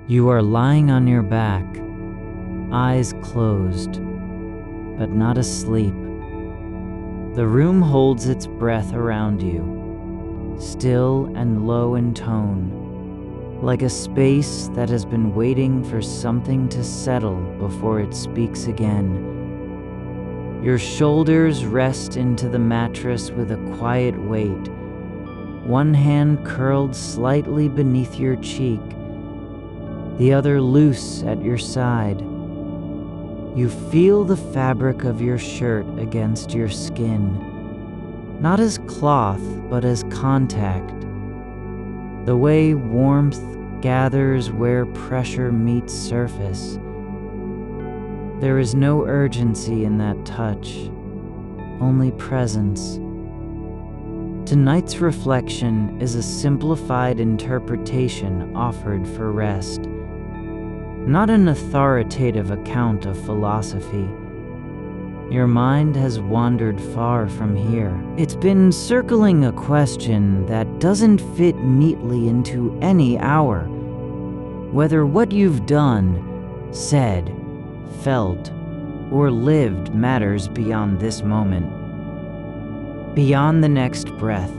You are lying on your back, eyes closed, but not asleep. The room holds its breath around you, still and low in tone, like a space that has been waiting for something to settle before it speaks again. Your shoulders rest into the mattress with a quiet weight, one hand curled slightly beneath your cheek, the other loose at your side. You feel the fabric of your shirt against your skin, not as cloth, but as contact. The way warmth gathers where pressure meets surface. There is no urgency in that touch, only presence. Tonight's reflection is a simplified interpretation offered for rest. Not an authoritative account of philosophy. Your mind has wandered far from here. It's been circling a question that doesn't fit neatly into any hour. Whether what you've done, said, felt, or lived matters beyond this moment. Beyond the next breath.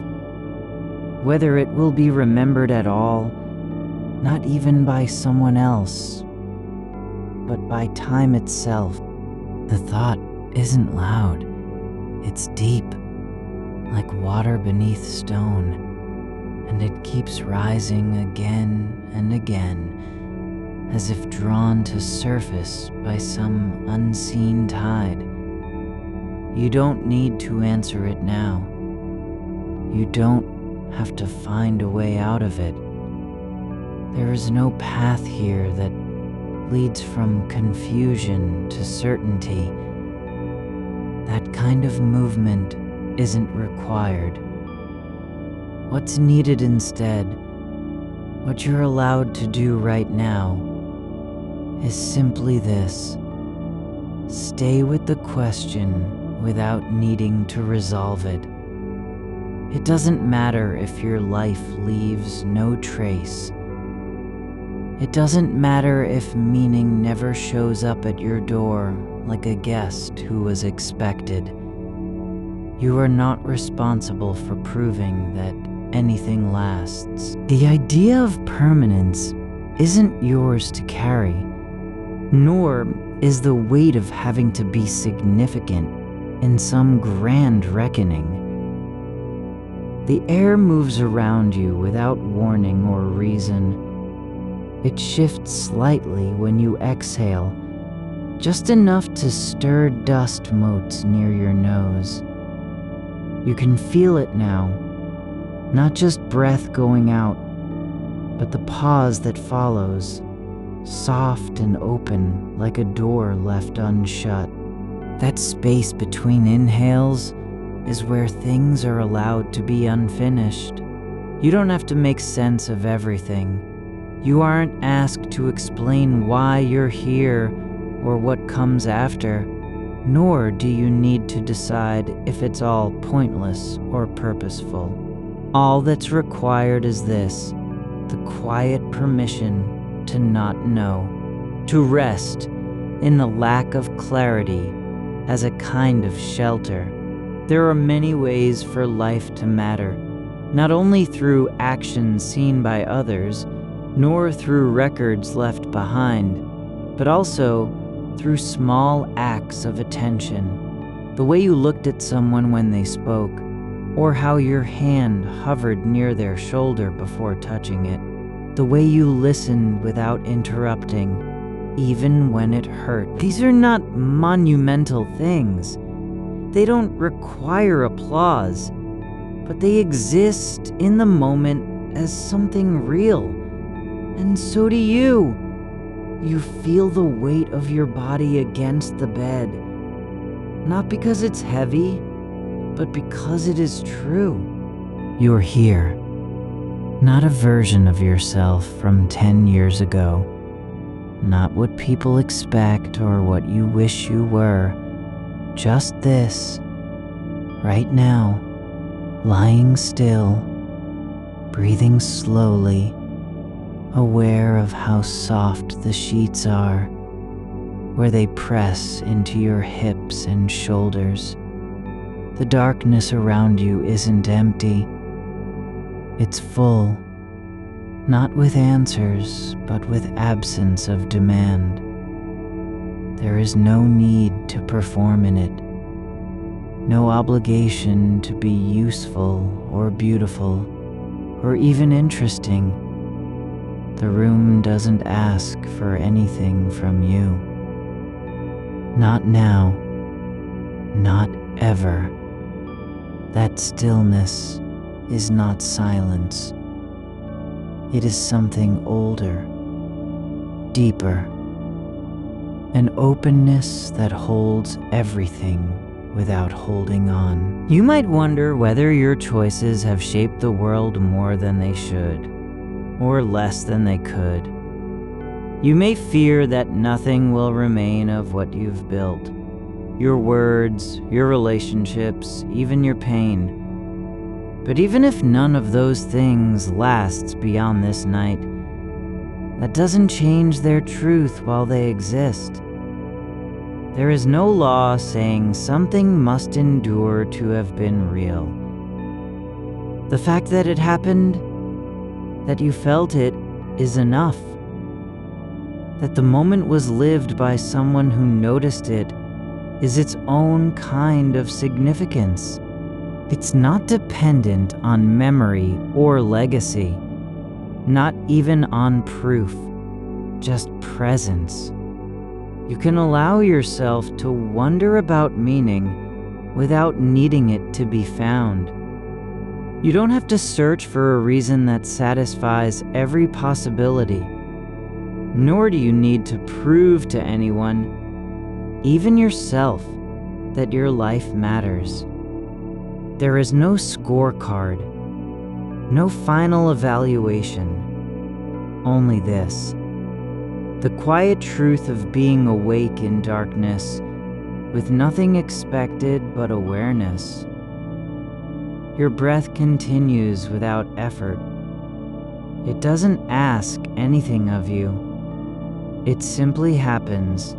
Whether it will be remembered at all, not even by someone else, but by time itself. The thought isn't loud. It's deep, like water beneath stone, and it keeps rising again and again, as if drawn to surface by some unseen tide. You don't need to answer it now. You don't have to find a way out of it. There is no path here that leads from confusion to certainty. That kind of movement isn't required. What's needed instead, what you're allowed to do right now, is simply this. Stay with the question without needing to resolve it. It doesn't matter if your life leaves no trace. It doesn't matter if meaning never shows up at your door like a guest who was expected. You are not responsible for proving that anything lasts. The idea of permanence isn't yours to carry, nor is the weight of having to be significant in some grand reckoning. The air moves around you without warning or reason. It shifts slightly when you exhale, just enough to stir dust motes near your nose. You can feel it now, not just breath going out, but the pause that follows, soft and open like a door left unshut. That space between inhales is where things are allowed to be unfinished. You don't have to make sense of everything. You aren't asked to explain why you're here or what comes after, nor do you need to decide if it's all pointless or purposeful. All that's required is this, the quiet permission to not know, to rest in the lack of clarity as a kind of shelter. There are many ways for life to matter, not only through actions seen by others, nor through records left behind, but also through small acts of attention. The way you looked at someone when they spoke, or how your hand hovered near their shoulder before touching it. The way you listened without interrupting, even when it hurt. These are not monumental things. They don't require applause, but they exist in the moment as something real. And so do you. You feel the weight of your body against the bed, not because it's heavy, but because it is true. You're here, not a version of yourself from 10 years ago, not what people expect or what you wish you were, just this, right now, lying still, breathing slowly, aware of how soft the sheets are, where they press into your hips and shoulders. The darkness around you isn't empty. It's full, not with answers, but with absence of demand. There is no need to perform in it, no obligation to be useful or beautiful or even interesting. The room doesn't ask for anything from you. Not now, not ever. That stillness is not silence. It is something older, deeper, an openness that holds everything without holding on. You might wonder whether your choices have shaped the world more than they should, or less than they could. You may fear that nothing will remain of what you've built. Your words, your relationships, even your pain. But even if none of those things lasts beyond this night, that doesn't change their truth while they exist. There is no law saying something must endure to have been real. The fact that it happened, that you felt it, is enough. That the moment was lived by someone who noticed it is its own kind of significance. It's not dependent on memory or legacy, not even on proof, just presence. You can allow yourself to wonder about meaning without needing it to be found. You don't have to search for a reason that satisfies every possibility, nor do you need to prove to anyone, even yourself, that your life matters. There is no scorecard, no final evaluation, only this: the quiet truth of being awake in darkness, with nothing expected but awareness. Your breath continues without effort. It doesn't ask anything of you. It simply happens,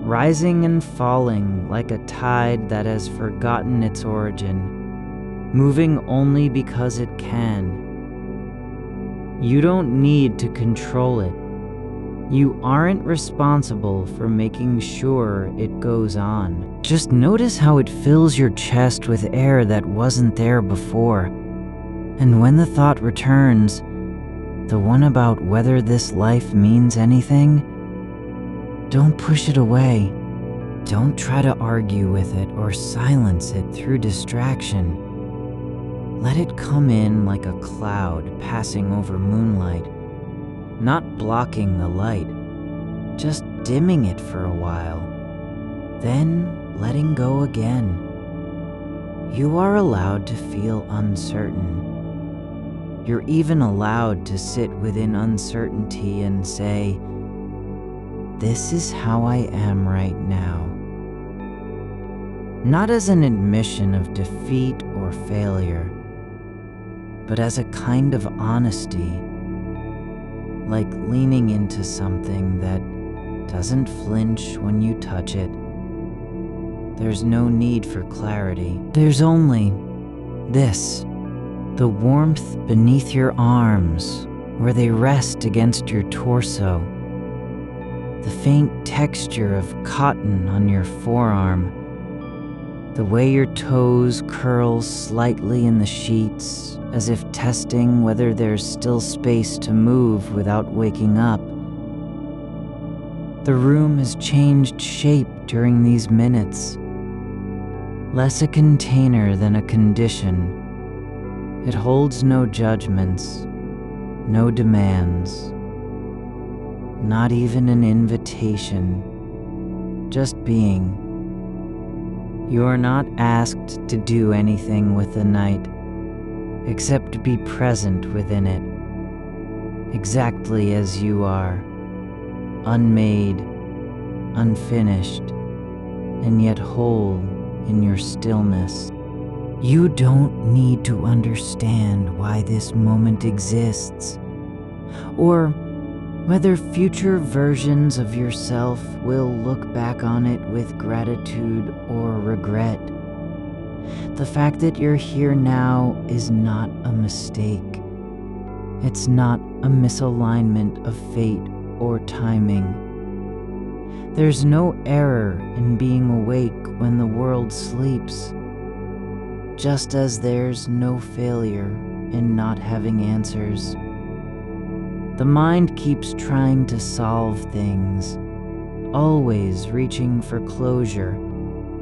rising and falling like a tide that has forgotten its origin, moving only because it can. You don't need to control it. You aren't responsible for making sure it goes on. Just notice how it fills your chest with air that wasn't there before. And when the thought returns, the one about whether this life means anything, don't push it away. Don't try to argue with it or silence it through distraction. Let it come in like a cloud passing over moonlight, not blocking the light, just dimming it for a while, then letting go again. You are allowed to feel uncertain. You're even allowed to sit within uncertainty and say, "This is how I am right now." Not as an admission of defeat or failure, but as a kind of honesty, like leaning into something that doesn't flinch when you touch it. There's no need for clarity. There's only this: the warmth beneath your arms, where they rest against your torso. The faint texture of cotton on your forearm. The way your toes curl slightly in the sheets, as if testing whether there's still space to move without waking up. The room has changed shape during these minutes. Less a container than a condition. It holds no judgments, no demands, not even an invitation, just being. You are not asked to do anything with the night, except to be present within it, exactly as you are, unmade, unfinished, and yet whole in your stillness. You don't need to understand why this moment exists. or whether future versions of yourself will look back on it with gratitude or regret. The fact that you're here now is not a mistake. It's not a misalignment of fate or timing. There's no error in being awake when the world sleeps, just as there's no failure in not having answers. The mind keeps trying to solve things, always reaching for closure,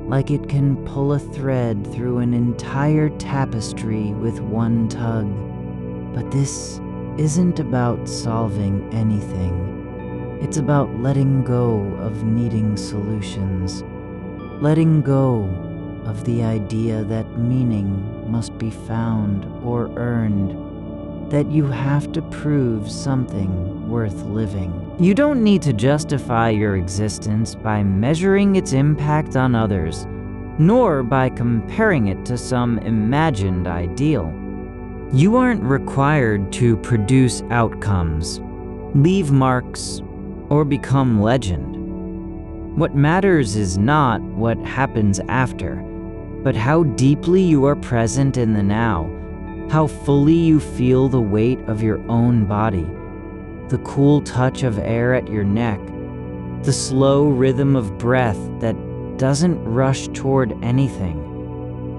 like it can pull a thread through an entire tapestry with one tug. But this isn't about solving anything. It's about letting go of needing solutions, letting go of the idea that meaning must be found or earned, that you have to prove something worth living. You don't need to justify your existence by measuring its impact on others, nor by comparing it to some imagined ideal. You aren't required to produce outcomes, leave marks, or become legend. What matters is not what happens after, but how deeply you are present in the now, how fully you feel the weight of your own body, the cool touch of air at your neck, the slow rhythm of breath that doesn't rush toward anything.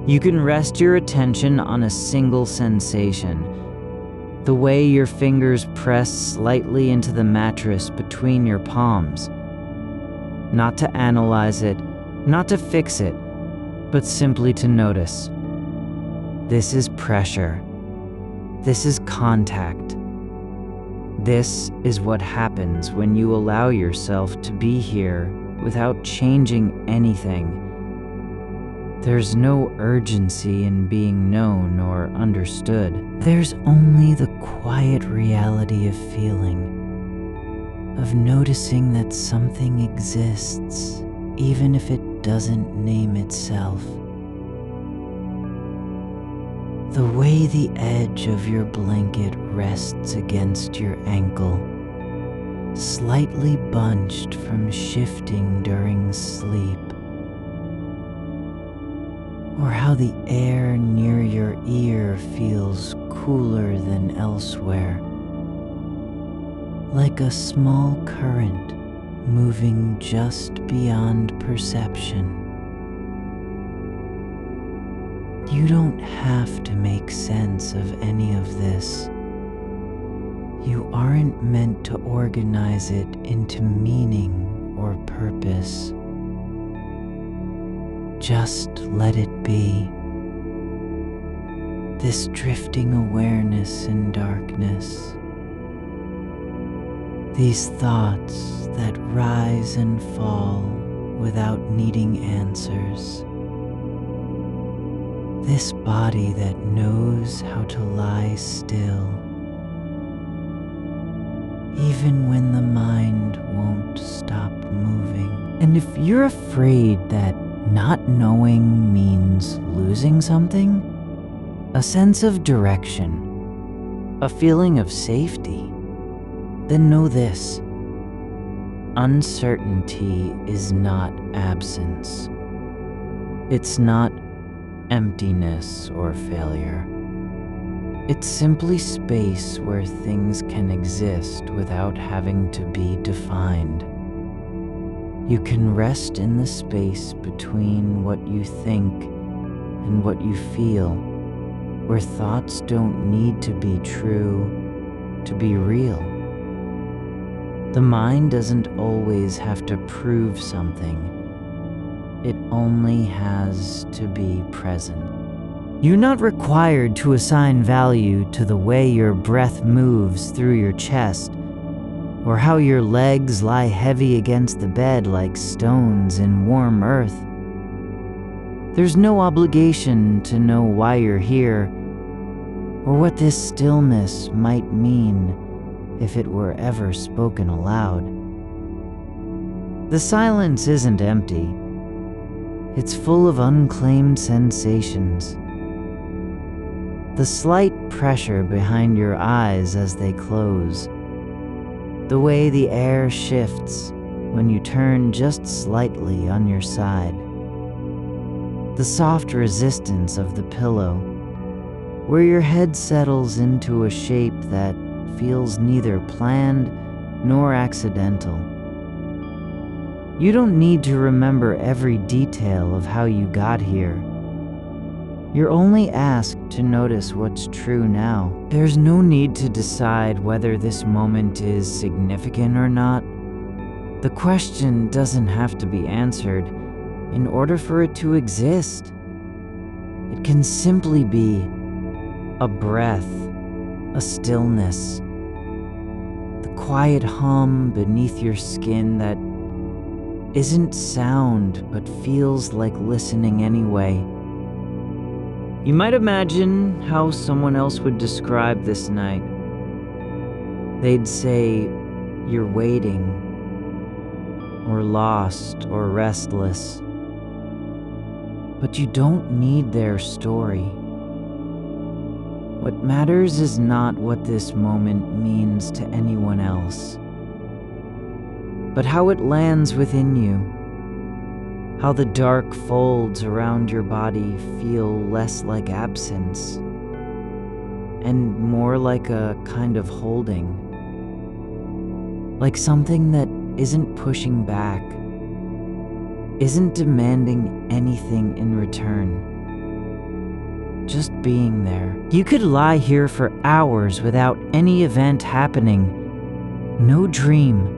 You can rest your attention on a single sensation, the way your fingers press slightly into the mattress between your palms. Not to analyze it, not to fix it, but simply to notice. This is pressure. This is contact. This is what happens when you allow yourself to be here without changing anything. There's no urgency in being known or understood. There's only the quiet reality of feeling, of noticing that something exists, even if it doesn't name itself. The way the edge of your blanket rests against your ankle, slightly bunched from shifting during sleep. Or how the air near your ear feels cooler than elsewhere, like a small current moving just beyond perception. You don't have to make sense of any of this. You aren't meant to organize it into meaning or purpose. Just let it be. This drifting awareness in darkness. These thoughts that rise and fall without needing answers. This body that knows how to lie still, even when the mind won't stop moving. And if you're afraid that not knowing means losing something, a sense of direction, a feeling of safety, then know this: uncertainty is not absence. It's not emptiness or failure. It's simply space where things can exist without having to be defined. You can rest in the space between what you think and what you feel, where thoughts don't need to be true to be real. The mind doesn't always have to prove something. It only has to be present. You're not required to assign value to the way your breath moves through your chest, or how your legs lie heavy against the bed like stones in warm earth. There's no obligation to know why you're here, or what this stillness might mean if it were ever spoken aloud. The silence isn't empty. It's full of unclaimed sensations. The slight pressure behind your eyes as they close, The way the air shifts when you turn just slightly on your side. The soft resistance of the pillow, where your head settles into a shape that feels neither planned nor accidental. You don't need to remember every detail of how you got here. You're only asked to notice what's true now. There's no need to decide whether this moment is significant or not. The question doesn't have to be answered in order for it to exist. It can simply be a breath, a stillness, the quiet hum beneath your skin that isn't sound but feels like listening anyway. You might imagine how someone else would describe this night. They'd say you're waiting, or lost, or restless. But you don't need their story. What matters is not what this moment means to anyone else, but how it lands within you. How the dark folds around your body feel less like absence and more like a kind of holding. Like something that isn't pushing back, isn't demanding anything in return. Just being there. You could lie here for hours without any event happening. No dream,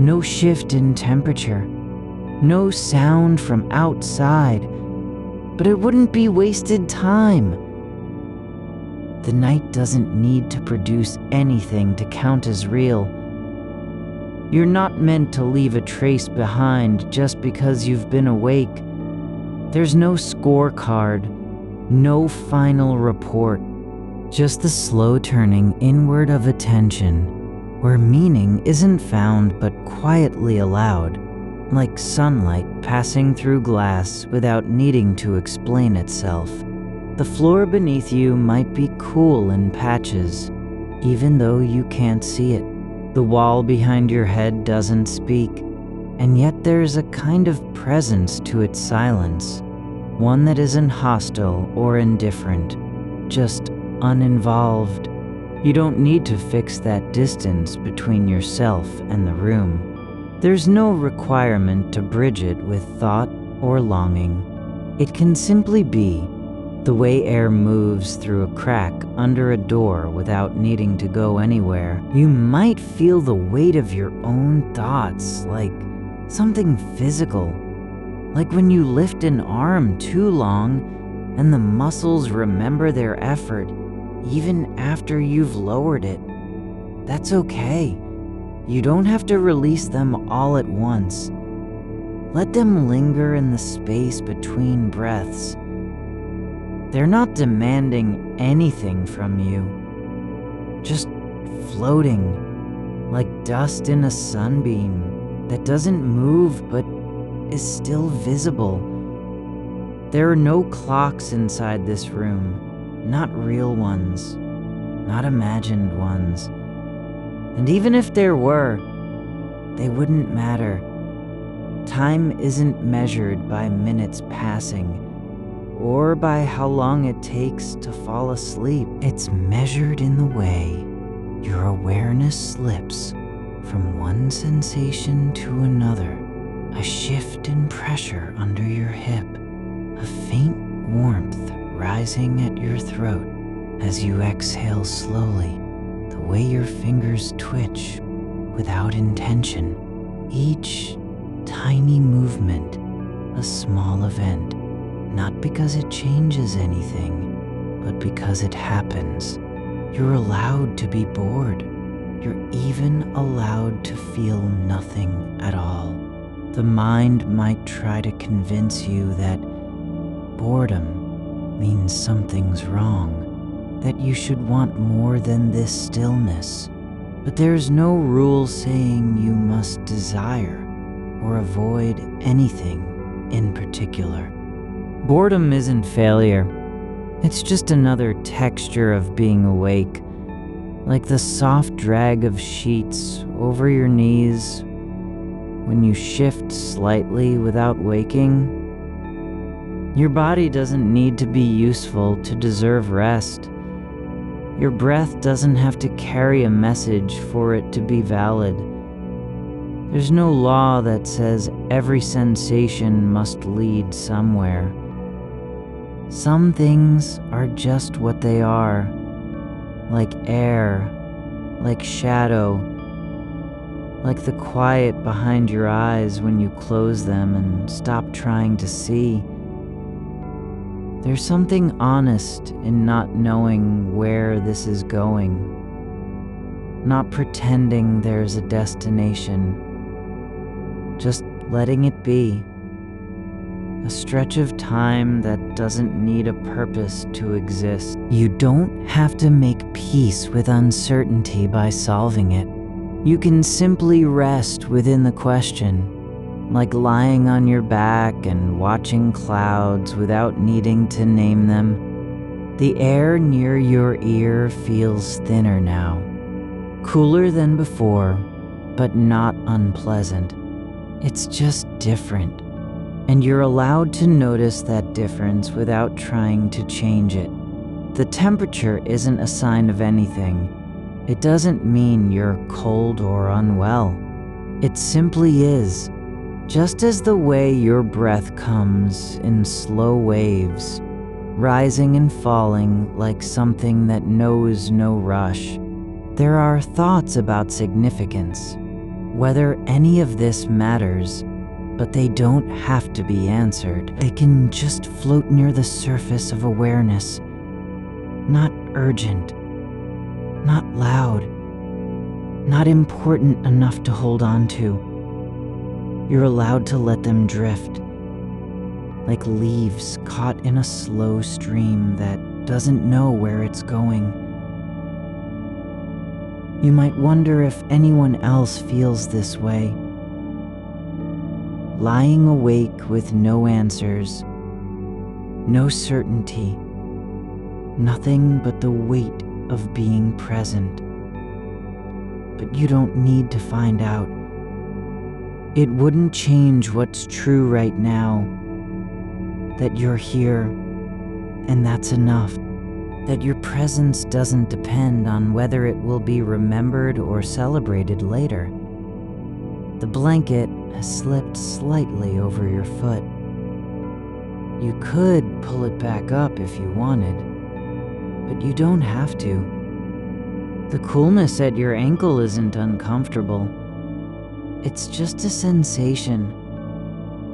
no shift in temperature, no sound from outside, but it wouldn't be wasted time. The night doesn't need to produce anything to count as real. You're not meant to leave a trace behind just because you've been awake. There's no scorecard, no final report, just the slow turning inward of attention, where meaning isn't found but quietly allowed. Like sunlight passing through glass without needing to explain itself. The floor beneath you might be cool in patches, even though you can't see it. The wall behind your head doesn't speak, and yet there's a kind of presence to its silence, one that isn't hostile or indifferent, just uninvolved. You don't need to fix that distance between yourself and the room. There's no requirement to bridge it with thought or longing. It can simply be the way air moves through a crack under a door without needing to go anywhere. You might feel the weight of your own thoughts, like something physical, like when you lift an arm too long and the muscles remember their effort even after you've lowered it. That's okay. You don't have to release them all at once. Let them linger in the space between breaths. They're not demanding anything from you, just floating like dust in a sunbeam that doesn't move but is still visible. There are no clocks inside this room, not real ones, not imagined ones. And even if there were, they wouldn't matter. Time isn't measured by minutes passing, or by how long it takes to fall asleep. It's measured in the way your awareness slips from one sensation to another. A shift in pressure under your hip, a faint warmth rising at your throat as you exhale slowly. The way your fingers twitch without intention, each tiny movement a small event, not because it changes anything, but because it happens. You're allowed to be bored. You're even allowed to feel nothing at all. The mind might try to convince you that boredom means something's wrong, that you should want more than this stillness. But there's no rule saying you must desire or avoid anything in particular. Boredom isn't failure. It's just another texture of being awake, like the soft drag of sheets over your knees when you shift slightly without waking. Your body doesn't need to be useful to deserve rest. Your breath doesn't have to carry a message for it to be valid. There's no law that says every sensation must lead somewhere. Some things are just what they are, like air, like shadow, like the quiet behind your eyes when you close them and stop trying to see. There's something honest in not knowing where this is going, not pretending there's a destination, just letting it be. A stretch of time that doesn't need a purpose to exist. You don't have to make peace with uncertainty by solving it. You can simply rest within the question, like lying on your back and watching clouds without needing to name them. The air near your ear feels thinner now, cooler than before, but not unpleasant. It's just different, and you're allowed to notice that difference without trying to change it. The temperature isn't a sign of anything. It doesn't mean you're cold or unwell. It simply is. Just as the way your breath comes in slow waves, rising and falling like something that knows no rush, there are thoughts about significance, whether any of this matters, but they don't have to be answered. They can just float near the surface of awareness, not urgent, not loud, not important enough to hold on to. You're allowed to let them drift, like leaves caught in a slow stream that doesn't know where it's going. You might wonder if anyone else feels this way. Lying awake with no answers, no certainty, nothing but the weight of being present. But you don't need to find out. It wouldn't change what's true right now, that you're here, and that's enough. That your presence doesn't depend on whether it will be remembered or celebrated later. The blanket has slipped slightly over your foot. You could pull it back up if you wanted, but you don't have to. The coolness at your ankle isn't uncomfortable. It's just a sensation,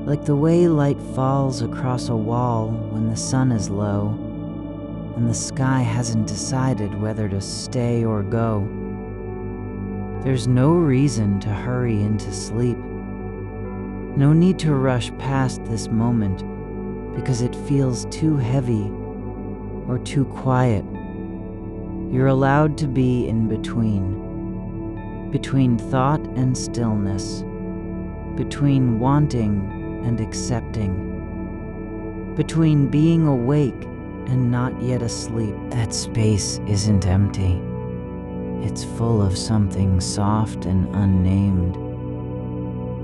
like the way light falls across a wall when the sun is low and the sky hasn't decided whether to stay or go. There's no reason to hurry into sleep. No need to rush past this moment because it feels too heavy or too quiet. You're allowed to be in between thought and stillness, between wanting and accepting, between being awake and not yet asleep. That space isn't empty. It's full of something soft and unnamed,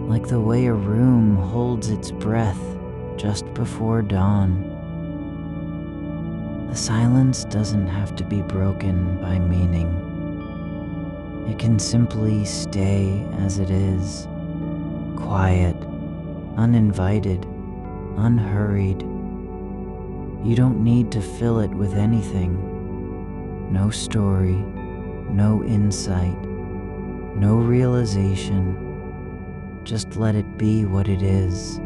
like the way a room holds its breath just before dawn. The silence doesn't have to be broken by meaning. It can simply stay as it is, quiet, uninvited, unhurried. You don't need to fill it with anything. No story, no insight, no realization. Just let it be what it is.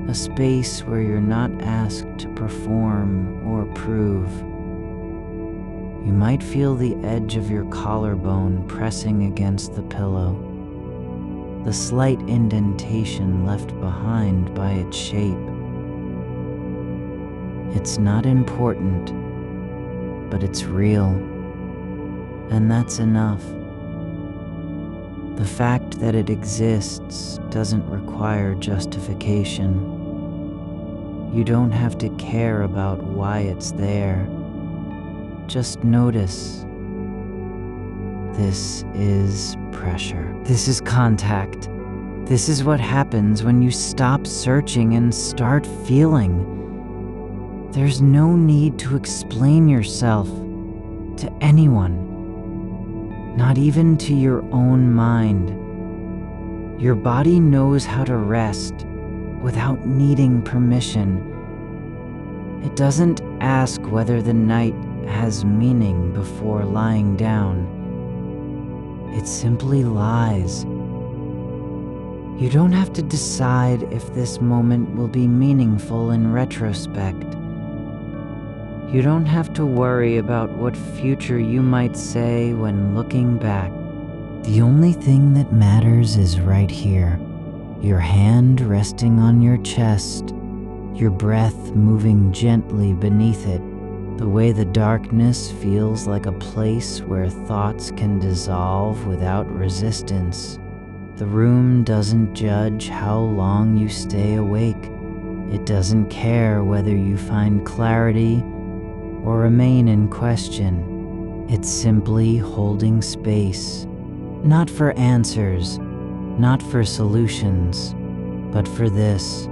A space where you're not asked to perform or prove. You might feel the edge of your collarbone pressing against the pillow, the slight indentation left behind by its shape. It's not important, but it's real, and that's enough. The fact that it exists doesn't require justification. You don't have to care about why it's there. Just notice, This is pressure. This is contact. This is what happens when you stop searching and start feeling. There's no need to explain yourself to anyone, not even to your own mind. Your body knows how to rest without needing permission. It doesn't ask whether the night has meaning before lying down. It simply lies. You don't have to decide if this moment will be meaningful in retrospect. You don't have to worry about what future you might say when looking back. The only thing that matters is right here. Your hand resting on your chest, your breath moving gently beneath it, the way the darkness feels like a place where thoughts can dissolve without resistance. The room doesn't judge how long you stay awake. It doesn't care whether you find clarity or remain in question. It's simply holding space, not for answers, not for solutions, but for this,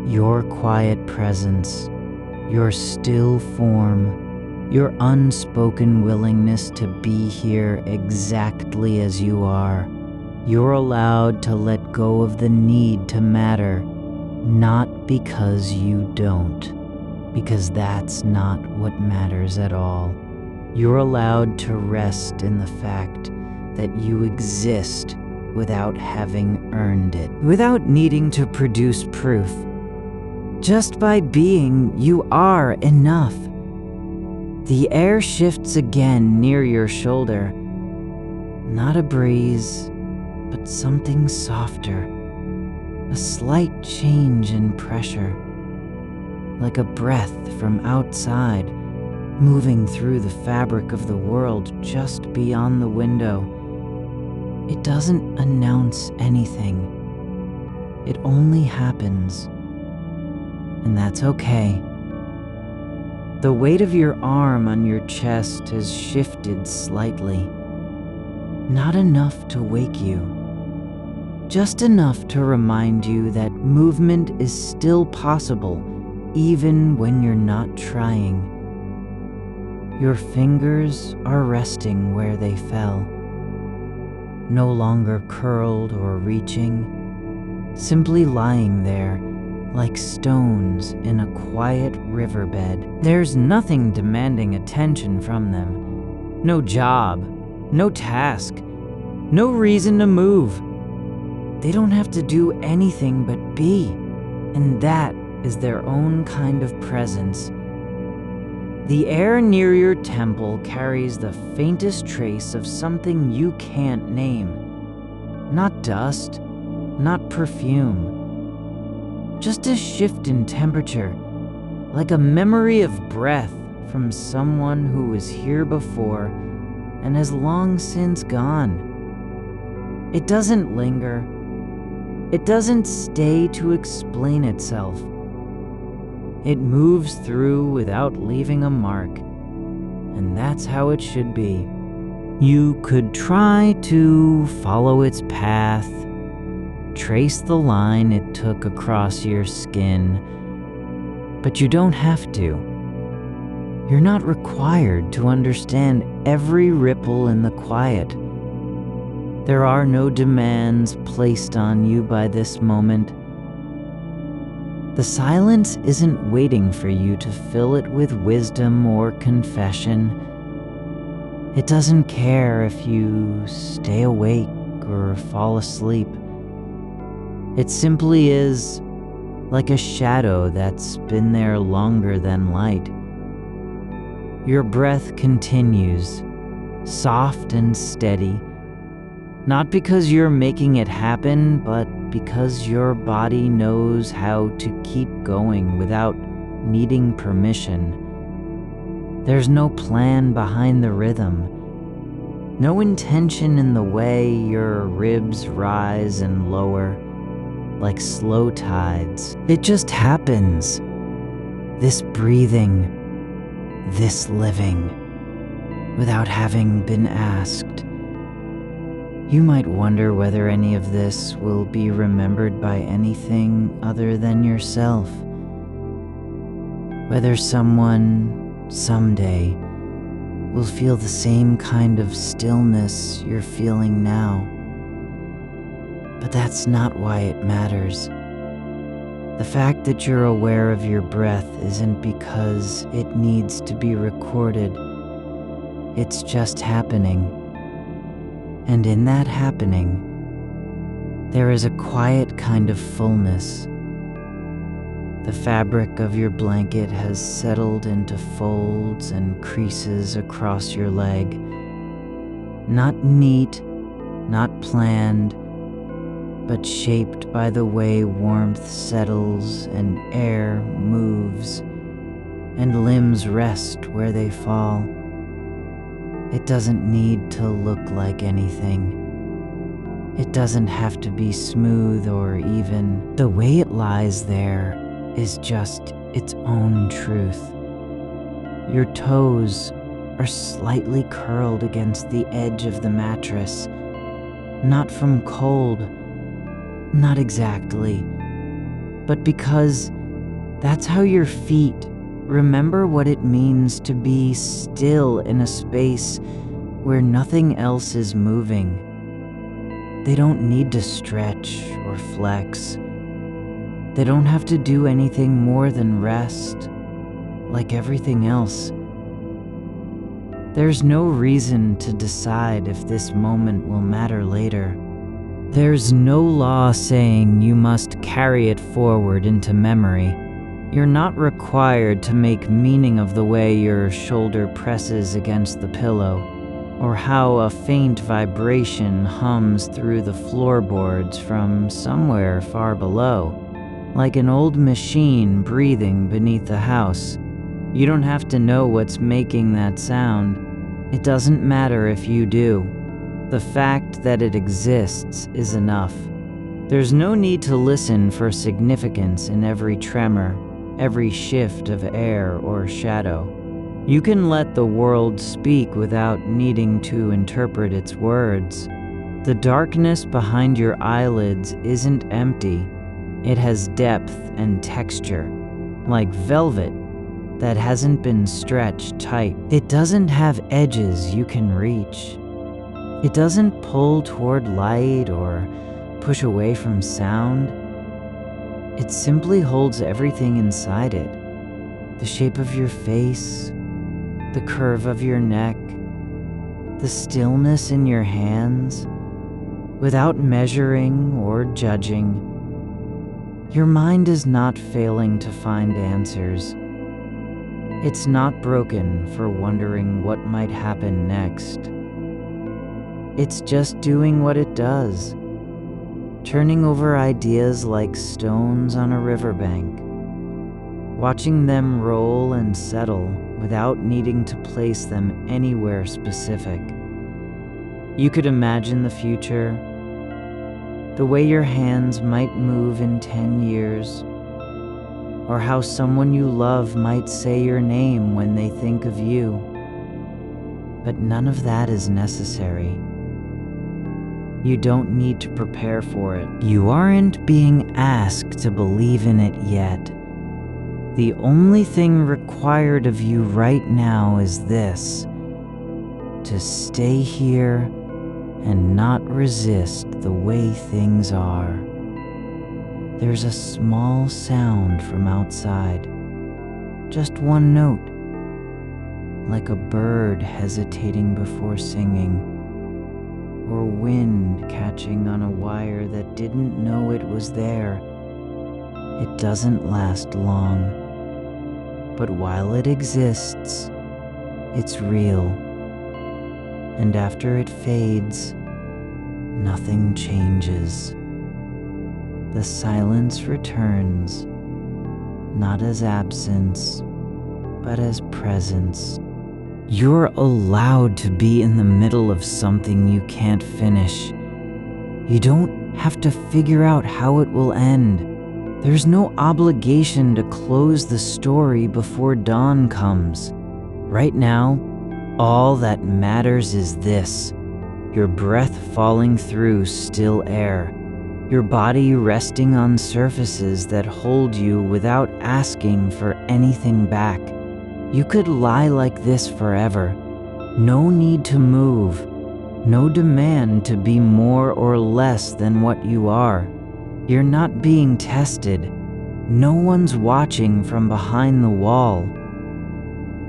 your quiet presence, your still form, your unspoken willingness to be here exactly as you are. You're allowed to let go of the need to matter, not because you don't, because that's not what matters at all. You're allowed to rest in the fact that you exist without having earned it, without needing to produce proof. Just by being, you are enough. The air shifts again near your shoulder. Not a breeze, but something softer. A slight change in pressure, like a breath from outside, moving through the fabric of the world just beyond the window. It doesn't announce anything. It only happens. And that's okay. The weight of your arm on your chest has shifted slightly. Not enough to wake you. Just enough to remind you that movement is still possible, even when you're not trying. Your fingers are resting where they fell, no longer curled or reaching, simply lying there like stones in a quiet riverbed. There's nothing demanding attention from them. No job, no task, no reason to move. They don't have to do anything but be, and that is their own kind of presence. The air near your temple carries the faintest trace of something you can't name. Not dust, not perfume, just a shift in temperature, like a memory of breath from someone who was here before and has long since gone. It doesn't linger. It doesn't stay to explain itself. It moves through without leaving a mark, and that's how it should be. You could try to follow its path, trace the line it took across your skin, but you don't have to. You're not required to understand every ripple in the quiet. There are no demands placed on you by this moment. The silence isn't waiting for you to fill it with wisdom or confession. It doesn't care if you stay awake or fall asleep. It simply is, like a shadow that's been there longer than light. Your breath continues, soft and steady, not because you're making it happen, but because your body knows how to keep going without needing permission. There's no plan behind the rhythm, no intention in the way your ribs rise and lower, like slow tides. It just happens. This breathing, this living, without having been asked. You might wonder whether any of this will be remembered by anything other than yourself. Whether someone, someday, will feel the same kind of stillness you're feeling now. But that's not why it matters. The fact that you're aware of your breath isn't because it needs to be recorded. It's just happening. And in that happening, there is a quiet kind of fullness. The fabric of your blanket has settled into folds and creases across your leg. Not neat, not planned, but shaped by the way warmth settles and air moves, and limbs rest where they fall. It doesn't need to look like anything. It doesn't have to be smooth or even. The way it lies there is just its own truth. Your toes are slightly curled against the edge of the mattress, not from cold, not exactly, but because that's how your feet remember what it means to be still in a space where nothing else is moving. They don't need to stretch or flex. They don't have to do anything more than rest, like everything else. There's no reason to decide if this moment will matter later. There's no law saying you must carry it forward into memory. You're not required to make meaning of the way your shoulder presses against the pillow, or how a faint vibration hums through the floorboards from somewhere far below, like an old machine breathing beneath the house. You don't have to know what's making that sound. It doesn't matter if you do. The fact that it exists is enough. There's no need to listen for significance in every tremor, every shift of air or shadow. You can let the world speak without needing to interpret its words. The darkness behind your eyelids isn't empty. It has depth and texture, like velvet that hasn't been stretched tight. It doesn't have edges you can reach. It doesn't pull toward light or push away from sound. It simply holds everything inside it. The shape of your face, the curve of your neck, the stillness in your hands, without measuring or judging. Your mind is not failing to find answers. It's not broken for wondering what might happen next. It's just doing what it does, turning over ideas like stones on a riverbank, watching them roll and settle without needing to place them anywhere specific. You could imagine the future, the way your hands might move in 10 years, or how someone you love might say your name when they think of you. But none of that is necessary. You don't need to prepare for it. You aren't being asked to believe in it yet. The only thing required of you right now is this: to stay here and not resist the way things are. There's a small sound from outside, just one note, like a bird hesitating before singing, or wind catching on a wire that didn't know it was there. It doesn't last long, but while it exists, it's real. And after it fades, nothing changes. The silence returns, not as absence, but as presence. You're allowed to be in the middle of something you can't finish. You don't have to figure out how it will end. There's no obligation to close the story before dawn comes. Right now, all that matters is this: your breath falling through still air, your body resting on surfaces that hold you without asking for anything back. You could lie like this forever. No need to move, no demand to be more or less than what you are. You're not being tested. No one's watching from behind the wall.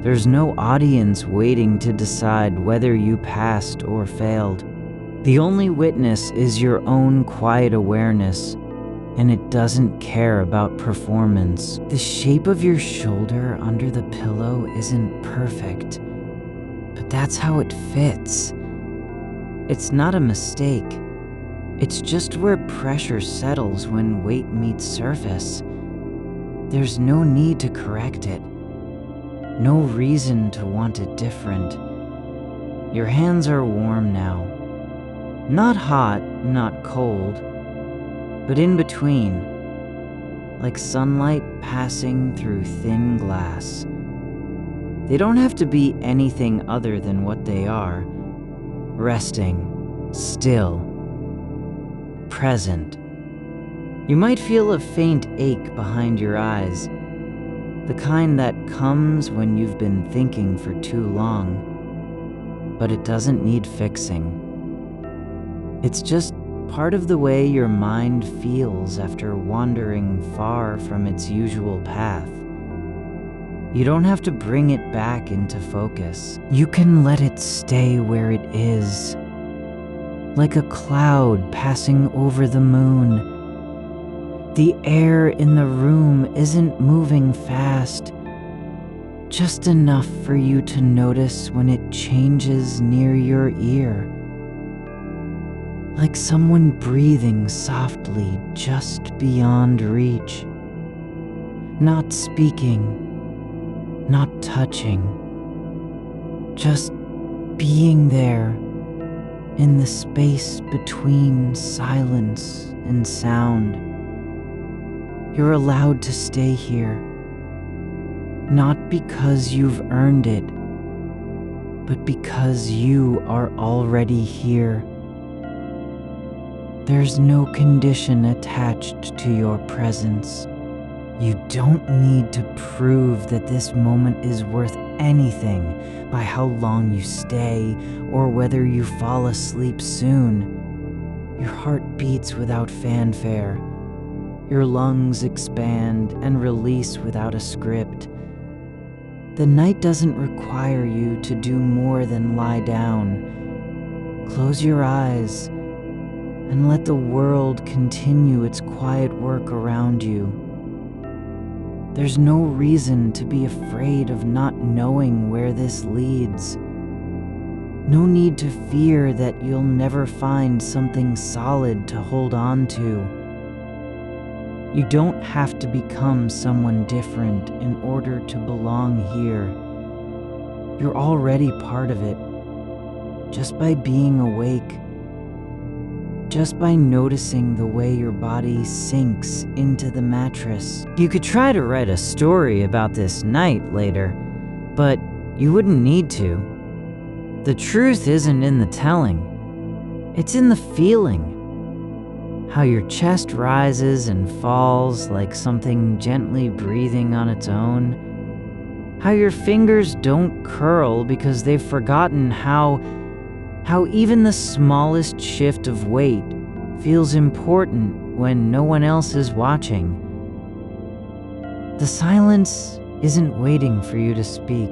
There's no audience waiting to decide whether you passed or failed. The only witness is your own quiet awareness, and it doesn't care about performance. The shape of your shoulder under the pillow isn't perfect, but that's how it fits. It's not a mistake. It's just where pressure settles when weight meets surface. There's no need to correct it. No reason to want it different. Your hands are warm now. Not hot, not cold, but in between, like sunlight passing through thin glass. They don't have to be anything other than what they are. Resting, still, present. You might feel a faint ache behind your eyes, the kind that comes when you've been thinking for too long, but it doesn't need fixing. It's just part of the way your mind feels after wandering far from its usual path. You don't have to bring it back into focus. You can let it stay where it is, like a cloud passing over the moon. The air in the room isn't moving fast, just enough for you to notice when it changes near your ear. Like someone breathing softly just beyond reach. Not speaking, not touching, just being there in the space between silence and sound. You're allowed to stay here, not because you've earned it, but because you are already here. There's no condition attached to your presence. You don't need to prove that this moment is worth anything by how long you stay or whether you fall asleep soon. Your heart beats without fanfare. Your lungs expand and release without a script. The night doesn't require you to do more than lie down. Close your eyes and let the world continue its quiet work around you. There's no reason to be afraid of not knowing where this leads. No need to fear that you'll never find something solid to hold on to. You don't have to become someone different in order to belong here. You're already part of it, just by being awake. Just by noticing the way your body sinks into the mattress. You could try to write a story about this night later, but you wouldn't need to. The truth isn't in the telling, it's in the feeling. How your chest rises and falls like something gently breathing on its own. How your fingers don't curl because they've forgotten how even the smallest shift of weight feels important when no one else is watching. The silence isn't waiting for you to speak.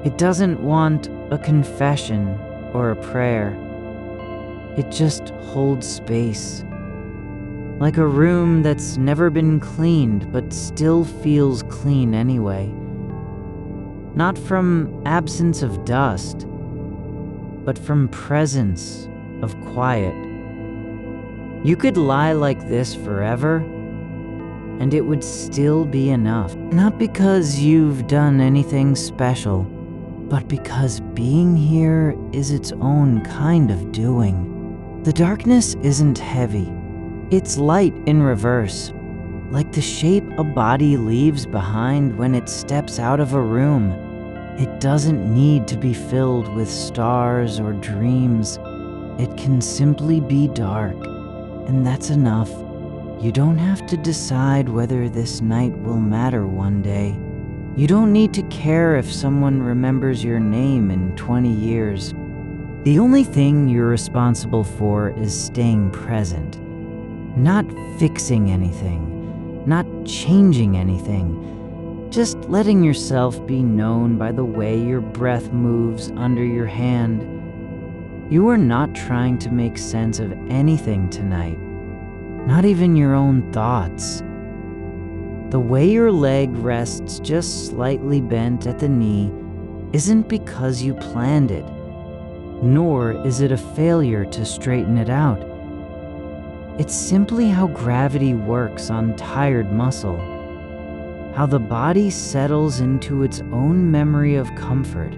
It doesn't want a confession or a prayer. It just holds space, like a room that's never been cleaned but still feels clean anyway. Not from absence of dust, but from presence of quiet. You could lie like this forever, and it would still be enough. Not because you've done anything special, but because being here is its own kind of doing. The darkness isn't heavy. It's light in reverse, like the shape a body leaves behind when it steps out of a room. It doesn't need to be filled with stars or dreams. It can simply be dark, and that's enough. You don't have to decide whether this night will matter one day. You don't need to care if someone remembers your name in 20 years. The only thing you're responsible for is staying present, not fixing anything, not changing anything, just letting yourself be known by the way your breath moves under your hand. You are not trying to make sense of anything tonight, not even your own thoughts. The way your leg rests just slightly bent at the knee isn't because you planned it, nor is it a failure to straighten it out. It's simply how gravity works on tired muscle, how the body settles into its own memory of comfort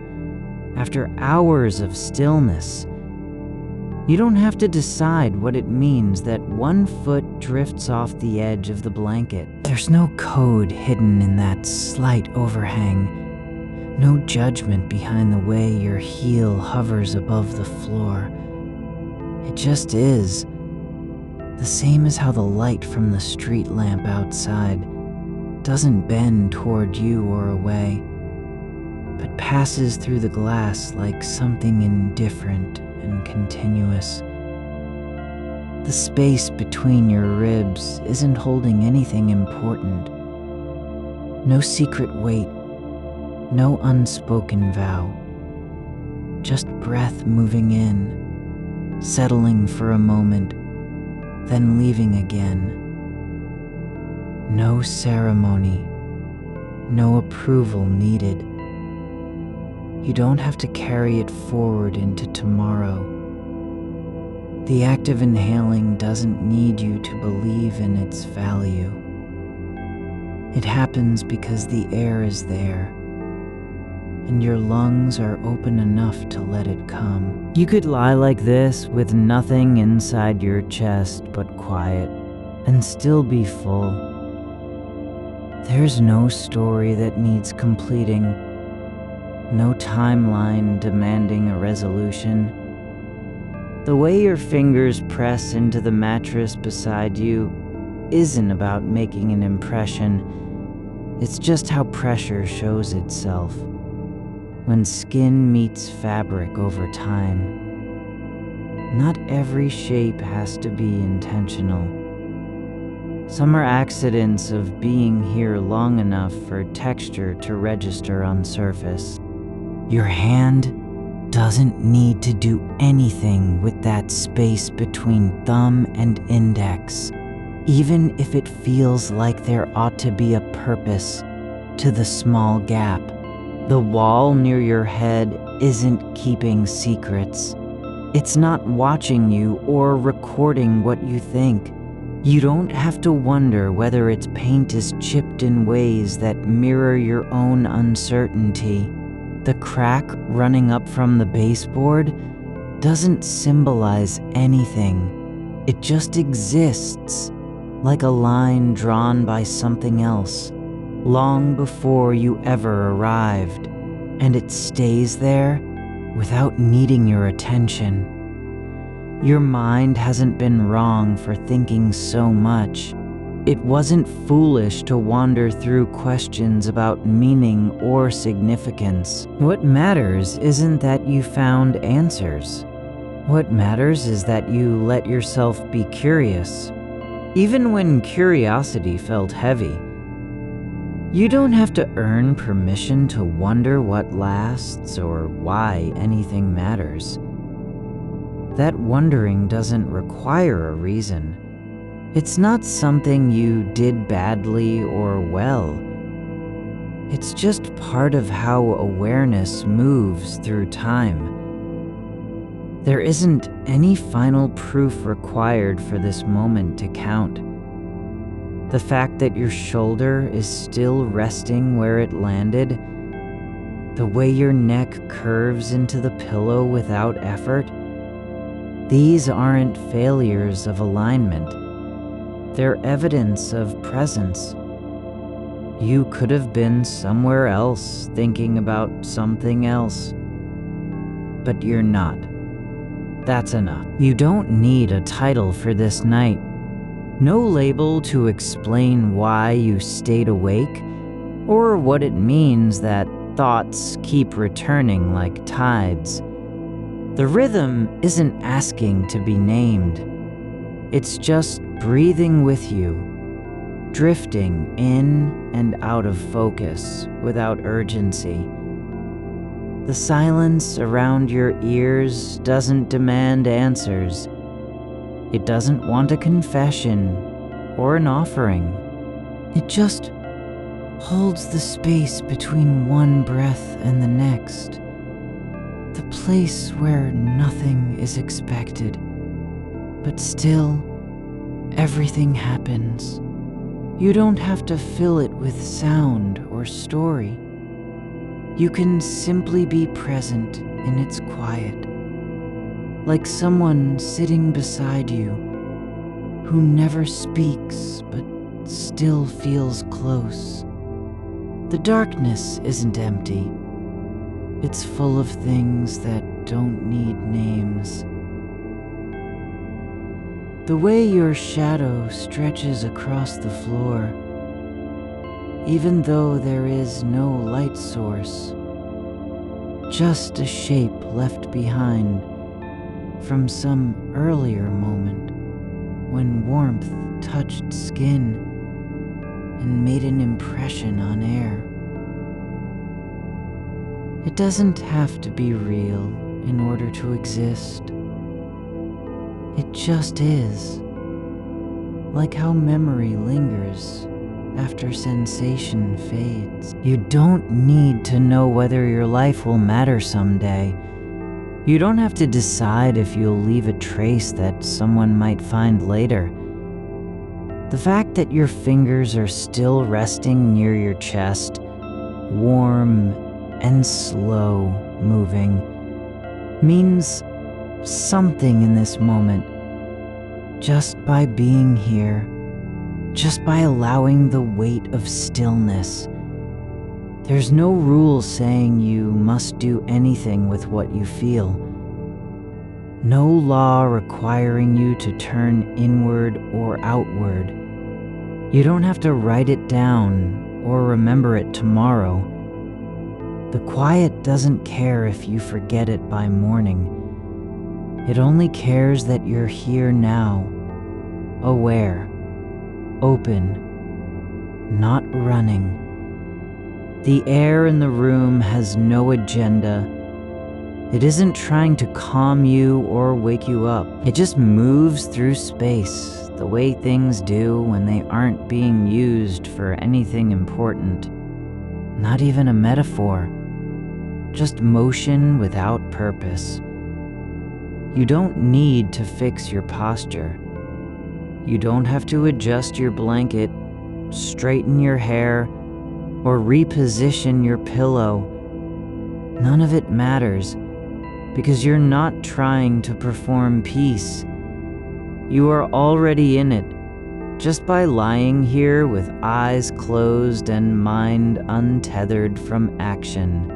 after hours of stillness. You don't have to decide what it means that one foot drifts off the edge of the blanket. There's no code hidden in that slight overhang, no judgment behind the way your heel hovers above the floor. It just is, the same as how the light from the street lamp outside doesn't bend toward you or away, but passes through the glass like something indifferent and continuous. The space between your ribs isn't holding anything important. No secret weight, no unspoken vow. Just breath moving in, settling for a moment, then leaving again. No ceremony, no approval needed. You don't have to carry it forward into tomorrow. The act of inhaling doesn't need you to believe in its value. It happens because the air is there, and your lungs are open enough to let it come. You could lie like this with nothing inside your chest but quiet, and still be full. There's no story that needs completing, no timeline demanding a resolution. The way your fingers press into the mattress beside you isn't about making an impression. It's just how pressure shows itself when skin meets fabric over time. Not every shape has to be intentional. Some are accidents of being here long enough for texture to register on surface. Your hand doesn't need to do anything with that space between thumb and index, even if it feels like there ought to be a purpose to the small gap. The wall near your head isn't keeping secrets. It's not watching you or recording what you think. You don't have to wonder whether its paint is chipped in ways that mirror your own uncertainty. The crack running up from the baseboard doesn't symbolize anything. It just exists, like a line drawn by something else, long before you ever arrived, and it stays there without needing your attention. Your mind hasn't been wrong for thinking so much. It wasn't foolish to wander through questions about meaning or significance. What matters isn't that you found answers. What matters is that you let yourself be curious, even when curiosity felt heavy. You don't have to earn permission to wonder what lasts or why anything matters. That wondering doesn't require a reason. It's not something you did badly or well. It's just part of how awareness moves through time. There isn't any final proof required for this moment to count. The fact that your shoulder is still resting where it landed, the way your neck curves into the pillow without effort, these aren't failures of alignment. They're evidence of presence. You could have been somewhere else thinking about something else, but you're not. That's enough. You don't need a title for this night. No label to explain why you stayed awake or what it means that thoughts keep returning like tides. The rhythm isn't asking to be named. It's just breathing with you, drifting in and out of focus without urgency. The silence around your ears doesn't demand answers. It doesn't want a confession or an offering. It just holds the space between one breath and the next. The place where nothing is expected, but still everything happens. You don't have to fill it with sound or story. You can simply be present in its quiet, like someone sitting beside you who never speaks but still feels close. The darkness isn't empty. It's full of things that don't need names. The way your shadow stretches across the floor, even though there is no light source, just a shape left behind from some earlier moment when warmth touched skin and made an impression on air. It doesn't have to be real in order to exist. It just is, like how memory lingers after sensation fades. You don't need to know whether your life will matter someday. You don't have to decide if you'll leave a trace that someone might find later. The fact that your fingers are still resting near your chest, warm and slow moving, means something in this moment. Just by being here, just by allowing the weight of stillness. There's no rule saying you must do anything with what you feel. No law requiring you to turn inward or outward. You don't have to write it down or remember it tomorrow. The quiet doesn't care if you forget it by morning. It only cares that you're here now, aware, open, not running. The air in the room has no agenda. It isn't trying to calm you or wake you up. It just moves through space the way things do when they aren't being used for anything important. Not even a metaphor. Just motion without purpose. You don't need to fix your posture. You don't have to adjust your blanket, straighten your hair, or reposition your pillow. None of it matters, because you're not trying to perform peace. You are already in it, just by lying here with eyes closed and mind untethered from action.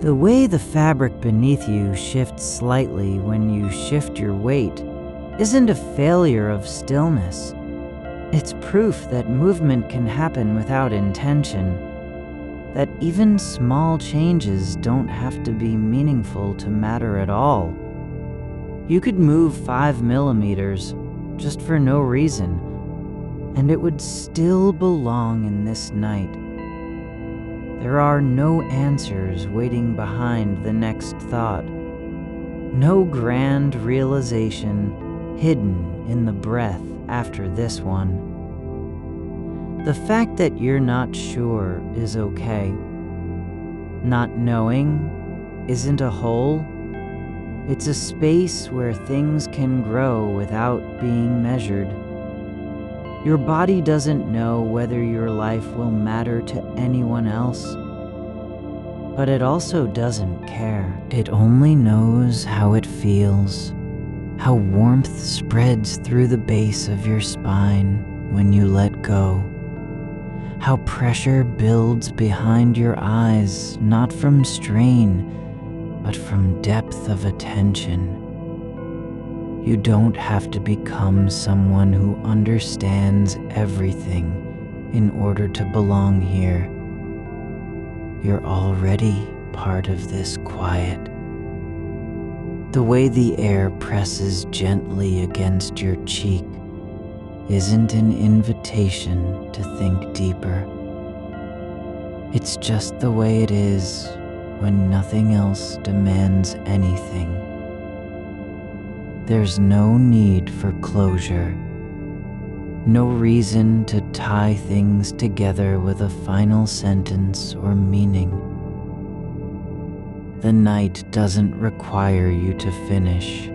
The way the fabric beneath you shifts slightly when you shift your weight isn't a failure of stillness. It's proof that movement can happen without intention, that even small changes don't have to be meaningful to matter at all. You could move 5 millimeters just for no reason, and it would still belong in this night. There are no answers waiting behind the next thought, no grand realization hidden in the breath after this one. The fact that you're not sure is okay. Not knowing isn't a hole. It's a space where things can grow without being measured. Your body doesn't know whether your life will matter to anyone else, but it also doesn't care. It only knows how it feels, how warmth spreads through the base of your spine when you let go. how pressure builds behind your eyes, not from strain, but from depth of attention. You don't have to become someone who understands everything in order to belong here. You're already part of this quiet. The way the air presses gently against your cheek isn't an invitation to think deeper. It's just the way it is when nothing else demands anything. There's no need for closure, no reason to tie things together with a final sentence or meaning. The night doesn't require you to finish.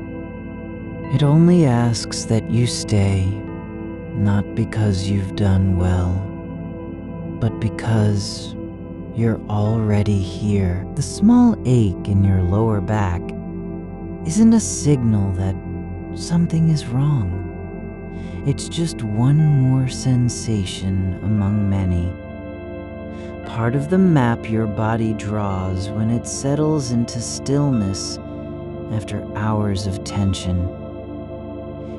It only asks that you stay, not because you've done well, but because you're already here. The small ache in your lower back isn't a signal that something is wrong. It's just one more sensation among many. Part of the map your body draws when it settles into stillness after hours of tension.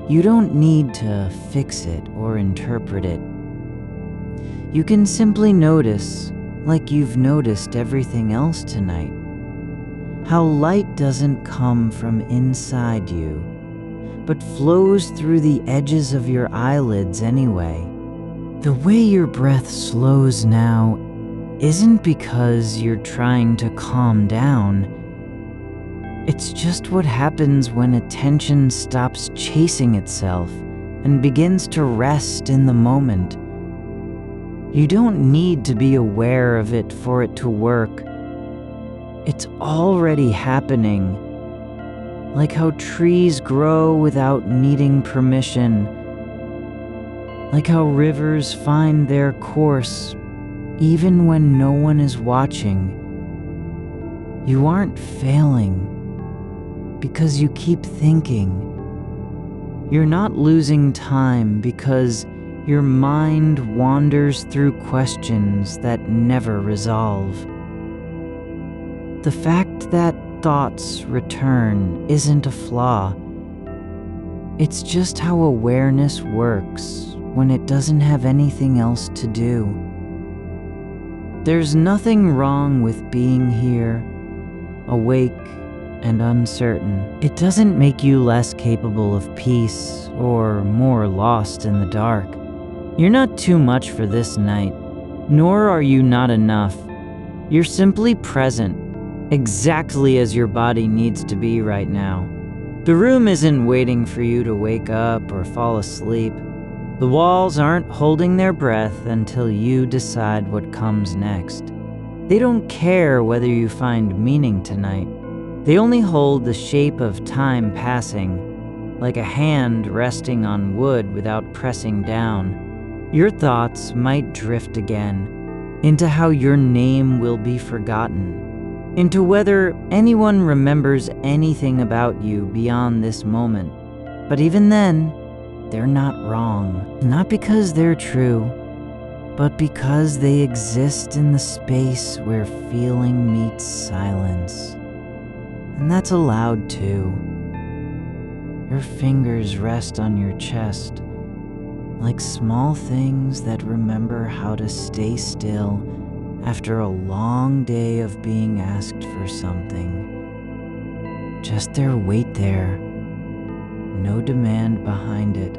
You don't need to fix it or interpret it. You can simply notice, like you've noticed everything else tonight, how light doesn't come from inside you, but flows through the edges of your eyelids anyway. The way your breath slows now isn't because you're trying to calm down. It's just what happens when attention stops chasing itself and begins to rest in the moment. You don't need to be aware of it for it to work. It's already happening, like how trees grow without needing permission, like how rivers find their course even when no one is watching. You aren't failing because you keep thinking. You're not losing time because your mind wanders through questions that never resolve. The fact that thoughts return isn't a flaw. It's just how awareness works when it doesn't have anything else to do. There's nothing wrong with being here, awake and uncertain. It doesn't make you less capable of peace or more lost in the dark. You're not too much for this night, nor are you not enough. You're simply present, exactly as your body needs to be right now. The room isn't waiting for you to wake up or fall asleep. The walls aren't holding their breath until you decide what comes next. They don't care whether you find meaning tonight. They only hold the shape of time passing, like a hand resting on wood without pressing down. Your thoughts might drift again into how your name will be forgotten, into whether anyone remembers anything about you beyond this moment. But even then, they're not wrong. Not because they're true, but because they exist in the space where feeling meets silence. And that's allowed too. Your fingers rest on your chest, like small things that remember how to stay still after a long day of being asked for something. Just their weight there, no demand behind it.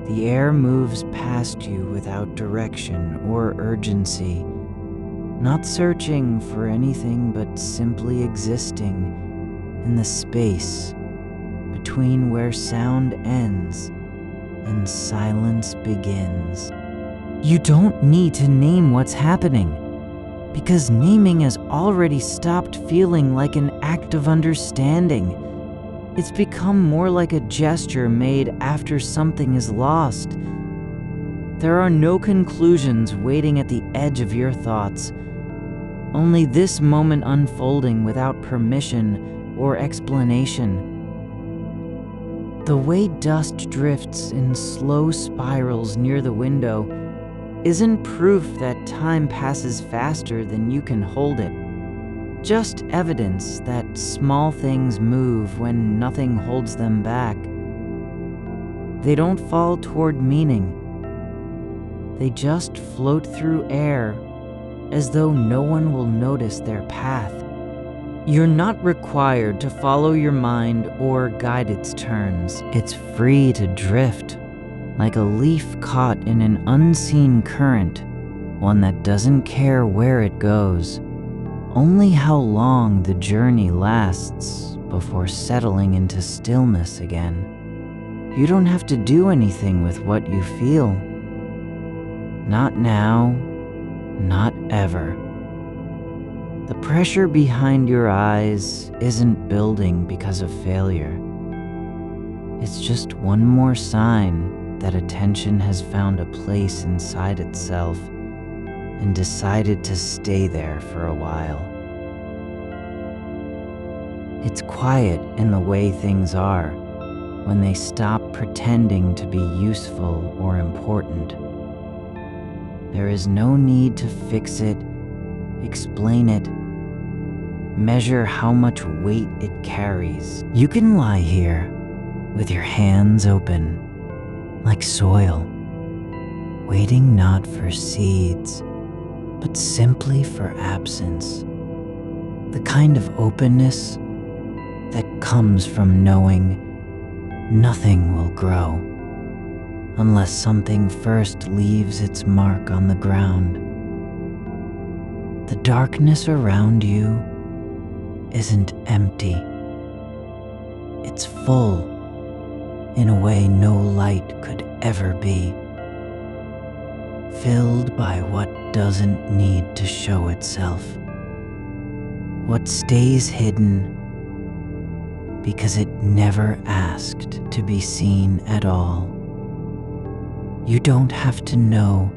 The air moves past you without direction or urgency, not searching for anything but simply existing in the space between where sound ends and silence begins. You don't need to name what's happening, because naming has already stopped feeling like an act of understanding. It's become more like a gesture made after something is lost. There are no conclusions waiting at the edge of your thoughts, only this moment unfolding without permission or explanation. The way dust drifts in slow spirals near the window isn't proof that time passes faster than you can hold it. Just evidence that small things move when nothing holds them back. They don't fall toward meaning. They just float through air as though no one will notice their path. You're not required to follow your mind or guide its turns. It's free to drift, like a leaf caught in an unseen current, one that doesn't care where it goes, only how long the journey lasts before settling into stillness again. You don't have to do anything with what you feel. Not now, not ever. The pressure behind your eyes isn't building because of failure. It's just one more sign that attention has found a place inside itself and decided to stay there for a while. It's quiet in the way things are when they stop pretending to be useful or important. There is no need to fix it, explain it, measure how much weight it carries. You can lie here with your hands open, like soil, waiting not for seeds, but simply for absence. The kind of openness that comes from knowing nothing will grow unless something first leaves its mark on the ground. The darkness around you isn't empty. It's full in a way no light could ever be, filled by what doesn't need to show itself, what stays hidden because it never asked to be seen at all. You don't have to know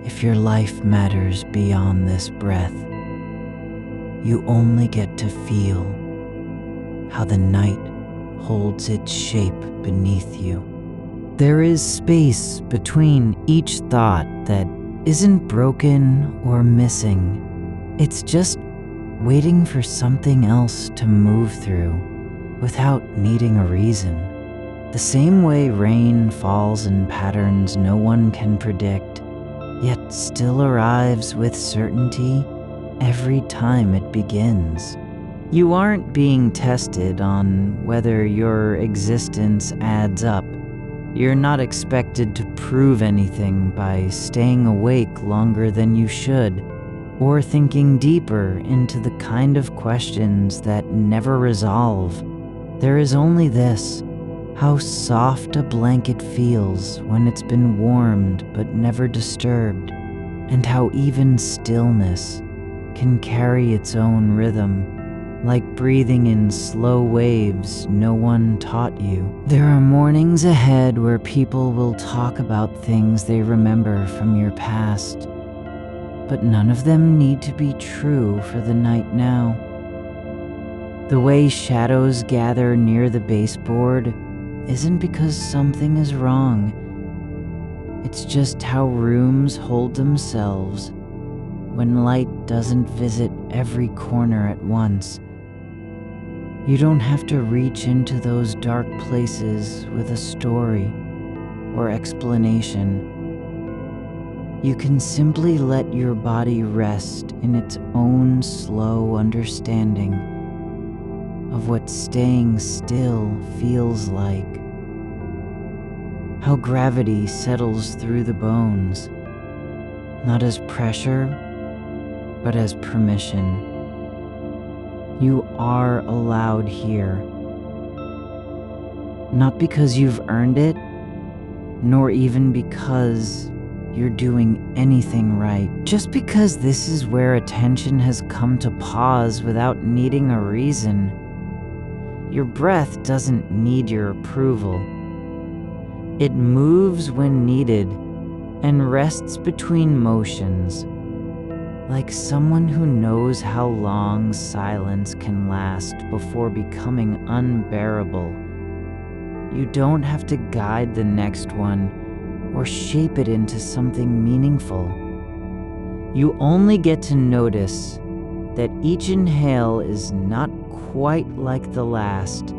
if your life matters beyond this breath. You only get to feel how the night holds its shape beneath you. There is space between each thought that isn't broken or missing. It's just waiting for something else to move through without needing a reason. The same way rain falls in patterns no one can predict, yet still arrives with certainty every time it begins. You aren't being tested on whether your existence adds up. You're not expected to prove anything by staying awake longer than you should, or thinking deeper into the kind of questions that never resolve. There is only this: how soft a blanket feels when it's been warmed but never disturbed, and how even stillness can carry its own rhythm, like breathing in slow waves no one taught you. There are mornings ahead where people will talk about things they remember from your past, but none of them need to be true for the night now. The way shadows gather near the baseboard isn't because something is wrong. It's just how rooms hold themselves when light doesn't visit every corner at once. You don't have to reach into those dark places with a story or explanation. You can simply let your body rest in its own slow understanding of what staying still feels like. How gravity settles through the bones, not as pressure, but as permission. You are allowed here, not because you've earned it, nor even because you're doing anything right. Just because this is where attention has come to pause without needing a reason. Your breath doesn't need your approval. It moves when needed and rests between motions, like someone who knows how long silence can last before becoming unbearable. You don't have to guide the next one. or shape it into something meaningful. You only get to notice that each inhale is not quite like the last,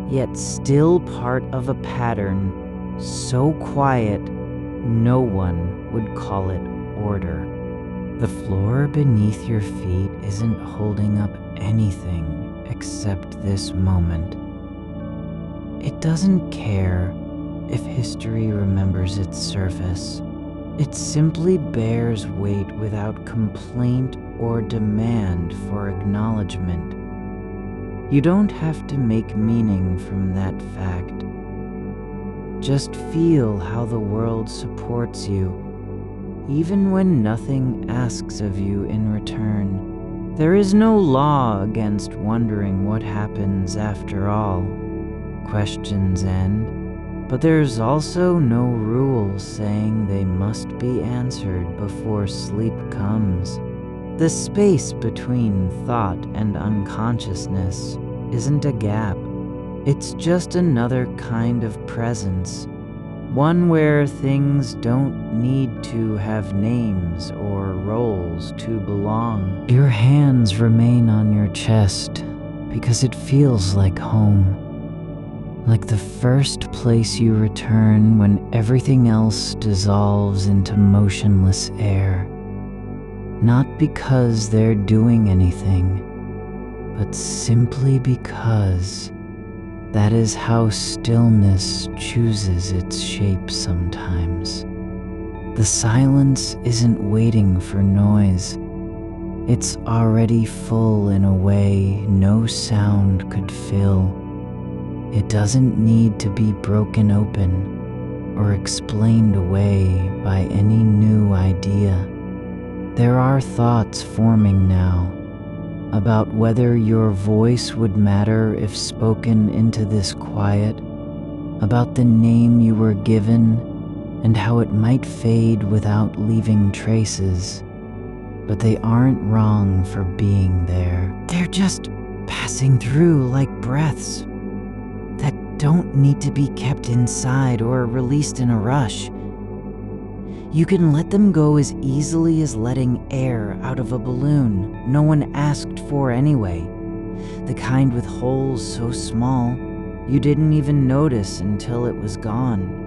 yet still part of a pattern so quiet no one would call it order. The floor beneath your feet isn't holding up anything except this moment. It doesn't care if history remembers its surface. It simply bears weight without complaint or demand for acknowledgement. You don't have to make meaning from that fact. Just feel how the world supports you, even when nothing asks of you in return. There is no law against wondering what happens after all questions end, but there's also no rule saying they must be answered before sleep comes. The space between thought and unconsciousness isn't a gap. It's just another kind of presence, one where things don't need to have names or roles to belong. Your hands remain on your chest because it feels like home, like the first place you return when everything else dissolves into motionless air. Not because they're doing anything, but simply because that is how stillness chooses its shape sometimes. The silence isn't waiting for noise. It's already full in a way no sound could fill. It doesn't need to be broken open or explained away by any new idea. There are thoughts forming now about whether your voice would matter if spoken into this quiet, about the name you were given and how it might fade without leaving traces. But they aren't wrong for being there. They're just passing through like breaths that don't need to be kept inside or released in a rush. You can let them go as easily as letting air out of a balloon no one asked for anyway. The kind with holes so small you didn't even notice until it was gone.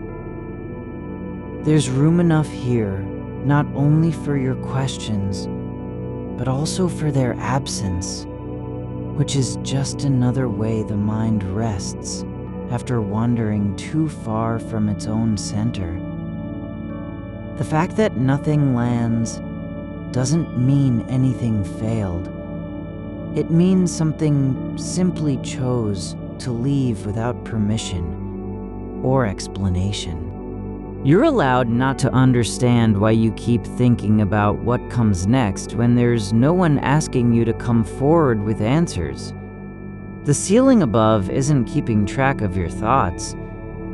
There's room enough here, not only for your questions, but also for their absence, which is just another way the mind rests after wandering too far from its own center. The fact that nothing lands doesn't mean anything failed. It means something simply chose to leave without permission or explanation. You're allowed not to understand why you keep thinking about what comes next when there's no one asking you to come forward with answers. The ceiling above isn't keeping track of your thoughts,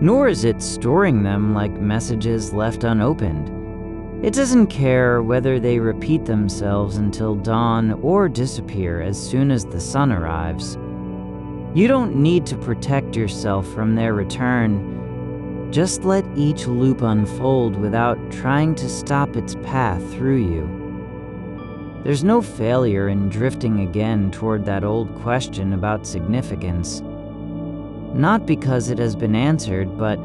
nor is it storing them like messages left unopened. It doesn't care whether they repeat themselves until dawn or disappear as soon as the sun arrives. You don't need to protect yourself from their return. Just let each loop unfold without trying to stop its path through you. There's no failure in drifting again toward that old question about significance. Not because it has been answered, but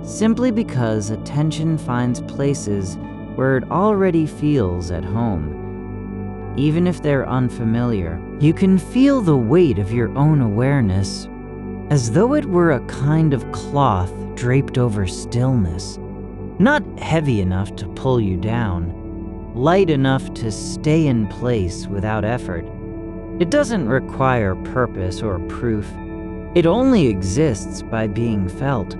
simply because attention finds places where it already feels at home. Even if they're unfamiliar, you can feel the weight of your own awareness, as though it were a kind of cloth draped over stillness. Not heavy enough to pull you down, light enough to stay in place without effort. It doesn't require purpose or proof. It only exists by being felt.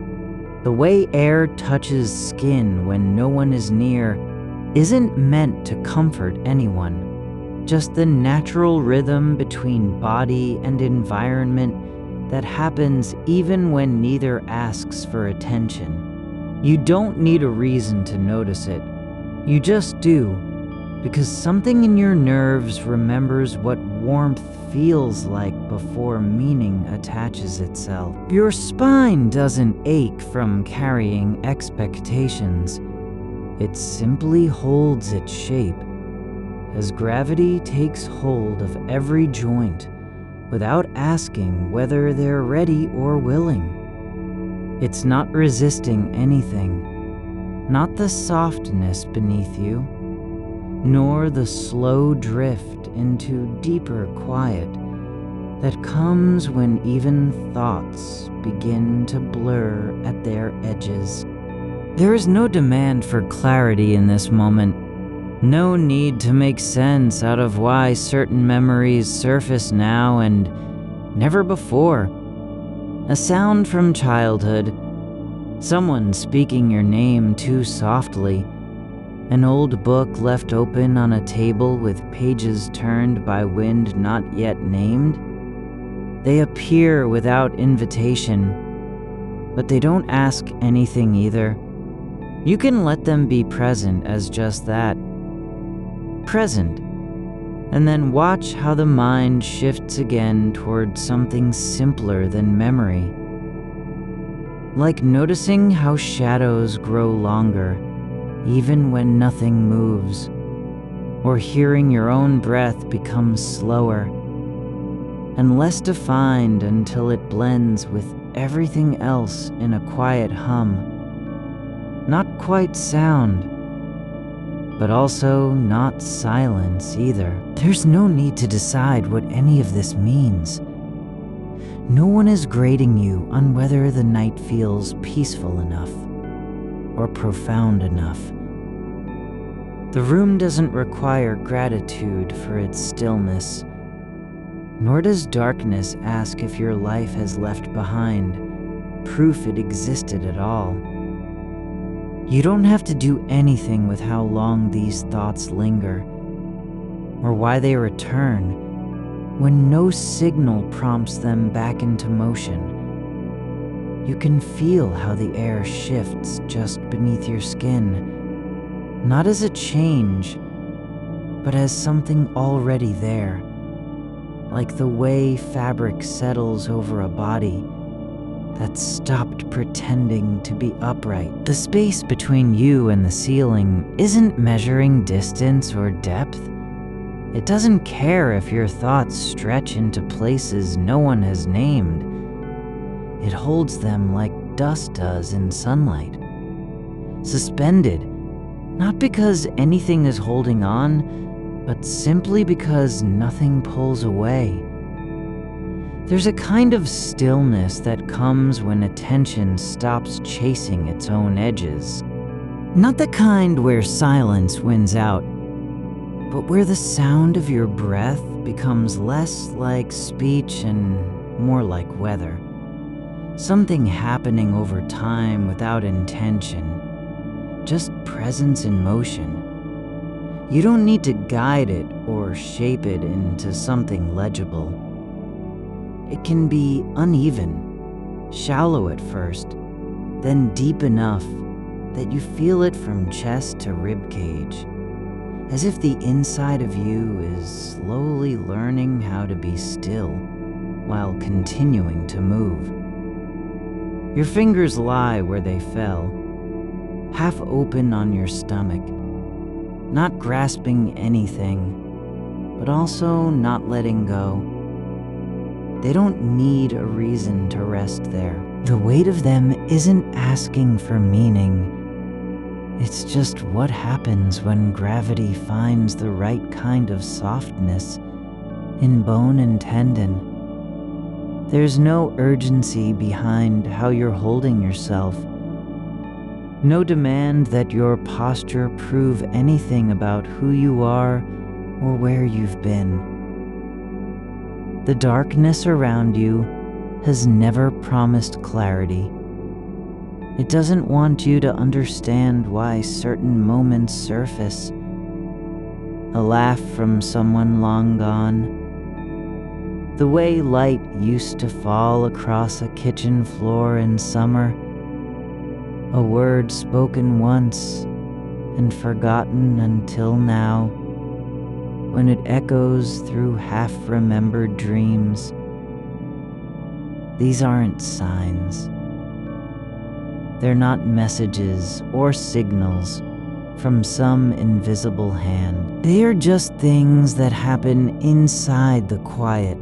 The way air touches skin when no one is near isn't meant to comfort anyone, just the natural rhythm between body and environment that happens even when neither asks for attention. You don't need a reason to notice it. You just do, because something in your nerves remembers what warmth feels like before meaning attaches itself. Your spine doesn't ache from carrying expectations. It simply holds its shape as gravity takes hold of every joint without asking whether they're ready or willing. It's not resisting anything, not the softness beneath you, nor the slow drift into deeper quiet that comes when even thoughts begin to blur at their edges. There is no demand for clarity in this moment, no need to make sense out of why certain memories surface now and never before. A sound from childhood, someone speaking your name too softly, an old book left open on a table with pages turned by wind not yet named. They appear without invitation, but they don't ask anything either. You can let them be present as just that, present, and then watch how the mind shifts again toward something simpler than memory. Like noticing how shadows grow longer even when nothing moves, or hearing your own breath become slower and less defined until it blends with everything else in a quiet hum. Not quite sound, but also not silence either. There's no need to decide what any of this means. No one is grading you on whether the night feels peaceful enough or profound enough. The room doesn't require gratitude for its stillness, nor does darkness ask if your life has left behind proof it existed at all. You don't have to do anything with how long these thoughts linger, or why they return when no signal prompts them back into motion. You can feel how the air shifts just beneath your skin, not as a change, but as something already there, like the way fabric settles over a body that stopped pretending to be upright. The space between you and the ceiling isn't measuring distance or depth. It doesn't care if your thoughts stretch into places no one has named. It holds them like dust does in sunlight, suspended, not because anything is holding on, but simply because nothing pulls away. There's a kind of stillness that comes when attention stops chasing its own edges. Not the kind where silence wins out, but where the sound of your breath becomes less like speech and more like weather. Something happening over time without intention, just presence in motion. You don't need to guide it or shape it into something legible. It can be uneven, shallow at first, then deep enough that you feel it from chest to rib cage, as if the inside of you is slowly learning how to be still while continuing to move. Your fingers lie where they fell, half open on your stomach, not grasping anything, but also not letting go. They don't need a reason to rest there. The weight of them isn't asking for meaning. It's just what happens when gravity finds the right kind of softness in bone and tendon. There's no urgency behind how you're holding yourself. No demand that your posture prove anything about who you are or where you've been. The darkness around you has never promised clarity. It doesn't want you to understand why certain moments surface. A laugh from someone long gone. The way light used to fall across a kitchen floor in summer. A word spoken once and forgotten until now. when it echoes through half-remembered dreams. These aren't signs. They're not messages or signals from some invisible hand. They are just things that happen inside the quiet,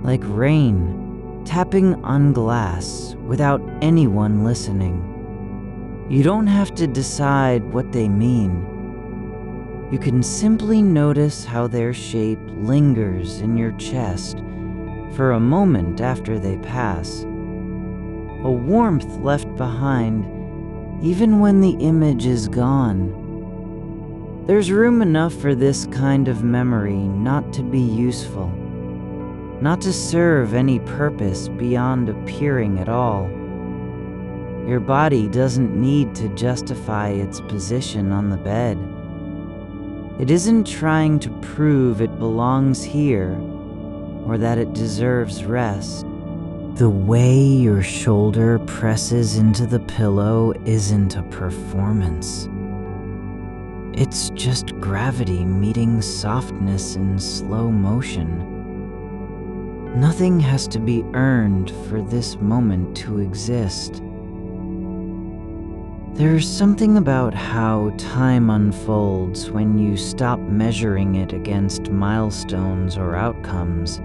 like rain tapping on glass without anyone listening. You don't have to decide what they mean. You can simply notice how their shape lingers in your chest for a moment after they pass. A warmth left behind even when the image is gone. There's room enough for this kind of memory not to be useful, not to serve any purpose beyond appearing at all. Your body doesn't need to justify its position on the bed. It isn't trying to prove it belongs here or that it deserves rest. The way your shoulder presses into the pillow isn't a performance. It's just gravity meeting softness in slow motion. Nothing has to be earned for this moment to exist. There's something about how time unfolds when you stop measuring it against milestones or outcomes.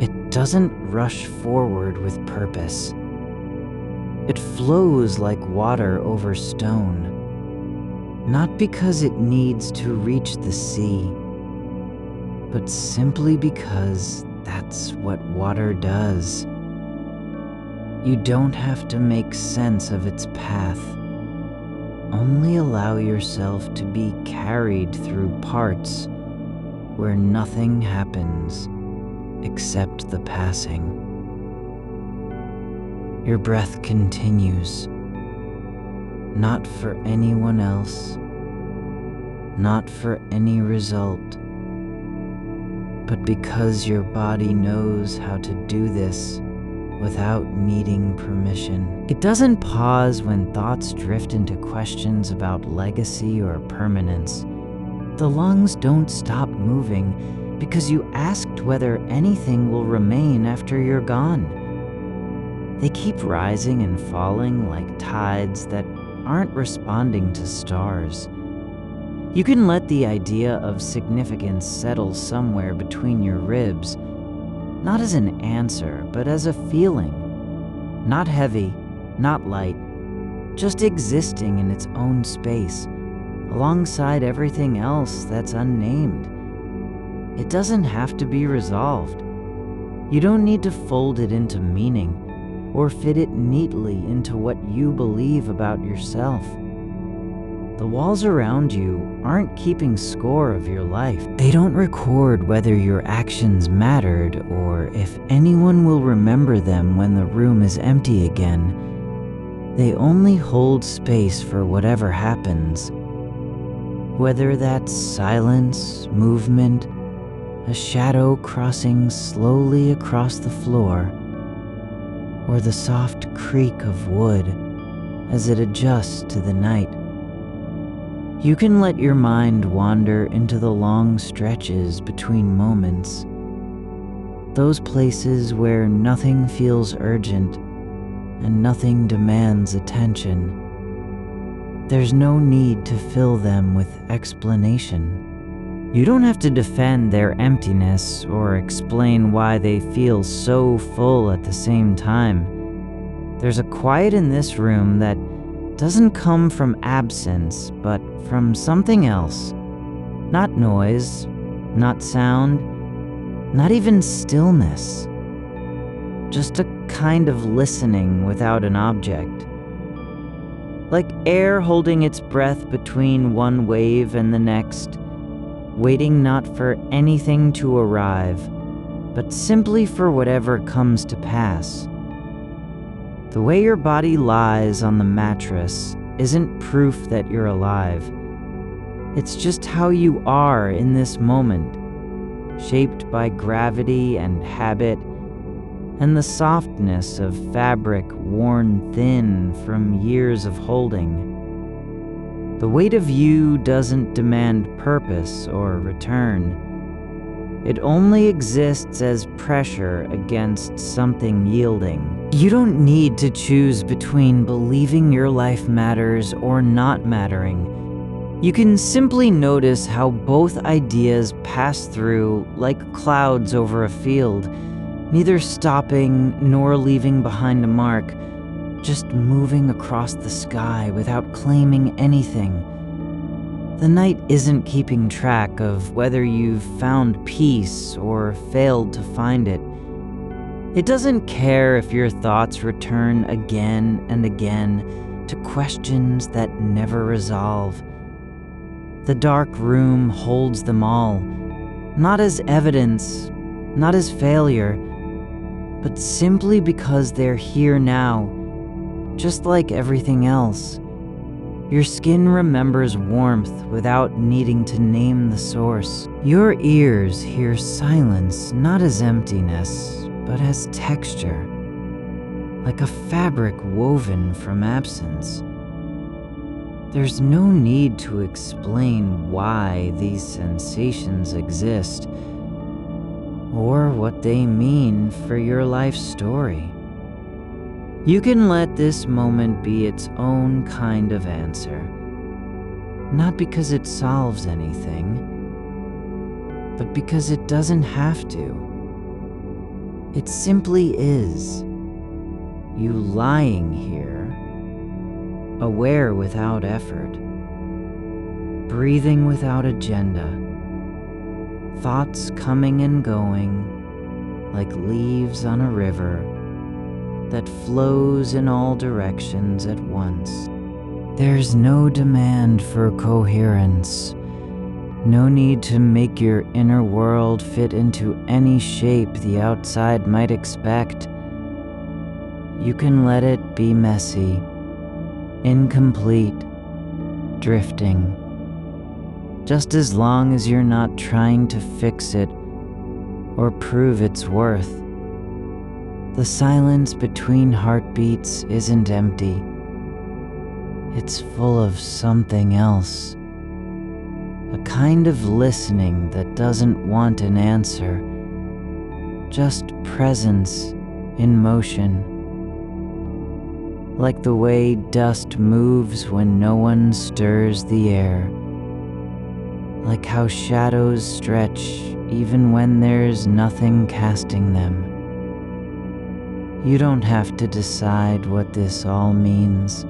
It doesn't rush forward with purpose. It flows like water over stone, not because it needs to reach the sea, but simply because that's what water does. You don't have to make sense of its path. Only allow yourself to be carried through parts where nothing happens except the passing. Your breath continues, not for anyone else, not for any result, but because your body knows how to do this without needing permission. It doesn't pause when thoughts drift into questions about legacy or permanence. The lungs don't stop moving because you asked whether anything will remain after you're gone. They keep rising and falling like tides that aren't responding to stars. You can let the idea of significance settle somewhere between your ribs, not as an answer, but as a feeling. Not heavy, not light, just existing in its own space, alongside everything else that's unnamed. It doesn't have to be resolved. You don't need to fold it into meaning or fit it neatly into what you believe about yourself. The walls around you aren't keeping score of your life. They don't record whether your actions mattered or if anyone will remember them when the room is empty again. They only hold space for whatever happens. Whether that's silence, movement, a shadow crossing slowly across the floor, or the soft creak of wood as it adjusts to the night. You can let your mind wander into the long stretches between moments, those places where nothing feels urgent and nothing demands attention. There's no need to fill them with explanation. You don't have to defend their emptiness or explain why they feel so full at the same time. There's a quiet in this room that doesn't come from absence, but from something else. Not noise, not sound, not even stillness. Just a kind of listening without an object. Like air holding its breath between one wave and the next, waiting not for anything to arrive, but simply for whatever comes to pass. The way your body lies on the mattress isn't proof that you're alive. It's just how you are in this moment, shaped by gravity and habit, and the softness of fabric worn thin from years of holding. The weight of you doesn't demand purpose or return. It only exists as pressure against something yielding. You don't need to choose between believing your life matters or not mattering. You can simply notice how both ideas pass through like clouds over a field, neither stopping nor leaving behind a mark, just moving across the sky without claiming anything. The night isn't keeping track of whether you've found peace or failed to find it. It doesn't care if your thoughts return again and again to questions that never resolve. The dark room holds them all, not as evidence, not as failure, but simply because they're here now, just like everything else. Your skin remembers warmth without needing to name the source. Your ears hear silence not as emptiness, but as texture, like a fabric woven from absence. There's no need to explain why these sensations exist, or what they mean for your life story. You can let this moment be its own kind of answer, not because it solves anything, but because it doesn't have to. It simply is. You lying here, aware without effort, breathing without agenda, thoughts coming and going like leaves on a river that flows in all directions at once. There's no demand for coherence, no need to make your inner world fit into any shape the outside might expect. You can let it be messy, incomplete, drifting, just as long as you're not trying to fix it or prove its worth. The silence between heartbeats isn't empty. It's full of something else. A kind of listening that doesn't want an answer, just presence in motion. Like the way dust moves when no one stirs the air. Like how shadows stretch even when there's nothing casting them. You don't have to decide what this all means.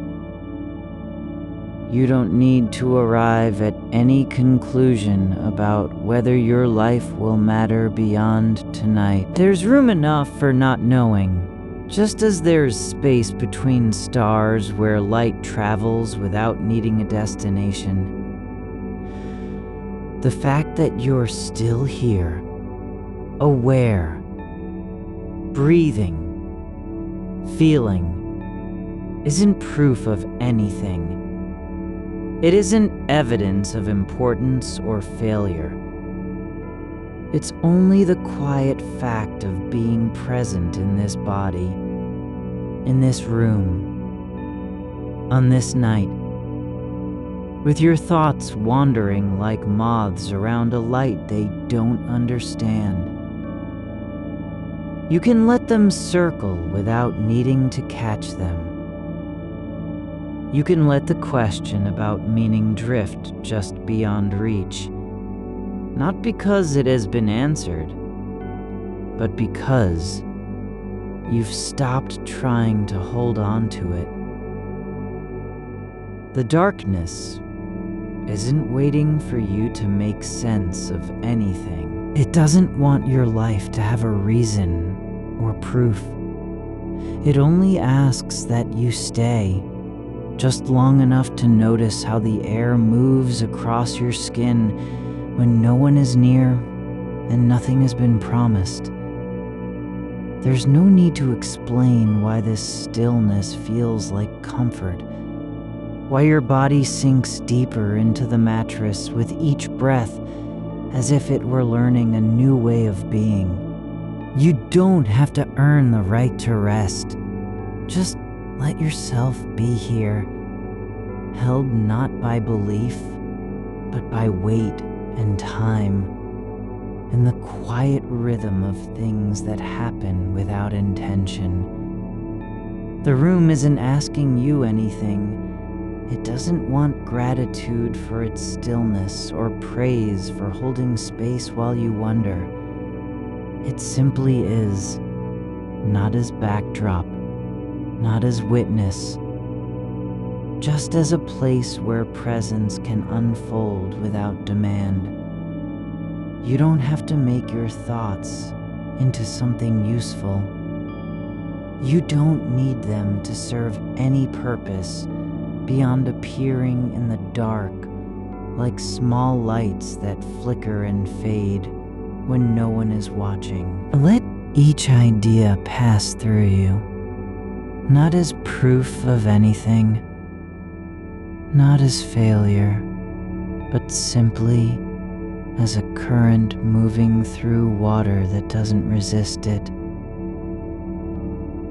You don't need to arrive at any conclusion about whether your life will matter beyond tonight. There's room enough for not knowing, just as there's space between stars where light travels without needing a destination. The fact that you're still here, aware, breathing, feeling, isn't proof of anything. It isn't evidence of importance or failure. It's only the quiet fact of being present in this body, in this room, on this night, with your thoughts wandering like moths around a light they don't understand. You can let them circle without needing to catch them. You can let the question about meaning drift just beyond reach, not because it has been answered, but because you've stopped trying to hold on to it. The darkness isn't waiting for you to make sense of anything. It doesn't want your life to have a reason or proof. It only asks that you stay, just long enough to notice how the air moves across your skin when no one is near and nothing has been promised. There's no need to explain why this stillness feels like comfort, why your body sinks deeper into the mattress with each breath as if it were learning a new way of being. You don't have to earn the right to rest. Just let yourself be here, held not by belief, but by weight and time, and the quiet rhythm of things that happen without intention. The room isn't asking you anything. It doesn't want gratitude for its stillness or praise for holding space while you wonder. It simply is, not as backdrop, not as witness, just as a place where presence can unfold without demand. You don't have to make your thoughts into something useful. You don't need them to serve any purpose beyond appearing in the dark like small lights that flicker and fade when no one is watching. Let each idea pass through you, not as proof of anything, not as failure, but simply as a current moving through water that doesn't resist it.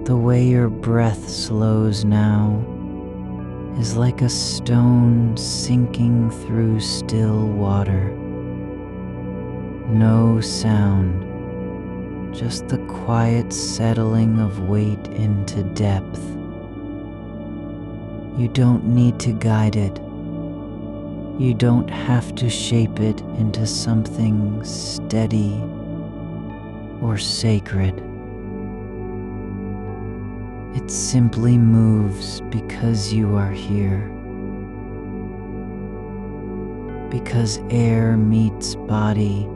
The way your breath slows now is like a stone sinking through still water. No sound, just the quiet settling of weight into depth. You don't need to guide it. You don't have to shape it into something steady or sacred. It simply moves because you are here. Because air meets body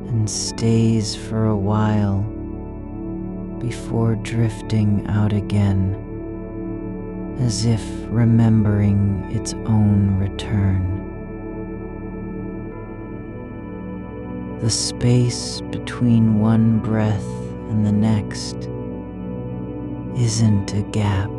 and stays for a while before drifting out again, as if remembering its own return. The space between one breath and the next isn't a gap.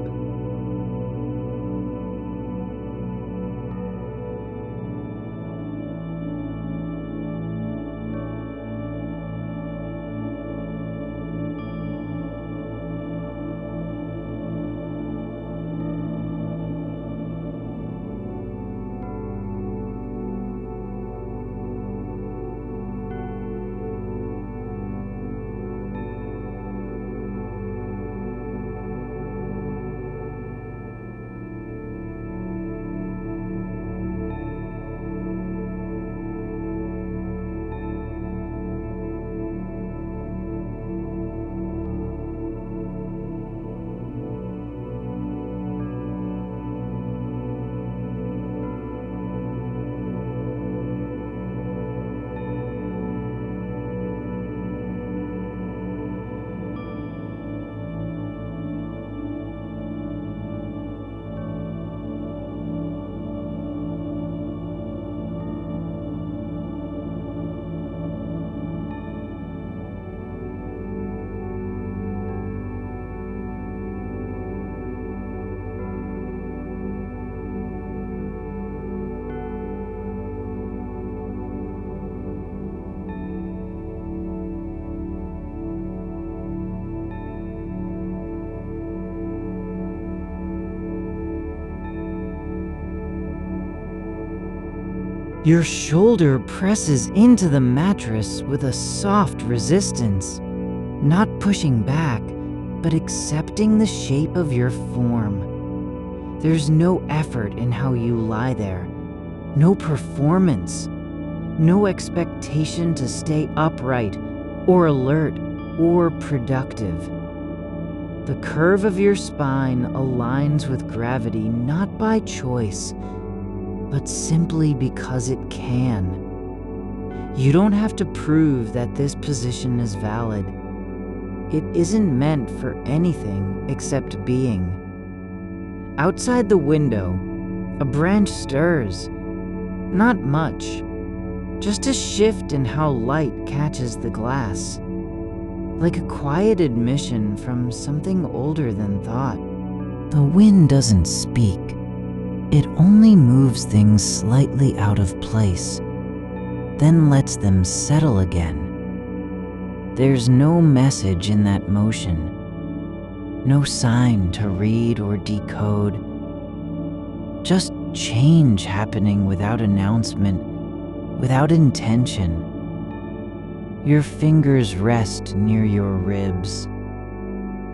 Your shoulder presses into the mattress with a soft resistance, not pushing back, but accepting the shape of your form. There's no effort in how you lie there, no performance, no expectation to stay upright or alert or productive. The curve of your spine aligns with gravity not by choice, but simply because it can. You don't have to prove that this position is valid. It isn't meant for anything except being. Outside the window, a branch stirs. Not much, just a shift in how light catches the glass, like a quiet admission from something older than thought. The wind doesn't speak. It only moves things slightly out of place, then lets them settle again. There's no message in that motion, no sign to read or decode, just change happening without announcement, without intention. Your fingers rest near your ribs,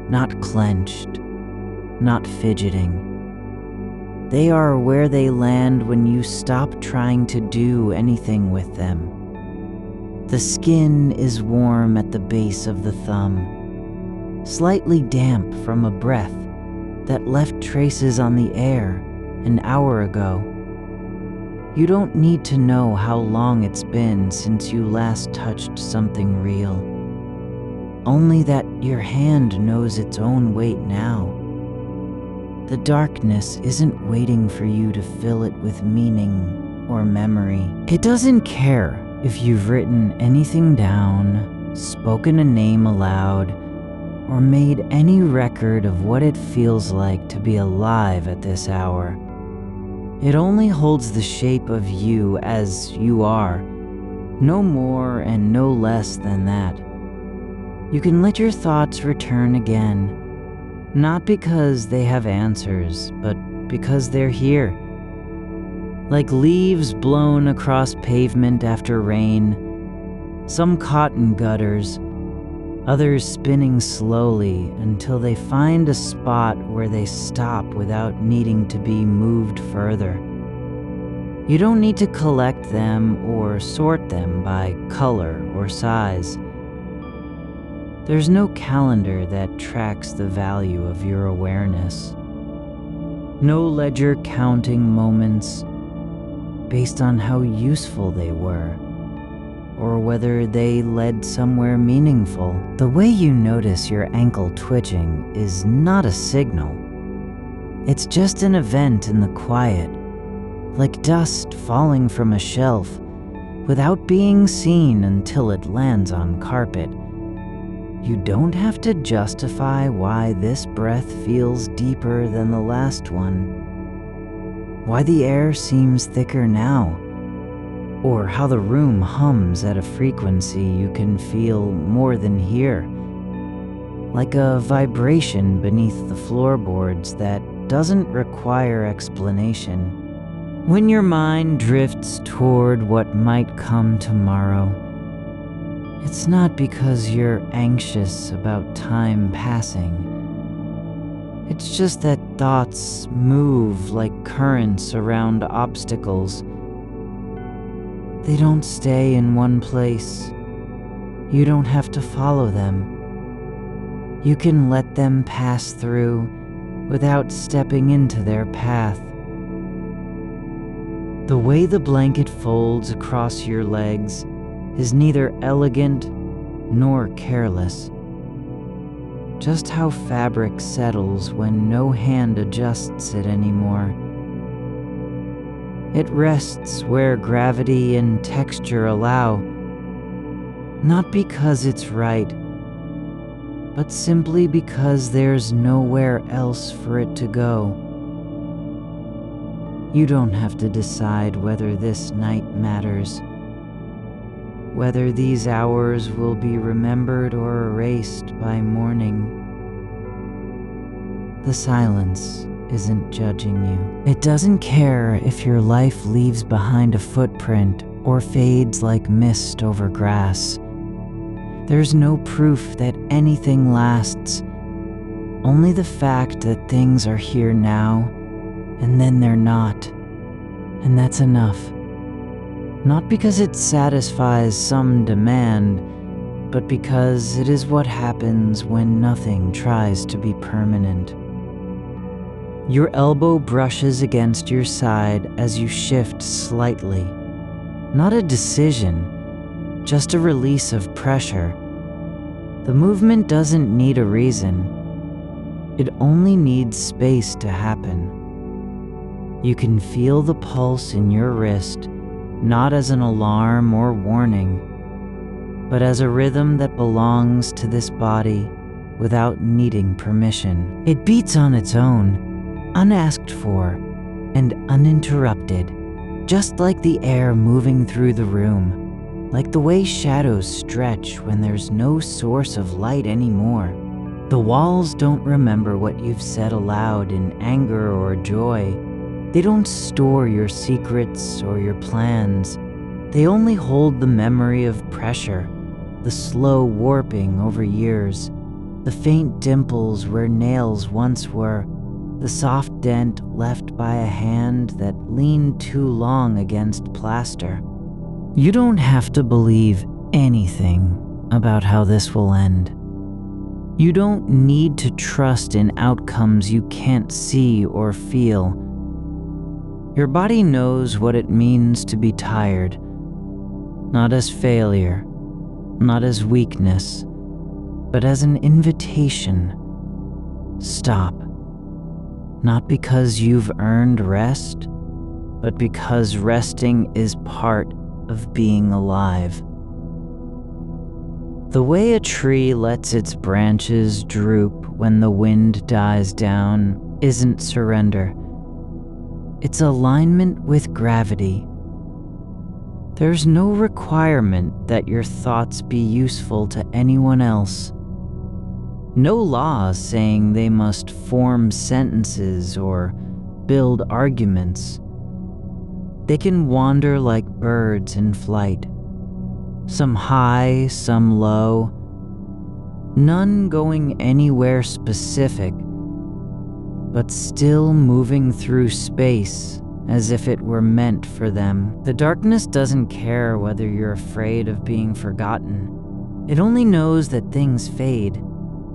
not clenched, not fidgeting. They are where they land when you stop trying to do anything with them. The skin is warm at the base of the thumb, slightly damp from a breath that left traces on the air an hour ago. You don't need to know how long it's been since you last touched something real, only that your hand knows its own weight now. The darkness isn't waiting for you to fill it with meaning or memory. It doesn't care if you've written anything down, spoken a name aloud, or made any record of what it feels like to be alive at this hour. It only holds the shape of you as you are, no more and no less than that. You can let your thoughts return again, not because they have answers, but because they're here. Like leaves blown across pavement after rain, some caught in gutters, others spinning slowly until they find a spot where they stop without needing to be moved further. You don't need to collect them or sort them by color or size. There's no calendar that tracks the value of your awareness. No ledger counting moments based on how useful they were, or whether they led somewhere meaningful. The way you notice your ankle twitching is not a signal. It's just an event in the quiet, like dust falling from a shelf, without being seen until it lands on carpet. You don't have to justify why this breath feels deeper than the last one, why the air seems thicker now, or how the room hums at a frequency you can feel more than hear, like a vibration beneath the floorboards that doesn't require explanation. When your mind drifts toward what might come tomorrow, it's not because you're anxious about time passing. It's just that thoughts move like currents around obstacles. They don't stay in one place. You don't have to follow them. You can let them pass through without stepping into their path. The way the blanket folds across your legs is neither elegant nor careless. Just how fabric settles when no hand adjusts it anymore. It rests where gravity and texture allow, not because it's right, but simply because there's nowhere else for it to go. You don't have to decide whether this night matters, whether these hours will be remembered or erased by morning. The silence isn't judging you. It doesn't care if your life leaves behind a footprint or fades like mist over grass. There's no proof that anything lasts, only the fact that things are here now and then they're not, and that's enough. Not because it satisfies some demand, but because it is what happens when nothing tries to be permanent. Your elbow brushes against your side as you shift slightly. Not a decision, just a release of pressure. The movement doesn't need a reason. It only needs space to happen. You can feel the pulse in your wrist, not as an alarm or warning, but as a rhythm that belongs to this body without needing permission. It beats on its own, unasked for, and uninterrupted, just like the air moving through the room, like the way shadows stretch when there's no source of light anymore. The walls don't remember what you've said aloud in anger or joy. They don't store your secrets or your plans. They only hold the memory of pressure, the slow warping over years, the faint dimples where nails once were, the soft dent left by a hand that leaned too long against plaster. You don't have to believe anything about how this will end. You don't need to trust in outcomes you can't see or feel. Your body knows what it means to be tired, not as failure, not as weakness, but as an invitation. Stop. Not because you've earned rest, but because resting is part of being alive. The way a tree lets its branches droop when the wind dies down isn't surrender. It's alignment with gravity. There's no requirement that your thoughts be useful to anyone else. No laws saying they must form sentences or build arguments. They can wander like birds in flight. Some high, some low. None going anywhere specific, but still moving through space as if it were meant for them. The darkness doesn't care whether you're afraid of being forgotten. It only knows that things fade.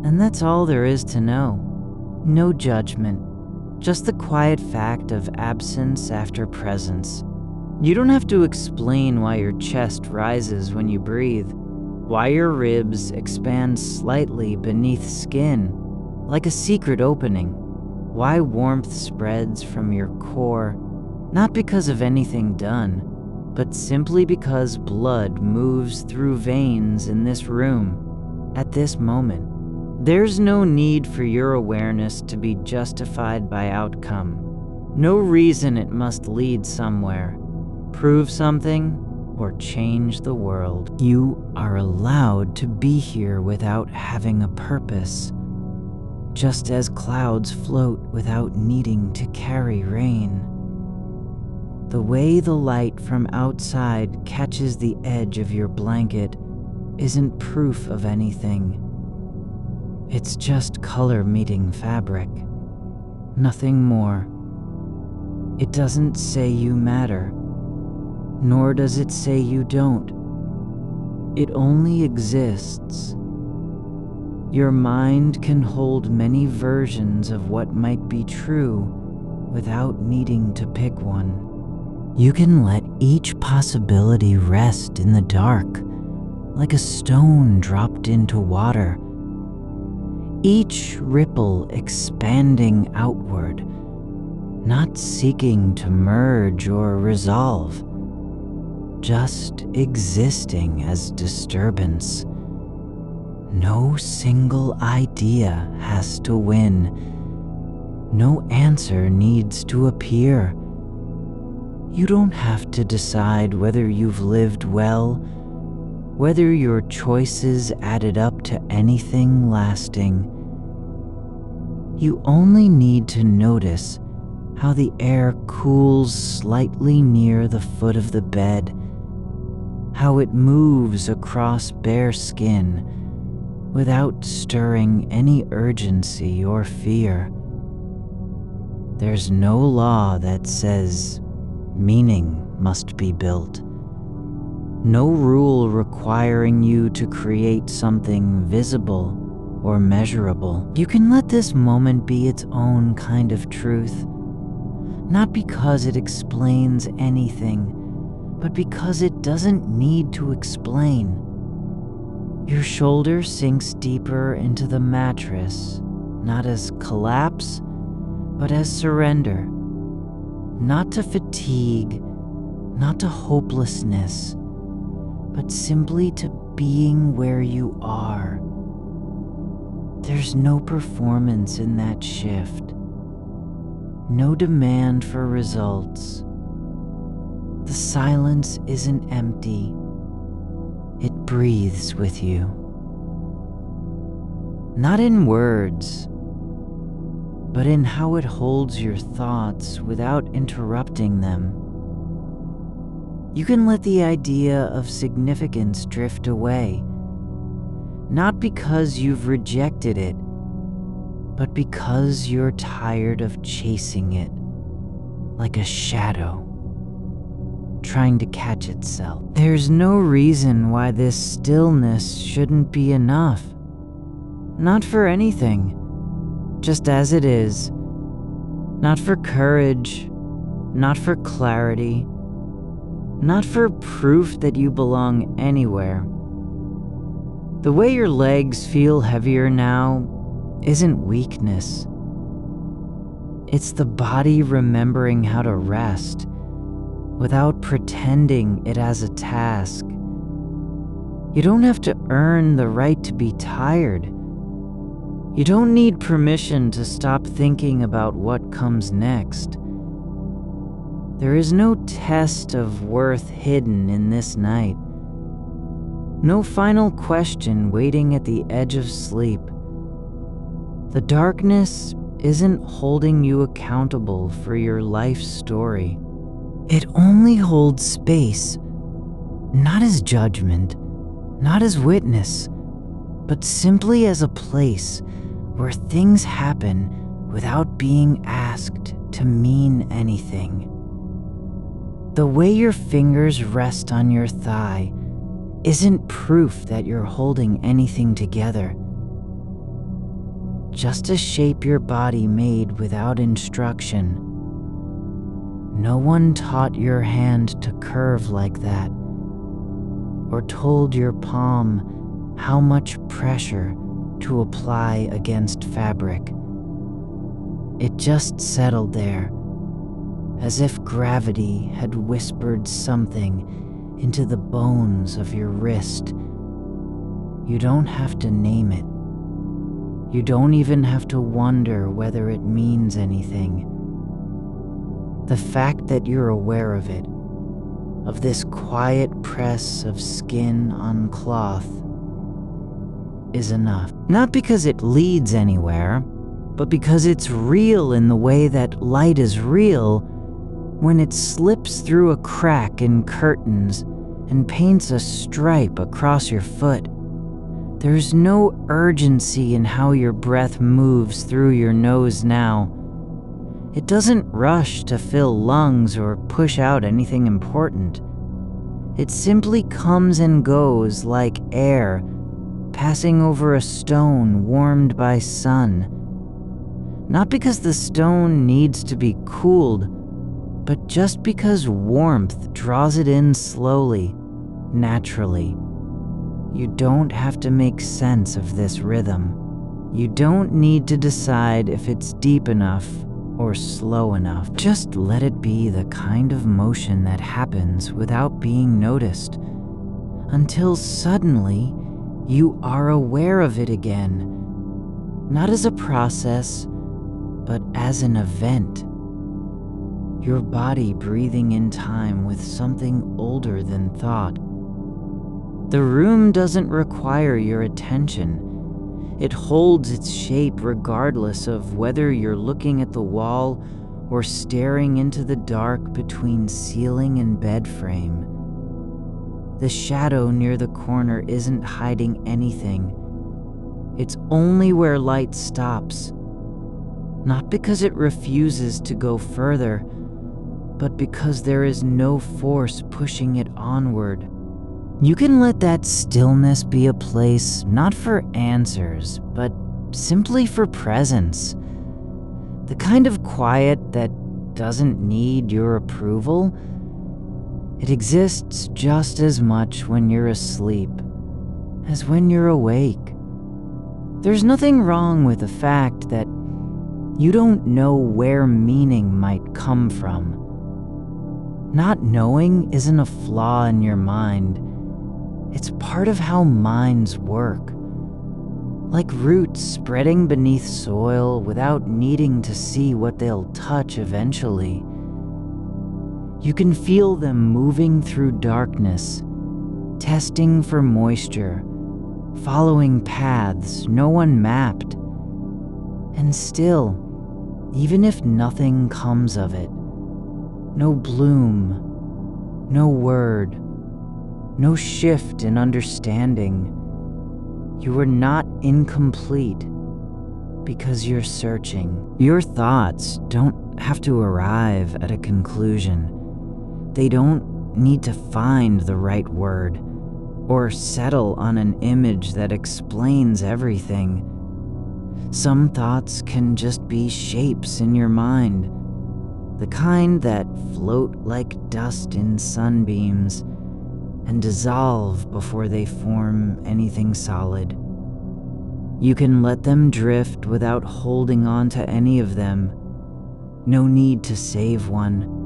And that's all there is to know. No judgment, just the quiet fact of absence after presence. You don't have to explain why your chest rises when you breathe, why your ribs expand slightly beneath skin, like a secret opening, why warmth spreads from your core, not because of anything done, but simply because blood moves through veins in this room, at this moment. There's no need for your awareness to be justified by outcome. No reason it must lead somewhere, prove something, or change the world. You are allowed to be here without having a purpose, just as clouds float without needing to carry rain. The way the light from outside catches the edge of your blanket isn't proof of anything. It's just color meeting fabric, nothing more. It doesn't say you matter, nor does it say you don't. It only exists. Your mind can hold many versions of what might be true without needing to pick one. You can let each possibility rest in the dark, like a stone dropped into water. Each ripple expanding outward, not seeking to merge or resolve, just existing as disturbance. No single idea has to win. No answer needs to appear. You don't have to decide whether you've lived well, whether your choices added up to anything lasting. You only need to notice how the air cools slightly near the foot of the bed, how it moves across bare skin without stirring any urgency or fear. There's no law that says meaning must be built. No rule requiring you to create something visible or measurable. You can let this moment be its own kind of truth, not because it explains anything, but because it doesn't need to explain. Your shoulder sinks deeper into the mattress, not as collapse, but as surrender. Not to fatigue, not to hopelessness, but simply to being where you are. There's no performance in that shift, no demand for results. The silence isn't empty, it breathes with you. Not in words, but in how it holds your thoughts without interrupting them. You can let the idea of significance drift away, not because you've rejected it, but because you're tired of chasing it like a shadow trying to catch itself. There's no reason why this stillness shouldn't be enough. Not for anything, just as it is. Not for courage, not for clarity, not for proof that you belong anywhere. The way your legs feel heavier now isn't weakness. It's the body remembering how to rest without pretending it has a task. You don't have to earn the right to be tired. You don't need permission to stop thinking about what comes next. There is no test of worth hidden in this night. No final question waiting at the edge of sleep. The darkness isn't holding you accountable for your life story. It only holds space, not as judgment, not as witness, but simply as a place where things happen without being asked to mean anything. The way your fingers rest on your thigh isn't proof that you're holding anything together. Just a shape your body made without instruction. No one taught your hand to curve like that, or told your palm how much pressure to apply against fabric. It just settled there, as if gravity had whispered something into the bones of your wrist. You don't have to name it. You don't even have to wonder whether it means anything. The fact that you're aware of it, of this quiet press of skin on cloth, is enough. Not because it leads anywhere, but because it's real in the way that light is real when it slips through a crack in curtains and paints a stripe across your foot. There's no urgency in how your breath moves through your nose now. It doesn't rush to fill lungs or push out anything important. It simply comes and goes like air passing over a stone warmed by sun. Not because the stone needs to be cooled, but just because warmth draws it in slowly, naturally. You don't have to make sense of this rhythm. You don't need to decide if it's deep enough or slow enough. Just let it be the kind of motion that happens without being noticed, until suddenly you are aware of it again, not as a process, but as an event. Your body breathing in time with something older than thought. The room doesn't require your attention. It holds its shape regardless of whether you're looking at the wall or staring into the dark between ceiling and bed frame. The shadow near the corner isn't hiding anything. It's only where light stops. Not because it refuses to go further, but because there is no force pushing it onward. You can let that stillness be a place not for answers, but simply for presence. The kind of quiet that doesn't need your approval. It exists just as much when you're asleep as when you're awake. There's nothing wrong with the fact that you don't know where meaning might come from. Not knowing isn't a flaw in your mind. It's part of how minds work. Like roots spreading beneath soil without needing to see what they'll touch eventually. You can feel them moving through darkness, testing for moisture, following paths no one mapped. And still, even if nothing comes of it. No bloom, no word, no shift in understanding. You are not incomplete because you're searching. Your thoughts don't have to arrive at a conclusion. They don't need to find the right word or settle on an image that explains everything. Some thoughts can just be shapes in your mind, the kind that float like dust in sunbeams and dissolve before they form anything solid. You can let them drift without holding on to any of them. No need to save one.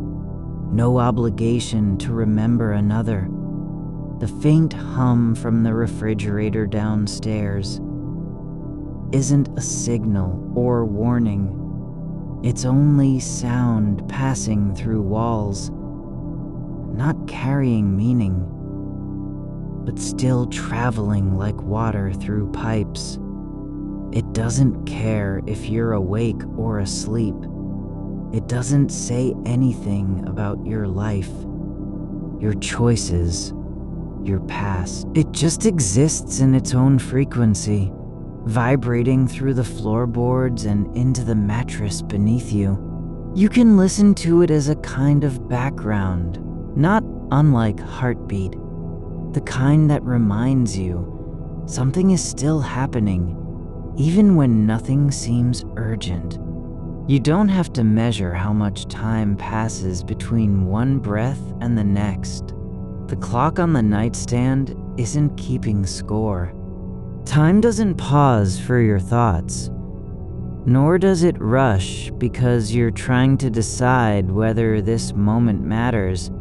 No obligation to remember another. The faint hum from the refrigerator downstairs isn't a signal or warning. It's only sound passing through walls, not carrying meaning, but still traveling like water through pipes. It doesn't care if you're awake or asleep. It doesn't say anything about your life, your choices, your past. It just exists in its own frequency, vibrating through the floorboards and into the mattress beneath you. You can listen to it as a kind of background, not unlike heartbeat, the kind that reminds you something is still happening, even when nothing seems urgent. You don't have to measure how much time passes between one breath and the next. The clock on the nightstand isn't keeping score. Time doesn't pause for your thoughts, nor does it rush because you're trying to decide whether this moment matters.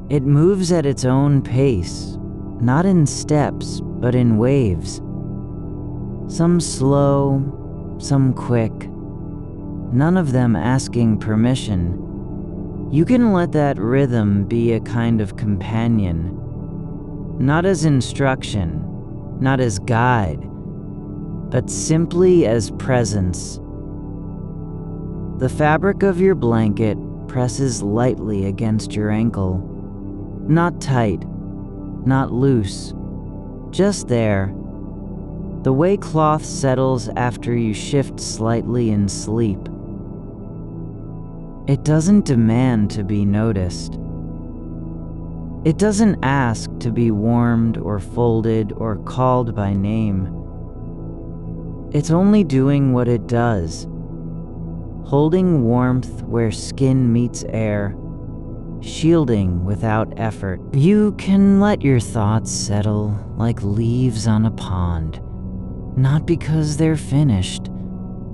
It moves at its own pace, not in steps, but in waves. Some slow, some quick, none of them asking permission. You can let that rhythm be a kind of companion, not as instruction, not as guide, but simply as presence. The fabric of your blanket presses lightly against your ankle, not tight, not loose, just there. The way cloth settles after you shift slightly in sleep. It doesn't demand to be noticed. It doesn't ask to be warmed or folded or called by name. It's only doing what it does, holding warmth where skin meets air, shielding without effort. You can let your thoughts settle like leaves on a pond, not because they're finished,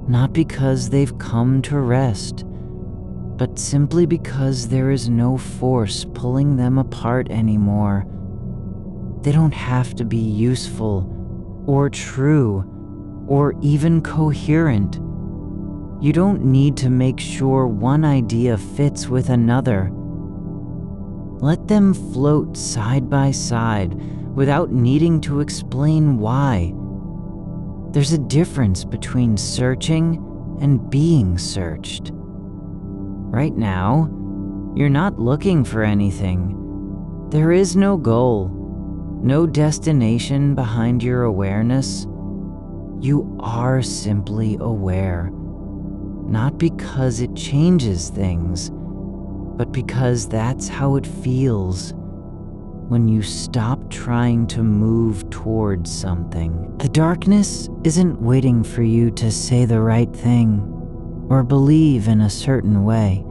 not because they've come to rest, but simply because there is no force pulling them apart anymore. They don't have to be useful or true or even coherent. You don't need to make sure one idea fits with another. Let them float side by side without needing to explain why. There's a difference between searching and being searched. Right now, you're not looking for anything. There is no goal, no destination behind your awareness. You are simply aware, not because it changes things, but because that's how it feels when you stop trying to move towards something. The darkness isn't waiting for you to say the right thing or believe in a certain way.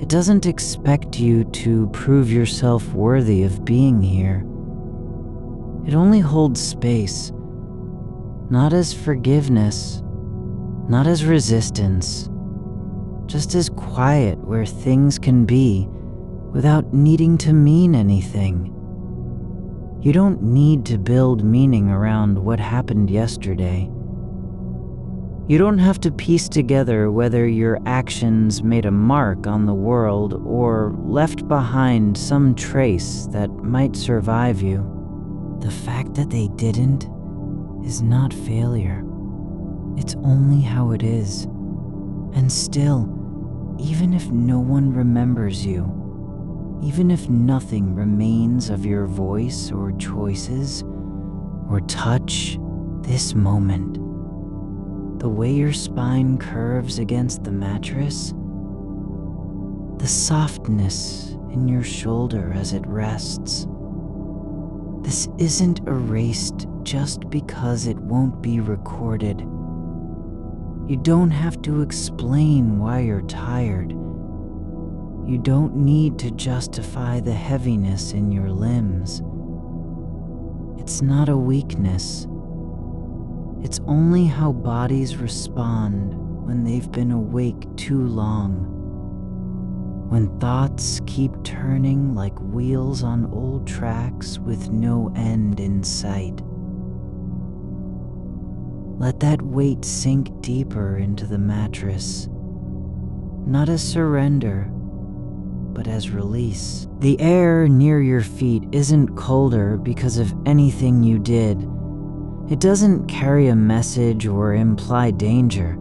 It doesn't expect you to prove yourself worthy of being here. It only holds space, not as forgiveness, not as resistance, just as quiet where things can be without needing to mean anything. You don't need to build meaning around what happened yesterday. You don't have to piece together whether your actions made a mark on the world or left behind some trace that might survive you. The fact that they didn't is not failure. It's only how it is. And still, even if no one remembers you, even if nothing remains of your voice or choices or touch, this moment, the way your spine curves against the mattress, the softness in your shoulder as it rests, this isn't erased just because it won't be recorded. You don't have to explain why you're tired. You don't need to justify the heaviness in your limbs. It's not a weakness. It's only how bodies respond when they've been awake too long. When thoughts keep turning like wheels on old tracks with no end in sight. Let that weight sink deeper into the mattress, not as surrender, but as release. The air near your feet isn't colder because of anything you did. It doesn't carry a message or imply danger,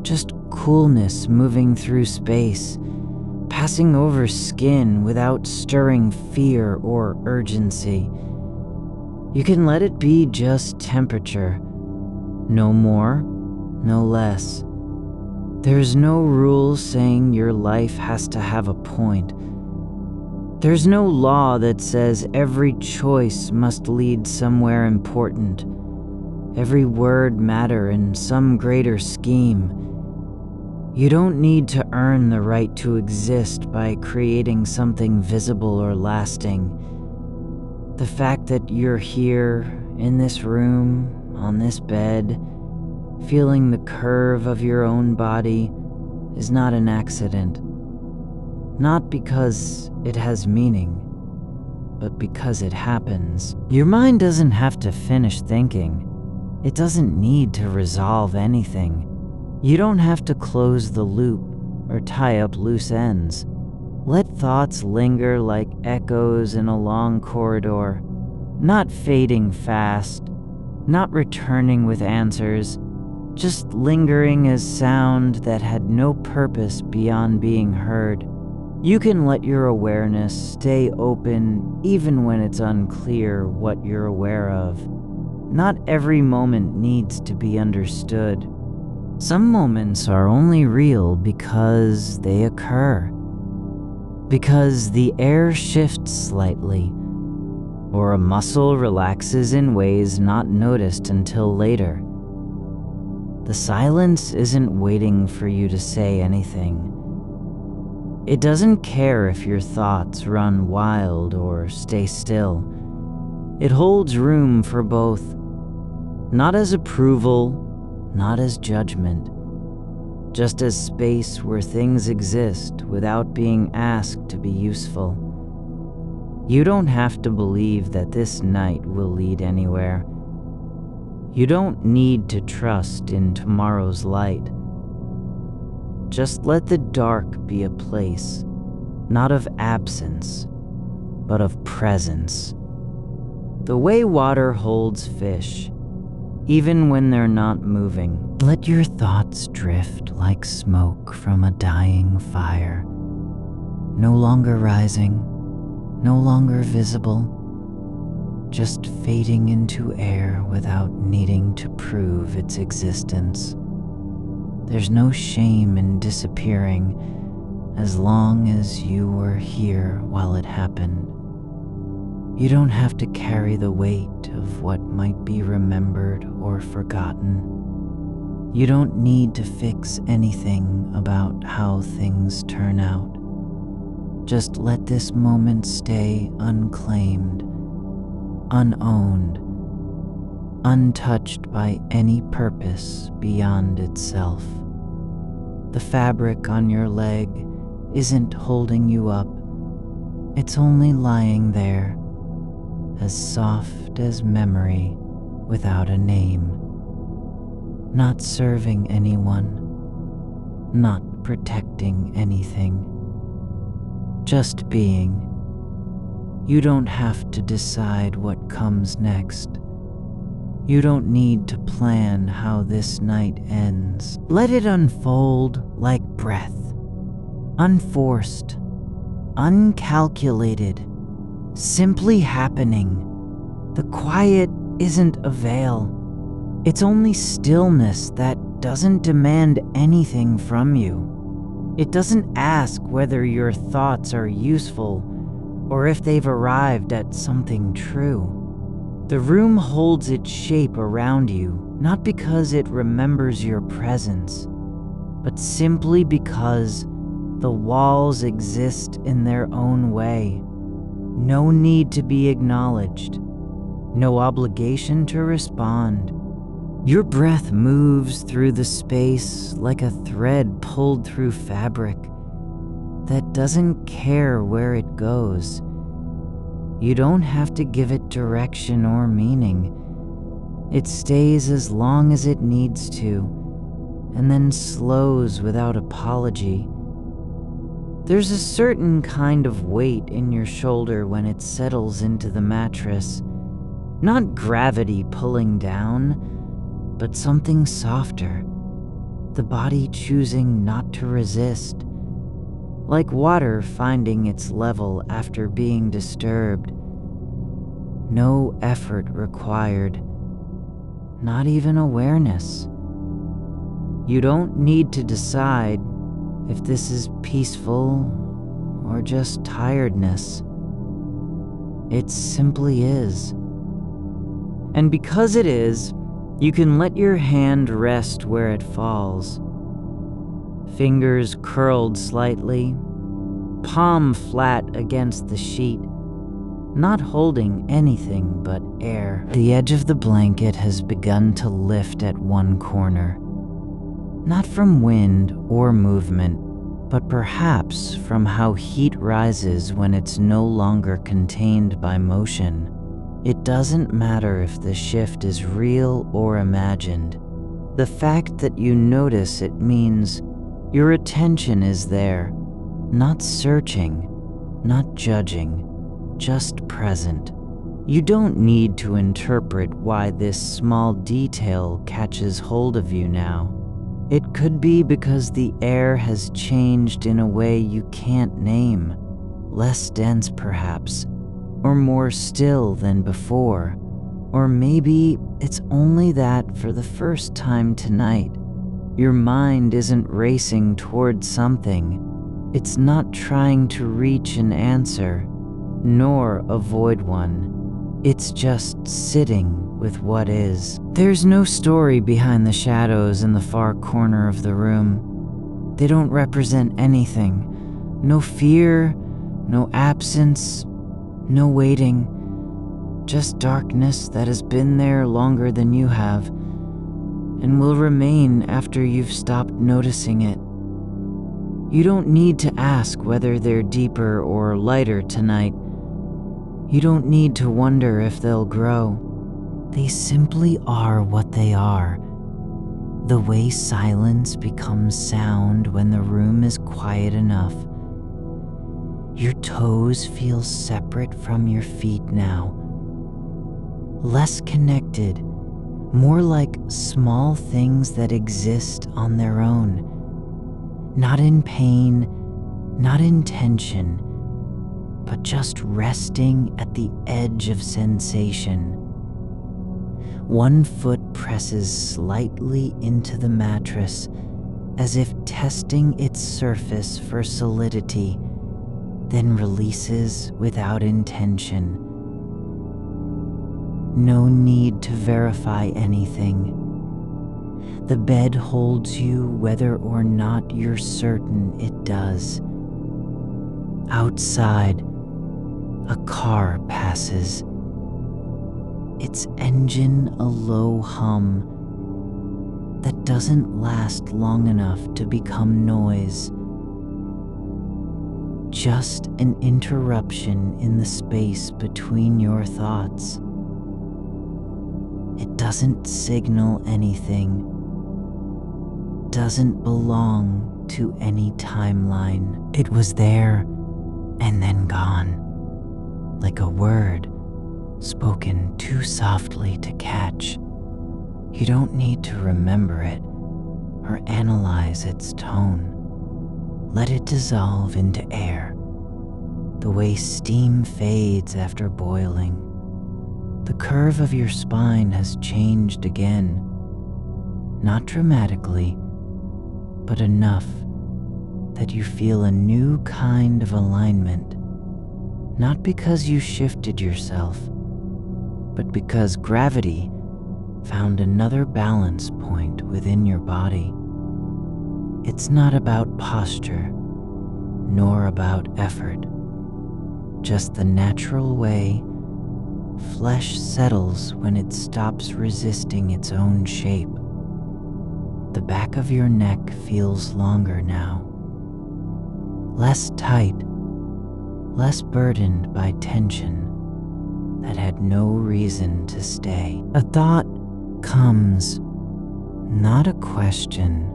just coolness moving through space, passing over skin without stirring fear or urgency. You can let it be just temperature, no more, no less. There's no rule saying your life has to have a point. There's no law that says every choice must lead somewhere important, every word matter in some greater scheme. You don't need to earn the right to exist by creating something visible or lasting. The fact that you're here, in this room, on this bed, feeling the curve of your own body, is not an accident. Not because it has meaning, but because it happens. Your mind doesn't have to finish thinking. It doesn't need to resolve anything. You don't have to close the loop or tie up loose ends. Let thoughts linger like echoes in a long corridor, not fading fast, not returning with answers, just lingering as sound that had no purpose beyond being heard. You can let your awareness stay open even when it's unclear what you're aware of. Not every moment needs to be understood. Some moments are only real because they occur. Because the air shifts slightly, or a muscle relaxes in ways not noticed until later. The silence isn't waiting for you to say anything. It doesn't care if your thoughts run wild or stay still. It holds room for both, not as approval, not as judgment, just as space where things exist without being asked to be useful. You don't have to believe that this night will lead anywhere. You don't need to trust in tomorrow's light. Just let the dark be a place, not of absence, but of presence. The way water holds fish, even when they're not moving. Let your thoughts drift like smoke from a dying fire, no longer rising, no longer visible, just fading into air without needing to prove its existence. There's no shame in disappearing as long as you were here while it happened. You don't have to carry the weight of what might be remembered or forgotten. You don't need to fix anything about how things turn out. Just let this moment stay unclaimed, unowned, untouched by any purpose beyond itself. The fabric on your leg isn't holding you up. It's only lying there, as soft as memory without a name. Not serving anyone, not protecting anything. Just being. You don't have to decide what comes next. You don't need to plan how this night ends. Let it unfold like breath, unforced, uncalculated, simply happening. The quiet isn't a veil. It's only stillness that doesn't demand anything from you. It doesn't ask whether your thoughts are useful or if they've arrived at something true. The room holds its shape around you, not because it remembers your presence, but simply because the walls exist in their own way. No need to be acknowledged, no obligation to respond. Your breath moves through the space like a thread pulled through fabric that doesn't care where it goes. You don't have to give it direction or meaning. It stays as long as it needs to, and then slows without apology. There's a certain kind of weight in your shoulder when it settles into the mattress. Not gravity pulling down, but something softer. The body choosing not to resist. Like water finding its level after being disturbed. No effort required. Not even awareness. You don't need to decide if this is peaceful or just tiredness. It simply is. And because it is, you can let your hand rest where it falls. Fingers curled slightly, palm flat against the sheet, not holding anything but air. The edge of the blanket has begun to lift at one corner, not from wind or movement, but perhaps from how heat rises when it's no longer contained by motion. It doesn't matter if the shift is real or imagined. The fact that you notice it means your attention is there, not searching, not judging, just present. You don't need to interpret why this small detail catches hold of you now. It could be because the air has changed in a way you can't name, less dense perhaps, or more still than before. Or maybe it's only that for the first time tonight, your mind isn't racing towards something. It's not trying to reach an answer, nor avoid one. It's just sitting with what is. There's no story behind the shadows in the far corner of the room. They don't represent anything. No fear, no absence, no waiting. Just darkness that has been there longer than you have, and will remain after you've stopped noticing it. You don't need to ask whether they're deeper or lighter tonight. You don't need to wonder if they'll grow. They simply are what they are. The way silence becomes sound when the room is quiet enough. Your toes feel separate from your feet now. Less connected, more like small things that exist on their own. Not in pain, not in tension, but just resting at the edge of sensation. One foot presses slightly into the mattress, as if testing its surface for solidity, then releases without intention. No need to verify anything. The bed holds you whether or not you're certain it does. Outside, a car passes. Its engine a low hum that doesn't last long enough to become noise. Just an interruption in the space between your thoughts. It doesn't signal anything, doesn't belong to any timeline. It was there and then gone, like a word spoken too softly to catch. You don't need to remember it or analyze its tone. Let it dissolve into air, the way steam fades after boiling. The curve of your spine has changed again, not dramatically, but enough that you feel a new kind of alignment, not because you shifted yourself, but because gravity found another balance point within your body. It's not about posture, nor about effort, just the natural way flesh settles when it stops resisting its own shape. The back of your neck feels longer now, less tight, less burdened by tension that had no reason to stay. A thought comes, not a question,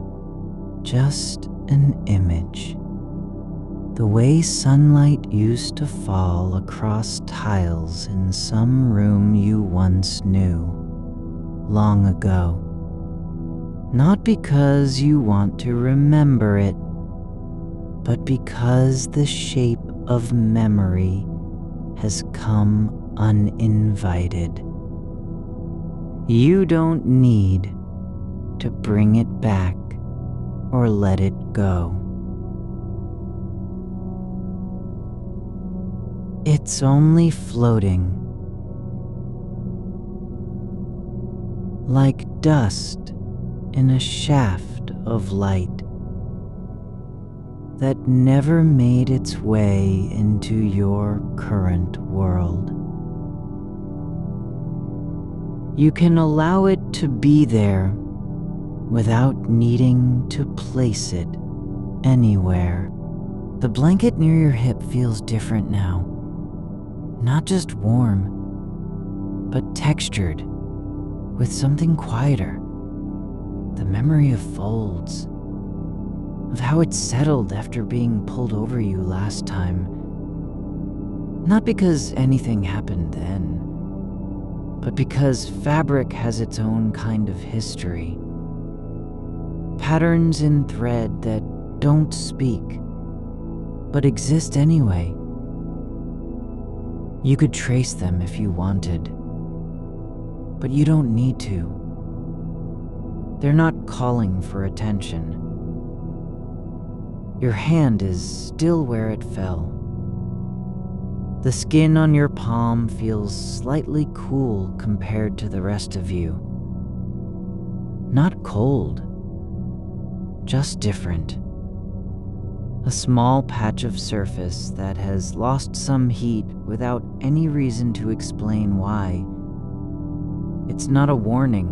just an image. The way sunlight used to fall across tiles in some room you once knew, long ago. Not because you want to remember it, but because the shape of memory has come uninvited. You don't need to bring it back or let it go. It's only floating, like dust in a shaft of light that never made its way into your current world. You can allow it to be there without needing to place it anywhere. The blanket near your hip feels different now. Not just warm, but textured with something quieter. The memory of folds, of how it settled after being pulled over you last time. Not because anything happened then, but because fabric has its own kind of history. Patterns in thread that don't speak, but exist anyway. You could trace them if you wanted, but you don't need to. They're not calling for attention. Your hand is still where it fell. The skin on your palm feels slightly cool compared to the rest of you. Not cold, just different. A small patch of surface that has lost some heat without any reason to explain why. It's not a warning,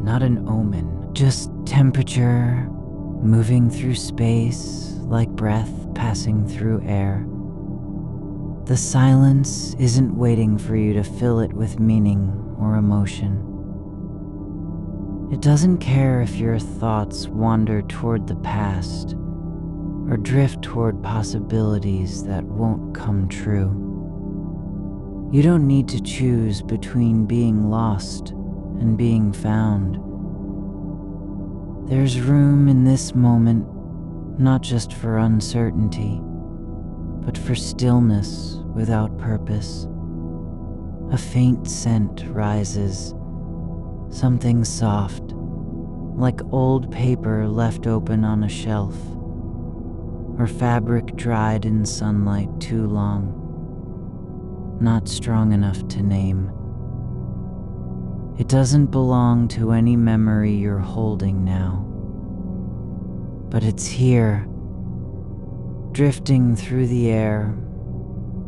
not an omen, just temperature moving through space like breath passing through air. The silence isn't waiting for you to fill it with meaning or emotion. It doesn't care if your thoughts wander toward the past or drift toward possibilities that won't come true. You don't need to choose between being lost and being found. There's room in this moment, not just for uncertainty, but for stillness without purpose. A faint scent rises, something soft, like old paper left open on a shelf, or fabric dried in sunlight too long, not strong enough to name. It doesn't belong to any memory you're holding now, but it's here, drifting through the air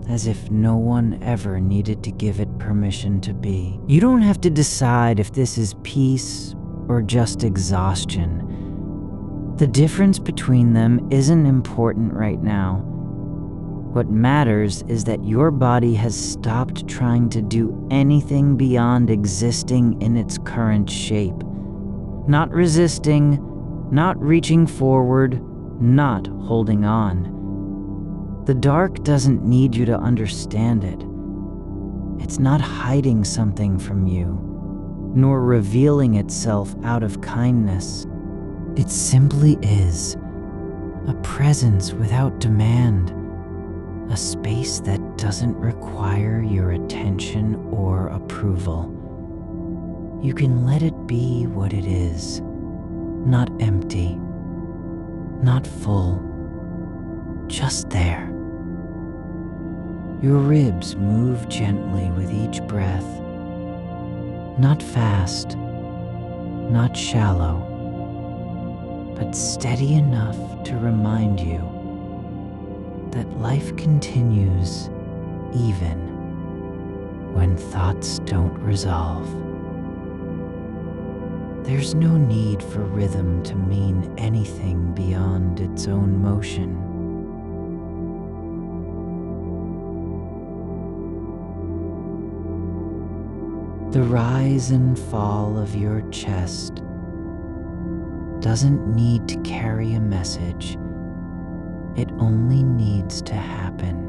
as if no one ever needed to give it permission to be. You don't have to decide if this is peace or just exhaustion. The difference between them isn't important right now. What matters is that your body has stopped trying to do anything beyond existing in its current shape. Not resisting, not reaching forward, not holding on. The dark doesn't need you to understand it. It's not hiding something from you. nor revealing itself out of kindness. It simply is a presence without demand, a space that doesn't require your attention or approval. You can let it be what it is, not empty, not full, just there. Your ribs move gently with each breath, not fast, not shallow, but steady enough to remind you that life continues even when thoughts don't resolve. There's no need for rhythm to mean anything beyond its own motion. The rise and fall of your chest doesn't need to carry a message. It only needs to happen.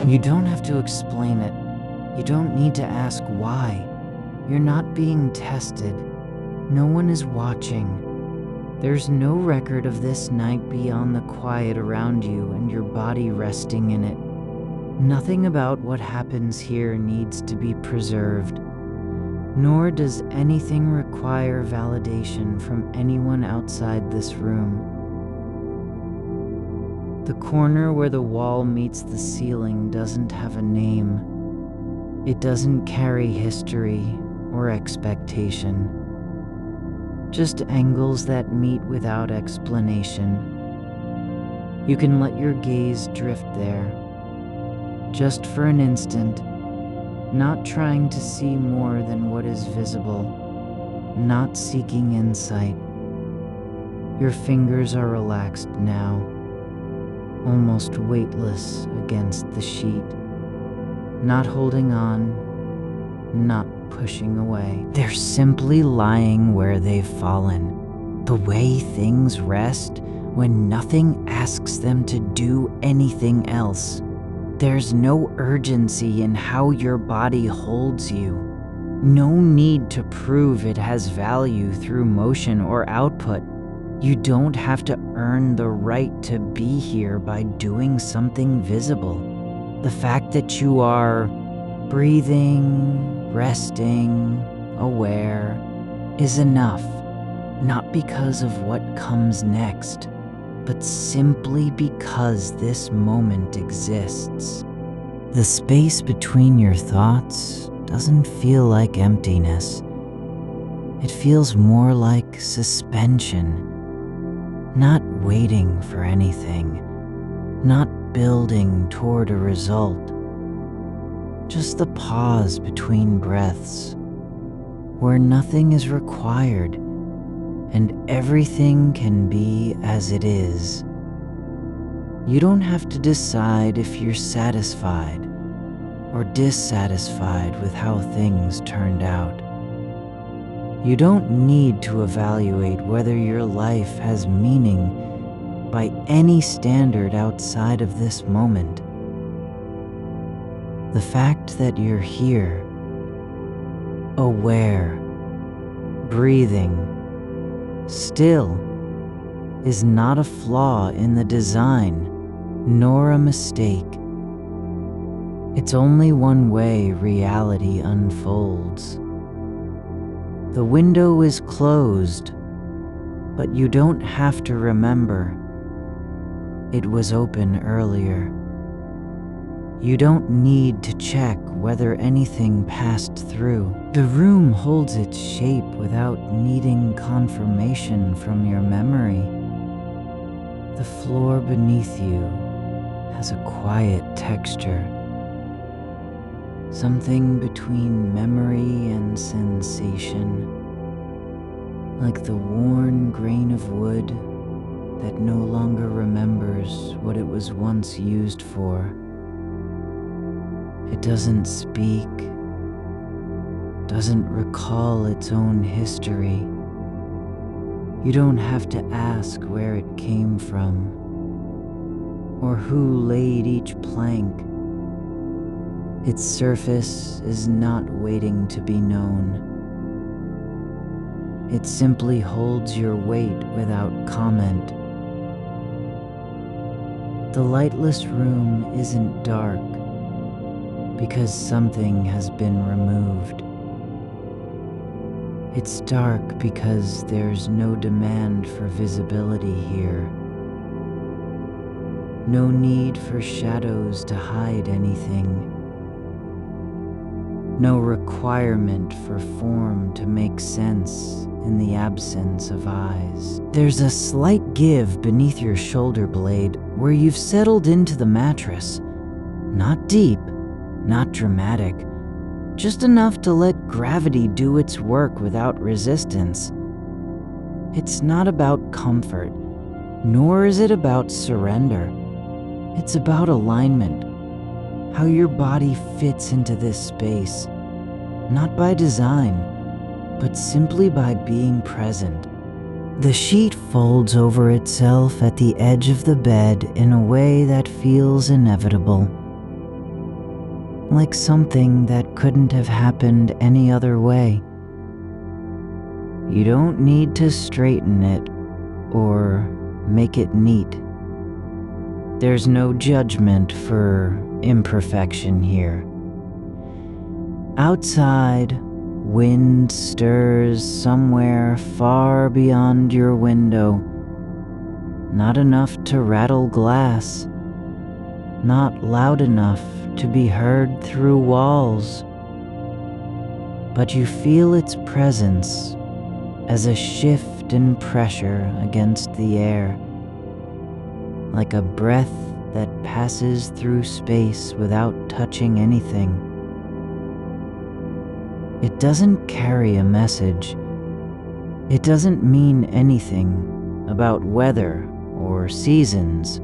You don't have to explain it. You don't need to ask why. You're not being tested. No one is watching. There's no record of this night beyond the quiet around you and your body resting in it. Nothing about what happens here needs to be preserved, nor does anything require validation from anyone outside this room. The corner where the wall meets the ceiling doesn't have a name. It doesn't carry history or expectation. Just angles that meet without explanation. You can let your gaze drift there, just for an instant, not trying to see more than what is visible, not seeking insight. Your fingers are relaxed now, almost weightless against the sheet, not holding on, not pushing away. They're simply lying where they've fallen, the way things rest when nothing asks them to do anything else. There's no urgency in how your body holds you, no need to prove it has value through motion or output. You don't have to earn the right to be here by doing something visible. The fact that you are breathing, resting, aware is enough, not because of what comes next, but simply because this moment exists. The space between your thoughts doesn't feel like emptiness. It feels more like suspension. Not waiting for anything, not building toward a result, just the pause between breaths, where nothing is required and everything can be as it is. You don't have to decide if you're satisfied or dissatisfied with how things turned out. You don't need to evaluate whether your life has meaning by any standard outside of this moment. The fact that you're here, aware, breathing, still, is not a flaw in the design, nor a mistake. It's only one way reality unfolds. The window is closed, but you don't have to remember it was open earlier. You don't need to check whether anything passed through. The room holds its shape without needing confirmation from your memory. The floor beneath you has a quiet texture, something between memory and sensation, like the worn grain of wood that no longer remembers what it was once used for. It doesn't speak, doesn't recall its own history. You don't have to ask where it came from, or who laid each plank. Its surface is not waiting to be known. It simply holds your weight without comment. The lightless room isn't dark because something has been removed. It's dark because there's no demand for visibility here. No need for shadows to hide anything. No requirement for form to make sense in the absence of eyes. There's a slight give beneath your shoulder blade where you've settled into the mattress. Not deep, not dramatic, just enough to let gravity do its work without resistance. It's not about comfort, nor is it about surrender. It's about alignment, how your body fits into this space, not by design, but simply by being present. The sheet folds over itself at the edge of the bed in a way that feels inevitable, like something that couldn't have happened any other way. You don't need to straighten it or make it neat. There's no judgment for imperfection here. Outside, wind stirs somewhere far beyond your window. Not enough to rattle glass, not loud enough to be heard through walls. But you feel its presence as a shift in pressure against the air, like a breath that passes through space without touching anything. It doesn't carry a message. It doesn't mean anything about weather or seasons.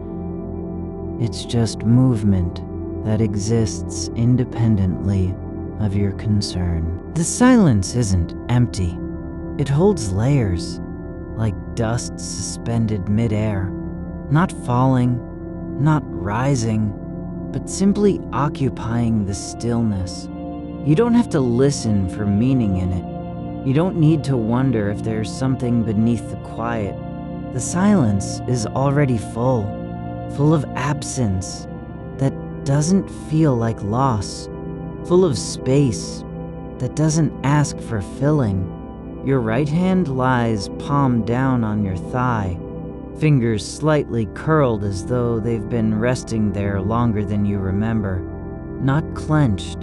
It's just movement that exists independently of your concern. The silence isn't empty. It holds layers, like dust suspended midair, not falling, not rising, but simply occupying the stillness. You don't have to listen for meaning in it. You don't need to wonder if there's something beneath the quiet. The silence is already full of absence that doesn't feel like loss, full of space that doesn't ask for filling. Your right hand lies palm down on your thigh, fingers slightly curled as though they've been resting there longer than you remember. Not clenched,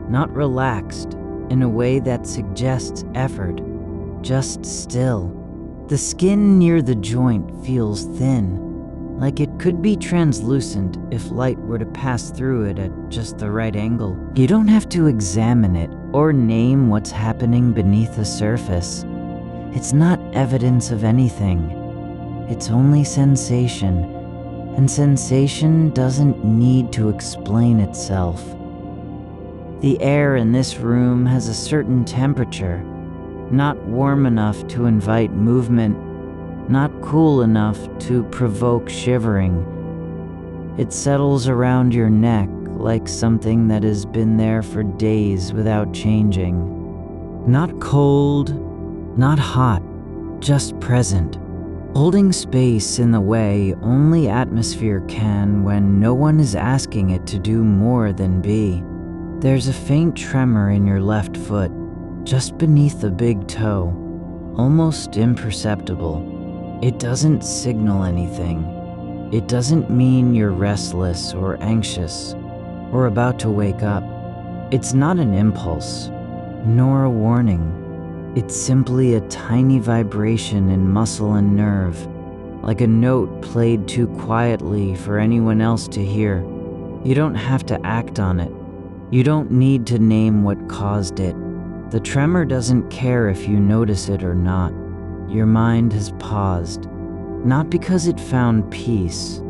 not relaxed in a way that suggests effort, just still. The skin near the joint feels thin, like it could be translucent if light were to pass through it at just the right angle. You don't have to examine it or name what's happening beneath the surface. It's not evidence of anything. It's only sensation, and sensation doesn't need to explain itself. The air in this room has a certain temperature, not warm enough to invite movement, not cool enough to provoke shivering. It settles around your neck like something that has been there for days without changing. Not cold, not hot, just present, holding space in the way only atmosphere can when no one is asking it to do more than be. There's a faint tremor in your left foot, just beneath the big toe, almost imperceptible. It doesn't signal anything. It doesn't mean you're restless or anxious or about to wake up. It's not an impulse, nor a warning. It's simply a tiny vibration in muscle and nerve, like a note played too quietly for anyone else to hear. You don't have to act on it. You don't need to name what caused it. The tremor doesn't care if you notice it or not. Your mind has paused, not because it found peace,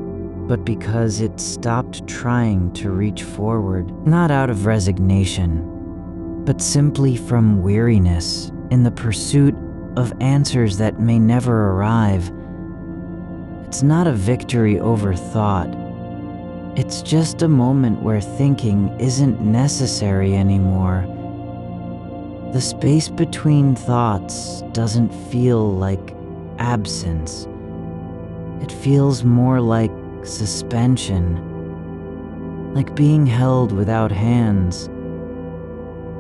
but because it stopped trying to reach forward, not out of resignation, but simply from weariness in the pursuit of answers that may never arrive. It's not a victory over thought. It's just a moment where thinking isn't necessary anymore. The space between thoughts doesn't feel like absence. It feels more like suspension, like being held without hands.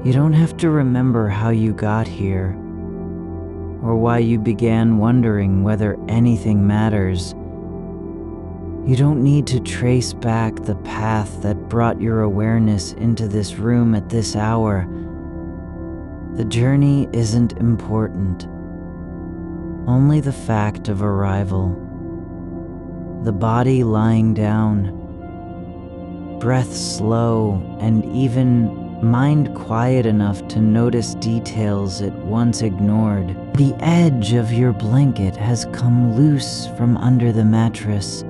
You don't have to remember how you got here, or why you began wondering whether anything matters. You don't need to trace back the path that brought your awareness into this room at this hour. The journey isn't important, only the fact of arrival. The body lying down, breath slow, and even mind quiet enough to notice details it once ignored. The edge of your blanket has come loose from under the mattress,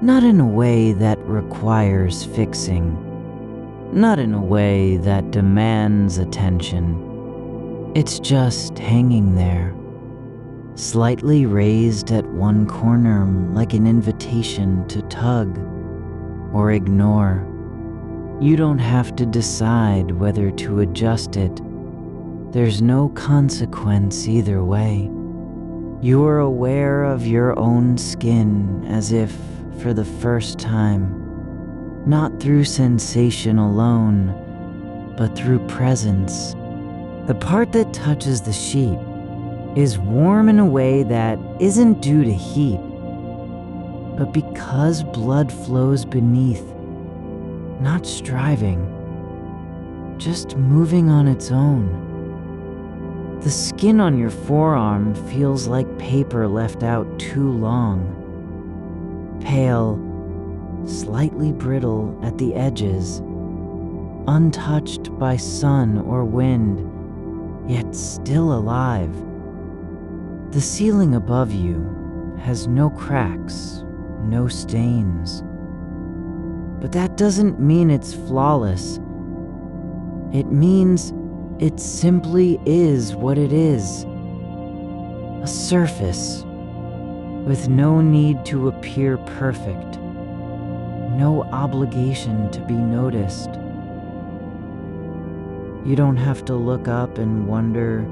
not in a way that requires fixing, not in a way that demands attention. It's just hanging there, slightly raised at one corner like an invitation to tug or ignore. You don't have to decide whether to adjust it. There's no consequence either way. You are aware of your own skin as if for the first time, not through sensation alone, but through presence. The part that touches the sheet is warm in a way that isn't due to heat, but because blood flows beneath, not striving, just moving on its own. The skin on your forearm feels like paper left out too long. Pale, slightly brittle at the edges, untouched by sun or wind, yet still alive. The ceiling above you has no cracks, no stains. But that doesn't mean it's flawless. It means it simply is what it is. A surface with no need to appear perfect, no obligation to be noticed. You don't have to look up and wonder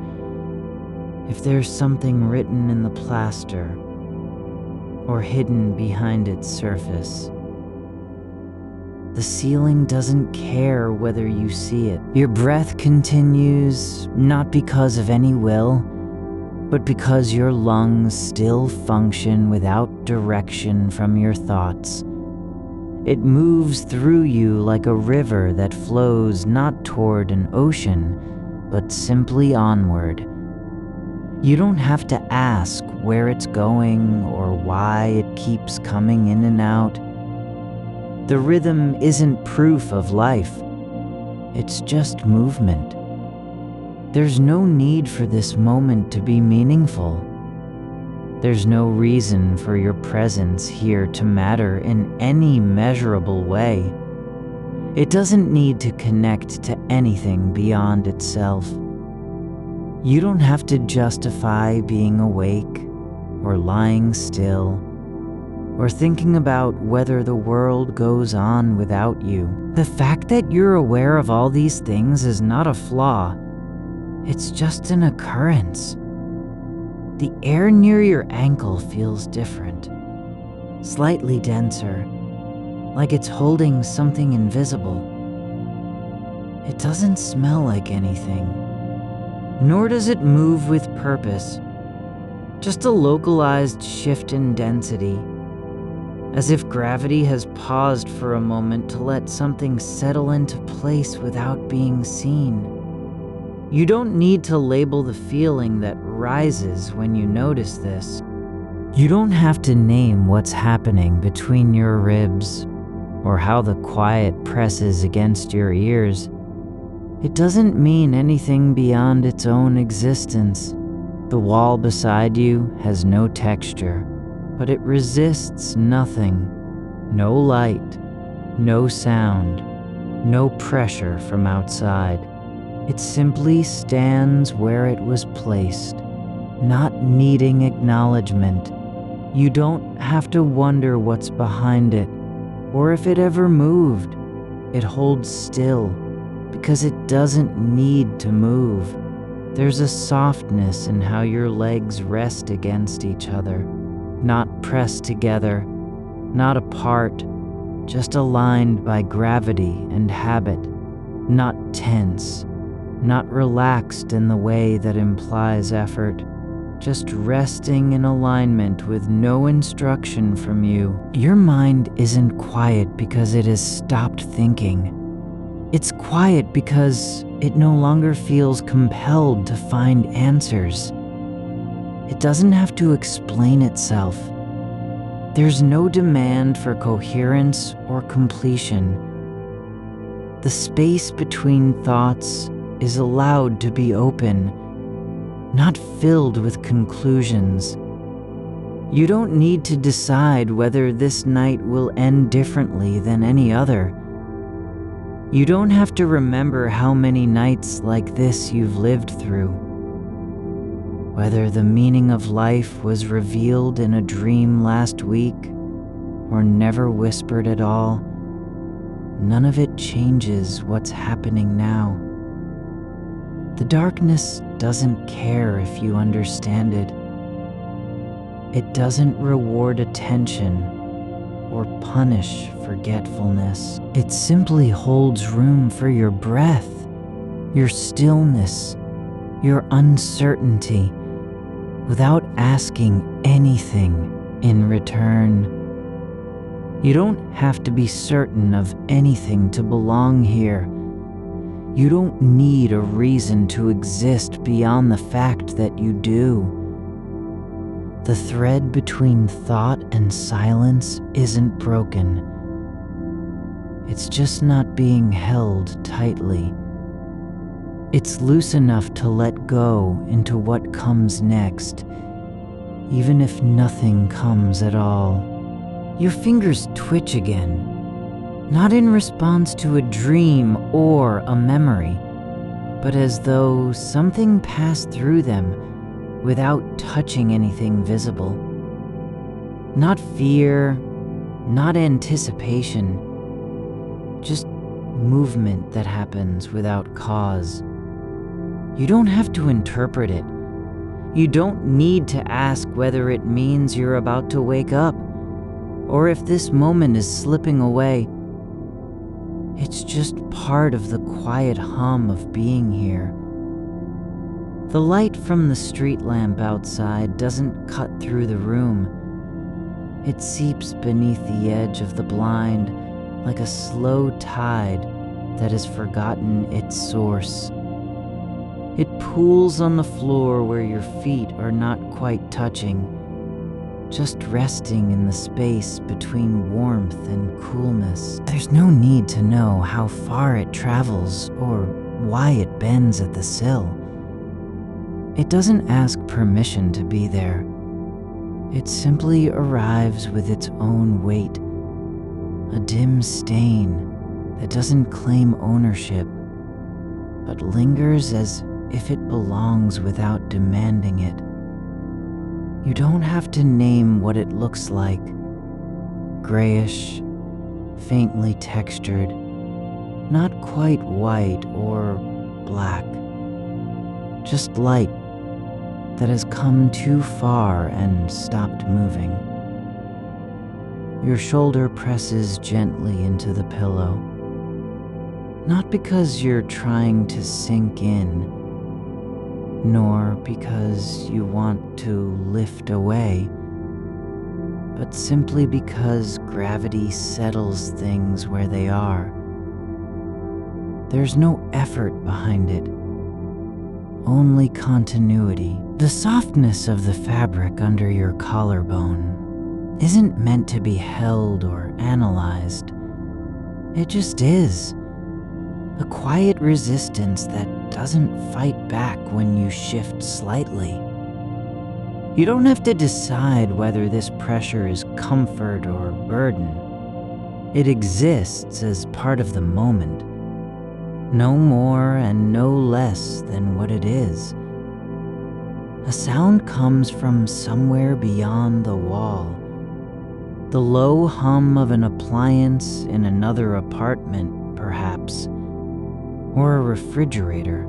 if there's something written in the plaster or hidden behind its surface. The ceiling doesn't care whether you see it. Your breath continues, not because of any will, but because your lungs still function without direction from your thoughts. It moves through you like a river that flows not toward an ocean, but simply onward. You don't have to ask where it's going or why it keeps coming in and out. The rhythm isn't proof of life. It's just movement. There's no need for this moment to be meaningful. There's no reason for your presence here to matter in any measurable way. It doesn't need to connect to anything beyond itself. You don't have to justify being awake or lying still or thinking about whether the world goes on without you. The fact that you're aware of all these things is not a flaw. It's just an occurrence. The air near your ankle feels different, slightly denser, like it's holding something invisible. It doesn't smell like anything, nor does it move with purpose, just a localized shift in density, as if gravity has paused for a moment to let something settle into place without being seen. You don't need to label the feeling that rises when you notice this. You don't have to name what's happening between your ribs or how the quiet presses against your ears. It doesn't mean anything beyond its own existence. The wall beside you has no texture, but it resists nothing. No light, no sound, no pressure from outside. It simply stands where it was placed, not needing acknowledgement. You don't have to wonder what's behind it, or if it ever moved. It holds still, because it doesn't need to move. There's a softness in how your legs rest against each other, not pressed together, not apart, just aligned by gravity and habit, not tense, not relaxed in the way that implies effort, just resting in alignment with no instruction from you. Your mind isn't quiet because it has stopped thinking. It's quiet because it no longer feels compelled to find answers. It doesn't have to explain itself. There's no demand for coherence or completion. The space between thoughts is allowed to be open, not filled with conclusions. You don't need to decide whether this night will end differently than any other. You don't have to remember how many nights like this you've lived through. Whether the meaning of life was revealed in a dream last week or never whispered at all, none of it changes what's happening now. The darkness doesn't care if you understand it. It doesn't reward attention or punish forgetfulness. It simply holds room for your breath, your stillness, your uncertainty, without asking anything in return. You don't have to be certain of anything to belong here. You don't need a reason to exist beyond the fact that you do. The thread between thought and silence isn't broken. It's just not being held tightly. It's loose enough to let go into what comes next, even if nothing comes at all. Your fingers twitch again, not in response to a dream or a memory, but as though something passed through them without touching anything visible. Not fear, not anticipation, just movement that happens without cause. You don't have to interpret it. You don't need to ask whether it means you're about to wake up, or if this moment is slipping away. It's just part of the quiet hum of being here. The light from the street lamp outside doesn't cut through the room. It seeps beneath the edge of the blind like a slow tide that has forgotten its source. It pools on the floor where your feet are not quite touching, just resting in the space between warmth and coolness. There's no need to know how far it travels or why it bends at the sill. It doesn't ask permission to be there. It simply arrives with its own weight, a dim stain that doesn't claim ownership, but lingers as if it belongs without demanding it. You don't have to name what it looks like. Grayish, faintly textured, not quite white or black. Just light that has come too far and stopped moving. Your shoulder presses gently into the pillow, not because you're trying to sink in, nor because you want to lift away, but simply because gravity settles things where they are. There's no effort behind it, only continuity. The softness of the fabric under your collarbone isn't meant to be held or analyzed. It just is. A quiet resistance that doesn't fight back when you shift slightly. You don't have to decide whether this pressure is comfort or burden. It exists as part of the moment, no more and no less than what it is. A sound comes from somewhere beyond the wall. The low hum of an appliance in another apartment, perhaps. Or a refrigerator,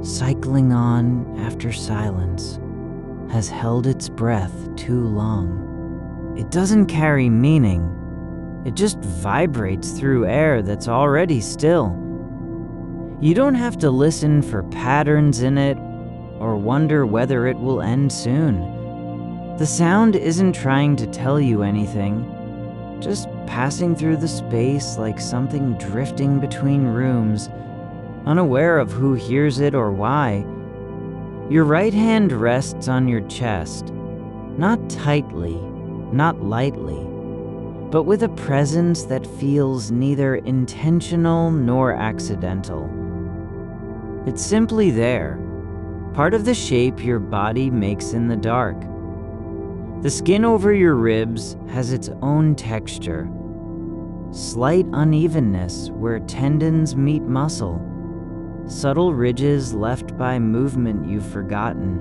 cycling on after silence, has held its breath too long. It doesn't carry meaning. It just vibrates through air that's already still. You don't have to listen for patterns in it or wonder whether it will end soon. The sound isn't trying to tell you anything, just passing through the space like something drifting between rooms, unaware of who hears it or why. Your right hand rests on your chest, not tightly, not lightly, but with a presence that feels neither intentional nor accidental. It's simply there, part of the shape your body makes in the dark. The skin over your ribs has its own texture, slight unevenness where tendons meet muscle, subtle ridges left by movement you've forgotten.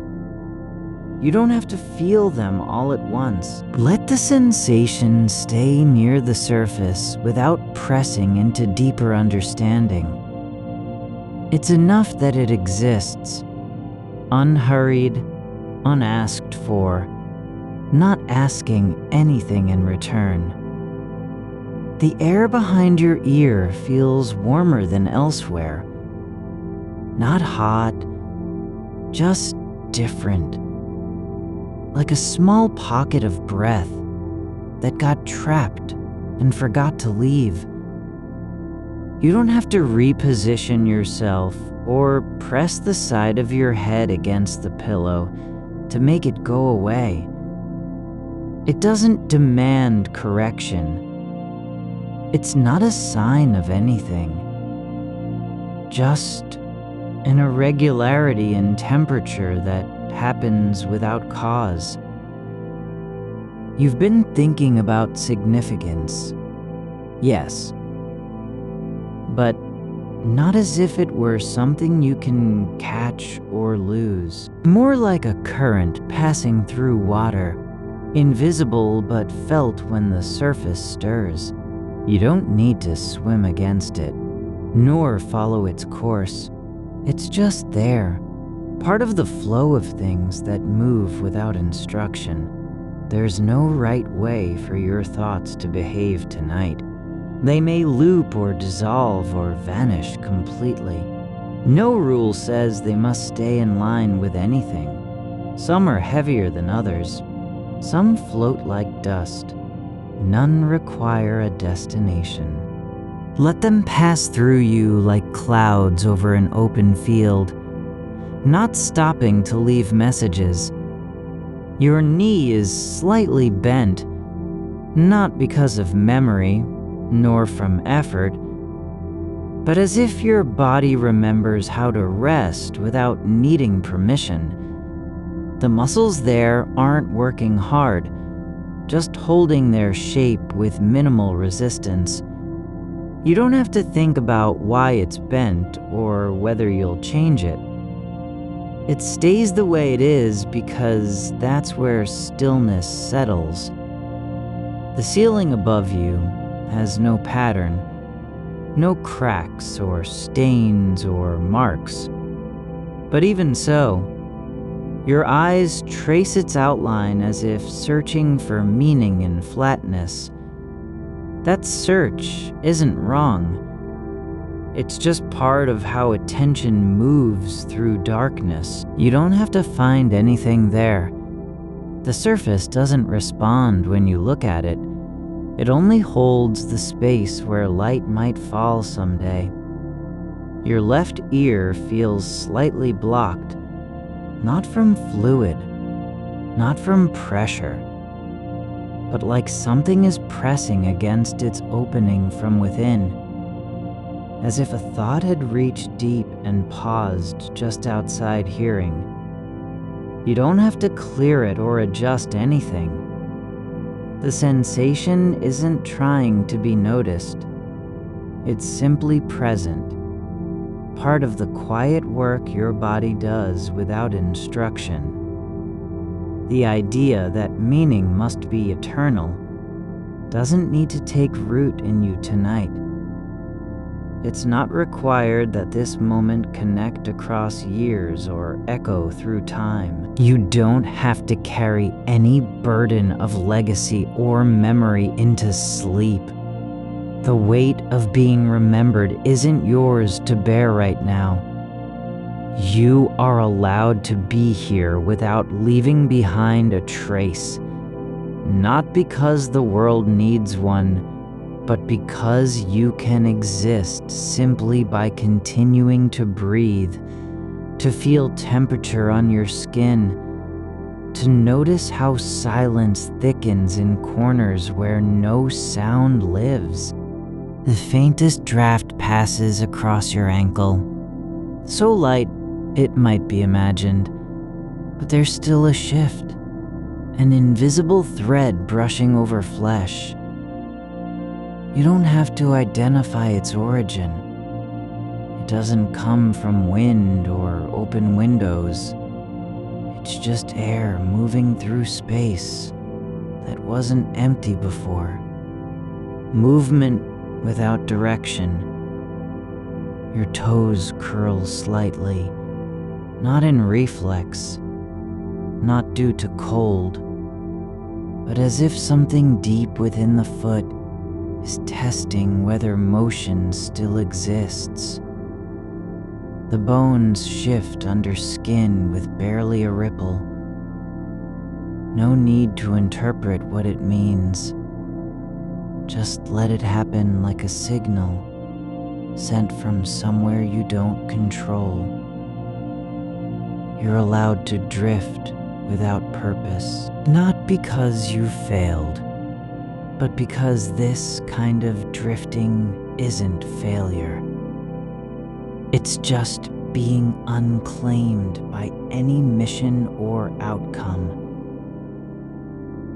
You don't have to feel them all at once. Let the sensation stay near the surface without pressing into deeper understanding. It's enough that it exists, unhurried, unasked for, not asking anything in return. The air behind your ear feels warmer than elsewhere. Not hot, just different. Like a small pocket of breath that got trapped and forgot to leave. You don't have to reposition yourself or press the side of your head against the pillow to make it go away. It doesn't demand correction. It's not a sign of anything. Just an irregularity in temperature that happens without cause. You've been thinking about significance. Yes. But not as if it were something you can catch or lose. More like a current passing through water, invisible but felt when the surface stirs. You don't need to swim against it, nor follow its course. It's just there, part of the flow of things that move without instruction. There's no right way for your thoughts to behave tonight. They may loop or dissolve or vanish completely. No rule says they must stay in line with anything. Some are heavier than others. Some float like dust. None require a destination. Let them pass through you like clouds over an open field. not stopping to leave messages. Your knee is slightly bent, not because of memory, nor from effort, but as if your body remembers how to rest without needing permission. The muscles there aren't working hard, just holding their shape with minimal resistance. You don't have to think about why it's bent or whether you'll change it. It stays the way it is because that's where stillness settles. The ceiling above you has no pattern, no cracks or stains or marks. But even so, your eyes trace its outline as if searching for meaning in flatness. That search isn't wrong. It's just part of how attention moves through darkness. You don't have to find anything there. The surface doesn't respond when you look at it. It only holds the space where light might fall someday. Your left ear feels slightly blocked, not from fluid, not from pressure, but like something is pressing against its opening from within, as if a thought had reached deep and paused just outside hearing. You don't have to clear it or adjust anything. The sensation isn't trying to be noticed. It's simply present, part of the quiet work your body does without instruction. The idea that meaning must be eternal doesn't need to take root in you tonight. It's not required that this moment connect across years or echo through time. You don't have to carry any burden of legacy or memory into sleep. The weight of being remembered isn't yours to bear right now. You are allowed to be here without leaving behind a trace, not because the world needs one, but because you can exist simply by continuing to breathe, to feel temperature on your skin, to notice how silence thickens in corners where no sound lives. The faintest draft passes across your ankle, so light it might be imagined, but there's still a shift, an invisible thread brushing over flesh. You don't have to identify its origin. It doesn't come from wind or open windows. It's just air moving through space that wasn't empty before. Movement without direction. Your toes curl slightly, not in reflex, not due to cold, but as if something deep within the foot is testing whether motion still exists. The bones shift under skin with barely a ripple. No need to interpret what it means. Just let it happen like a signal sent from somewhere you don't control. You're allowed to drift without purpose, not because you failed, but because this kind of drifting isn't failure. It's just being unclaimed by any mission or outcome.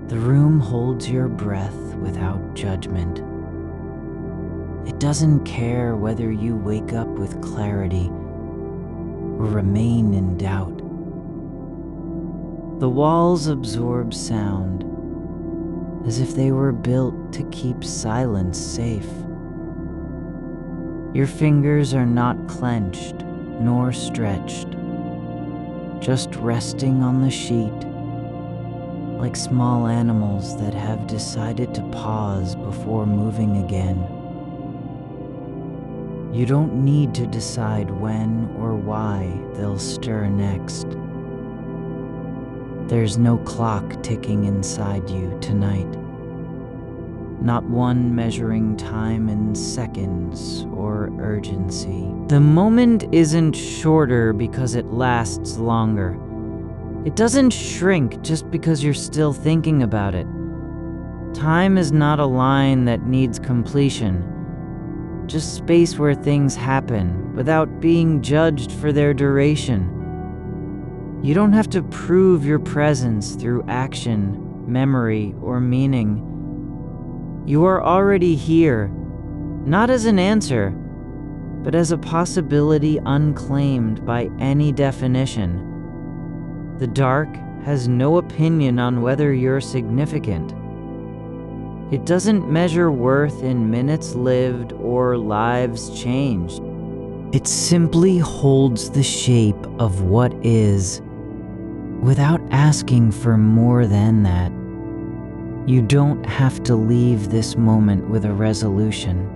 The room holds your breath without judgment. It doesn't care whether you wake up with clarity or remain in doubt. The walls absorb sound, as if they were built to keep silence safe. Your fingers are not clenched nor stretched, just resting on the sheet, like small animals that have decided to pause before moving again. You don't need to decide when or why they'll stir next. There's no clock ticking inside you tonight. not one measuring time in seconds or urgency. The moment isn't shorter because it lasts longer. It doesn't shrink just because you're still thinking about it. Time is not a line that needs completion, just space where things happen without being judged for their duration. You don't have to prove your presence through action, memory, or meaning. You are already here, not as an answer, but as a possibility unclaimed by any definition. The dark has no opinion on whether you're significant. It doesn't measure worth in minutes lived or lives changed. It simply holds the shape of what is, without asking for more than that. You don't have to leave this moment with a resolution.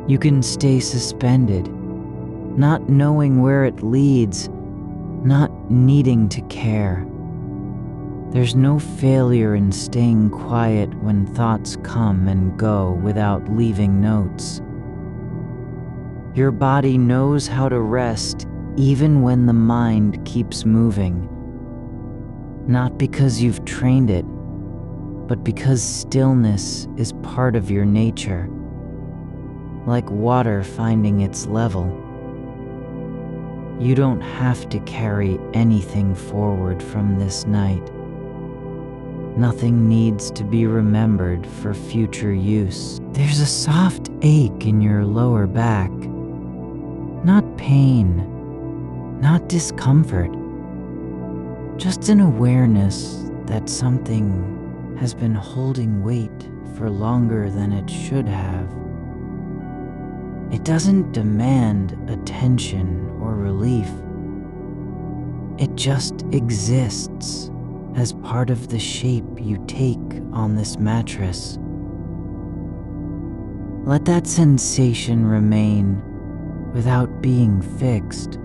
You can stay suspended, not knowing where it leads, not needing to care. There's no failure in staying quiet when thoughts come and go without leaving notes. Your body knows how to rest even when the mind keeps moving. Not because you've trained it, but because stillness is part of your nature, like water finding its level. You don't have to carry anything forward from this night. Nothing needs to be remembered for future use. There's a soft ache in your lower back. Not pain, not discomfort. Just an awareness that something has been holding weight for longer than it should have. It doesn't demand attention or relief. It just exists as part of the shape you take on this mattress. Let that sensation remain without being fixed.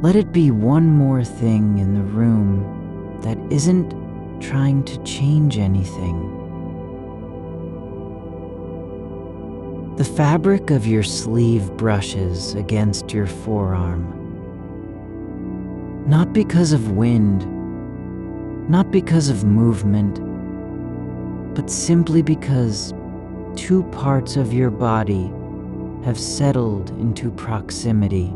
Let it be one more thing in the room that isn't trying to change anything. The fabric of your sleeve brushes against your forearm. Not because of wind, not because of movement, but simply because two parts of your body have settled into proximity.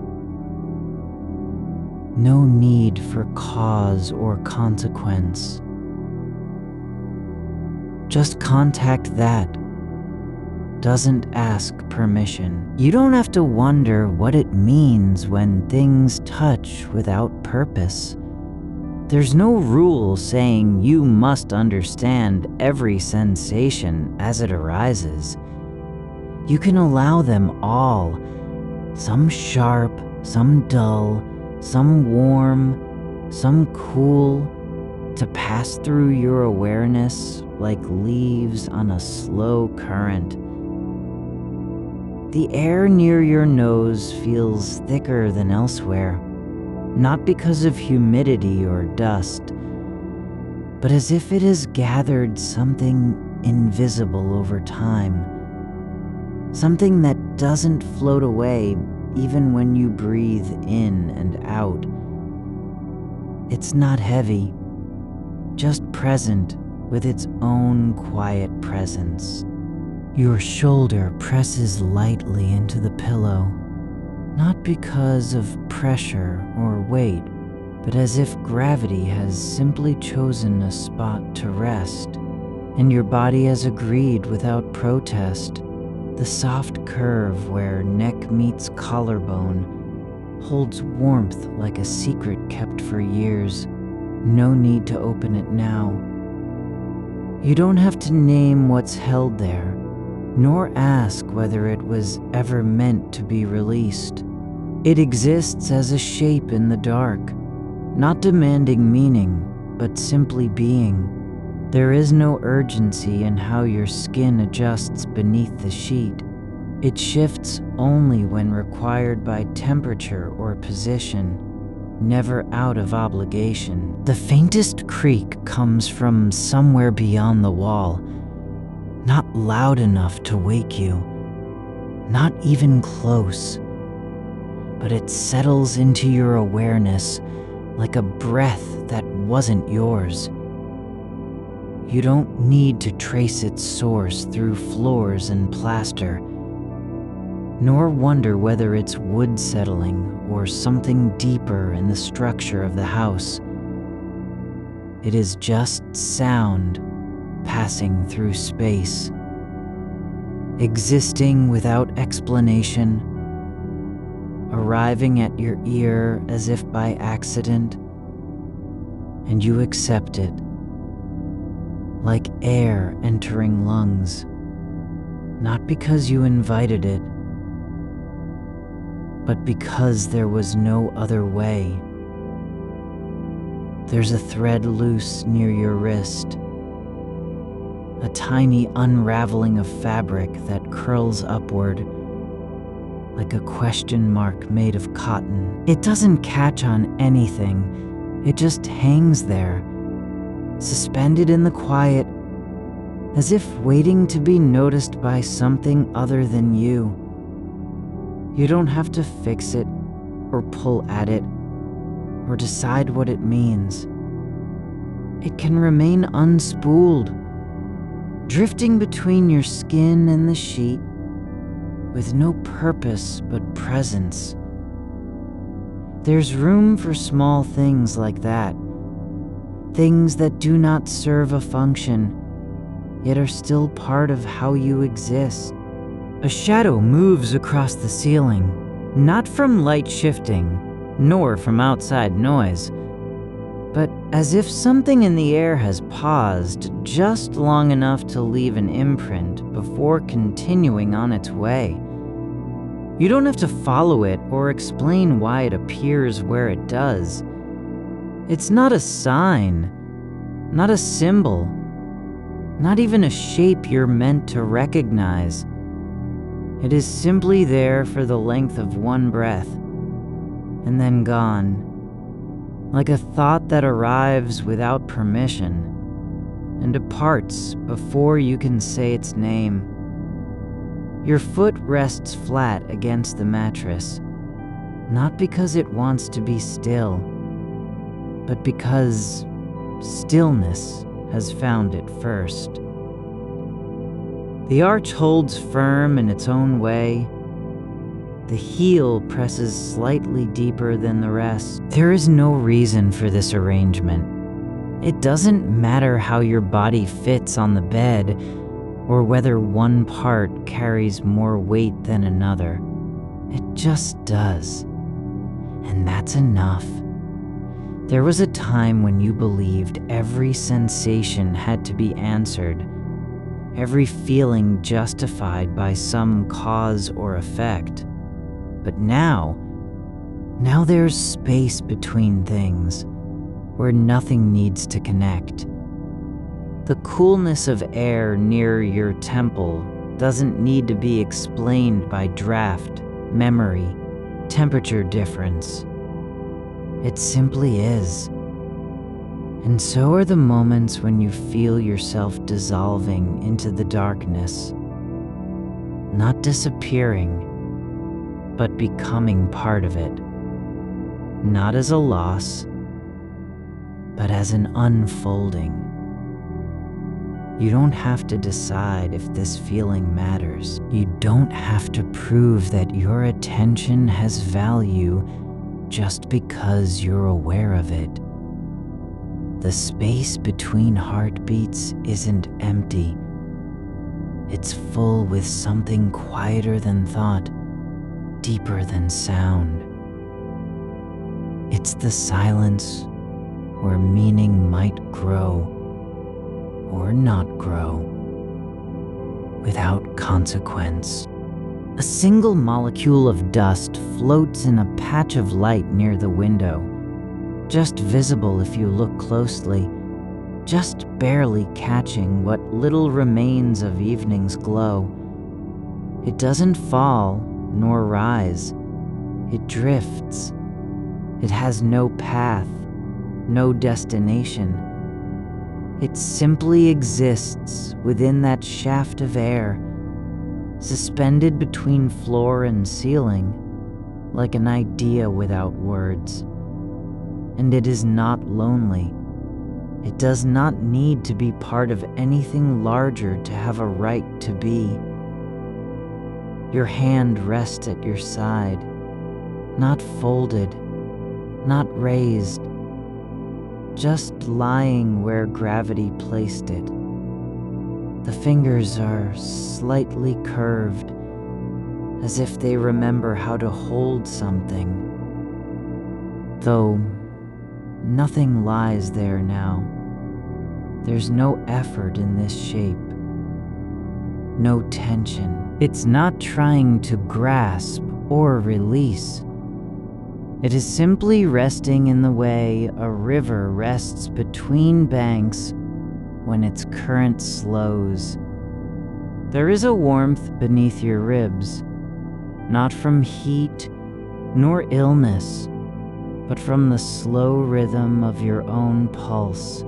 No need for cause or consequence. Just contact that. Doesn't ask permission. You don't have to wonder what it means when things touch without purpose. There's no rule saying you must understand every sensation as it arises. You can allow them all, some sharp, some dull, some warm, some cool, to pass through your awareness like leaves on a slow current. The air near your nose feels thicker than elsewhere, not because of humidity or dust, but as if it has gathered something invisible over time, something that doesn't float away even when you breathe in and out. It's not heavy, just present with its own quiet presence. Your shoulder presses lightly into the pillow, not because of pressure or weight, but as if gravity has simply chosen a spot to rest, and your body has agreed without protest. The soft curve where neck meets collarbone holds warmth like a secret kept for years. No need to open it now. You don't have to name what's held there, nor ask whether it was ever meant to be released. It exists as a shape in the dark, not demanding meaning, but simply being. There is no urgency in how your skin adjusts beneath the sheet. It shifts only when required by temperature or position, never out of obligation. The faintest creak comes from somewhere beyond the wall, not loud enough to wake you, not even close, but it settles into your awareness like a breath that wasn't yours. You don't need to trace its source through floors and plaster, nor wonder whether it's wood settling or something deeper in the structure of the house. It is just sound passing through space, existing without explanation, arriving at your ear as if by accident, and you accept it, like air entering lungs, not because you invited it, but because there was no other way. There's a thread loose near your wrist, a tiny unraveling of fabric that curls upward like a question mark made of cotton. It doesn't catch on anything, it just hangs there, suspended in the quiet, as if waiting to be noticed by something other than you. You don't have to fix it, or pull at it, or decide what it means. It can remain unspooled, drifting between your skin and the sheet, with no purpose but presence. There's room for small things like that, things that do not serve a function, yet are still part of how you exist. A shadow moves across the ceiling, not from light shifting, nor from outside noise, but as if something in the air has paused just long enough to leave an imprint before continuing on its way. You don't have to follow it or explain why it appears where it does. It's not a sign, not a symbol, not even a shape you're meant to recognize. It is simply there for the length of one breath, and then gone, like a thought that arrives without permission and departs before you can say its name. Your foot rests flat against the mattress, not because it wants to be still, but because stillness has found it first. The arch holds firm in its own way. The heel presses slightly deeper than the rest. There is no reason for this arrangement. It doesn't matter how your body fits on the bed, or whether one part carries more weight than another. It just does. And that's enough. There was a time when you believed every sensation had to be answered, every feeling justified by some cause or effect. But now there's space between things, where nothing needs to connect. The coolness of air near your temple doesn't need to be explained by draft, memory, temperature difference. It simply is. And so are the moments when you feel yourself dissolving into the darkness, not disappearing, but becoming part of it, not as a loss, but as an unfolding. You don't have to decide if this feeling matters. You don't have to prove that your attention has value just because you're aware of it. The space between heartbeats isn't empty. It's full with something quieter than thought, deeper than sound. It's the silence where meaning might grow or not grow without consequence. A single molecule of dust floats in a patch of light near the window, just visible if you look closely, just barely catching what little remains of evening's glow. It doesn't fall nor rise. It drifts. It has no path, no destination. It simply exists within that shaft of air, suspended between floor and ceiling, like an idea without words. And it is not lonely. It does not need to be part of anything larger to have a right to be. Your hand rests at your side, not folded, not raised, just lying where gravity placed it. The fingers are slightly curved, as if they remember how to hold something, though nothing lies there now. There's no effort in this shape, no tension. It's not trying to grasp or release. It is simply resting in the way a river rests between banks when its current slows. There is a warmth beneath your ribs, not from heat nor illness, but from the slow rhythm of your own pulse,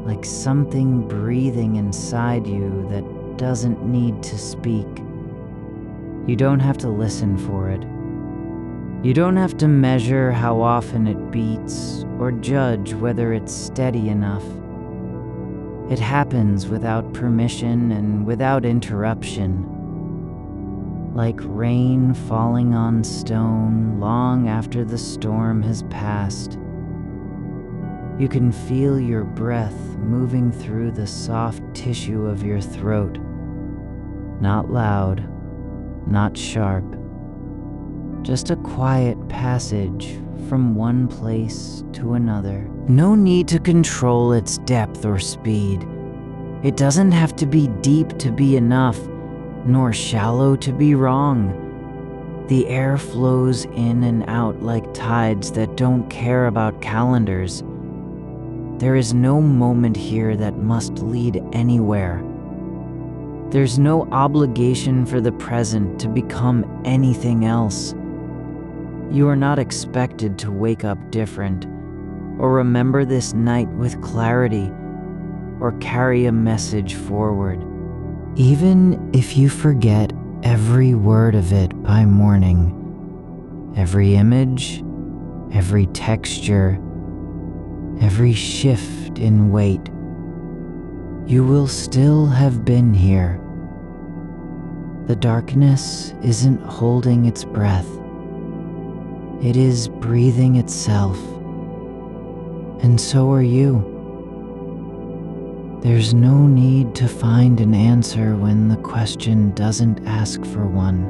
like something breathing inside you that doesn't need to speak. You don't have to listen for it. You don't have to measure how often it beats or judge whether it's steady enough. It happens without permission and without interruption, like rain falling on stone long after the storm has passed. You can feel your breath moving through the soft tissue of your throat. Not loud, not sharp. Just a quiet passage from one place to another. No need to control its depth or speed. It doesn't have to be deep to be enough, nor shallow to be wrong. The air flows in and out like tides that don't care about calendars. There is no moment here that must lead anywhere. There's no obligation for the present to become anything else. You are not expected to wake up different, or remember this night with clarity, or carry a message forward. Even if you forget every word of it by morning, every image, every texture, every shift in weight, you will still have been here. The darkness isn't holding its breath. It is breathing itself, and so are you. There's no need to find an answer when the question doesn't ask for one.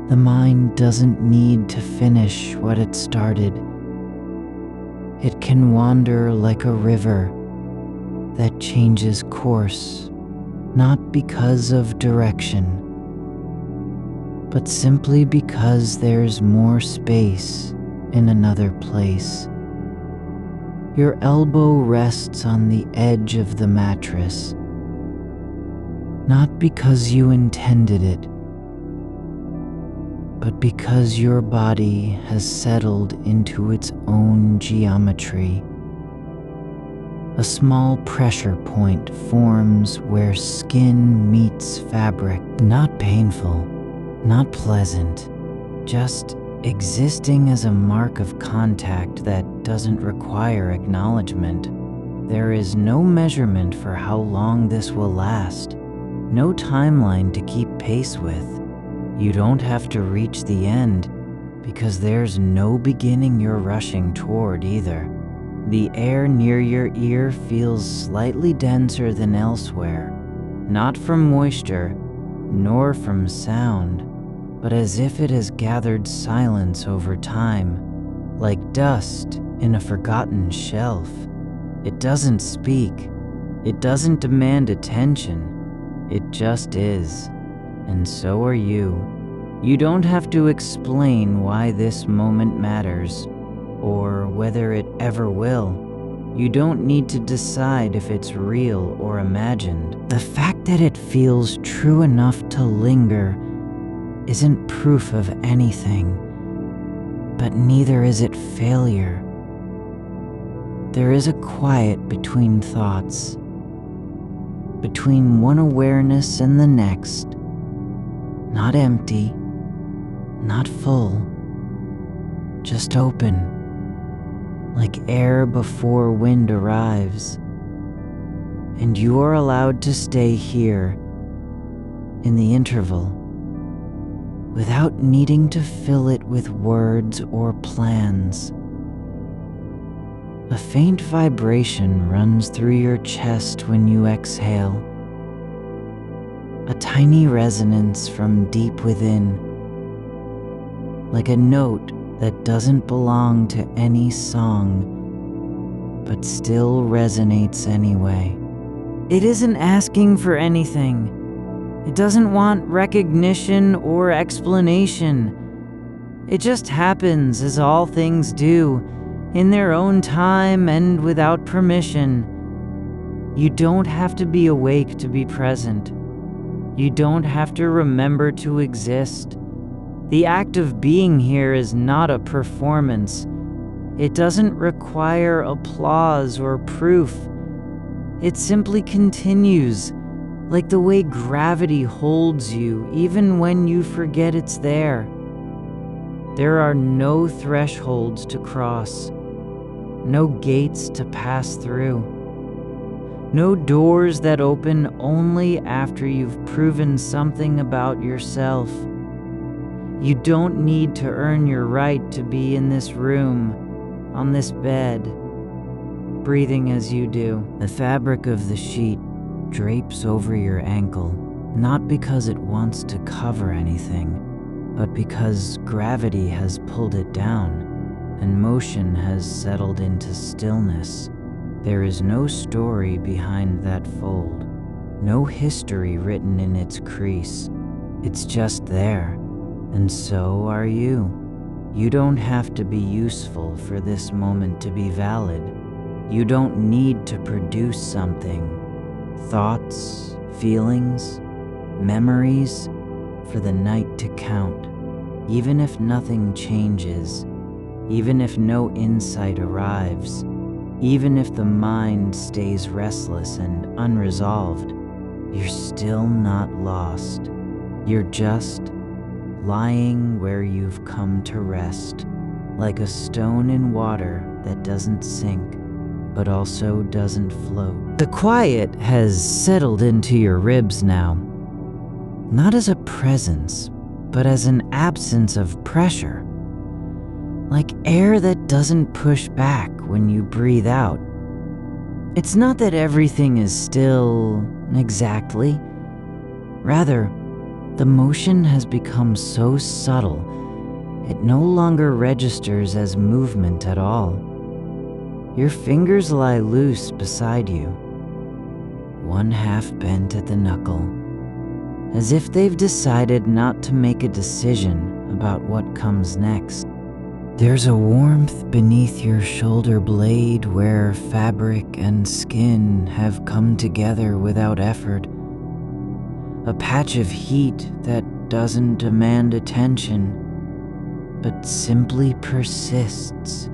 The mind doesn't need to finish what it started. It can wander like a river that changes course, not because of direction, but simply because there's more space in another place. Your elbow rests on the edge of the mattress, not because you intended it, but because your body has settled into its own geometry. A small pressure point forms where skin meets fabric, not painful, not pleasant, just existing as a mark of contact that doesn't require acknowledgement. There is no measurement for how long this will last, no timeline to keep pace with. You don't have to reach the end, because there's no beginning you're rushing toward either. The air near your ear feels slightly denser than elsewhere, not from moisture, nor from sound, but as if it has gathered silence over time, like dust in a forgotten shelf. It doesn't speak. It doesn't demand attention. It just is. And so are you. You don't have to explain why this moment matters, or whether it ever will. You don't need to decide if it's real or imagined. The fact that it feels true enough to linger isn't proof of anything, but neither is it failure. there is a quiet between thoughts, between one awareness and the next, not empty, not full, just open, like air before wind arrives. And you are allowed to stay here in the interval without needing to fill it with words or plans. A faint vibration runs through your chest when you exhale, a tiny resonance from deep within, like a note that doesn't belong to any song, but still resonates anyway. It isn't asking for anything. It doesn't want recognition or explanation. It just happens as all things do, in their own time and without permission. You don't have to be awake to be present. You don't have to remember to exist. The act of being here is not a performance. It doesn't require applause or proof. It simply continues, like the way gravity holds you even when you forget it's there. There are no thresholds to cross, no gates to pass through, no doors that open only after you've proven something about yourself. You don't need to earn your right to be in this room, on this bed, breathing as you do. The fabric of the sheet drapes over your ankle, not because it wants to cover anything, but because gravity has pulled it down and motion has settled into stillness. There is no story behind that fold, no history written in its crease. It's just there, and so are you. You don't have to be useful for this moment to be valid. You don't need to produce something, thoughts, feelings, memories, for the night to count. Even if nothing changes, even if no insight arrives, even if the mind stays restless and unresolved, you're still not lost. You're just lying where you've come to rest, like a stone in water that doesn't sink, but also doesn't float. The quiet has settled into your ribs now, not as a presence, but as an absence of pressure, like air that doesn't push back when you breathe out. It's not that everything is still exactly. Rather, the motion has become so subtle, it no longer registers as movement at all. Your fingers lie loose beside you, one half bent at the knuckle, as if they've decided not to make a decision about what comes next. There's a warmth beneath your shoulder blade where fabric and skin have come together without effort. A patch of heat that doesn't demand attention, but simply persists,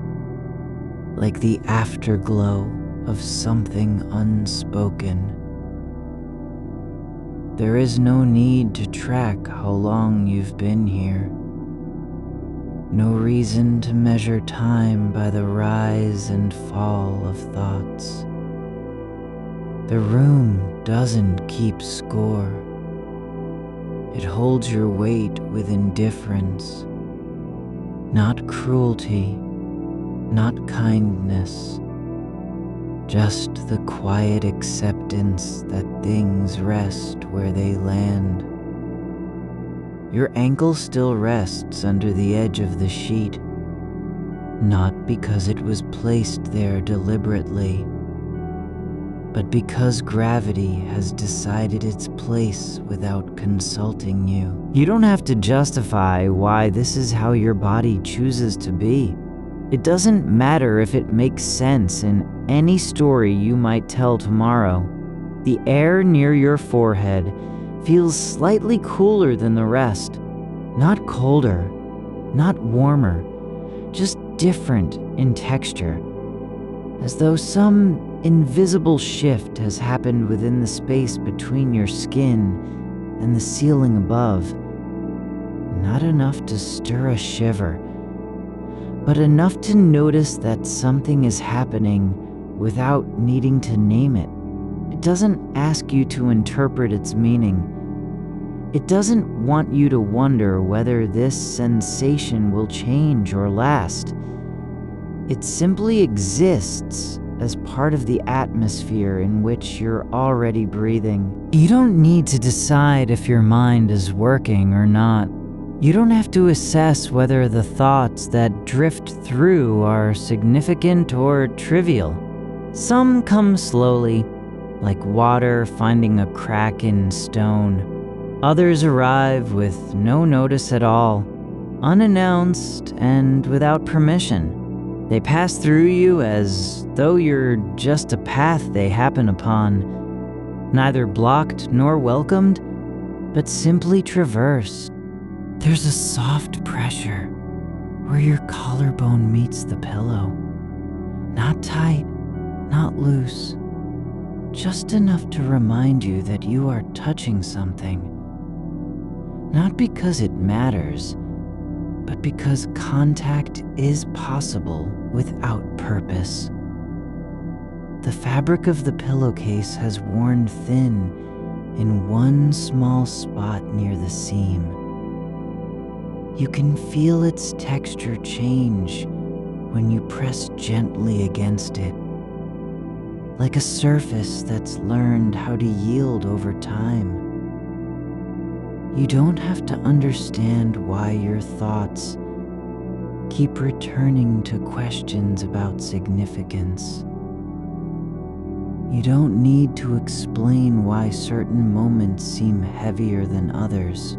like the afterglow of something unspoken. There is no need to track how long you've been here. No reason to measure time by the rise and fall of thoughts. The room doesn't keep score. It holds your weight with indifference, not cruelty, not kindness, just the quiet acceptance that things rest where they land. Your ankle still rests under the edge of the sheet, not because it was placed there deliberately, but because gravity has decided its place without consulting you. You don't have to justify why this is how your body chooses to be. It doesn't matter if it makes sense in any story you might tell tomorrow. The air near your forehead feels slightly cooler than the rest. Not colder, not warmer, just different in texture, as though some invisible shift has happened within the space between your skin and the ceiling above. Not enough to stir a shiver, but enough to notice that something is happening without needing to name it. It doesn't ask you to interpret its meaning. It doesn't want you to wonder whether this sensation will change or last. It simply exists as part of the atmosphere in which you're already breathing. You don't need to decide if your mind is working or not. You don't have to assess whether the thoughts that drift through are significant or trivial. Some come slowly, like water finding a crack in stone. Others arrive with no notice at all, unannounced and without permission. They pass through you as though you're just a path they happen upon, neither blocked nor welcomed, but simply traversed. There's a soft pressure where your collarbone meets the pillow. Not tight, not loose, just enough to remind you that you are touching something. Not because it matters, but because contact is possible without purpose. The fabric of the pillowcase has worn thin in one small spot near the seam. You can feel its texture change when you press gently against it, like a surface that's learned how to yield over time. You don't have to understand why your thoughts keep returning to questions about significance. You don't need to explain why certain moments seem heavier than others.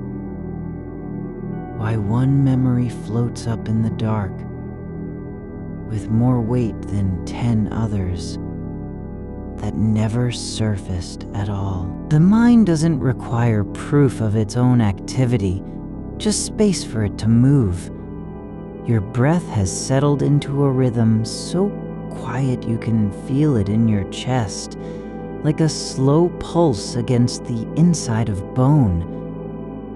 Why one memory floats up in the dark with more weight than 10 others that never surfaced at all. The mind doesn't require proof of its own activity, just space for it to move. Your breath has settled into a rhythm so quiet you can feel it in your chest, like a slow pulse against the inside of bone.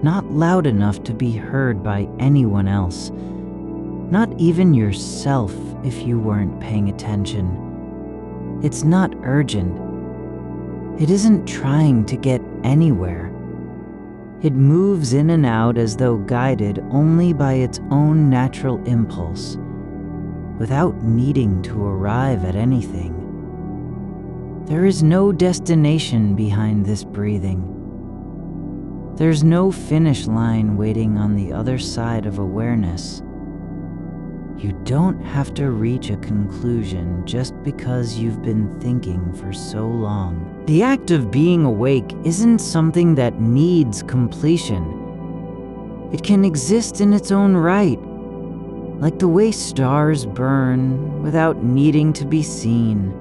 Not loud enough to be heard by anyone else, not even yourself if you weren't paying attention. It's not urgent. It isn't trying to get anywhere. It moves in and out as though guided only by its own natural impulse, without needing to arrive at anything. There is no destination behind this breathing. There's no finish line waiting on the other side of awareness. You don't have to reach a conclusion just because you've been thinking for so long. The act of being awake isn't something that needs completion. It can exist in its own right, like the way stars burn without needing to be seen.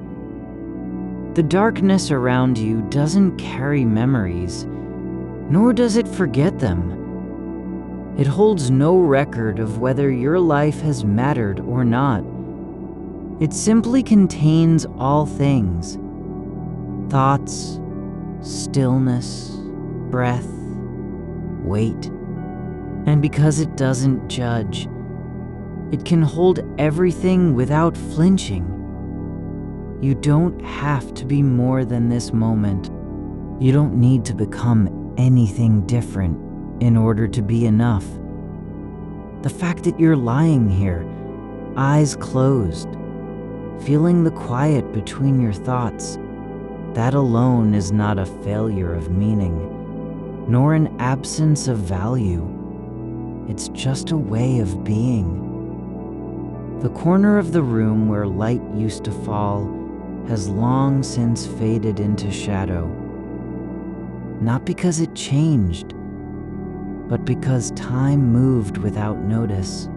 The darkness around you doesn't carry memories, nor does it forget them. It holds no record of whether your life has mattered or not. It simply contains all things: thoughts, stillness, breath, weight. And because it doesn't judge, it can hold everything without flinching. You don't have to be more than this moment. You don't need to become anything different in order to be enough. The fact that you're lying here, eyes closed, feeling the quiet between your thoughts, that alone is not a failure of meaning, nor an absence of value. It's just a way of being. The corner of the room where light used to fall has long since faded into shadow. Not because it changed, but because time moved without notice.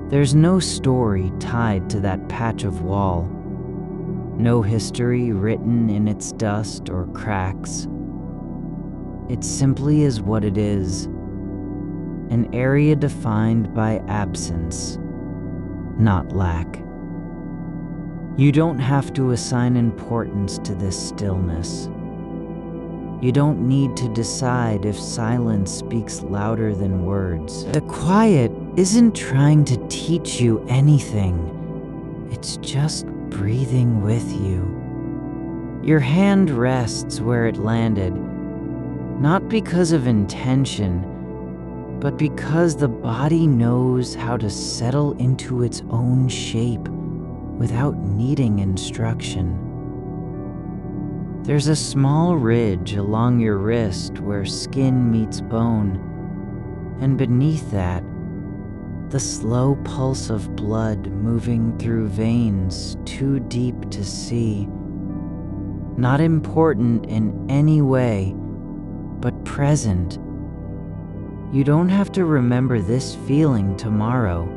There's no story tied to that patch of wall, no history written in its dust or cracks. It simply is what it is, an area defined by absence, not lack. You don't have to assign importance to this stillness. You don't need to decide if silence speaks louder than words. The quiet isn't trying to teach you anything. It's just breathing with you. Your hand rests where it landed, not because of intention, but because the body knows how to settle into its own shape without needing instruction. There's a small ridge along your wrist where skin meets bone, and beneath that, the slow pulse of blood moving through veins too deep to see. Not important in any way, but present. You don't have to remember this feeling tomorrow.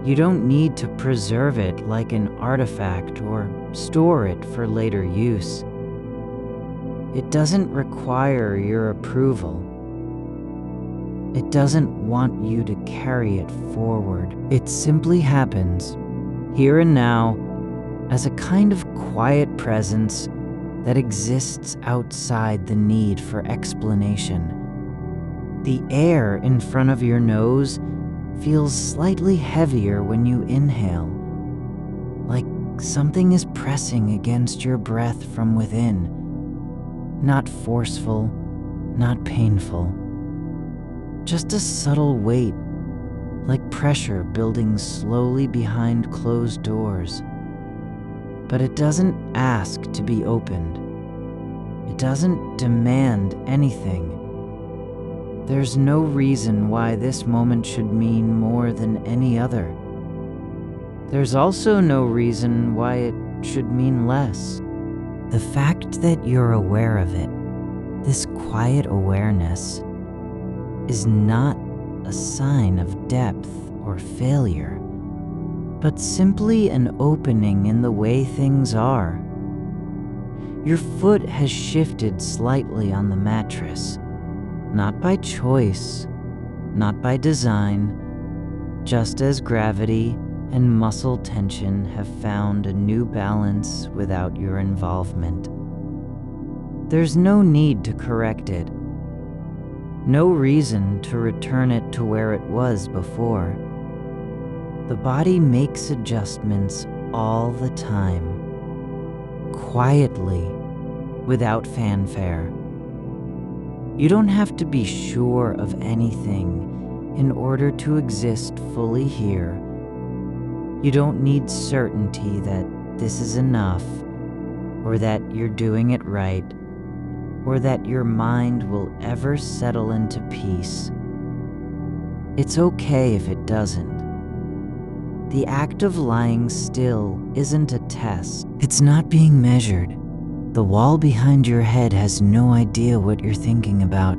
You don't need to preserve it like an artifact or store it for later use. It doesn't require your approval. It doesn't want you to carry it forward. It simply happens, here and now, as a kind of quiet presence that exists outside the need for explanation. The air in front of your nose feels slightly heavier when you inhale, like something is pressing against your breath from within. Not forceful, not painful. Just a subtle weight, like pressure building slowly behind closed doors. But it doesn't ask to be opened. It doesn't demand anything. There's no reason why this moment should mean more than any other. There's also no reason why it should mean less. The fact that you're aware of it, this quiet awareness, is not a sign of depth or failure, but simply an opening in the way things are. Your foot has shifted slightly on the mattress, not by choice, not by design, just as gravity and muscle tension have found a new balance without your involvement. There's no need to correct it, no reason to return it to where it was before. The body makes adjustments all the time, quietly, without fanfare. You don't have to be sure of anything in order to exist fully here. You don't need certainty that this is enough, or that you're doing it right, or that your mind will ever settle into peace. It's okay if it doesn't. The act of lying still isn't a test. It's not being measured. The wall behind your head has no idea what you're thinking about.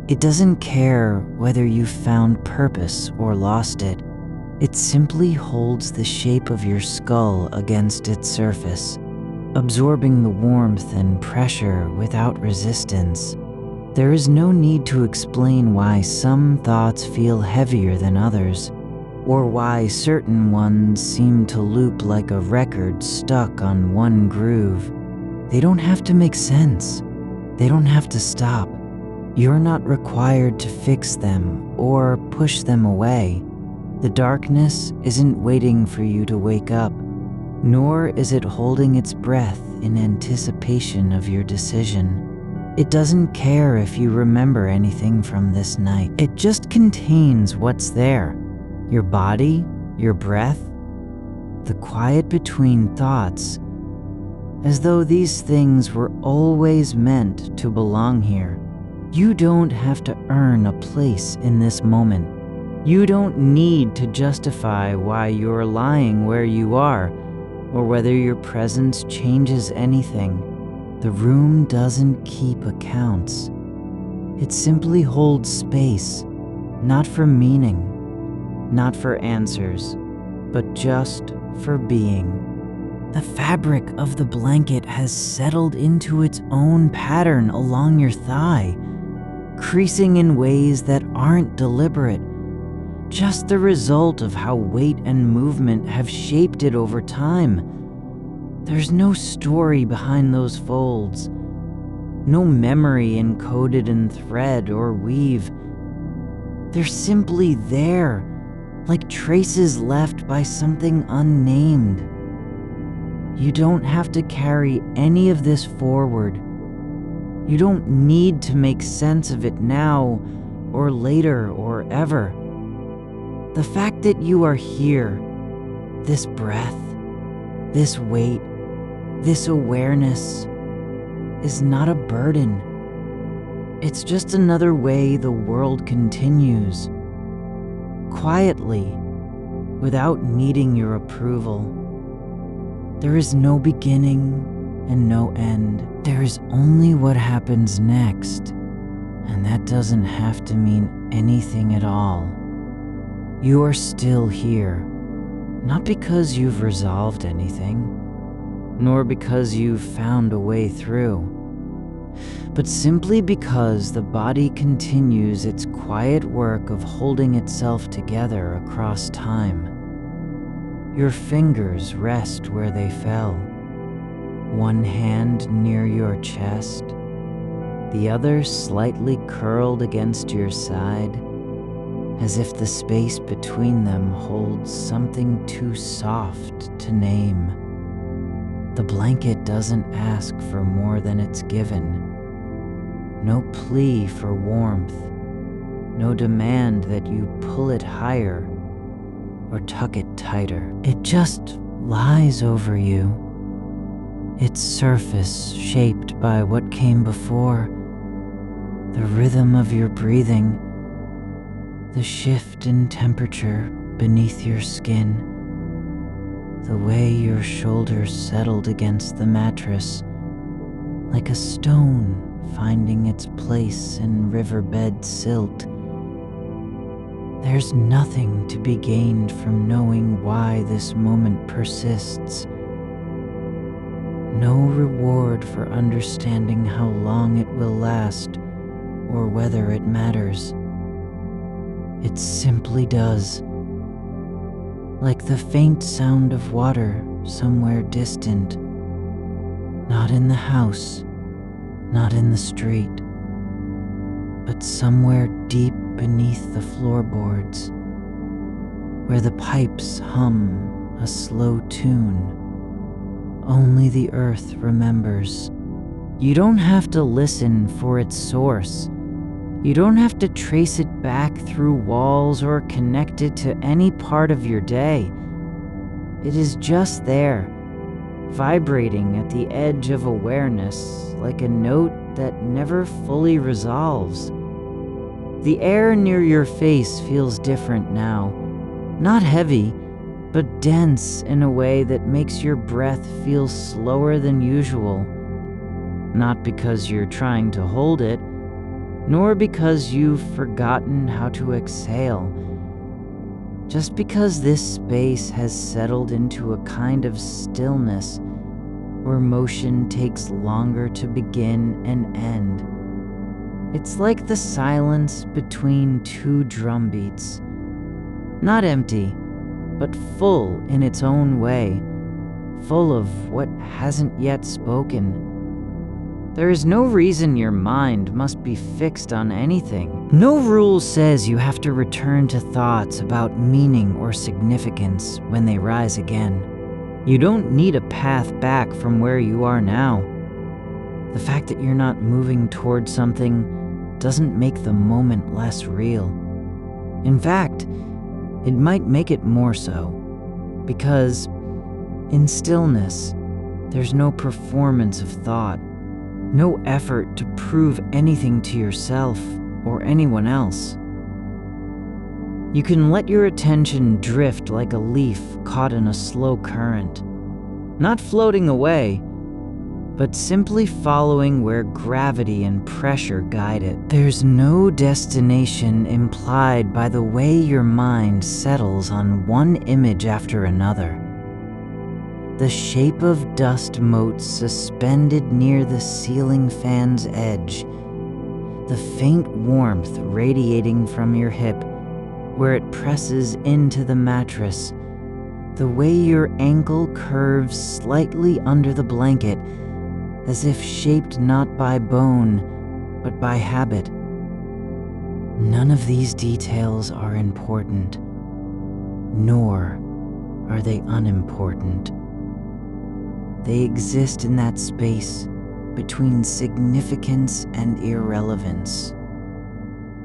It doesn't care whether you've found purpose or lost it. It simply holds the shape of your skull against its surface, absorbing the warmth and pressure without resistance. There is no need to explain why some thoughts feel heavier than others, or why certain ones seem to loop like a record stuck on one groove. They don't have to make sense. They don't have to stop. You're not required to fix them or push them away. The darkness isn't waiting for you to wake up, nor is it holding its breath in anticipation of your decision. It doesn't care if you remember anything from this night. It just contains what's there. Your body, your breath, the quiet between thoughts, as though these things were always meant to belong here. You don't have to earn a place in this moment. You don't need to justify why you're lying where you are, or whether your presence changes anything. The room doesn't keep accounts. It simply holds space, not for meaning, not for answers, but just for being. The fabric of the blanket has settled into its own pattern along your thigh, creasing in ways that aren't deliberate, just the result of how weight and movement have shaped it over time. There's no story behind those folds, no memory encoded in thread or weave. They're simply there, like traces left by something unnamed. You don't have to carry any of this forward. You don't need to make sense of it now, or later, or ever. The fact that you are here, this breath, this weight, this awareness, is not a burden. It's just another way the world continues, quietly, without needing your approval. There is no beginning and no end. There is only what happens next, and that doesn't have to mean anything at all. You are still here, not because you've resolved anything, nor because you've found a way through, but simply because the body continues its quiet work of holding itself together across time. Your fingers rest where they fell, one hand near your chest, the other slightly curled against your side, as if the space between them holds something too soft to name. The blanket doesn't ask for more than it's given. No plea for warmth, no demand that you pull it higher or tuck it tighter. It just lies over you, its surface shaped by what came before, the rhythm of your breathing, the shift in temperature beneath your skin, the way your shoulders settled against the mattress, like a stone finding its place in riverbed silt. There's nothing to be gained from knowing why this moment persists. No reward for understanding how long it will last or whether it matters. It simply does. Like the faint sound of water somewhere distant. Not in the house, not in the street, but somewhere deep beneath the floorboards, where the pipes hum a slow tune only the earth remembers. You don't have to listen for its source. You don't have to trace it back through walls or connect it to any part of your day. It is just there, vibrating at the edge of awareness like a note that never fully resolves. The air near your face feels different now. Not heavy, but dense in a way that makes your breath feel slower than usual. Not because you're trying to hold it, nor because you've forgotten how to exhale. Just because this space has settled into a kind of stillness where motion takes longer to begin and end. It's like the silence between two drum beats. Not empty, but full in its own way, full of what hasn't yet spoken. There is no reason your mind must be fixed on anything. No rule says you have to return to thoughts about meaning or significance when they rise again. You don't need a path back from where you are now. The fact that you're not moving towards something doesn't make the moment less real. In fact, it might make it more so, because in stillness, there's no performance of thought, no effort to prove anything to yourself or anyone else. You can let your attention drift like a leaf caught in a slow current, not floating away, but simply following where gravity and pressure guide it. There's no destination implied by the way your mind settles on one image after another. The shape of dust motes suspended near the ceiling fan's edge, the faint warmth radiating from your hip where it presses into the mattress, The way your ankle curves slightly under the blanket, as if shaped not by bone, but by habit. None of these details are important, nor are they unimportant. They exist in that space between significance and irrelevance,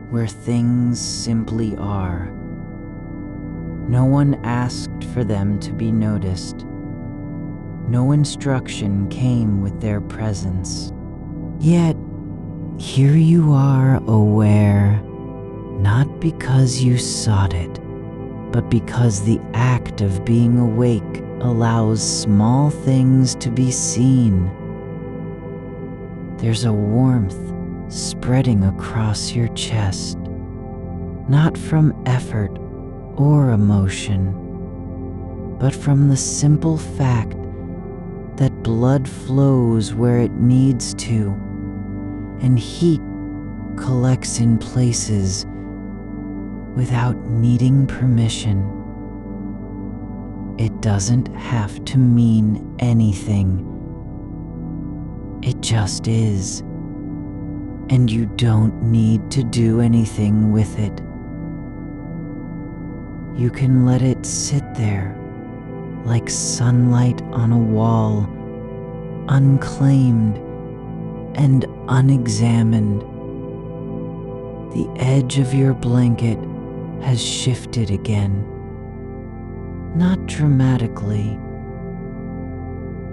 where things simply are. No one asked for them to be noticed. No instruction came with their presence. Yet, here you are aware, not because you sought it, but because the act of being awake allows small things to be seen. There's a warmth spreading across your chest, not from effort or emotion, but from the simple fact that blood flows where it needs to, and heat collects in places without needing permission. It doesn't have to mean anything. It just is. And you don't need to do anything with it. You can let it sit there like sunlight on a wall, unclaimed and unexamined. The edge of your blanket has shifted again, not dramatically,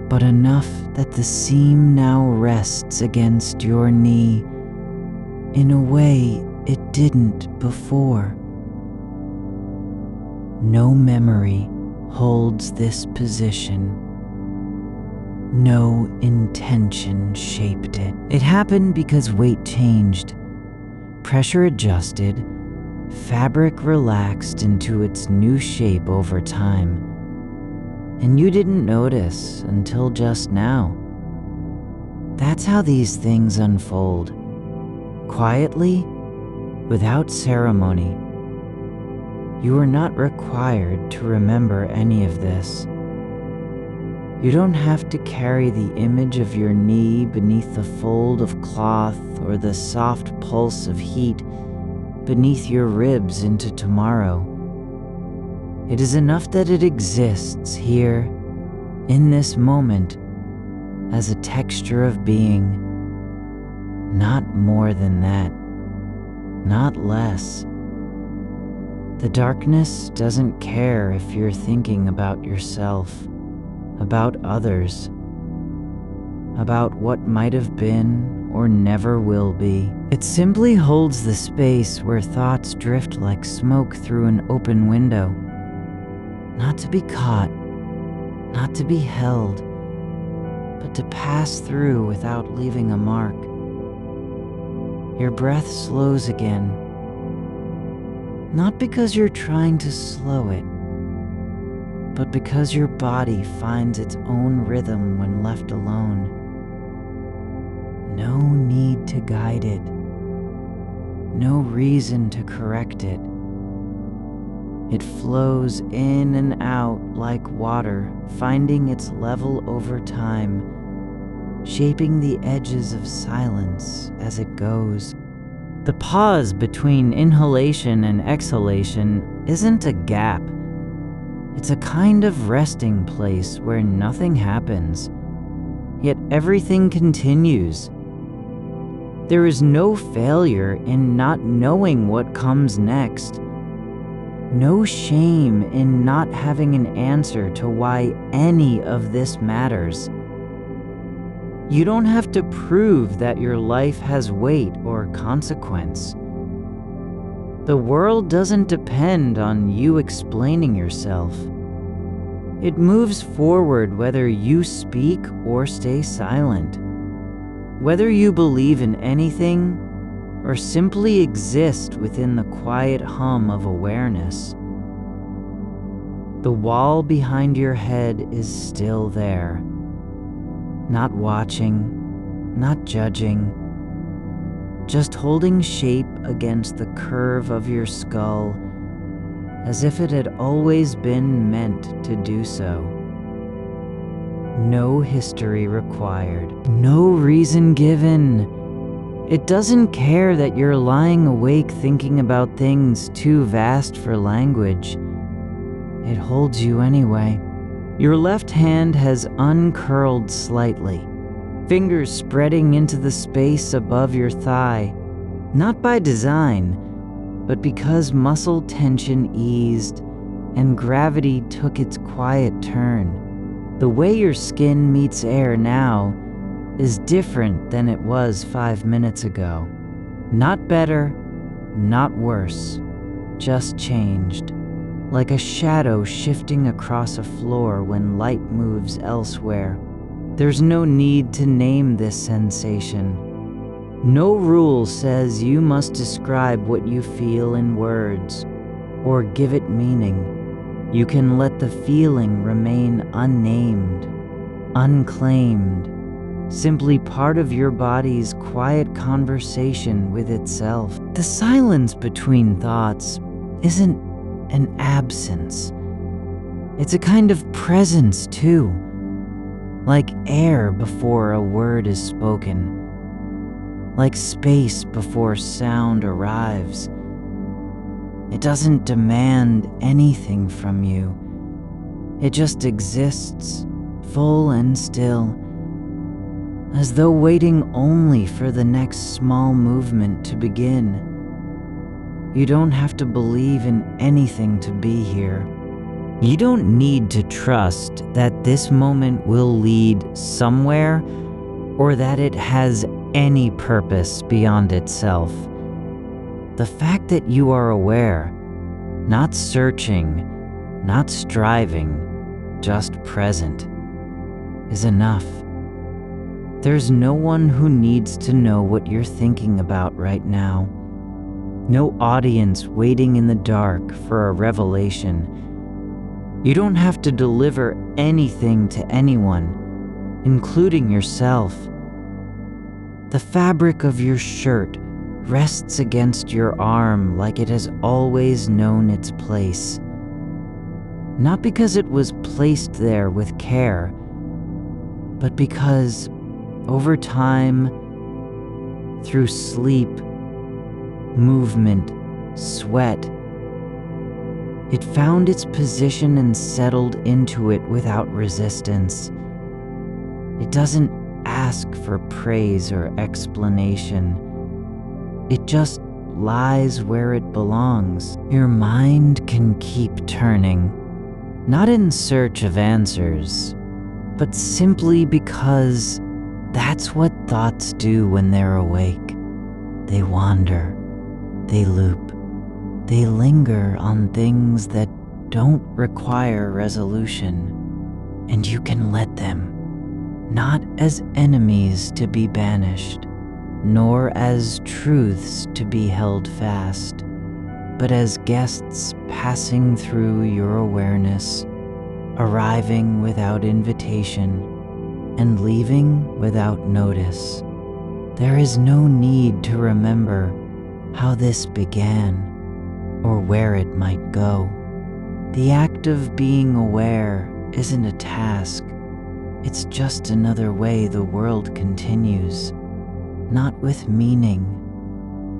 but enough that the seam now rests against your knee in a way it didn't before. No memory holds this position. No intention shaped it. It happened because weight changed, pressure adjusted, fabric relaxed into its new shape over time. And you didn't notice until just now. That's how these things unfold. Quietly, without ceremony. You are not required to remember any of this. You don't have to carry the image of your knee beneath the fold of cloth or the soft pulse of heat beneath your ribs into tomorrow. It is enough that it exists here, in this moment, as a texture of being. Not more than that, not less. The darkness doesn't care if you're thinking about yourself, about others, about what might have been or never will be. It simply holds the space where thoughts drift like smoke through an open window. Not to be caught, not to be held, but to pass through without leaving a mark. Your breath slows again, not because you're trying to slow it, but because your body finds its own rhythm when left alone. No need to guide it, no reason to correct it. It flows in and out like water, finding its level over time, shaping the edges of silence as it goes. The pause between inhalation and exhalation isn't a gap. It's a kind of resting place where nothing happens, yet everything continues. There is no failure in not knowing what comes next. No shame in not having an answer to why any of this matters. You don't have to prove that your life has weight or consequence. The world doesn't depend on you explaining yourself. It moves forward whether you speak or stay silent. Whether you believe in anything or simply exist within the quiet hum of awareness. The wall behind your head is still there. Not watching, not judging, just holding shape against the curve of your skull as if it had always been meant to do so. No history required, no reason given. It doesn't care that you're lying awake thinking about things too vast for language. It holds you anyway. Your left hand has uncurled slightly, fingers spreading into the space above your thigh, not by design, but because muscle tension eased and gravity took its quiet turn. The way your skin meets air now is different than it was 5 minutes ago. Not better, not worse, just changed. Like a shadow shifting across a floor when light moves elsewhere. There's no need to name this sensation. No rule says you must describe what you feel in words or give it meaning. You can let the feeling remain unnamed, unclaimed, simply part of your body's quiet conversation with itself. The silence between thoughts isn't an absence. It's a kind of presence too, like air before a word is spoken, like space before sound arrives. It doesn't demand anything from you. It just exists, full and still, as though waiting only for the next small movement to begin. You don't have to believe in anything to be here. You don't need to trust that this moment will lead somewhere or that it has any purpose beyond itself. The fact that you are aware, not searching, not striving, just present, is enough. There's no one who needs to know what you're thinking about right now. No audience waiting in the dark for a revelation. You don't have to deliver anything to anyone, including yourself. The fabric of your shirt rests against your arm like it has always known its place. Not because it was placed there with care, but because over time, through sleep, movement, sweat, it found its position and settled into it without resistance. It doesn't ask for praise or explanation. It just lies where it belongs. Your mind can keep turning, not in search of answers, but simply because that's what thoughts do when they're awake. They wander, they loop, they linger on things that don't require resolution, and you can let them, not as enemies to be banished, nor as truths to be held fast, but as guests passing through your awareness, arriving without invitation and leaving without notice. There is no need to remember how this began or where it might go. The act of being aware isn't a task. It's just another way the world continues. Not with meaning,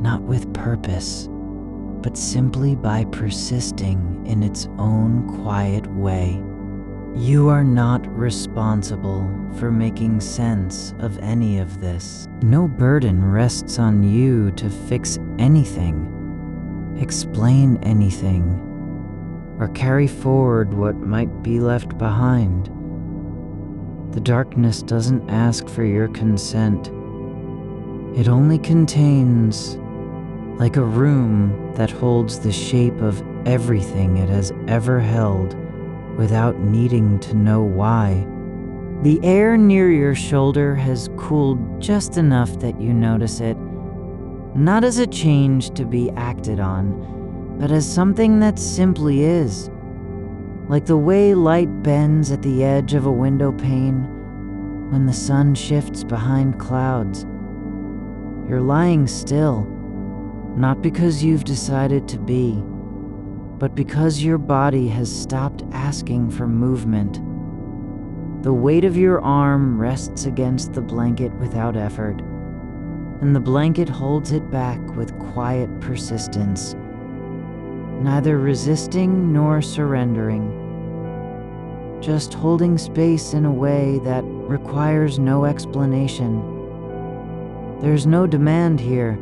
not with purpose, but simply by persisting in its own quiet way. You are not responsible for making sense of any of this. No burden rests on you to fix anything, explain anything, or carry forward what might be left behind. The darkness doesn't ask for your consent. It only contains, like a room that holds the shape of everything it has ever held without needing to know why. The air near your shoulder has cooled just enough that you notice it, not as a change to be acted on, but as something that simply is, like the way light bends at the edge of a window pane when the sun shifts behind clouds. You're lying still, not because you've decided to be, but because your body has stopped asking for movement. The weight of your arm rests against the blanket without effort, and the blanket holds it back with quiet persistence, neither resisting nor surrendering, just holding space in a way that requires no explanation. There's no demand here,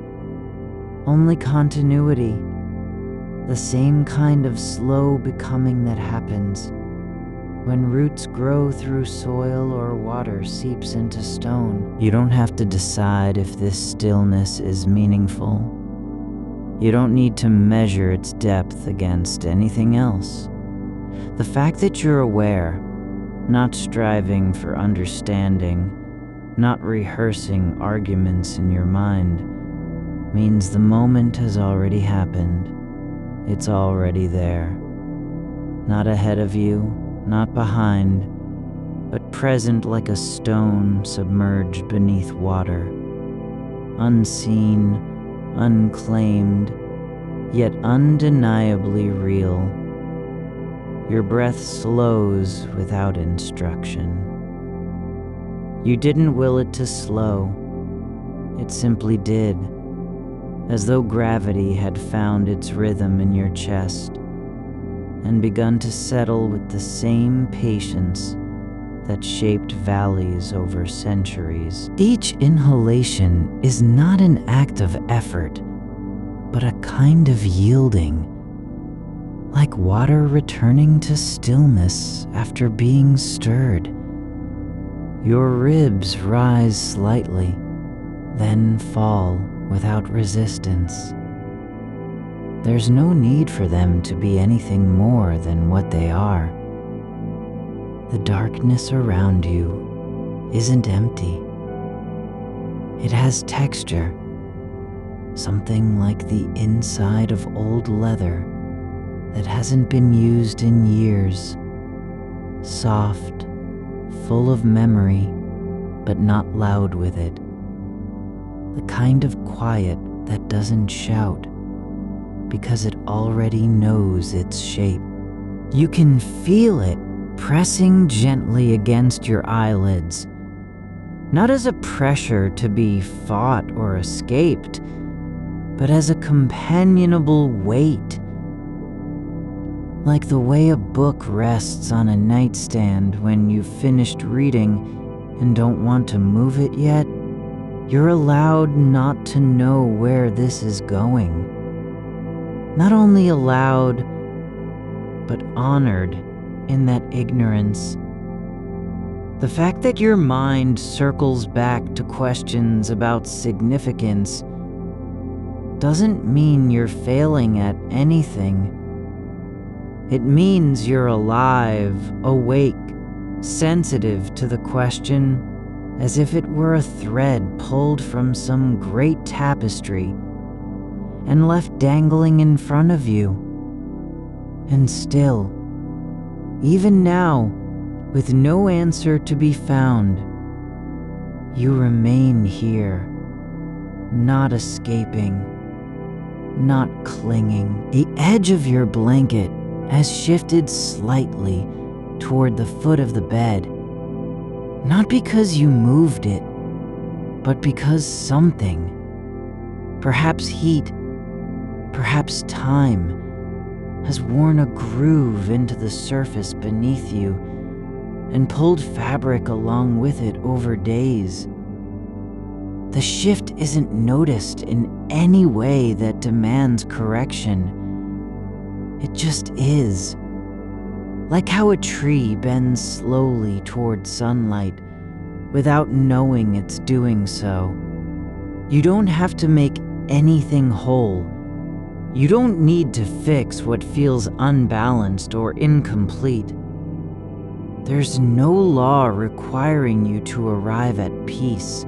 only continuity, the same kind of slow becoming that happens when roots grow through soil or water seeps into stone. You don't have to decide if this stillness is meaningful. You don't need to measure its depth against anything else. The fact that you're aware, not striving for understanding, not rehearsing arguments in your mind, means the moment has already happened. It's already there. Not ahead of you, not behind, but present like a stone submerged beneath water. Unseen, unclaimed, yet undeniably real. Your breath slows without instruction. You didn't will it to slow. It simply did, as though gravity had found its rhythm in your chest and begun to settle with the same patience that shaped valleys over centuries. Each inhalation is not an act of effort, but a kind of yielding, like water returning to stillness after being stirred. Your ribs rise slightly, then fall without resistance. There's no need for them to be anything more than what they are. The darkness around you isn't empty. It has texture, something like the inside of old leather that hasn't been used in years. Soft, full of memory, but not loud with it. The kind of quiet that doesn't shout, because it already knows its shape. You can feel it pressing gently against your eyelids, not as a pressure to be fought or escaped, but as a companionable weight. Like the way a book rests on a nightstand when you've finished reading and don't want to move it yet, you're allowed not to know where this is going. Not only allowed, but honored in that ignorance. The fact that your mind circles back to questions about significance doesn't mean you're failing at anything. It means you're alive, awake, sensitive to the question, as if it were a thread pulled from some great tapestry and left dangling in front of you. And still, even now, with no answer to be found, you remain here, not escaping, not clinging. The edge of your blanket has shifted slightly toward the foot of the bed, not because you moved it, but because something, perhaps heat, perhaps time, has worn a groove into the surface beneath you and pulled fabric along with it over days. The shift isn't noticed in any way that demands correction. It just is. Like how a tree bends slowly toward sunlight without knowing it's doing so. You don't have to make anything whole. You don't need to fix what feels unbalanced or incomplete. There's no law requiring you to arrive at peace,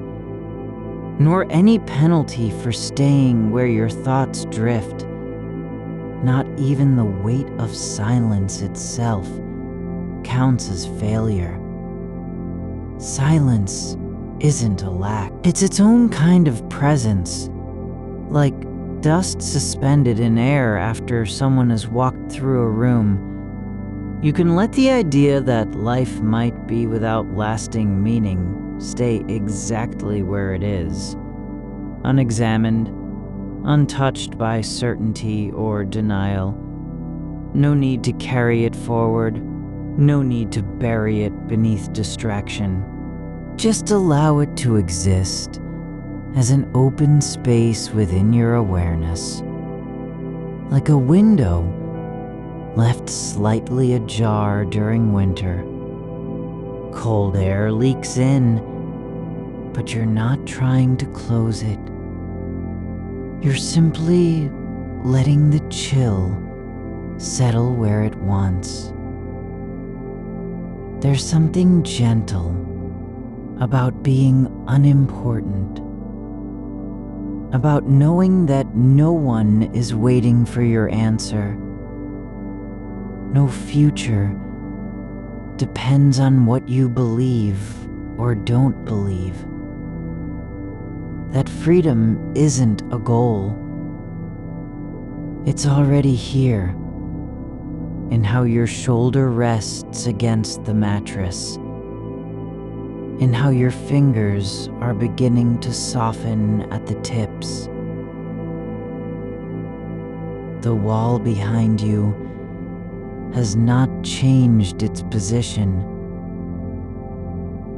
nor any penalty for staying where your thoughts drift. Not even the weight of silence itself counts as failure. Silence isn't a lack. It's its own kind of presence, like dust suspended in air after someone has walked through a room. You can let the idea that life might be without lasting meaning stay exactly where it is, unexamined, untouched by certainty or denial. No need to carry it forward, no need to bury it beneath distraction. Just allow it to exist as an open space within your awareness, like a window left slightly ajar during winter. Cold air leaks in, but you're not trying to close it. You're simply letting the chill settle where it wants. There's something gentle about being unimportant, about knowing that no one is waiting for your answer. No future depends on what you believe or don't believe. That freedom isn't a goal. It's already here, in how your shoulder rests against the mattress, in how your fingers are beginning to soften at the tips. The wall behind you has not changed its position.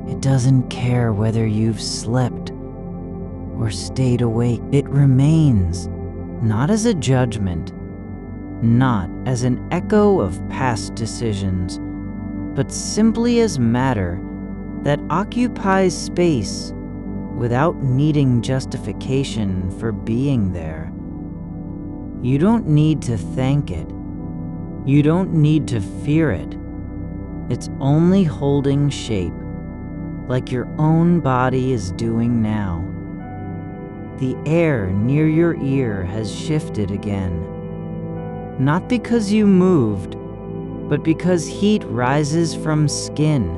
It doesn't care whether you've slept or stayed awake. It remains, not as a judgment, not as an echo of past decisions, but simply as matter that occupies space without needing justification for being there. You don't need to thank it. You don't need to fear it. It's only holding shape, like your own body is doing now. The air near your ear has shifted again. Not because you moved, but because heat rises from skin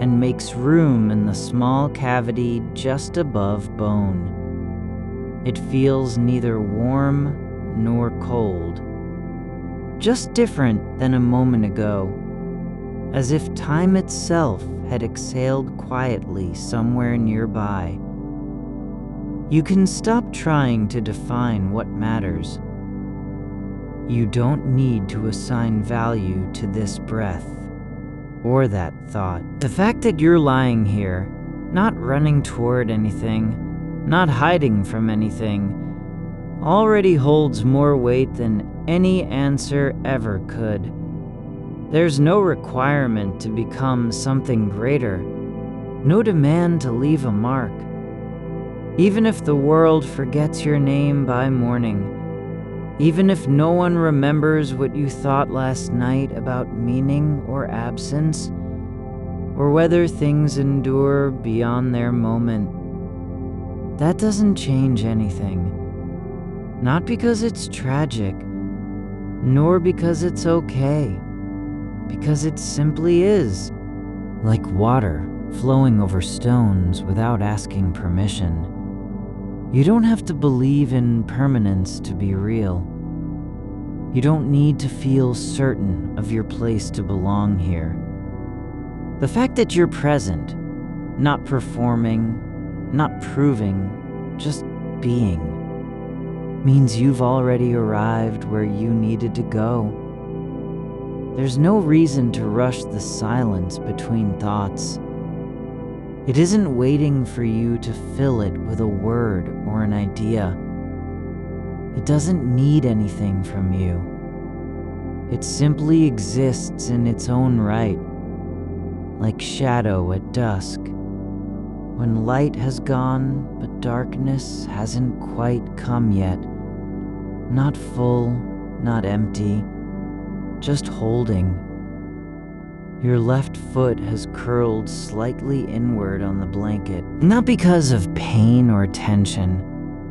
and makes room in the small cavity just above bone. It feels neither warm nor cold, just different than a moment ago, as if time itself had exhaled quietly somewhere nearby. You can stop trying to define what matters. You don't need to assign value to this breath or that thought. The fact that you're lying here, not running toward anything, not hiding from anything, already holds more weight than any answer ever could. There's no requirement to become something greater, no demand to leave a mark. Even if the world forgets your name by morning, even if no one remembers what you thought last night about meaning or absence, or whether things endure beyond their moment, that doesn't change anything. Not because it's tragic, nor because it's okay, because it simply is. Like water flowing over stones without asking permission. You don't have to believe in permanence to be real. You don't need to feel certain of your place to belong here. The fact that you're present, not performing, not proving, just being, means you've already arrived where you needed to go. There's no reason to rush the silence between thoughts. It isn't waiting for you to fill it with a word or an idea. It doesn't need anything from you. It simply exists in its own right, like shadow at dusk, when light has gone but darkness hasn't quite come yet. Not full, not empty, just holding. Your left foot has curled slightly inward on the blanket, not because of pain or tension,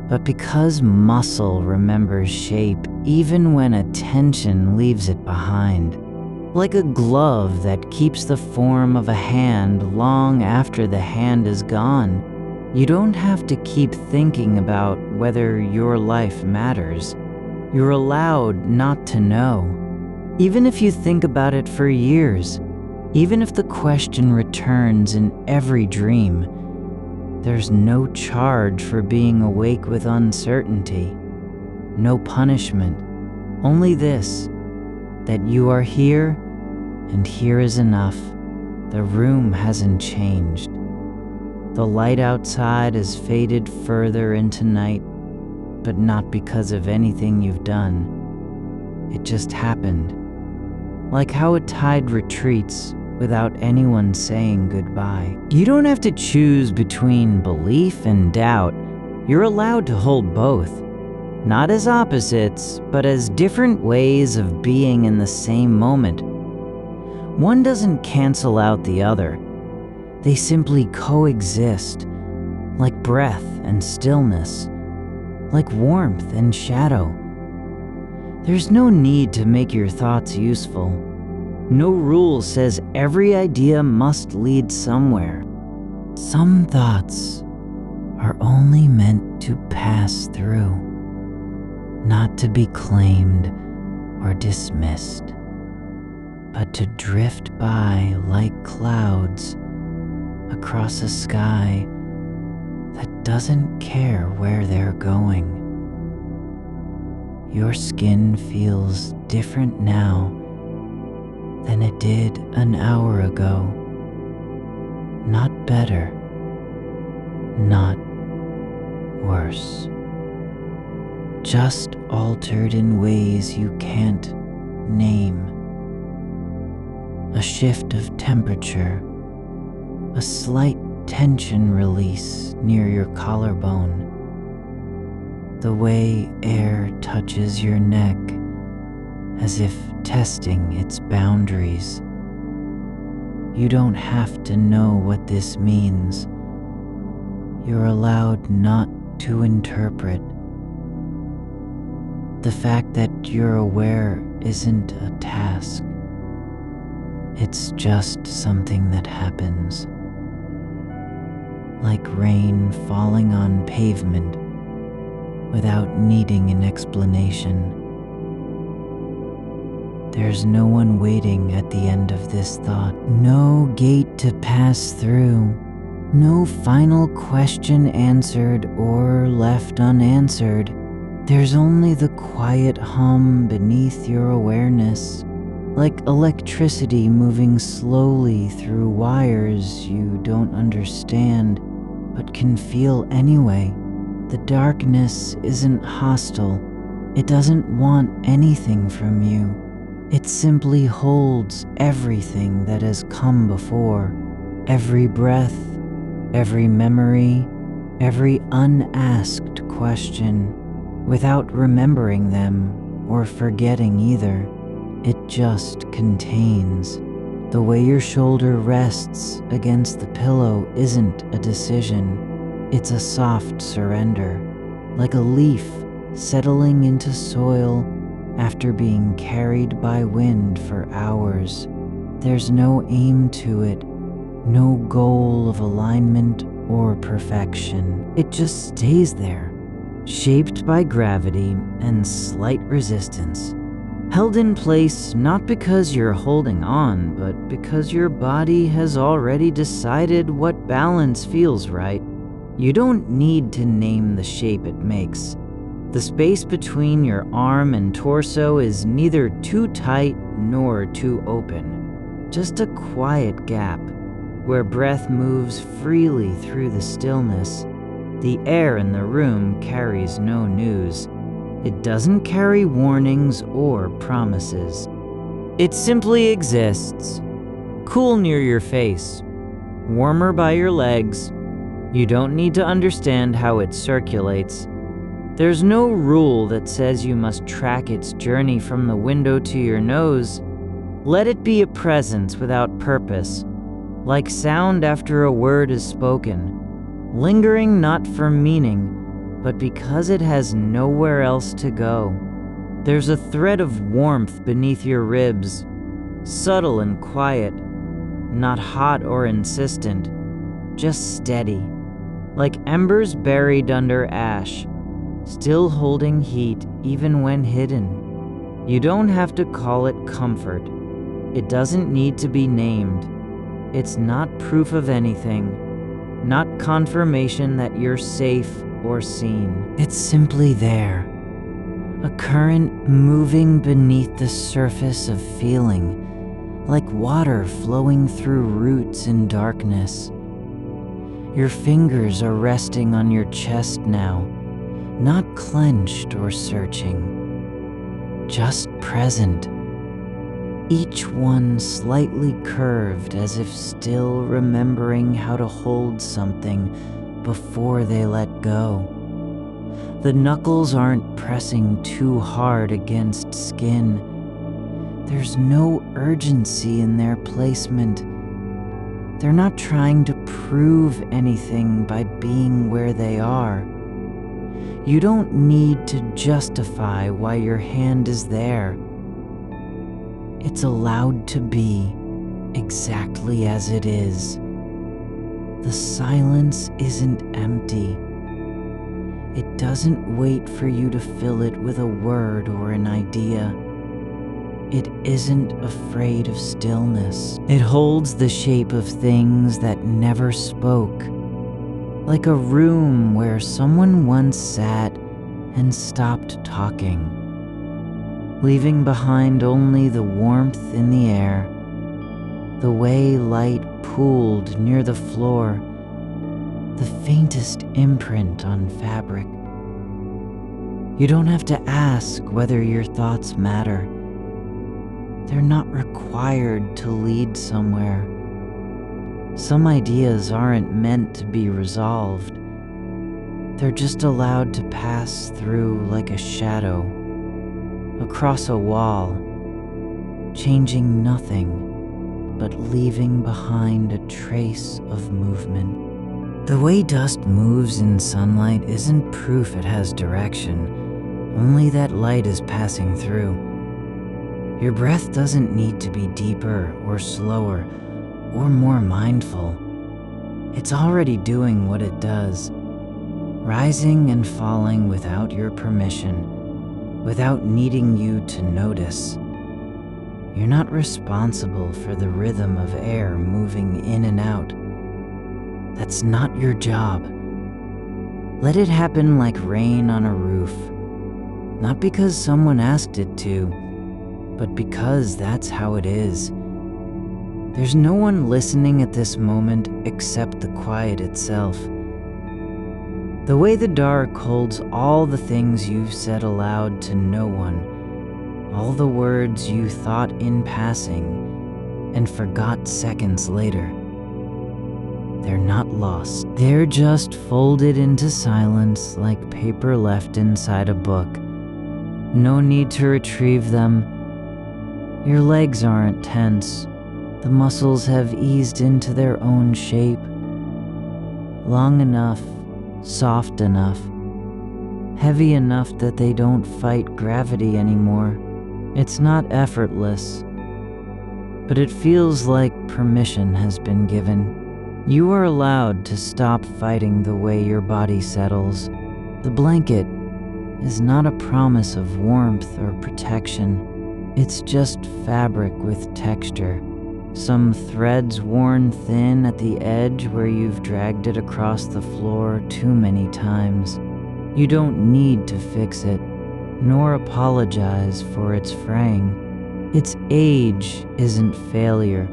but because muscle remembers shape even when attention leaves it behind. Like a glove that keeps the form of a hand long after the hand is gone. You don't have to keep thinking about whether your life matters. You're allowed not to know. Even if you think about it for years, even if the question returns in every dream, there's no charge for being awake with uncertainty. No punishment. Only this, that you are here, and here is enough. The room hasn't changed. The light outside has faded further into night, but not because of anything you've done. It just happened. Like how a tide retreats without anyone saying goodbye. You don't have to choose between belief and doubt. You're allowed to hold both. Not as opposites, but as different ways of being in the same moment. One doesn't cancel out the other. They simply coexist, like breath and stillness, like warmth and shadow. There's no need to make your thoughts useful. No rule says every idea must lead somewhere. Some thoughts are only meant to pass through, not to be claimed or dismissed, but to drift by like clouds across a sky that doesn't care where they're going. Your skin feels different now than it did an hour ago. Not better, not worse. Just altered in ways you can't name. A shift of temperature, a slight tension release near your collarbone. The way air touches your neck, as if testing its boundaries. You don't have to know what this means. You're allowed not to interpret. The fact that you're aware isn't a task. It's just something that happens. Like rain falling on pavement without needing an explanation. There's no one waiting at the end of this thought. No gate to pass through. No final question answered or left unanswered. There's only the quiet hum beneath your awareness, like electricity moving slowly through wires you don't understand, but can feel anyway. The darkness isn't hostile. It doesn't want anything from you. It simply holds everything that has come before. Every breath, every memory, every unasked question, without remembering them or forgetting either. It just contains. The way your shoulder rests against the pillow isn't a decision. It's a soft surrender, like a leaf settling into soil after being carried by wind for hours. There's no aim to it, no goal of alignment or perfection. It just stays there, shaped by gravity and slight resistance. Held in place not because you're holding on, but because your body has already decided what balance feels right. You don't need to name the shape it makes. The space between your arm and torso is neither too tight nor too open. Just a quiet gap where breath moves freely through the stillness. The air in the room carries no news. It doesn't carry warnings or promises. It simply exists. Cool near your face, warmer by your legs. You don't need to understand how it circulates. There's no rule that says you must track its journey from the window to your nose. Let it be a presence without purpose, like sound after a word is spoken, lingering not for meaning, but because it has nowhere else to go. There's a thread of warmth beneath your ribs, subtle and quiet, not hot or insistent, just steady. like embers buried under ash, still holding heat even when hidden. You don't have to call it comfort. It doesn't need to be named. It's not proof of anything, not confirmation that you're safe or seen. It's simply there, a current moving beneath the surface of feeling, like water flowing through roots in darkness. Your fingers are resting on your chest now, not clenched or searching, just present. Each one slightly curved as if still remembering how to hold something before they let go. The knuckles aren't pressing too hard against skin. There's no urgency in their placement. They're not trying to prove anything by being where they are. You don't need to justify why your hand is there. It's allowed to be exactly as it is. The silence isn't empty. It doesn't wait for you to fill it with a word or an idea. It isn't afraid of stillness. It holds the shape of things that never spoke, like a room where someone once sat and stopped talking, leaving behind only the warmth in the air, the way light pooled near the floor, the faintest imprint on fabric. You don't have to ask whether your thoughts matter. They're not required to lead somewhere. Some ideas aren't meant to be resolved. They're just allowed to pass through like a shadow, across a wall, changing nothing, but leaving behind a trace of movement. The way dust moves in sunlight isn't proof it has direction, only that light is passing through. Your breath doesn't need to be deeper or slower or more mindful. It's already doing what it does, rising and falling without your permission, without needing you to notice. You're not responsible for the rhythm of air moving in and out. That's not your job. Let it happen like rain on a roof, not because someone asked it to, but because that's how it is. There's no one listening at this moment except the quiet itself. The way the dark holds all the things you've said aloud to no one, all the words you thought in passing and forgot seconds later. They're not lost. They're just folded into silence like paper left inside a book. No need to retrieve them. Your legs aren't tense. The muscles have eased into their own shape. Long enough, soft enough, heavy enough that they don't fight gravity anymore. It's not effortless, but it feels like permission has been given. You are allowed to stop fighting the way your body settles. The blanket is not a promise of warmth or protection. It's just fabric with texture. Some threads worn thin at the edge where you've dragged it across the floor too many times. You don't need to fix it, nor apologize for its fraying. Its age isn't failure.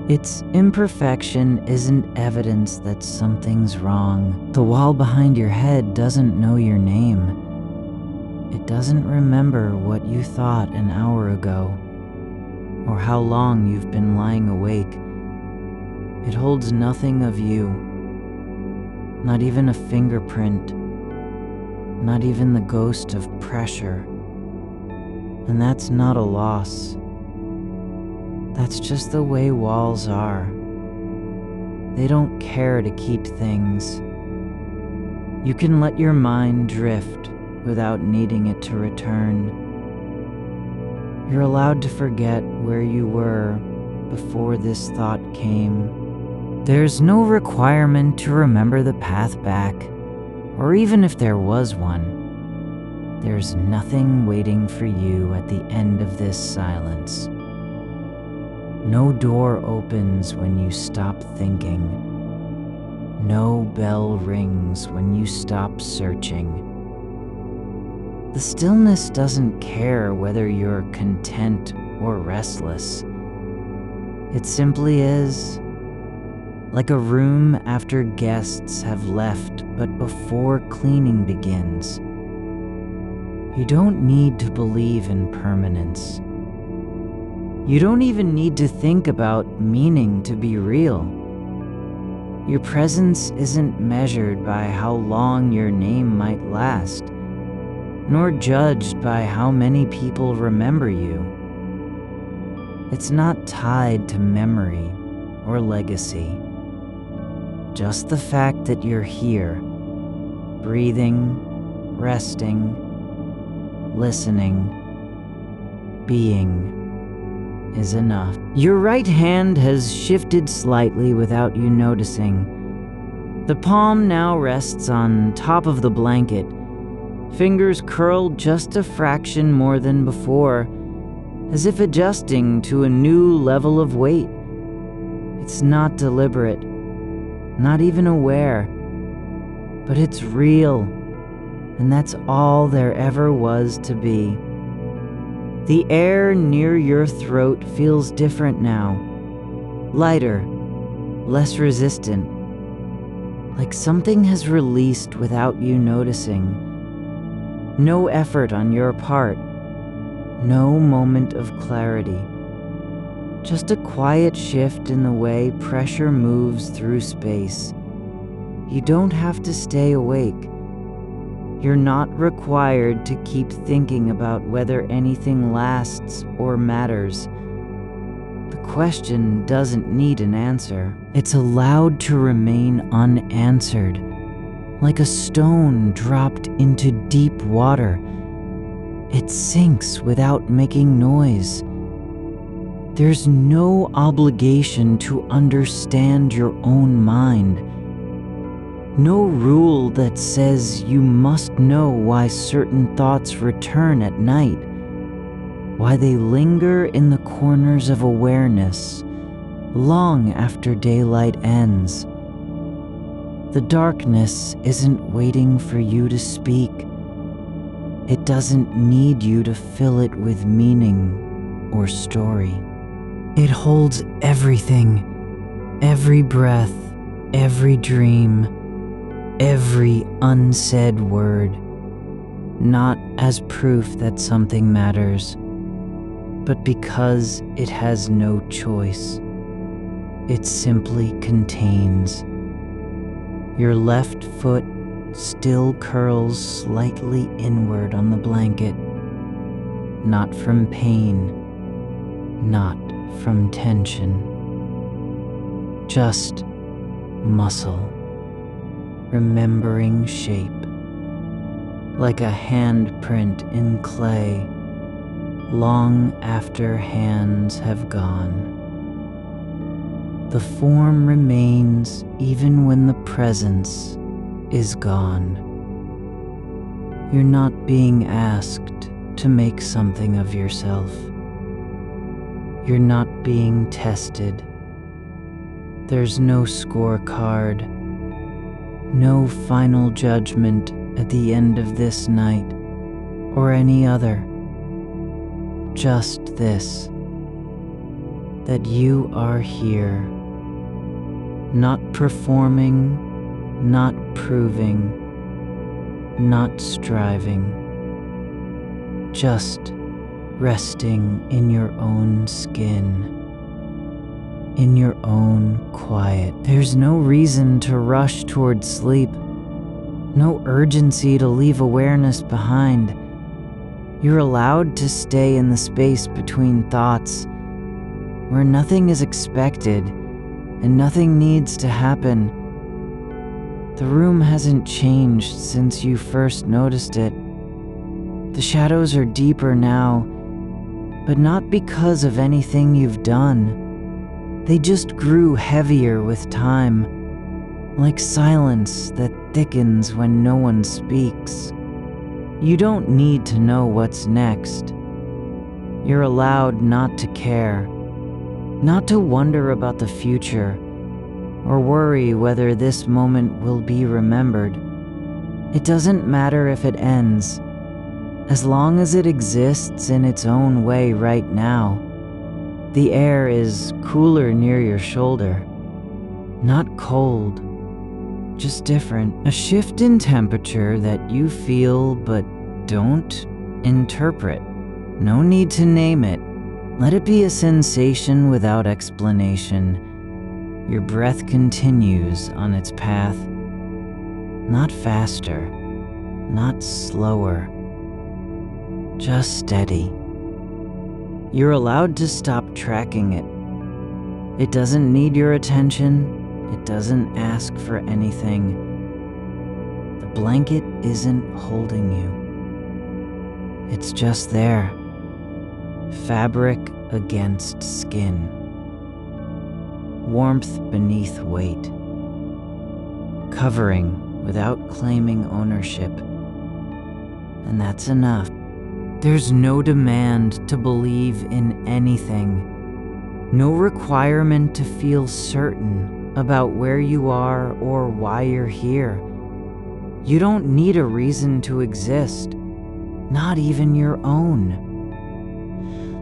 Its imperfection isn't evidence that something's wrong. The wall behind your head doesn't know your name. It doesn't remember what you thought an hour ago, or how long you've been lying awake. It holds nothing of you, not even a fingerprint, not even the ghost of pressure. And that's not a loss. That's just the way walls are. They don't care to keep things. You can let your mind drift without needing it to return. You're allowed to forget where you were before this thought came. There's no requirement to remember the path back, or even if there was one, there's nothing waiting for you at the end of this silence. No door opens when you stop thinking. No bell rings when you stop searching. The stillness doesn't care whether you're content or restless. It simply is, like a room after guests have left but before cleaning begins. You don't need to believe in permanence. You don't even need to think about meaning to be real. Your presence isn't measured by how long your name might last, nor judged by how many people remember you. It's not tied to memory or legacy. Just the fact that you're here, breathing, resting, listening, being, is enough. Your right hand has shifted slightly without you noticing. The palm now rests on top of the blanket, fingers curled just a fraction more than before, as if adjusting to a new level of weight. It's not deliberate, not even aware, but it's real, and that's all there ever was to be. The air near your throat feels different now, lighter, less resistant, like something has released without you noticing. No effort on your part, no moment of clarity, just a quiet shift in the way pressure moves through space. You don't have to stay awake. You're not required to keep thinking about whether anything lasts or matters. The question doesn't need an answer. It's allowed to remain unanswered, like a stone dropped into deep water. It sinks without making noise. There's no obligation to understand your own mind. No rule that says you must know why certain thoughts return at night, why they linger in the corners of awareness long after daylight ends. The darkness isn't waiting for you to speak. It doesn't need you to fill it with meaning or story. It holds everything, every breath, every dream, every unsaid word, not as proof that something matters, but because it has no choice. It simply contains. Your left foot still curls slightly inward on the blanket, not from pain, not from tension, just muscle, remembering shape, like a handprint in clay, long after hands have gone. The form remains even when the presence is gone. You're not being asked to make something of yourself. You're not being tested. There's no scorecard, no final judgment at the end of this night or any other. Just this, that you are here, not performing, not proving, not striving, just resting in your own skin, in your own quiet. There's no reason to rush toward sleep, no urgency to leave awareness behind. You're allowed to stay in the space between thoughts, where nothing is expected and nothing needs to happen. The room hasn't changed since you first noticed it. The shadows are deeper now, but not because of anything you've done. They just grew heavier with time, like silence that thickens when no one speaks. You don't need to know what's next. You're allowed not to care, not to wonder about the future, or worry whether this moment will be remembered. It doesn't matter if it ends, as long as it exists in its own way right now. The air is cooler near your shoulder, not cold, just different. A shift in temperature that you feel but don't interpret. No need to name it. Let it be a sensation without explanation. Your breath continues on its path, not faster, not slower, just steady. You're allowed to stop tracking it. It doesn't need your attention. It doesn't ask for anything. The blanket isn't holding you. It's just there, fabric against skin, warmth beneath weight, covering without claiming ownership. And that's enough. There's no demand to believe in anything, no requirement to feel certain about where you are or why you're here. You don't need a reason to exist, not even your own.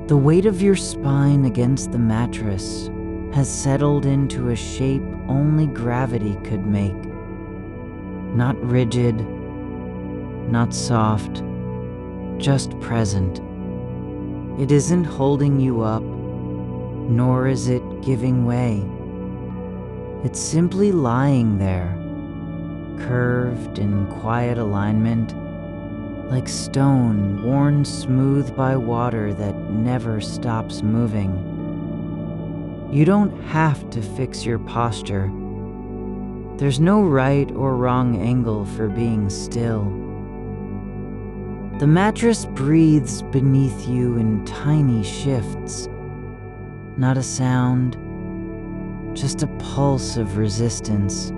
The weight of your spine against the mattress has settled into a shape only gravity could make. Not rigid, not soft, just present. It isn't holding you up, nor is it giving way. It's simply lying there, curved in quiet alignment, like stone worn smooth by water that never stops moving. You don't have to fix your posture. There's no right or wrong angle for being still. The mattress breathes beneath you in tiny shifts. Not a sound, just a pulse of resistance,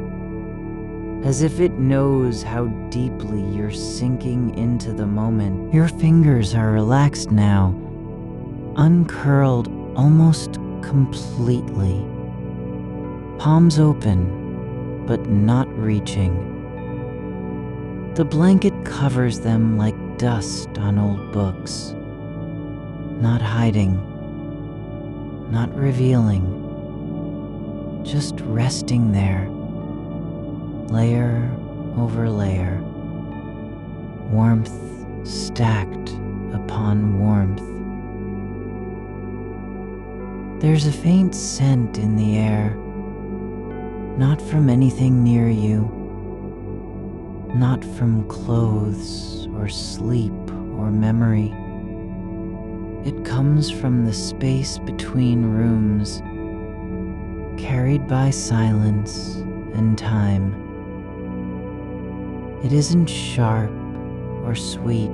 as if it knows how deeply you're sinking into the moment. Your fingers are relaxed now, uncurled almost completely. Palms open, but not reaching. The blanket covers them like dust on old books. Not hiding, not revealing, just resting there, layer over layer, warmth stacked upon warmth. There's a faint scent in the air, not from anything near you, not from clothes or sleep or memory. It comes from the space between rooms, carried by silence and time. It isn't sharp or sweet.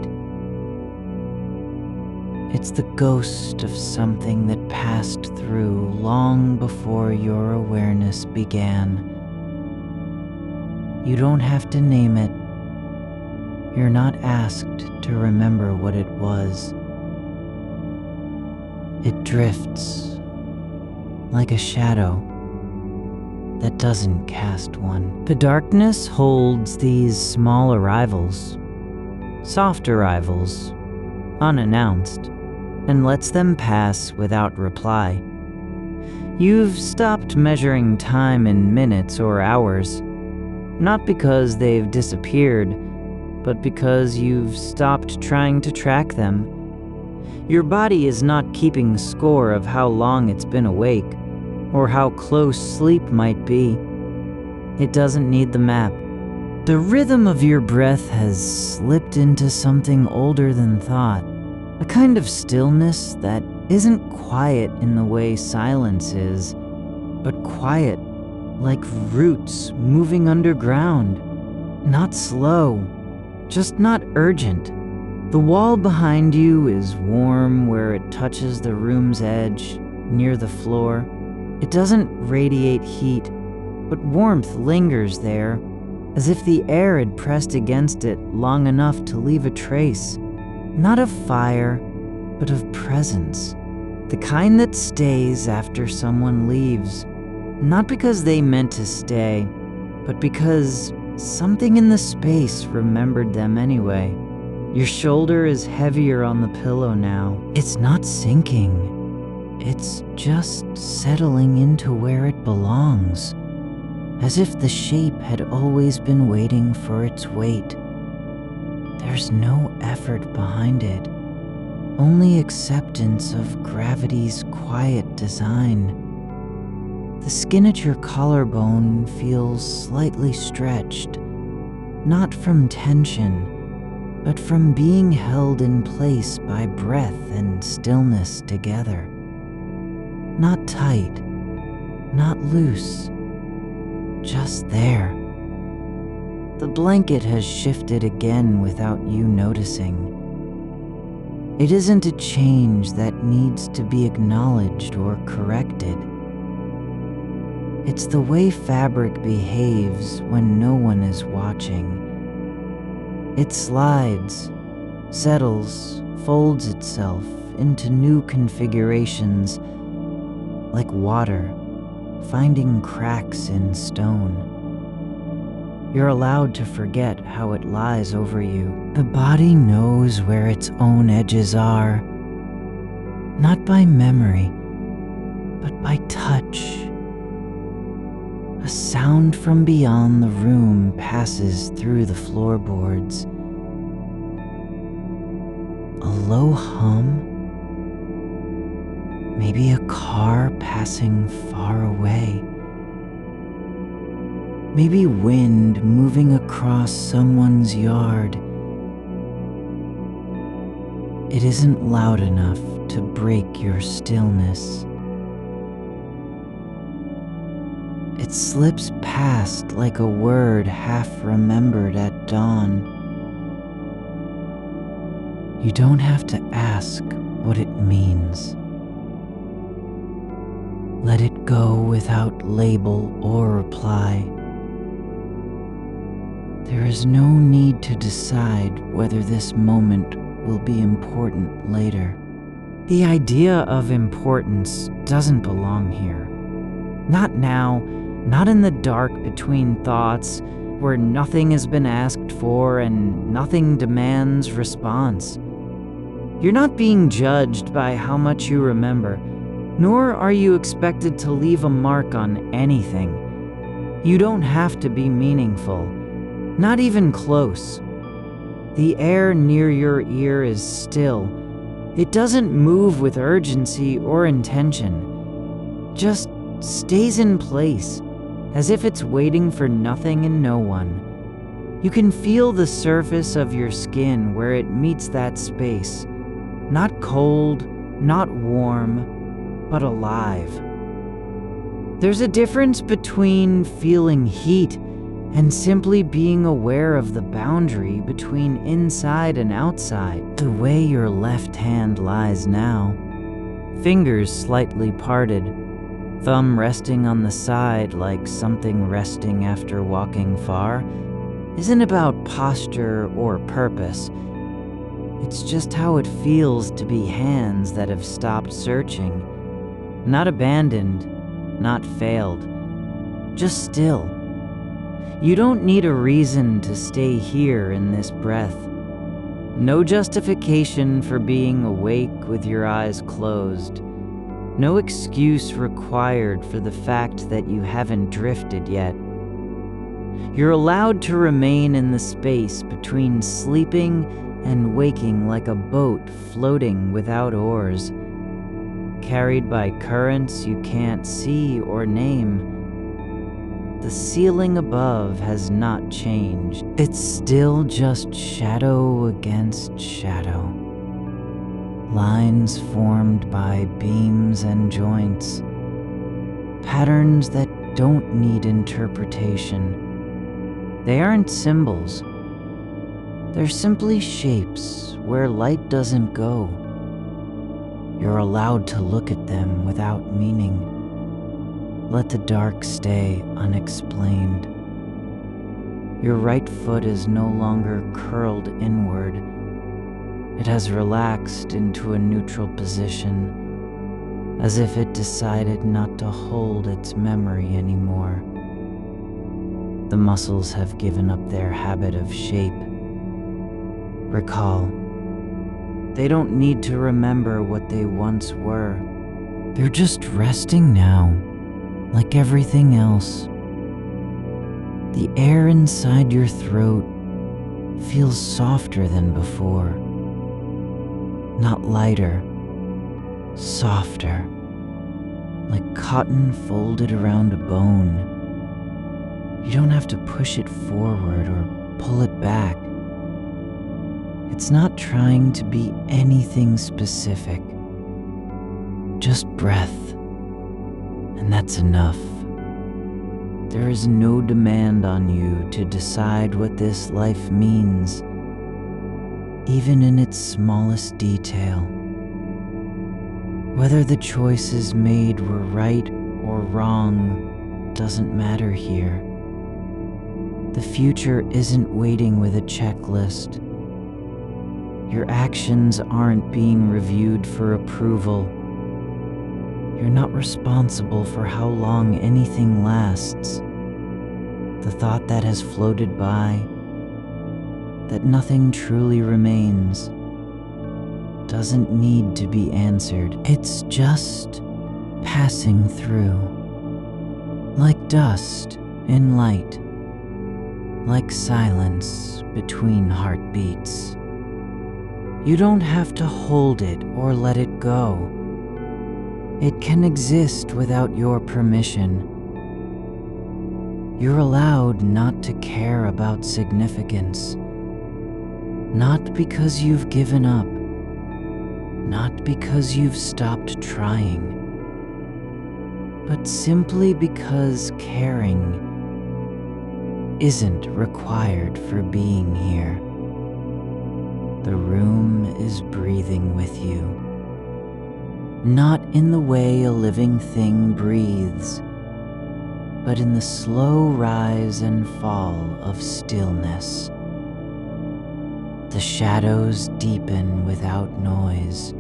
It's the ghost of something that passed through long before your awareness began. You don't have to name it. You're not asked to remember what it was. It drifts like a shadow that doesn't cast one. The darkness holds these small arrivals, soft arrivals, unannounced, and lets them pass without reply. You've stopped measuring time in minutes or hours, not because they've disappeared, but because you've stopped trying to track them. Your body is not keeping score of how long it's been awake, or how close sleep might be. It doesn't need the map. The rhythm of your breath has slipped into something older than thought, a kind of stillness that isn't quiet in the way silence is, but quiet like roots moving underground. Not slow, just not urgent. The wall behind you is warm where it touches the room's edge, near the floor. It doesn't radiate heat, but warmth lingers there, as if the air had pressed against it long enough to leave a trace, not of fire, but of presence. The kind that stays after someone leaves, not because they meant to stay, but because something in the space remembered them anyway. Your shoulder is heavier on the pillow now. It's not sinking. It's just settling into where it belongs, as if the shape had always been waiting for its weight. There's no effort behind it, only acceptance of gravity's quiet design. The skin at your collarbone feels slightly stretched, not from tension, but from being held in place by breath and stillness together. Not tight, not loose, just there. The blanket has shifted again without you noticing. It isn't a change that needs to be acknowledged or corrected. It's the way fabric behaves when no one is watching. It slides, settles, folds itself into new configurations, like water finding cracks in stone. You're allowed to forget how it lies over you. The body knows where its own edges are, not by memory, but by touch. A sound from beyond the room passes through the floorboards. A low hum, maybe a car passing far away. Maybe wind moving across someone's yard. It isn't loud enough to break your stillness. It slips past like a word half remembered at dawn. You don't have to ask what it means. Let it go without label or reply. There is no need to decide whether this moment will be important later. The idea of importance doesn't belong here. Not now, not in the dark between thoughts, where nothing has been asked for and nothing demands response. You're not being judged by how much you remember, nor are you expected to leave a mark on anything. You don't have to be meaningful. Not even close. The air near your ear is still. It doesn't move with urgency or intention. Just stays in place, as if it's waiting for nothing and no one. You can feel the surface of your skin where it meets that space. Not cold, not warm, but alive. There's a difference between feeling heat and simply being aware of the boundary between inside and outside, the way your left hand lies now. Fingers slightly parted, thumb resting on the side like something resting after walking far, isn't about posture or purpose. It's just how it feels to be hands that have stopped searching. Not abandoned, not failed, just still. You don't need a reason to stay here in this breath. No justification for being awake with your eyes closed. No excuse required for the fact that you haven't drifted yet. You're allowed to remain in the space between sleeping and waking like a boat floating without oars, carried by currents you can't see or name. The ceiling above has not changed. It's still just shadow against shadow. Lines formed by beams and joints. Patterns that don't need interpretation. They aren't symbols. They're simply shapes where light doesn't go. You're allowed to look at them without meaning. Let the dark stay unexplained. Your right foot is no longer curled inward. It has relaxed into a neutral position, as if it decided not to hold its memory anymore. The muscles have given up their habit of shape. Recall, they don't need to remember what they once were. They're just resting now, like everything else. The air inside your throat feels softer than before. Not lighter, softer, like cotton folded around a bone. You don't have to push it forward or pull it back. It's not trying to be anything specific, just breath, and that's enough. There is no demand on you to decide what this life means, even in its smallest detail. Whether the choices made were right or wrong doesn't matter here. The future isn't waiting with a checklist. Your actions aren't being reviewed for approval. You're not responsible for how long anything lasts. The thought that has floated by, that nothing truly remains, doesn't need to be answered. It's just passing through, like dust in light, like silence between heartbeats. You don't have to hold it or let it go. It can exist without your permission. You're allowed not to care about significance. Not because you've given up. Not because you've stopped trying. But simply because caring isn't required for being here. The room is breathing with you. Not in the way a living thing breathes, but in the slow rise and fall of stillness. The shadows deepen without noise,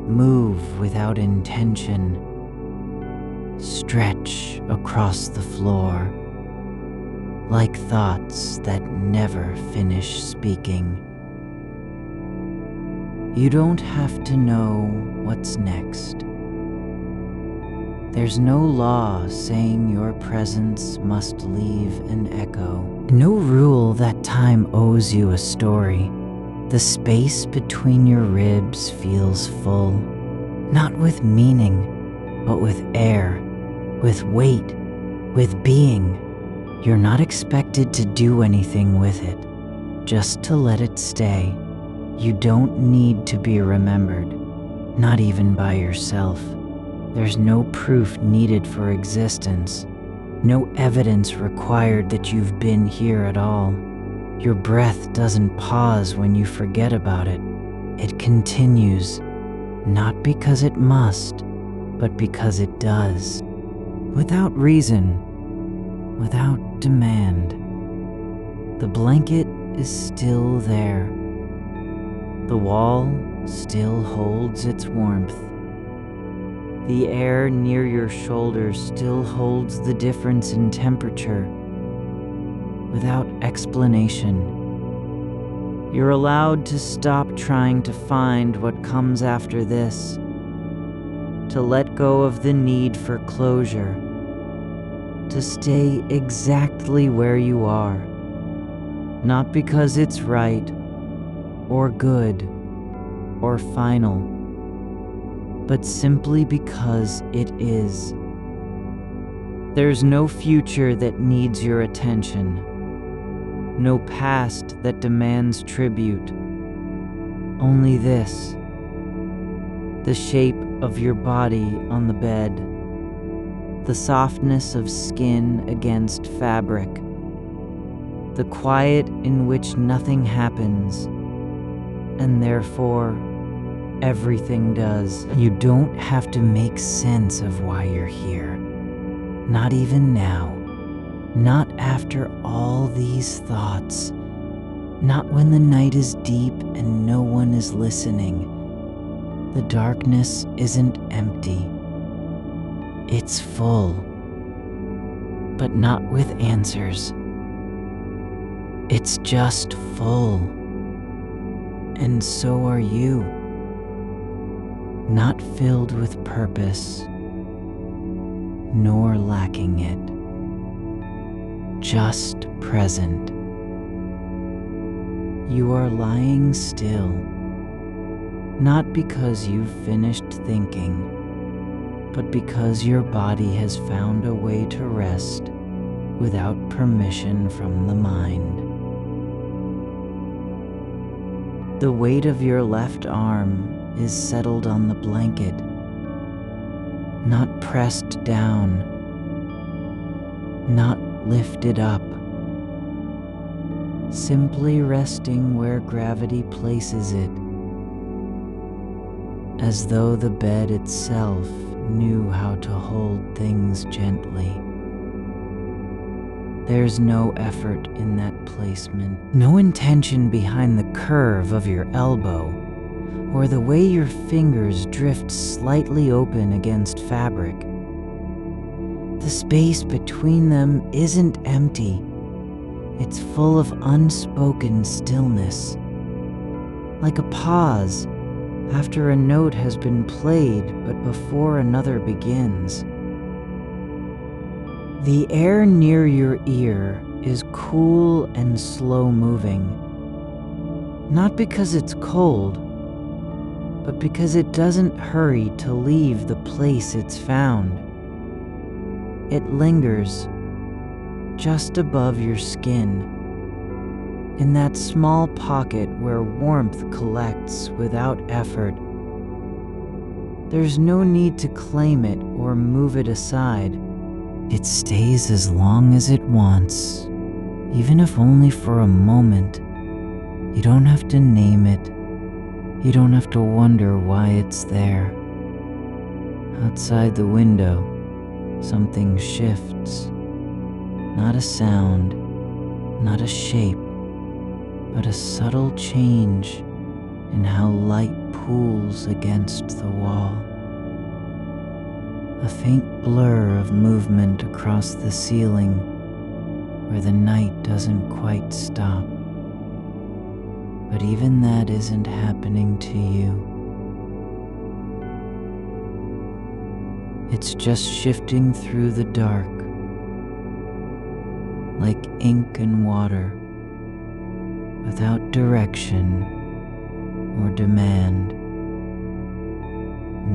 move without intention, stretch across the floor, like thoughts that never finish speaking. You don't have to know what's next. There's no law saying your presence must leave an echo. No rule that time owes you a story. The space between your ribs feels full, not with meaning, but with air, with weight, with being. You're not expected to do anything with it, just to let it stay. You don't need to be remembered, not even by yourself. There's no proof needed for existence, no evidence required that you've been here at all. Your breath doesn't pause when you forget about it. It continues, not because it must, but because it does. Without reason, without demand. The blanket is still there. The wall still holds its warmth. The air near your shoulders still holds the difference in temperature. Without explanation, you're allowed to stop trying to find what comes after this, to let go of the need for closure, to stay exactly where you are, not because it's right, or good, or final, but simply because it is. There's no future that needs your attention, no past that demands tribute, only this, the shape of your body on the bed, the softness of skin against fabric, the quiet in which nothing happens, and therefore Everything does. You don't have to make sense of why you're here. Not even now. Not after all these thoughts. Not when the night is deep and no one is listening. The darkness isn't empty. It's full. But not with answers. It's just full. And so are you. Not filled with purpose, nor lacking it. Just present. You are lying still, not because you've finished thinking, but because your body has found a way to rest without permission from the mind. The weight of your left arm is settled on the blanket, not pressed down, not lifted up, simply resting where gravity places it, as though the bed itself knew how to hold things gently. There's no effort in that placement, no intention behind the curve of your elbow, or the way your fingers drift slightly open against fabric. The space between them isn't empty. It's full of unspoken stillness, like a pause after a note has been played but before another begins. The air near your ear is cool and slow-moving, not because it's cold, but because it doesn't hurry to leave the place it's found. It lingers just above your skin, in that small pocket where warmth collects without effort. There's no need to claim it or move it aside. It stays as long as it wants, even if only for a moment. You don't have to name it. You don't have to wonder why it's there. Outside the window, something shifts. Not a sound, not a shape, but a subtle change in how light pools against the wall. A faint blur of movement across the ceiling where the night doesn't quite stop. But even that isn't happening to you. It's just shifting through the dark, like ink and water, without direction or demand.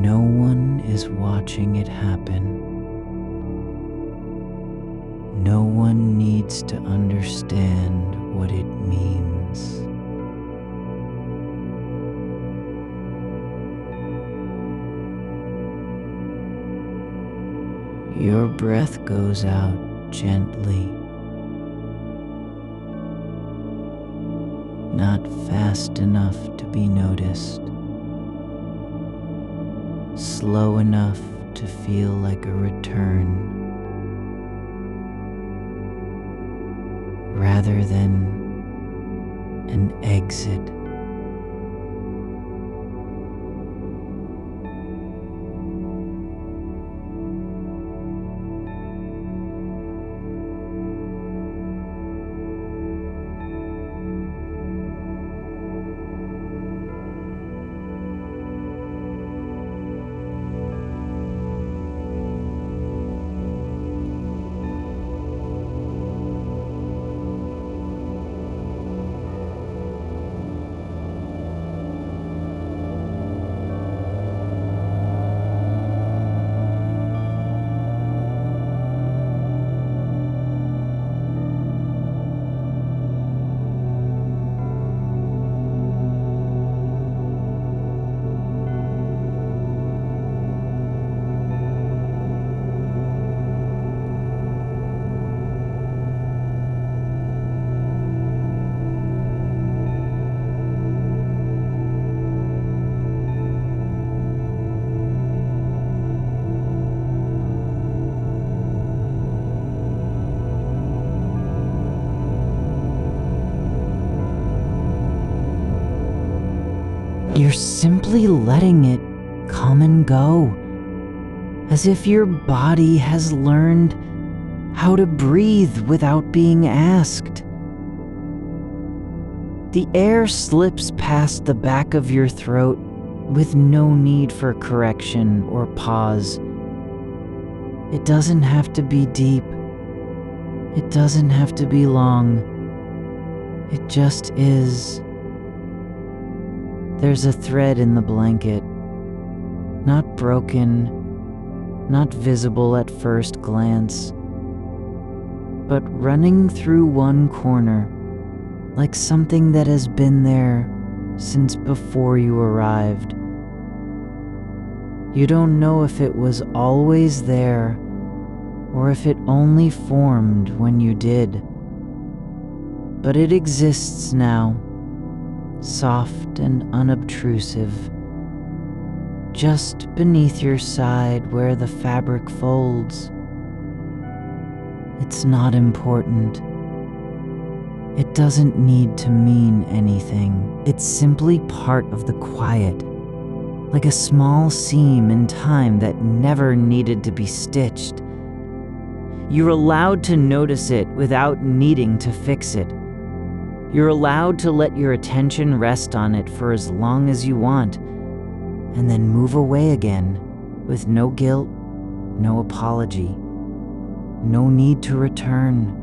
No one is watching it happen. No one needs to understand what it means. Your breath goes out gently, not fast enough to be noticed, slow enough to feel like a return, rather than an exit. You're simply letting it come and go, as if your body has learned how to breathe without being asked. The air slips past the back of your throat with no need for correction or pause. It doesn't have to be deep. It doesn't have to be long. It just is. There's a thread in the blanket, not broken, not visible at first glance, but running through one corner, like something that has been there since before you arrived. You don't know if it was always there or if it only formed when you did. But it exists now, soft and unobtrusive, just beneath your side where the fabric folds. It's not important. It doesn't need to mean anything. It's simply part of the quiet, like a small seam in time that never needed to be stitched. You're allowed to notice it without needing to fix it. You're allowed to let your attention rest on it for as long as you want, and then move away again with no guilt, no apology, no need to return,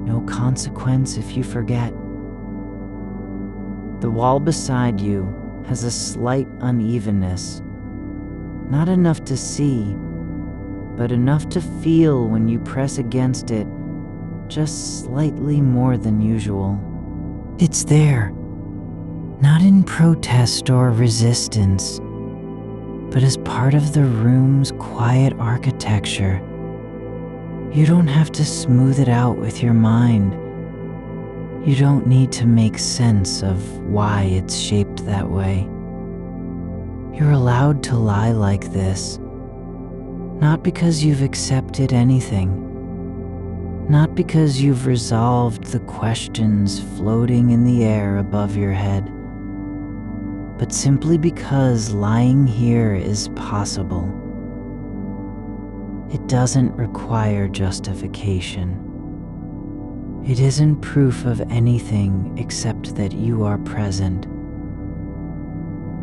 no consequence if you forget. The wall beside you has a slight unevenness, not enough to see, but enough to feel when you press against it, just slightly more than usual. It's there, not in protest or resistance, but as part of the room's quiet architecture. You don't have to smooth it out with your mind. You don't need to make sense of why it's shaped that way. You're allowed to lie like this, not because you've accepted anything, not because you've resolved the questions floating in the air above your head, but simply because lying here is possible. It doesn't require justification. It isn't proof of anything except that you are present.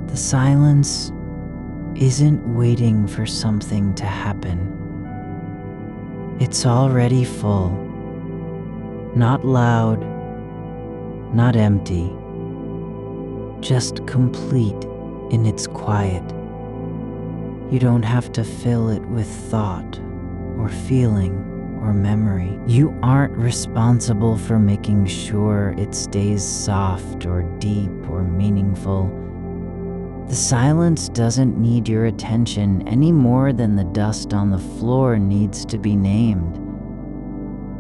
The silence isn't waiting for something to happen. It's already full, not loud, not empty, just complete in its quiet. You don't have to fill it with thought or feeling or memory. You aren't responsible for making sure it stays soft or deep or meaningful. The silence doesn't need your attention any more than the dust on the floor needs to be named.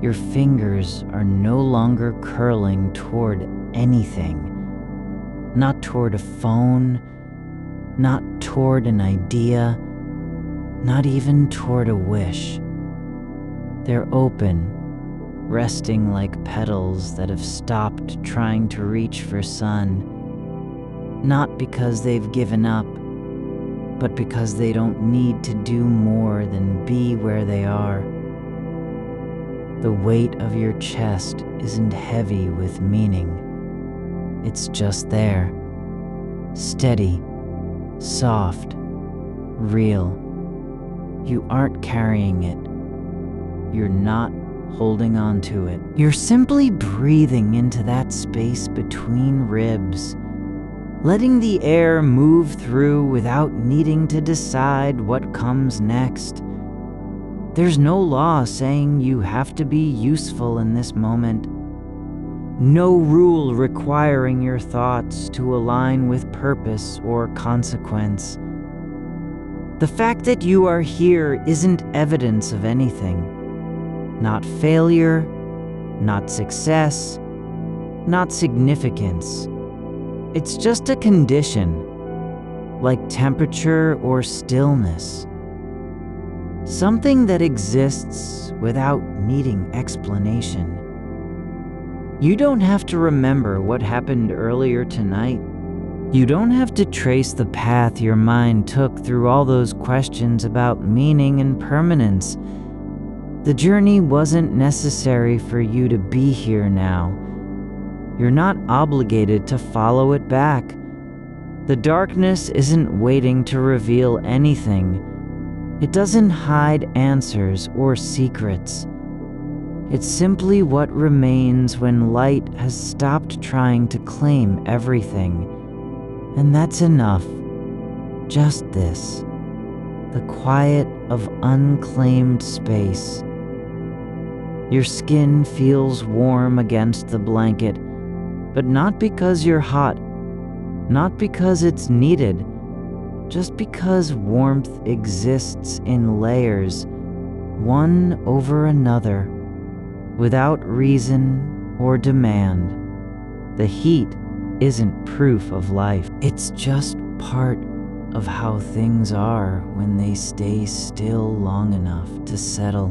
Your fingers are no longer curling toward anything, not toward a phone, not toward an idea, not even toward a wish. They're open, resting like petals that have stopped trying to reach for sun, not because they've given up, but because they don't need to do more than be where they are. The weight of your chest isn't heavy with meaning. It's just there, steady, soft, real. You aren't carrying it. You're not holding on to it. You're simply breathing into that space between ribs, letting the air move through without needing to decide what comes next. There's no law saying you have to be useful in this moment. No rule requiring your thoughts to align with purpose or consequence. The fact that you are here isn't evidence of anything. Not failure, not success, not significance. It's just a condition, like temperature or stillness. Something that exists without needing explanation. You don't have to remember what happened earlier tonight. You don't have to trace the path your mind took through all those questions about meaning and permanence. The journey wasn't necessary for you to be here now. You're not obligated to follow it back. The darkness isn't waiting to reveal anything. It doesn't hide answers or secrets. It's simply what remains when light has stopped trying to claim everything. And that's enough. Just this. The quiet of unclaimed space. Your skin feels warm against the blanket, but not because you're hot, not because it's needed, just because warmth exists in layers, one over another, without reason or demand. The heat isn't proof of life. It's just part of how things are when they stay still long enough to settle.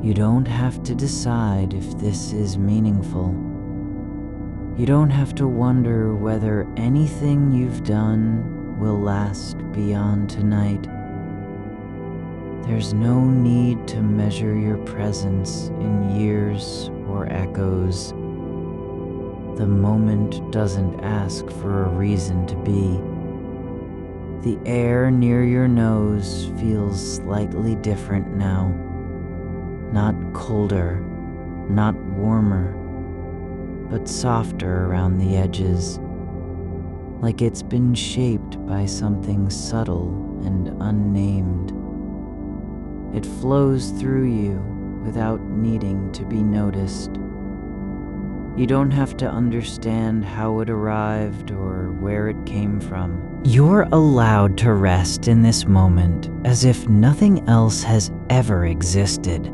You don't have to decide if this is meaningful. You don't have to wonder whether anything you've done will last beyond tonight. There's no need to measure your presence in years or echoes. The moment doesn't ask for a reason to be. The air near your nose feels slightly different now. Not colder, not warmer, but softer around the edges, like it's been shaped by something subtle and unnamed. It flows through you without needing to be noticed. You don't have to understand how it arrived or where it came from. You're allowed to rest in this moment as if nothing else has ever existed.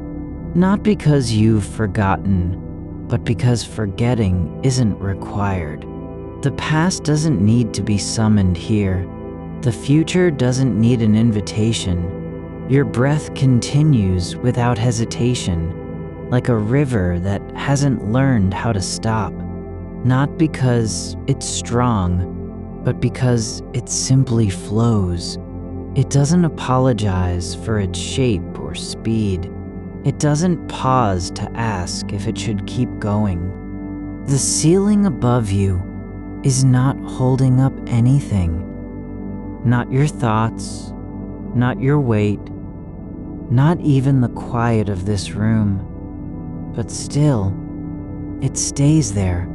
Not because you've forgotten, but because forgetting isn't required. The past doesn't need to be summoned here. The future doesn't need an invitation. Your breath continues without hesitation, like a river that hasn't learned how to stop. Not because it's strong, but because it simply flows. It doesn't apologize for its shape or speed. It doesn't pause to ask if it should keep going. The ceiling above you is not holding up anything. Not your thoughts, not your weight, not even the quiet of this room. But still, it stays there.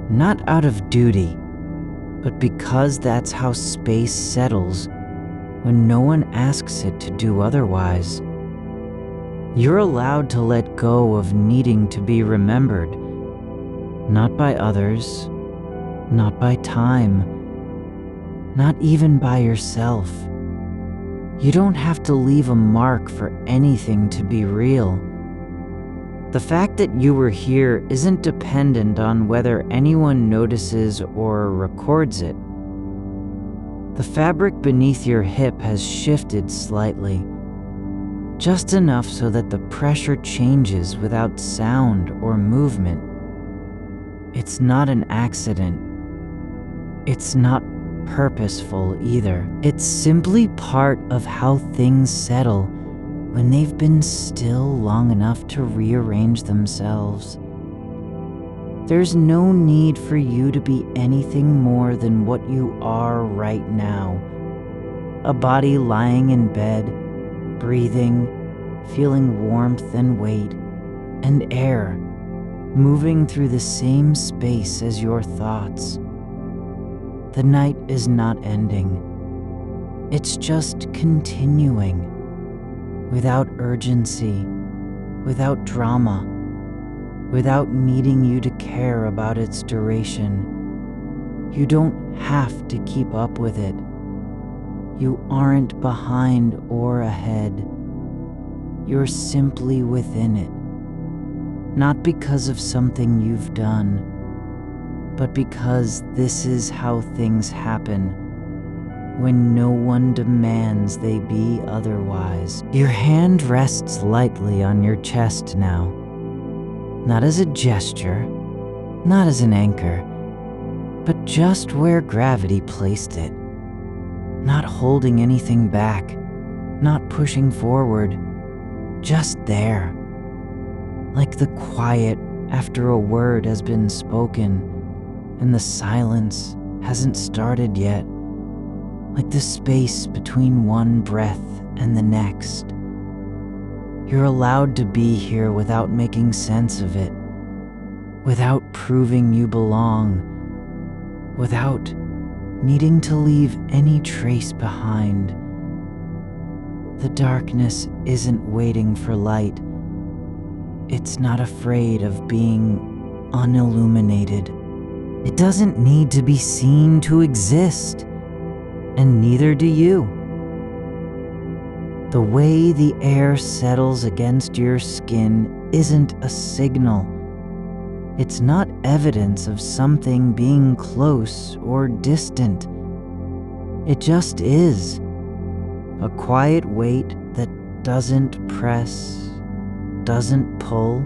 Not out of duty, but because that's how space settles when no one asks it to do otherwise. You're allowed to let go of needing to be remembered, not by others, not by time, not even by yourself. You don't have to leave a mark for anything to be real. The fact that you were here isn't dependent on whether anyone notices or records it. The fabric beneath your hip has shifted slightly, just enough so that the pressure changes without sound or movement. It's not an accident. It's not purposeful either. It's simply part of how things settle when they've been still long enough to rearrange themselves. There's no need for you to be anything more than what you are right now. A body lying in bed, breathing, feeling warmth and weight, and air moving through the same space as your thoughts. The night is not ending. It's just continuing, without urgency, without drama, without needing you to care about its duration. You don't have to keep up with it. You aren't behind or ahead. You're simply within it. Not because of something you've done, but because this is how things happen when no one demands they be otherwise. Your hand rests lightly on your chest now, not as a gesture, not as an anchor, but just where gravity placed it. Not holding anything back, not pushing forward, just there. Like the quiet after a word has been spoken and the silence hasn't started yet. Like the space between one breath and the next. You're allowed to be here without making sense of it, without proving you belong, without needing to leave any trace behind. The darkness isn't waiting for light. It's not afraid of being unilluminated. It doesn't need to be seen to exist, and neither do you. The way the air settles against your skin isn't a signal. It's not evidence of something being close or distant. It just is. A quiet weight that doesn't press, doesn't pull,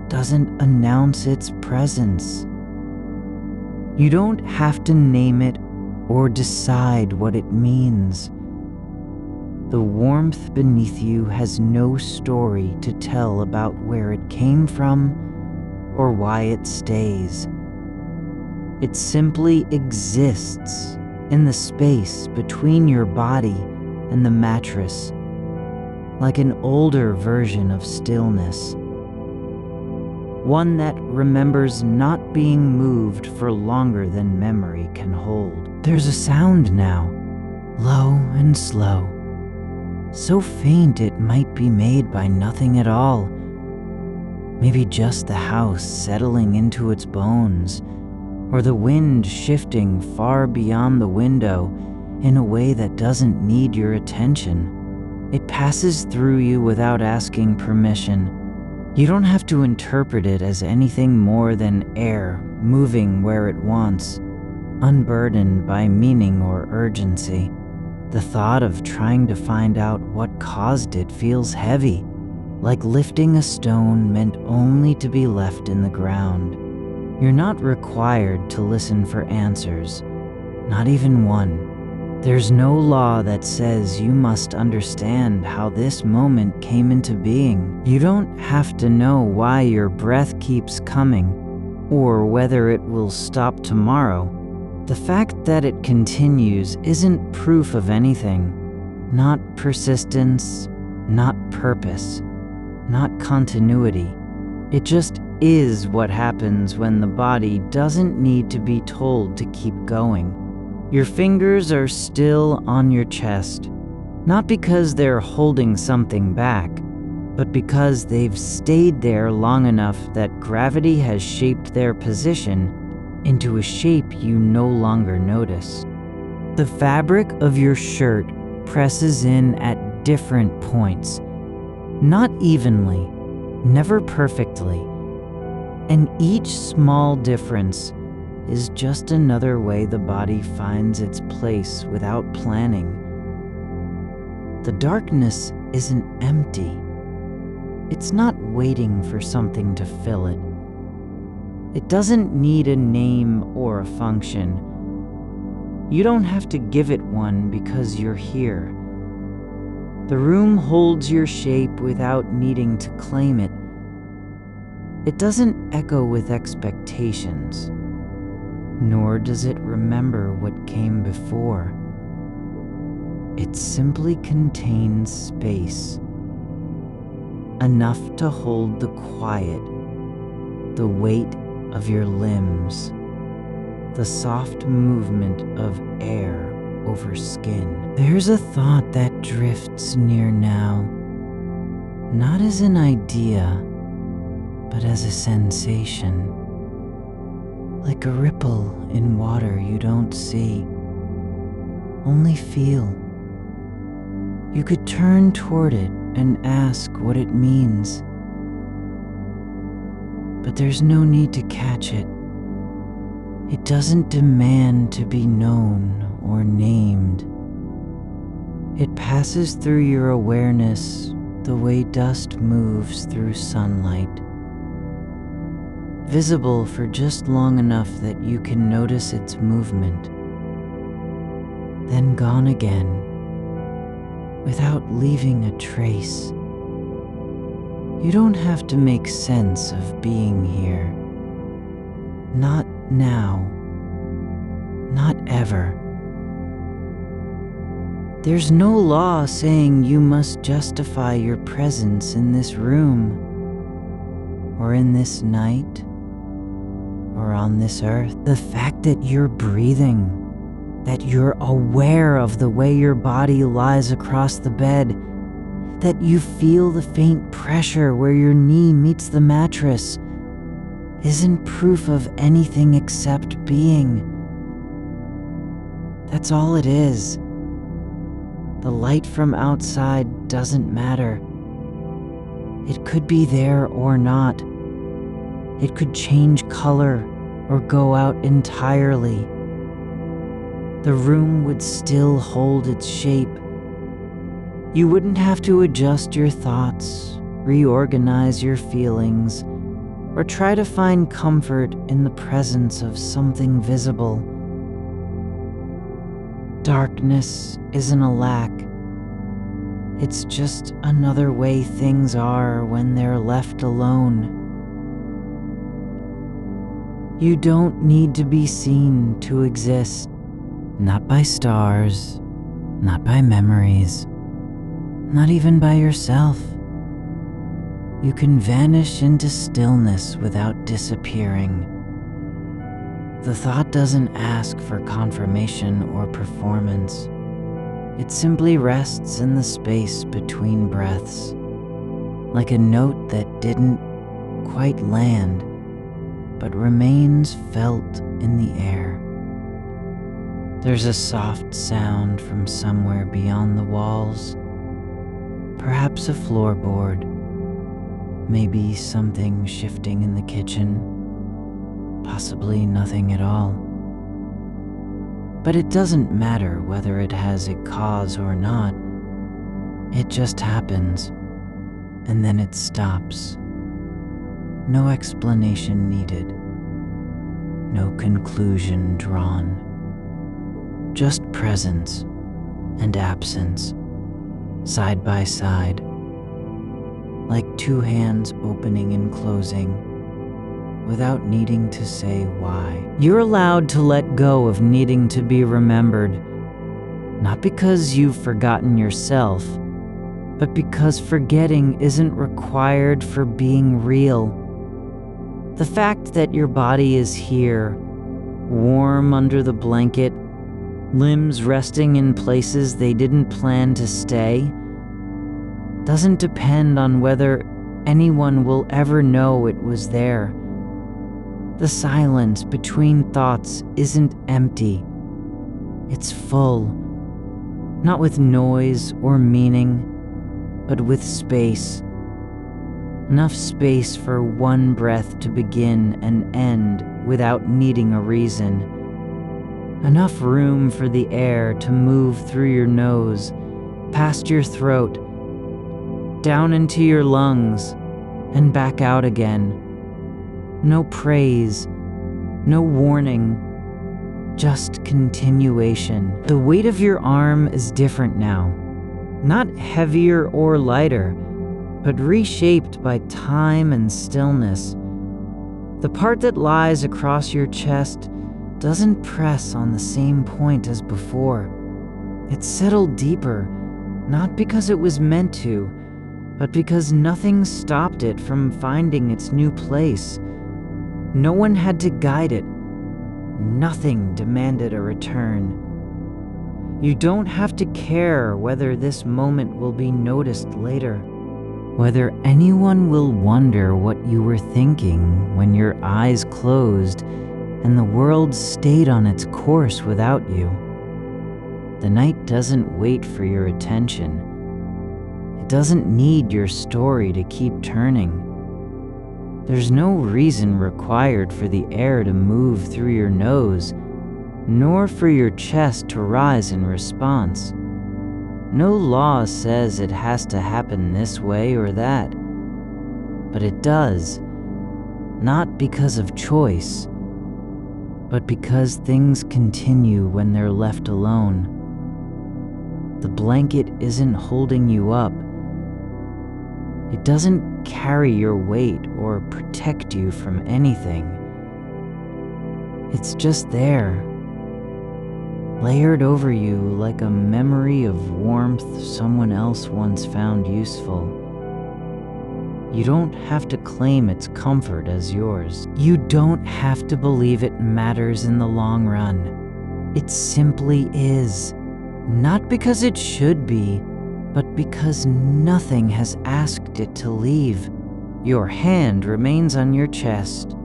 doesn't announce its presence. You don't have to name it or decide what it means. The warmth beneath you has no story to tell about where it came from or why it stays. It simply exists in the space between your body and the mattress, like an older version of stillness. One that remembers not being moved for longer than memory can hold. There's a sound now, low and slow, so faint it might be made by nothing at all. Maybe just the house settling into its bones, or the wind shifting far beyond the window in a way that doesn't need your attention. It passes through you without asking permission. You don't have to interpret it as anything more than air moving where it wants, unburdened by meaning or urgency. The thought of trying to find out what caused it feels heavy, like lifting a stone meant only to be left in the ground. You're not required to listen for answers, not even one. There's no law that says you must understand how this moment came into being. You don't have to know why your breath keeps coming, or whether it will stop tomorrow. The fact that it continues isn't proof of anything. Not persistence, not purpose, not continuity. It just is what happens when the body doesn't need to be told to keep going. Your fingers are still on your chest, not because they're holding something back, but because they've stayed there long enough that gravity has shaped their position into a shape you no longer notice. The fabric of your shirt presses in at different points, not evenly, never perfectly, and each small difference is just another way the body finds its place without planning. The darkness isn't empty. It's not waiting for something to fill it. It doesn't need a name or a function. You don't have to give it one because you're here. The room holds your shape without needing to claim it. It doesn't echo with expectations, nor does it remember what came before. It simply contains space, enough to hold the quiet, the weight of your limbs, the soft movement of air over skin. There's a thought that drifts near now, not as an idea, but as a sensation, like a ripple in water you don't see, only feel. You could turn toward it and ask what it means, but there's no need to catch it. It doesn't demand to be known or named. It passes through your awareness the way dust moves through sunlight. visible for just long enough that you can notice its movement, then gone again, without leaving a trace. You don't have to make sense of being here. Not now. Not ever. There's no law saying you must justify your presence in this room, or in this night, or on this earth. The fact that you're breathing, that you're aware of the way your body lies across the bed, that you feel the faint pressure where your knee meets the mattress, isn't proof of anything except being. That's all it is. The light from outside doesn't matter. It could be there or not. It could change color or go out entirely. The room would still hold its shape. You wouldn't have to adjust your thoughts, reorganize your feelings, or try to find comfort in the presence of something visible. Darkness isn't a lack. It's just another way things are when they're left alone. You don't need to be seen to exist. Not by stars, not by memories, not even by yourself. You can vanish into stillness without disappearing. The thought doesn't ask for confirmation or performance. It simply rests in the space between breaths, like a note that didn't quite land, but remains felt in the air. There's a soft sound from somewhere beyond the walls, perhaps a floorboard, maybe something shifting in the kitchen. Possibly nothing at all. But it doesn't matter whether it has a cause or not. It just happens, and then it stops. No explanation needed. No conclusion drawn. Just presence and absence, side by side, like two hands opening and closing, without needing to say why. You're allowed to let go of needing to be remembered, not because you've forgotten yourself, but because forgetting isn't required for being real. The fact that your body is here, warm under the blanket, limbs resting in places they didn't plan to stay, doesn't depend on whether anyone will ever know it was there. The silence between thoughts isn't empty. It's full, not with noise or meaning, but with space. Enough space for one breath to begin and end without needing a reason. Enough room for the air to move through your nose, past your throat, down into your lungs, and back out again. No praise, no warning, just continuation. The weight of your arm is different now. Not heavier or lighter, but reshaped by time and stillness. The part that lies across your chest doesn't press on the same point as before. It's settled deeper, not because it was meant to, but because nothing stopped it from finding its new place. No one had to guide it. Nothing demanded a return. You don't have to care whether this moment will be noticed later, whether anyone will wonder what you were thinking when your eyes closed and the world stayed on its course without you. The night doesn't wait for your attention. It doesn't need your story to keep turning. There's no reason required for the air to move through your nose, nor for your chest to rise in response. No law says it has to happen this way or that, but it does. not because of choice, but because things continue when they're left alone. The blanket isn't holding you up. It doesn't carry your weight or protect you from anything. It's just there, layered over you like a memory of warmth someone else once found useful. You don't have to claim its comfort as yours. You don't have to believe it matters in the long run. It simply is. Not because it should be, but because nothing has asked it to leave. Your hand remains on your chest,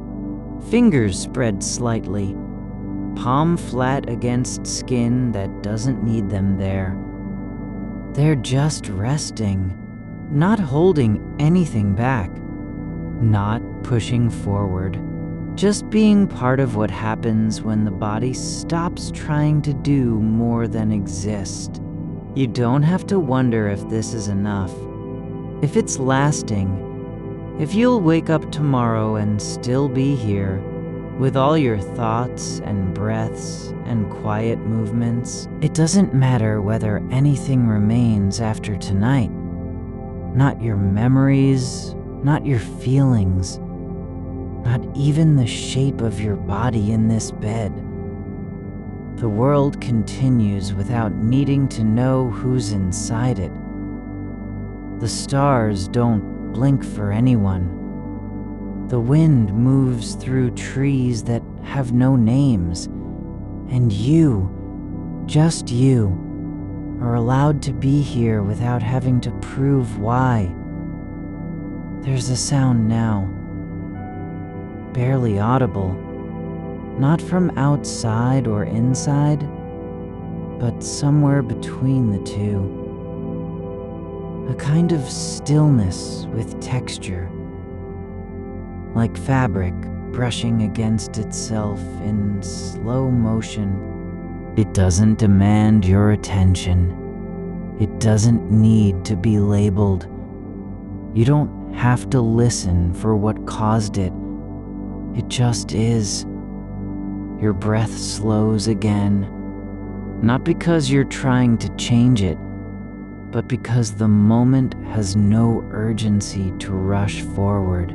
fingers spread slightly, palm flat against skin that doesn't need them there. They're just resting, not holding anything back, not pushing forward, just being part of what happens when the body stops trying to do more than exist. You don't have to wonder if this is enough, if it's lasting, if you'll wake up tomorrow and still be here, with all your thoughts and breaths and quiet movements. It doesn't matter whether anything remains after tonight. Not your memories, not your feelings, not even the shape of your body in this bed. The world continues without needing to know who's inside it. The stars don't blink for anyone. The wind moves through trees that have no names, and you, just you, are allowed to be here without having to prove why. There's a sound now, barely audible, not from outside or inside, but somewhere between the two. A kind of stillness with texture, like fabric brushing against itself in slow motion. It doesn't demand your attention. It doesn't need to be labeled. You don't have to listen for what caused it. It just is. Your breath slows again, not because you're trying to change it, but because the moment has no urgency to rush forward.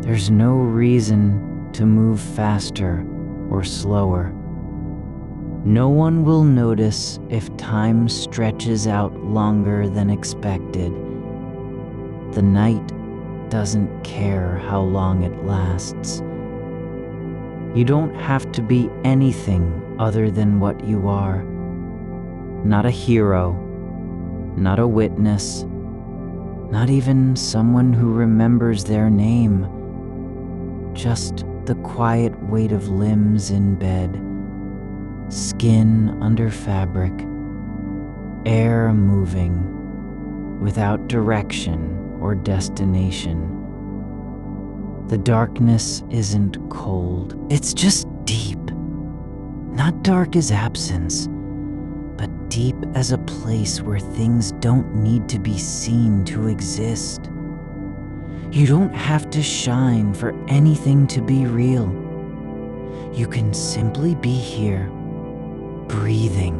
There's no reason to move faster or slower. No one will notice if time stretches out longer than expected. The night doesn't care how long it lasts. You don't have to be anything other than what you are. Not a hero, not a witness, not even someone who remembers their name. Just the quiet weight of limbs in bed, skin under fabric, air moving without direction or destination. The darkness isn't cold, it's just deep. Not dark as absence, but deep as a place where things don't need to be seen to exist. You don't have to shine for anything to be real. You can simply be here, breathing,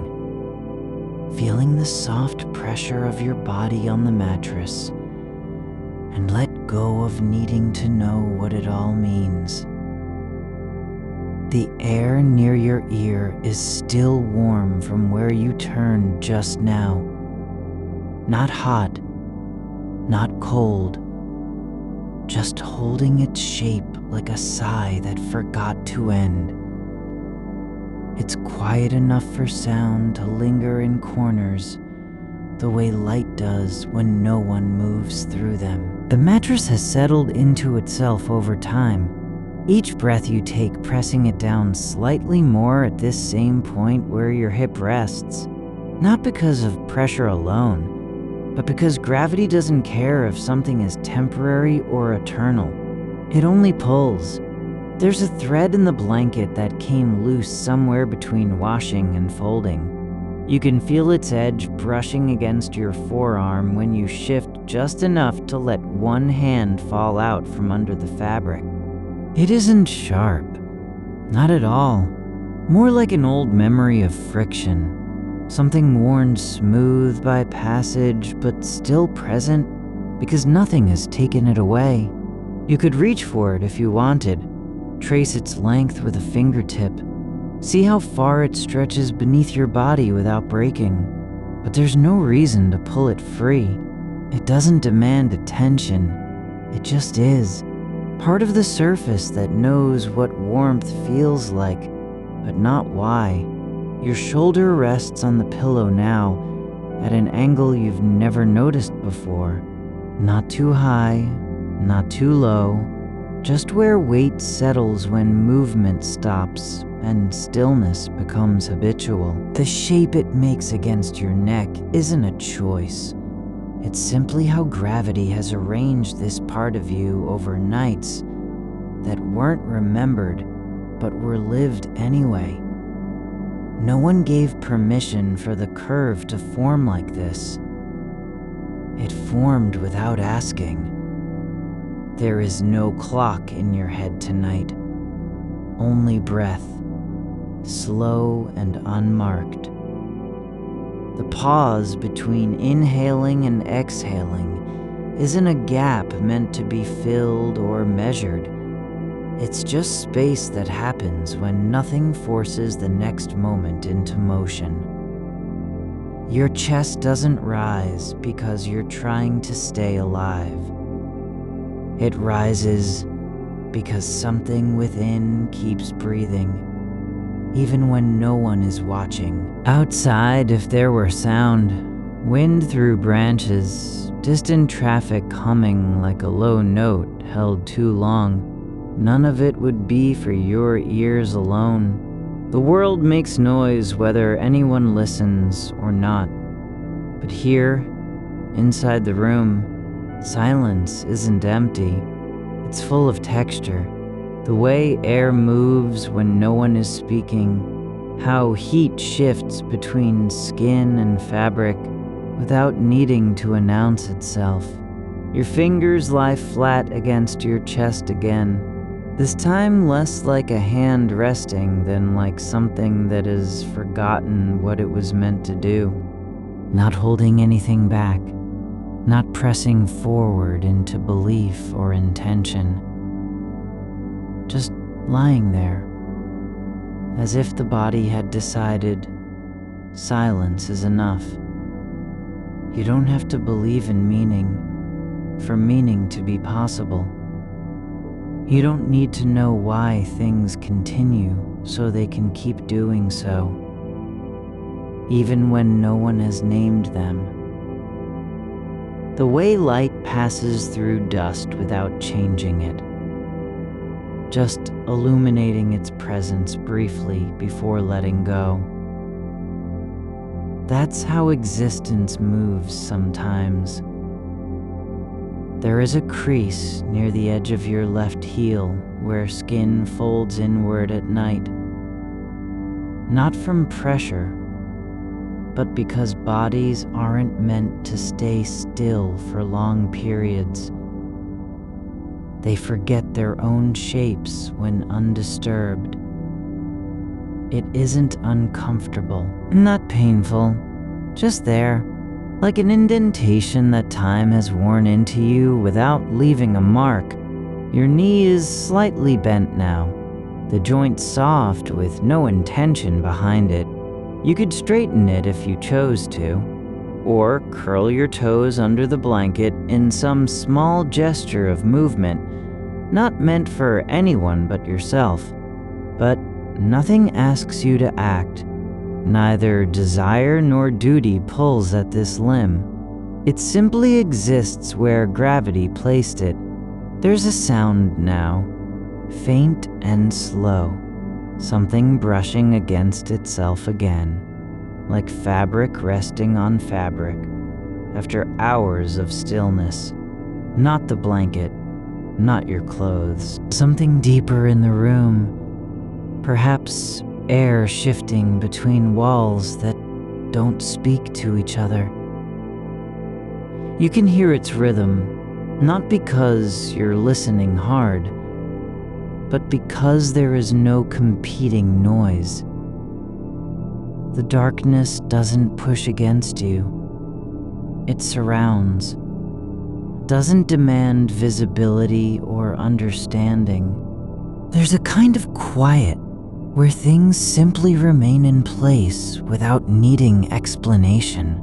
feeling the soft pressure of your body on the mattress, and let go of needing to know what it all means. The air near your ear is still warm from where you turned just now. Not hot, not cold, just holding its shape like a sigh that forgot to end. It's quiet enough for sound to linger in corners, the way light does when no one moves through them. The mattress has settled into itself over time, each breath you take pressing it down slightly more at this same point where your hip rests, not because of pressure alone, but because gravity doesn't care if something is temporary or eternal. It only pulls. There's a thread in the blanket that came loose somewhere between washing and folding. You can feel its edge brushing against your forearm when you shift just enough to let one hand fall out from under the fabric. It isn't sharp, not at all. More like an old memory of friction, something worn smooth by passage but still present because nothing has taken it away. You could reach for it if you wanted, trace its length with a fingertip, see how far it stretches beneath your body without breaking. But there's no reason to pull it free. It doesn't demand attention. It just is. Part of the surface that knows what warmth feels like, but not why. Your shoulder rests on the pillow now, at an angle you've never noticed before. Not too high, not too low, just where weight settles when movement stops and stillness becomes habitual. The shape it makes against your neck isn't a choice. It's simply how gravity has arranged this part of you over nights that weren't remembered but were lived anyway. No one gave permission for the curve to form like this. It formed without asking. There is no clock in your head tonight, only breath, slow and unmarked. The pause between inhaling and exhaling isn't a gap meant to be filled or measured. It's just space that happens when nothing forces the next moment into motion. Your chest doesn't rise because you're trying to stay alive. It rises because something within keeps breathing, even when no one is watching. Outside, if there were sound, wind through branches, distant traffic humming like a low note held too long, none of it would be for your ears alone. The world makes noise whether anyone listens or not. But here, inside the room, silence isn't empty. It's full of texture. The way air moves when no one is speaking, how heat shifts between skin and fabric without needing to announce itself. Your fingers lie flat against your chest again, this time less like a hand resting than like something that has forgotten what it was meant to do. Not holding anything back, not pressing forward into belief or intention. Just lying there, as if the body had decided silence is enough. You don't have to believe in meaning for meaning to be possible. You don't need to know why things continue so they can keep doing so, even when no one has named them. The way light passes through dust without changing it, just illuminating its presence briefly before letting go. That's how existence moves sometimes. There is a crease near the edge of your left heel where skin folds inward at night, not from pressure, but because bodies aren't meant to stay still for long periods. They forget their own shapes when undisturbed. It isn't uncomfortable, not painful, just there, like an indentation that time has worn into you without leaving a mark. Your knee is slightly bent now, the joint soft with no intention behind it. You could straighten it if you chose to, or curl your toes under the blanket in some small gesture of movement, not meant for anyone but yourself. But nothing asks you to act. Neither desire nor duty pulls at this limb. It simply exists where gravity placed it. There's a sound now, faint and slow. Something brushing against itself again, like fabric resting on fabric, after hours of stillness. Not the blanket, not your clothes. Something deeper in the room, perhaps air shifting between walls that don't speak to each other. You can hear its rhythm, not because you're listening hard, but because there is no competing noise. The darkness doesn't push against you. It surrounds, doesn't demand visibility or understanding. There's a kind of quiet where things simply remain in place without needing explanation.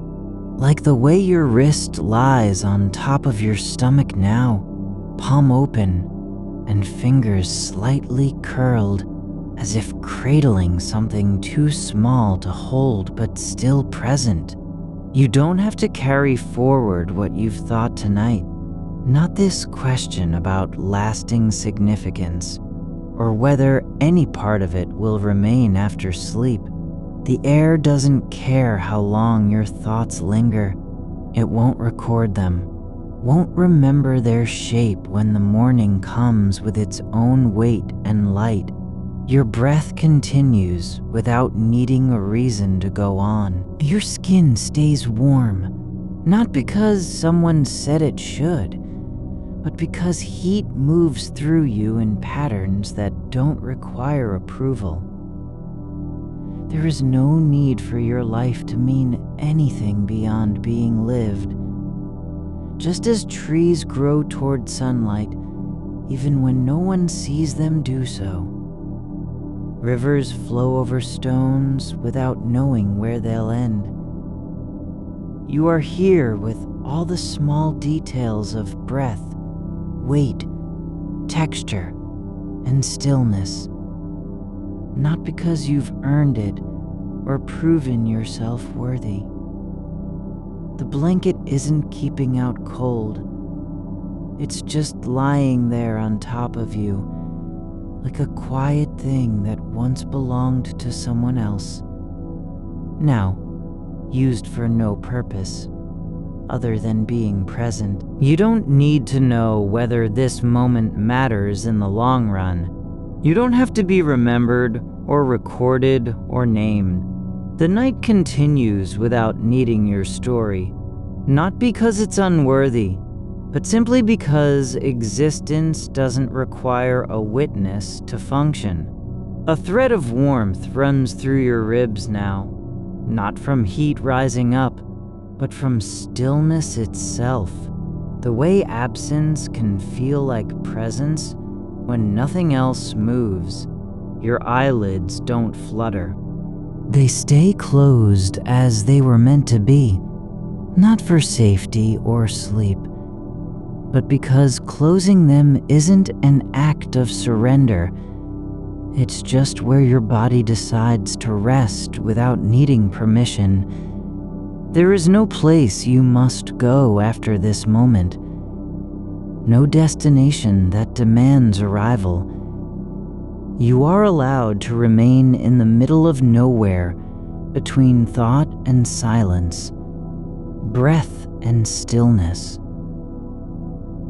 Like the way your wrist lies on top of your stomach now, palm open and fingers slightly curled, as if cradling something too small to hold but still present. You don't have to carry forward what you've thought tonight. Not this question about lasting significance, or whether any part of it will remain after sleep. The air doesn't care how long your thoughts linger. It won't record them, won't remember their shape when the morning comes with its own weight and light. Your breath continues without needing a reason to go on. Your skin stays warm, not because someone said it should, but because heat moves through you in patterns that don't require approval. There is no need for your life to mean anything beyond being lived. Just as trees grow toward sunlight, even when no one sees them do so. Rivers flow over stones without knowing where they'll end. You are here with all the small details of breath, weight, texture, and stillness. Not because you've earned it or proven yourself worthy. The blanket isn't keeping out cold. It's just lying there on top of you, like a quiet thing that once belonged to someone else. Now, used for no purpose other than being present. You don't need to know whether this moment matters in the long run. You don't have to be remembered or recorded or named. The night continues without needing your story, not because it's unworthy, but simply because existence doesn't require a witness to function. A thread of warmth runs through your ribs now, not from heat rising up, but from stillness itself. The way absence can feel like presence when nothing else moves. Your eyelids don't flutter. They stay closed as they were meant to be, not for safety or sleep, but because closing them isn't an act of surrender. It's just where your body decides to rest without needing permission. There is no place you must go after this moment. No destination that demands arrival. You are allowed to remain in the middle of nowhere, between thought and silence, breath and stillness.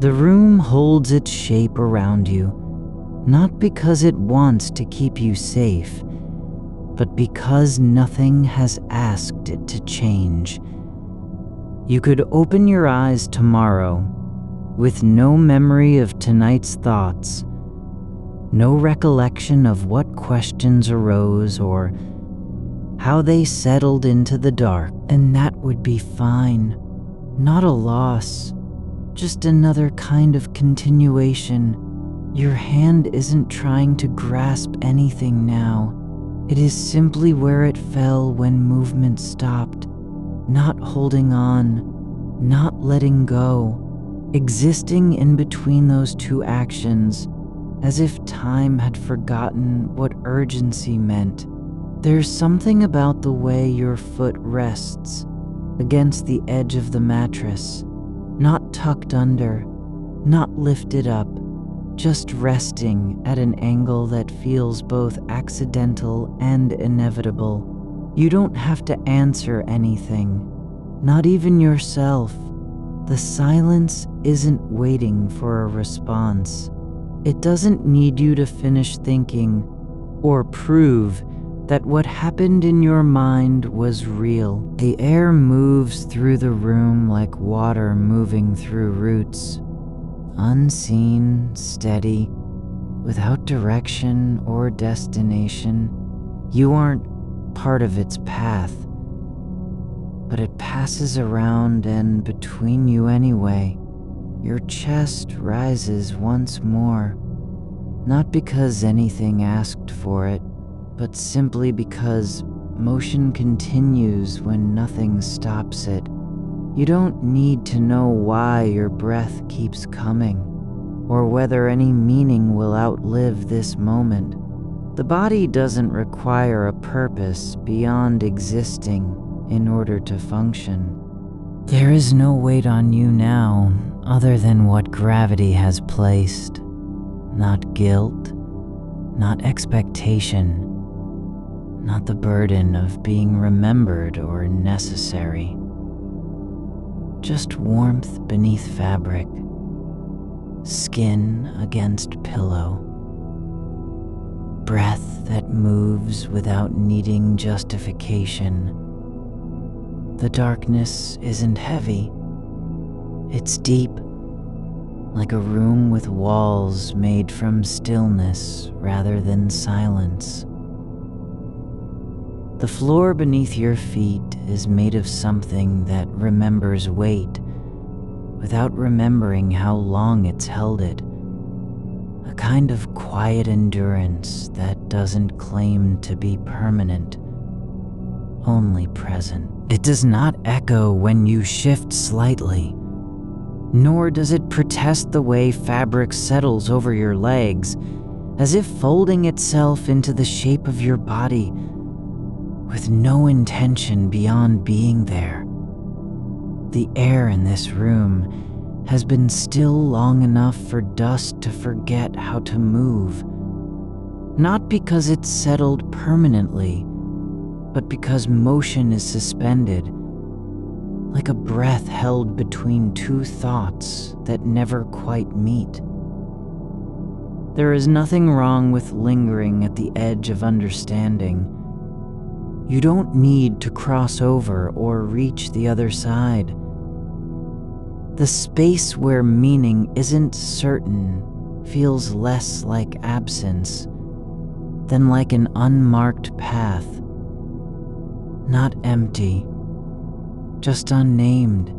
The room holds its shape around you, not because it wants to keep you safe, but because nothing has asked it to change. You could open your eyes tomorrow with no memory of tonight's thoughts, no recollection of what questions arose or how they settled into the dark, and that would be fine. Not a loss, just another kind of continuation. Your hand isn't trying to grasp anything now. It is simply where it fell when movement stopped, not holding on, not letting go, existing in between those two actions, as if time had forgotten what urgency meant. There's something about the way your foot rests against the edge of the mattress, not tucked under, not lifted up, just resting at an angle that feels both accidental and inevitable. You don't have to answer anything, not even yourself. The silence isn't waiting for a response. It doesn't need you to finish thinking or prove that what happened in your mind was real. The air moves through the room like water moving through roots, unseen, steady, without direction or destination. You aren't part of its path, but it passes around and between you anyway. Your chest rises once more, not because anything asked for it, but simply because motion continues when nothing stops it. You don't need to know why your breath keeps coming, or whether any meaning will outlive this moment. The body doesn't require a purpose beyond existing in order to function. There is no weight on you now other than what gravity has placed. Not guilt, not expectation, not the burden of being remembered or necessary. Just warmth beneath fabric, skin against pillow, breath that moves without needing justification. The darkness isn't heavy, it's deep, like a room with walls made from stillness rather than silence. The floor beneath your feet is made of something that remembers weight without remembering how long it's held it. A kind of quiet endurance that doesn't claim to be permanent, only present. It does not echo when you shift slightly, nor does it protest the way fabric settles over your legs, as if folding itself into the shape of your body with no intention beyond being there. The air in this room has been still long enough for dust to forget how to move, not because it's settled permanently, but because motion is suspended, like a breath held between two thoughts that never quite meet. There is nothing wrong with lingering at the edge of understanding. You don't need to cross over or reach the other side. The space where meaning isn't certain feels less like absence than like an unmarked path. Not empty, just unnamed.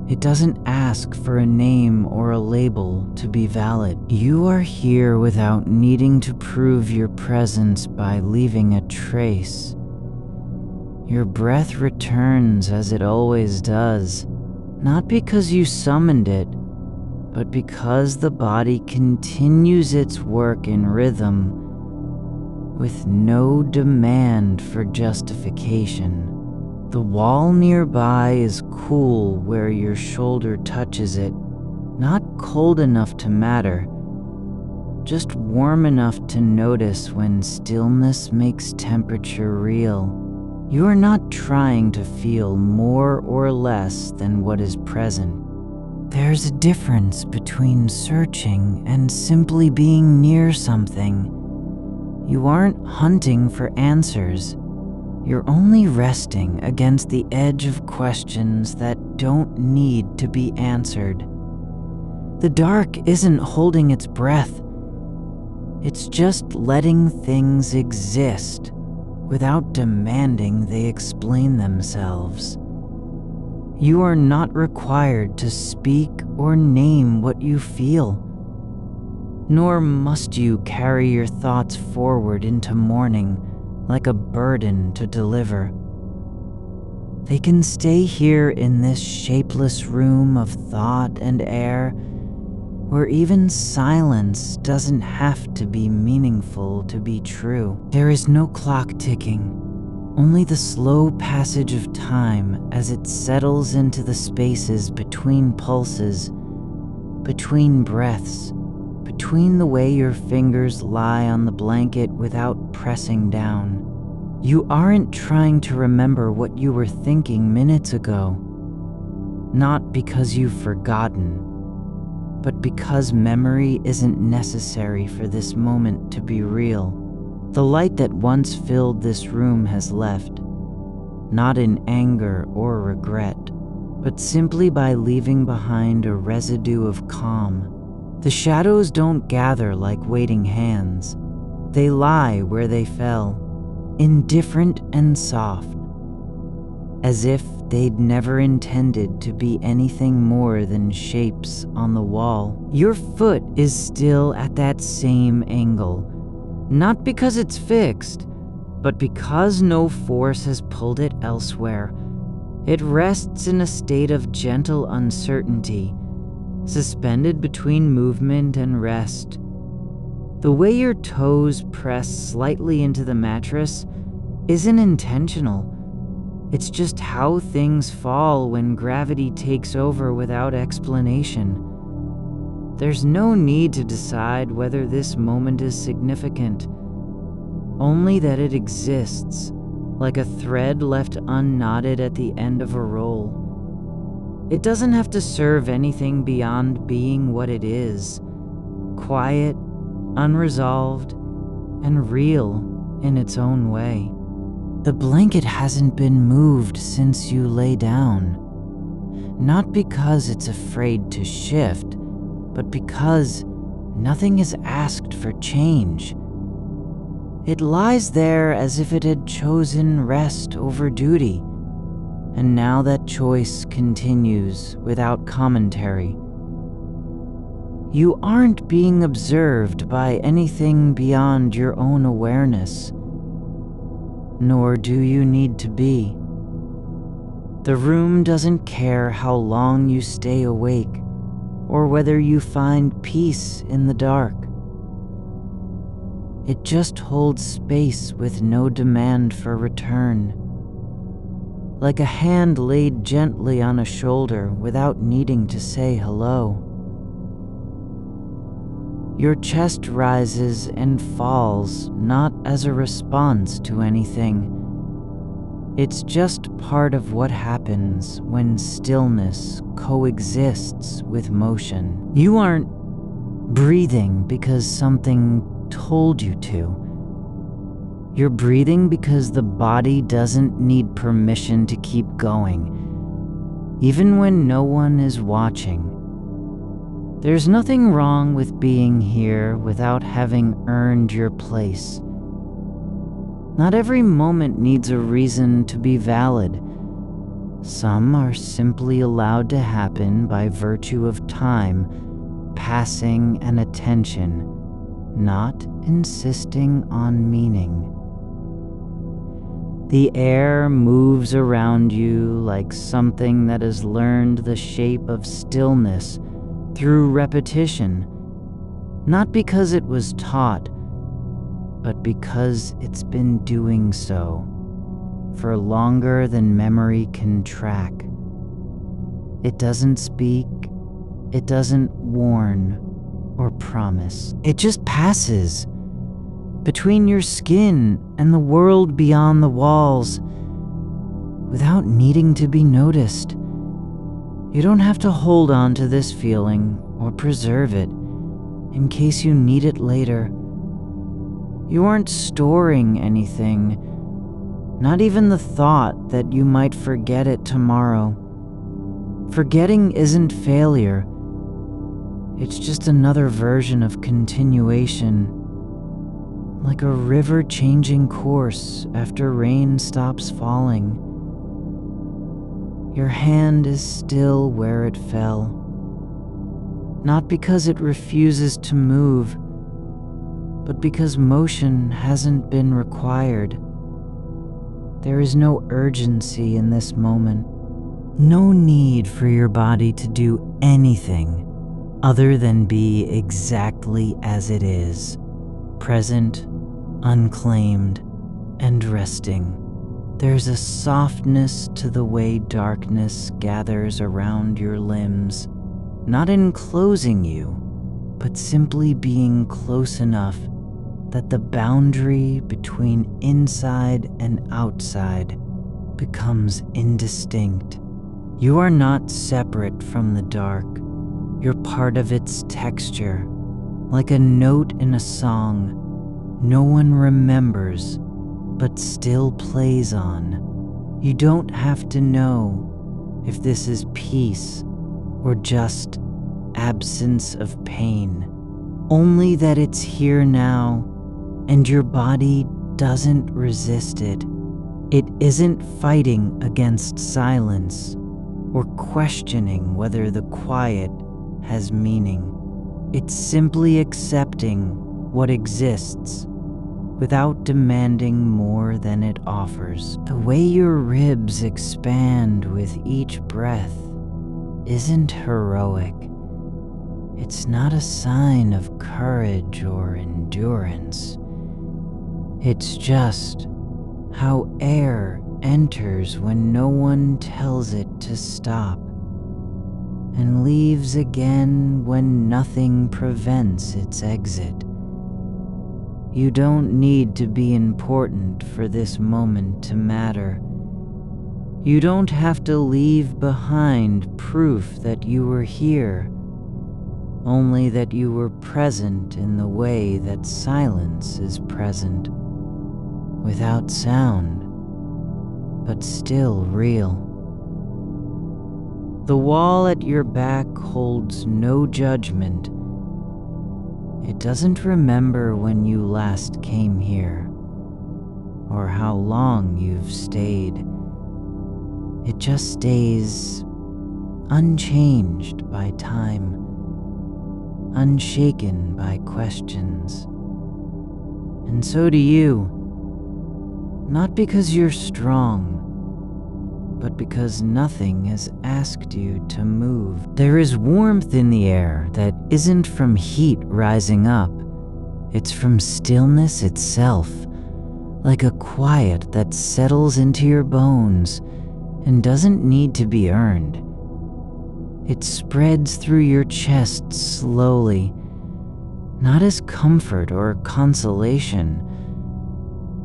It doesn't ask for a name or a label to be valid. You are here without needing to prove your presence by leaving a trace. Your breath returns as it always does, not because you summoned it, but because the body continues its work in rhythm with no demand for justification. The wall nearby is cool where your shoulder touches it, not cold enough to matter, just warm enough to notice when stillness makes temperature real. You are not trying to feel more or less than what is present. There's a difference between searching and simply being near something. You aren't hunting for answers. You're only resting against the edge of questions that don't need to be answered. The dark isn't holding its breath. It's just letting things exist without demanding they explain themselves. You are not required to speak or name what you feel, nor must you carry your thoughts forward into morning like a burden to deliver. They can stay here in this shapeless room of thought and air, where even silence doesn't have to be meaningful to be true. There is no clock ticking, only the slow passage of time as it settles into the spaces between pulses, between breaths, between the way your fingers lie on the blanket without pressing down. You aren't trying to remember what you were thinking minutes ago, not because you've forgotten, but because memory isn't necessary for this moment to be real. The light that once filled this room has left, not in anger or regret, but simply by leaving behind a residue of calm. The shadows don't gather like waiting hands. They lie where they fell, indifferent and soft, as if they'd never intended to be anything more than shapes on the wall. Your foot is still at that same angle, not because it's fixed, but because no force has pulled it elsewhere. It rests in a state of gentle uncertainty, suspended between movement and rest. The way your toes press slightly into the mattress isn't intentional. It's just how things fall when gravity takes over without explanation. There's no need to decide whether this moment is significant, only that it exists, like a thread left unknotted at the end of a roll. It doesn't have to serve anything beyond being what it is, quiet, unresolved, and real in its own way. The blanket hasn't been moved since you lay down, not because it's afraid to shift, but because nothing is asked for change. It lies there as if it had chosen rest over duty, and now that choice continues without commentary. You aren't being observed by anything beyond your own awareness, nor do you need to be. The room doesn't care how long you stay awake, or whether you find peace in the dark. It just holds space with no demand for return, like a hand laid gently on a shoulder without needing to say hello. Your chest rises and falls not as a response to anything. It's just part of what happens when stillness coexists with motion. You aren't breathing because something told you to. You're breathing because the body doesn't need permission to keep going, even when no one is watching. There's nothing wrong with being here without having earned your place. Not every moment needs a reason to be valid. Some are simply allowed to happen by virtue of time, passing, and attention, not insisting on meaning. The air moves around you like something that has learned the shape of stillness through repetition, not because it was taught, but because it's been doing so for longer than memory can track. It doesn't speak, it doesn't warn or promise. It just passes between your skin and the world beyond the walls without needing to be noticed. You don't have to hold on to this feeling or preserve it in case you need it later. You aren't storing anything, not even the thought that you might forget it tomorrow. Forgetting isn't failure. It's just another version of continuation, like a river changing course after rain stops falling. Your hand is still where it fell, not because it refuses to move, but because motion hasn't been required. There is no urgency in this moment, no need for your body to do anything other than be exactly as it is, present, unclaimed, and resting. There's a softness to the way darkness gathers around your limbs, not enclosing you, but simply being close enough that the boundary between inside and outside becomes indistinct. You are not separate from the dark. You're part of its texture, like a note in a song, No one remembers, but still plays on. You don't have to know if this is peace or just absence of pain. Only that it's here now, and your body doesn't resist it. It isn't fighting against silence or questioning whether the quiet has meaning. It's simply accepting what exists without demanding more than it offers. The way your ribs expand with each breath isn't heroic. It's not a sign of courage or endurance. It's just how air enters when no one tells it to stop, and leaves again when nothing prevents its exit. You don't need to be important for this moment to matter. You don't have to leave behind proof that you were here, only that you were present in the way that silence is present, without sound, but still real. The wall at your back holds no judgment. It doesn't remember when you last came here, or how long you've stayed. It just stays unchanged by time, unshaken by questions. And so do you, not because you're strong, but because nothing has asked you to move. There is warmth in the air that isn't from heat rising up. It's from stillness itself, like a quiet that settles into your bones and doesn't need to be earned. It spreads through your chest slowly, not as comfort or consolation,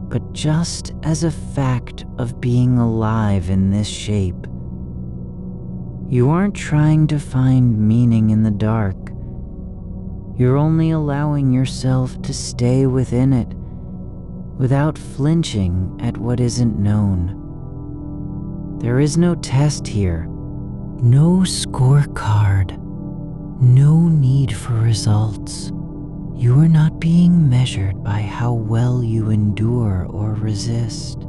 but just as a fact of being alive in this shape. You aren't trying to find meaning in the dark. You're only allowing yourself to stay within it, without flinching at what isn't known. There is no test here, no scorecard, no need for results. You are not being measured by how well you endure or resist.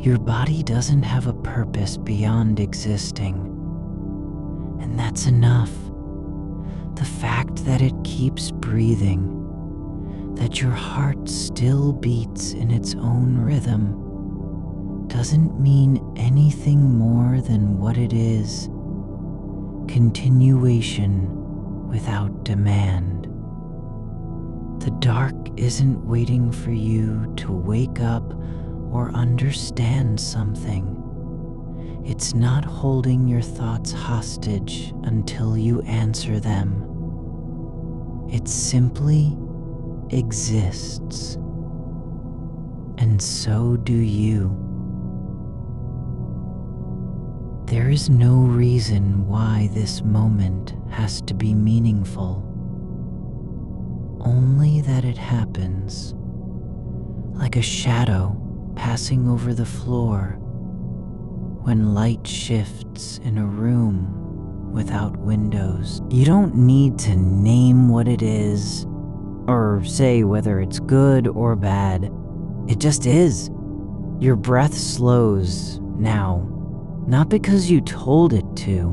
Your body doesn't have a purpose beyond existing, and that's enough. The fact that it keeps breathing, that your heart still beats in its own rhythm, doesn't mean anything more than what it is: continuation without demand. The dark isn't waiting for you to wake up or understand something. It's not holding your thoughts hostage until you answer them. It simply exists. And so do you. There is no reason why this moment has to be meaningful. Only that it happens, like a shadow passing over the floor when light shifts in a room without windows. You don't need to name what it is, or say whether it's good or bad. It just is. Your breath slows now, not because you told it to,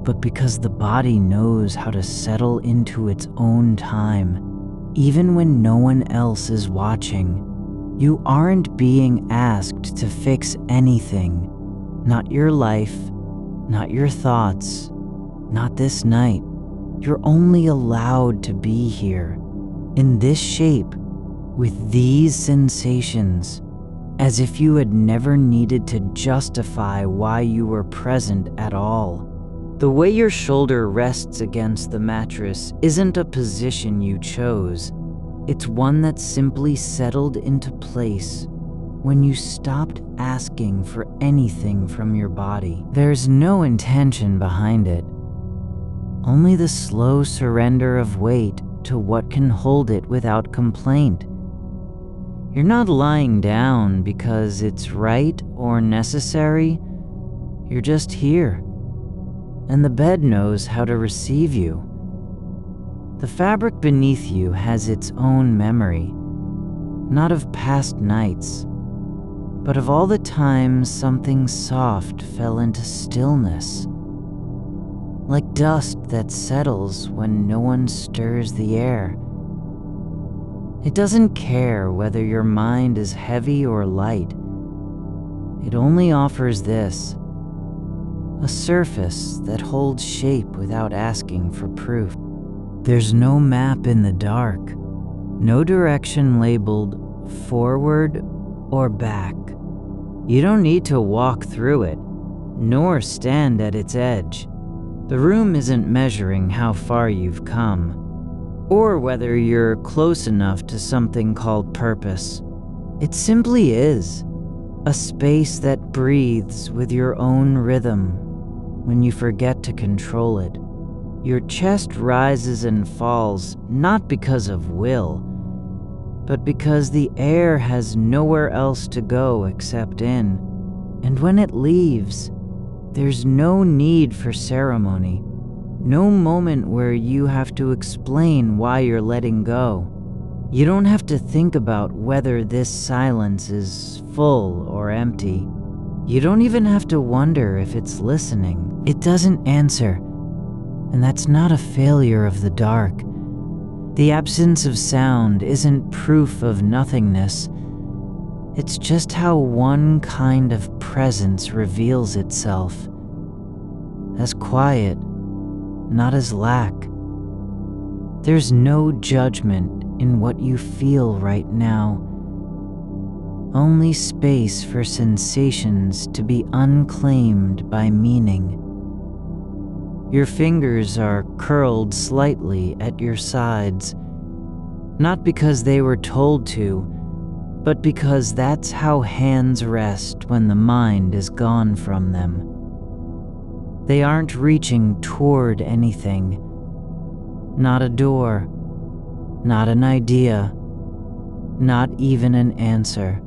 but because the body knows how to settle into its own time. Even when no one else is watching, you aren't being asked to fix anything. Not your life, not your thoughts, not this night. You're only allowed to be here, in this shape, with these sensations, as if you had never needed to justify why you were present at all. The way your shoulder rests against the mattress isn't a position you chose. It's one that simply settled into place when you stopped asking for anything from your body. There's no intention behind it, only the slow surrender of weight to what can hold it without complaint. You're not lying down because it's right or necessary. You're just here, and the bed knows how to receive you. The fabric beneath you has its own memory, not of past nights, but of all the times something soft fell into stillness, like dust that settles when no one stirs the air. It doesn't care whether your mind is heavy or light. It only offers this, a surface that holds shape without asking for proof. There's no map in the dark, no direction labeled forward or back. You don't need to walk through it, nor stand at its edge. The room isn't measuring how far you've come, or whether you're close enough to something called purpose. It simply is, a space that breathes with your own rhythm when you forget to control it. Your chest rises and falls not because of will, but because the air has nowhere else to go except in. And when it leaves, there's no need for ceremony. No moment where you have to explain why you're letting go. You don't have to think about whether this silence is full or empty. You don't even have to wonder if it's listening. It doesn't answer, and that's not a failure of the dark. The absence of sound isn't proof of nothingness. It's just how one kind of presence reveals itself. As quiet, not as lack. There's no judgment in what you feel right now. Only space for sensations to be unclaimed by meaning. Your fingers are curled slightly at your sides, not because they were told to, but because that's how hands rest when the mind is gone from them. They aren't reaching toward anything. Not a door, not an idea, not even an answer.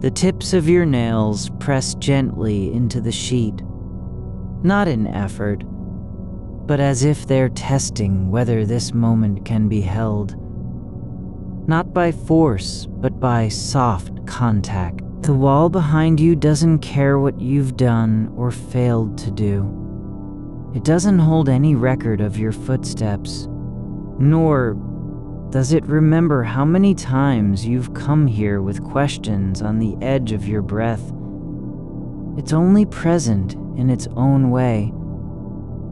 The tips of your nails press gently into the sheet, not in effort, but as if they're testing whether this moment can be held. Not by force, but by soft contact. The wall behind you doesn't care what you've done or failed to do. It doesn't hold any record of your footsteps, nor does it remember how many times you've come here with questions on the edge of your breath. It's only present in its own way,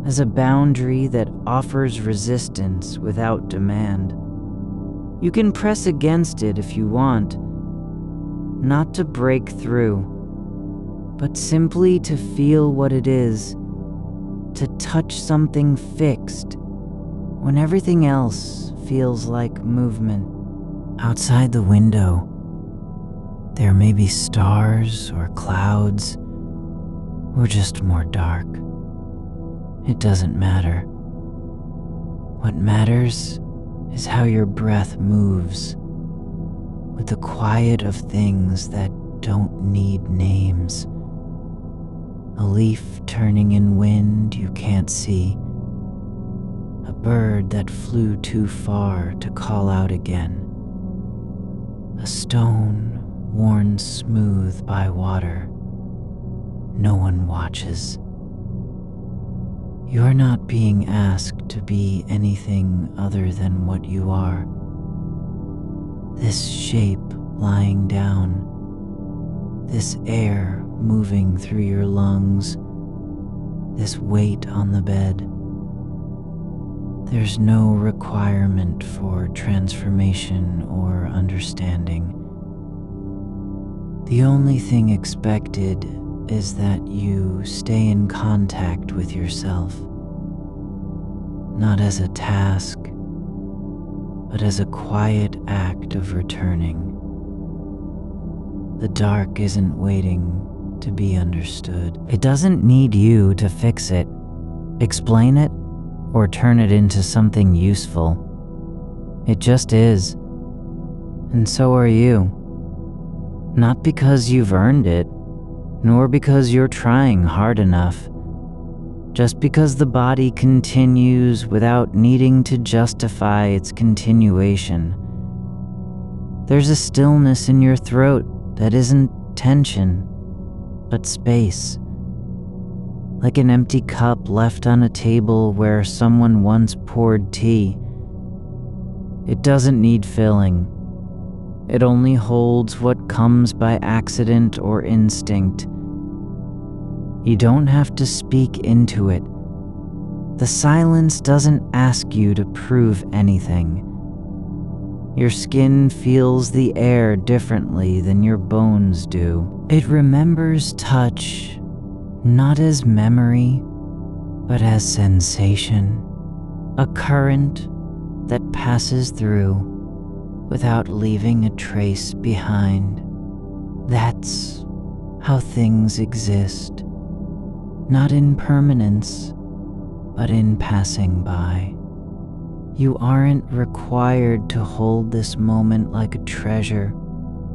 as a boundary that offers resistance without demand. You can press against it if you want, not to break through, but simply to feel what it is, to touch something fixed when everything else feels like movement. Outside the window, there may be stars or clouds, or just more dark. It doesn't matter. What matters is how your breath moves, with the quiet of things that don't need names. A leaf turning in wind you can't see. A bird that flew too far to call out again. A stone worn smooth by water. No one watches. You're not being asked to be anything other than what you are. This shape lying down, this air moving through your lungs, this weight on the bed. There's no requirement for transformation or understanding. The only thing expected is that you stay in contact with yourself, not as a task, but as a quiet act of returning. The dark isn't waiting to be understood. It doesn't need you to fix it, explain it, or turn it into something useful. It just is. And so are you. Not because you've earned it, nor because you're trying hard enough, just because the body continues without needing to justify its continuation. There's a stillness in your throat that isn't tension, but space. Like an empty cup left on a table where someone once poured tea. It doesn't need filling. It only holds what comes by accident or instinct. You don't have to speak into it. The silence doesn't ask you to prove anything. Your skin feels the air differently than your bones do. It remembers touch, not as memory, but as sensation. A current that passes through without leaving a trace behind. That's how things exist. Not in permanence, but in passing by. You aren't required to hold this moment like a treasure.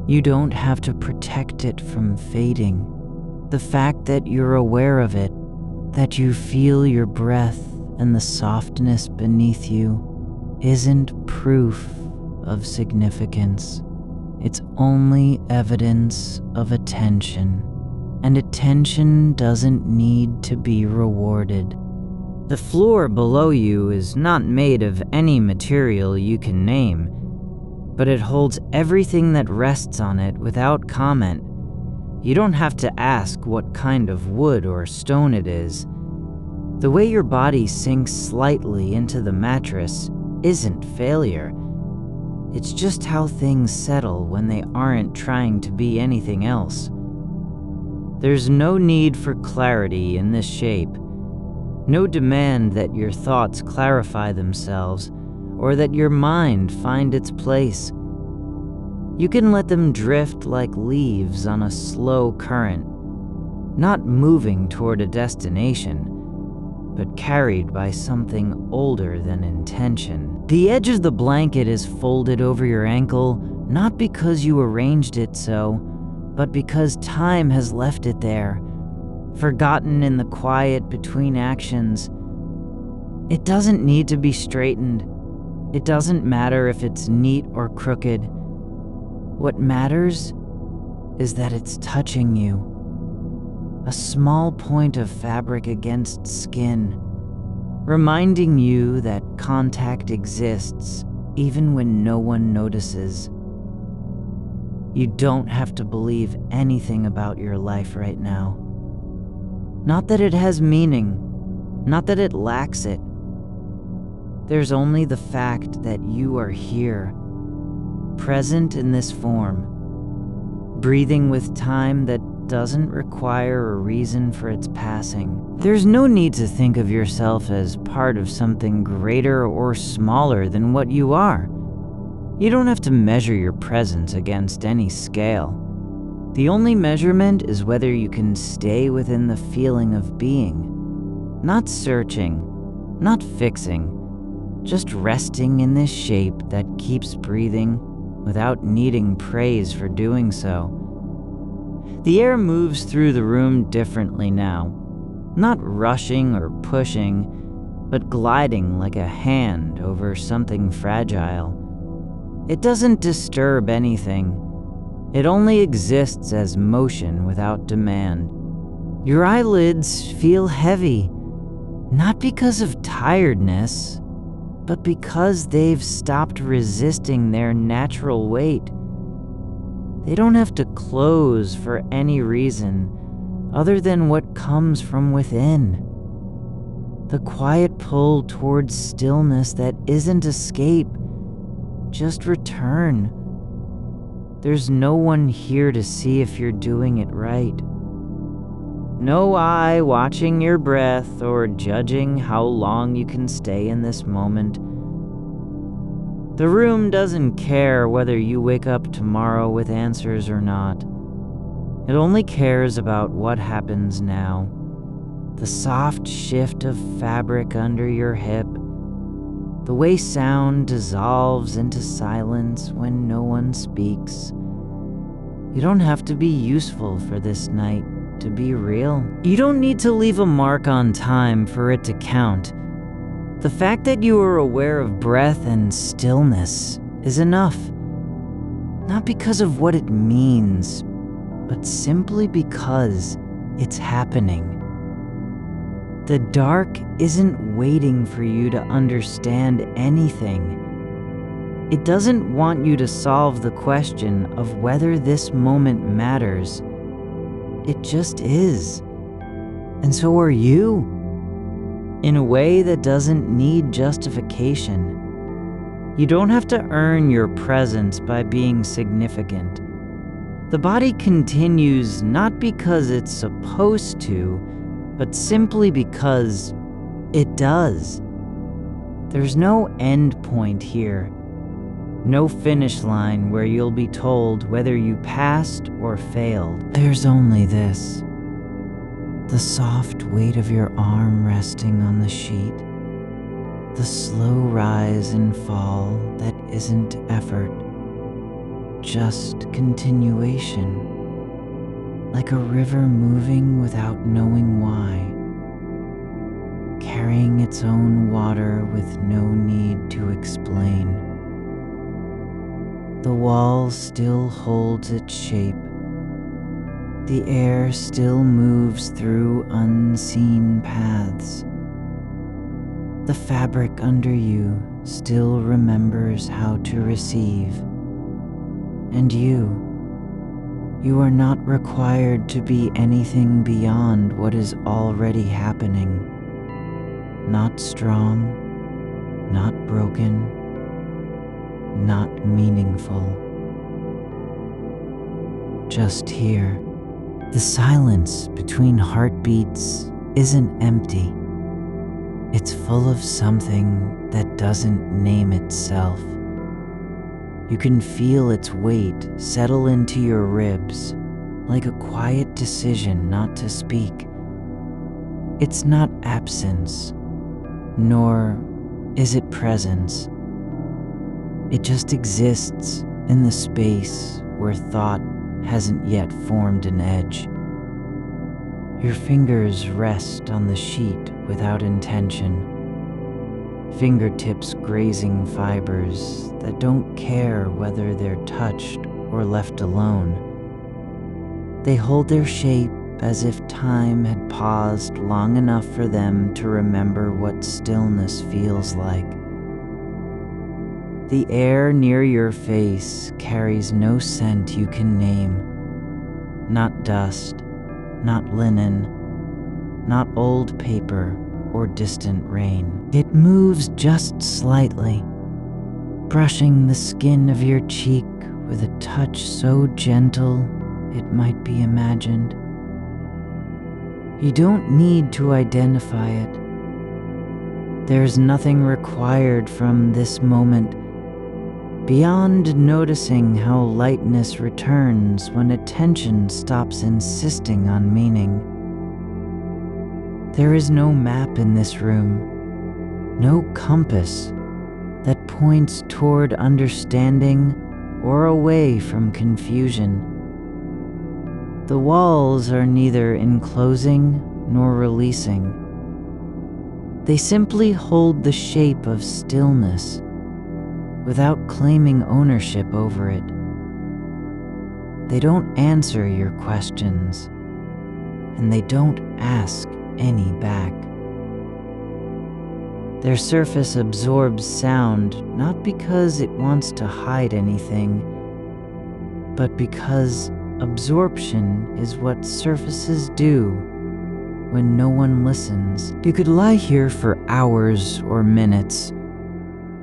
You don't have to protect it from fading. The fact that you're aware of it, that you feel your breath and the softness beneath you, isn't proof of significance. It's only evidence of attention. And attention doesn't need to be rewarded. The floor below you is not made of any material you can name, but it holds everything that rests on it without comment. You don't have to ask what kind of wood or stone it is. The way your body sinks slightly into the mattress isn't failure. It's just how things settle when they aren't trying to be anything else. There's no need for clarity in this shape. No demand that your thoughts clarify themselves or that your mind find its place. You can let them drift like leaves on a slow current, not moving toward a destination, but carried by something older than intention. The edge of the blanket is folded over your ankle, not because you arranged it so, but because time has left it there, forgotten in the quiet between actions. It doesn't need to be straightened. It doesn't matter if it's neat or crooked. What matters is that it's touching you. A small point of fabric against skin, reminding you that contact exists even when no one notices. You don't have to believe anything about your life right now. Not that it has meaning, not that it lacks it. There's only the fact that you are here, present in this form, breathing with time that doesn't require a reason for its passing. There's no need to think of yourself as part of something greater or smaller than what you are. You don't have to measure your presence against any scale. The only measurement is whether you can stay within the feeling of being, not searching, not fixing, just resting in this shape that keeps breathing without needing praise for doing so. The air moves through the room differently now, not rushing or pushing, but gliding like a hand over something fragile. It doesn't disturb anything. It only exists as motion without demand. Your eyelids feel heavy, not because of tiredness, but because they've stopped resisting their natural weight. They don't have to close for any reason other than what comes from within. The quiet pull towards stillness that isn't escape, just return. There's no one here to see if you're doing it right. No eye watching your breath or judging how long you can stay in this moment. The room doesn't care whether you wake up tomorrow with answers or not. It only cares about what happens now. The soft shift of fabric under your hip, The way sound dissolves into silence when no one speaks. You don't have to be useful for this night to be real. You don't need to leave a mark on time for it to count. The fact that you are aware of breath and stillness is enough. Not because of what it means, but simply because it's happening. The dark isn't waiting for you to understand anything. It doesn't want you to solve the question of whether this moment matters. It just is. And so are you. In a way that doesn't need justification. You don't have to earn your presence by being significant. The body continues not because it's supposed to, but simply because it does. There's no end point here. No finish line where you'll be told whether you passed or failed. There's only this. The soft weight of your arm resting on the sheet. The slow rise and fall that isn't effort. Just continuation. Like a river moving without knowing why. Carrying its own water with no need to explain. The wall still holds its shape. The air still moves through unseen paths. The fabric under you still remembers how to receive. And you are not required to be anything beyond what is already happening. Not strong, not broken, not meaningful. Just here. The silence between heartbeats isn't empty. It's full of something that doesn't name itself. You can feel its weight settle into your ribs, like a quiet decision not to speak. It's not absence, nor is it presence. It just exists in the space where thought hasn't yet formed an edge. Your fingers rest on the sheet without intention. Fingertips grazing fibers that don't care whether they're touched or left alone. They hold their shape as if time had paused long enough for them to remember what stillness feels like. The air near your face carries no scent you can name. Not dust, not linen, not old paper or distant rain. It moves just slightly, brushing the skin of your cheek with a touch so gentle it might be imagined. You don't need to identify it. There's nothing required from this moment beyond noticing how lightness returns when attention stops insisting on meaning. There is no map in this room, no compass that points toward understanding or away from confusion. The walls are neither enclosing nor releasing. They simply hold the shape of stillness without claiming ownership over it. They don't answer your questions, and they don't ask any back. Their surface absorbs sound not because it wants to hide anything, but because absorption is what surfaces do when no one listens. You could lie here for hours or minutes.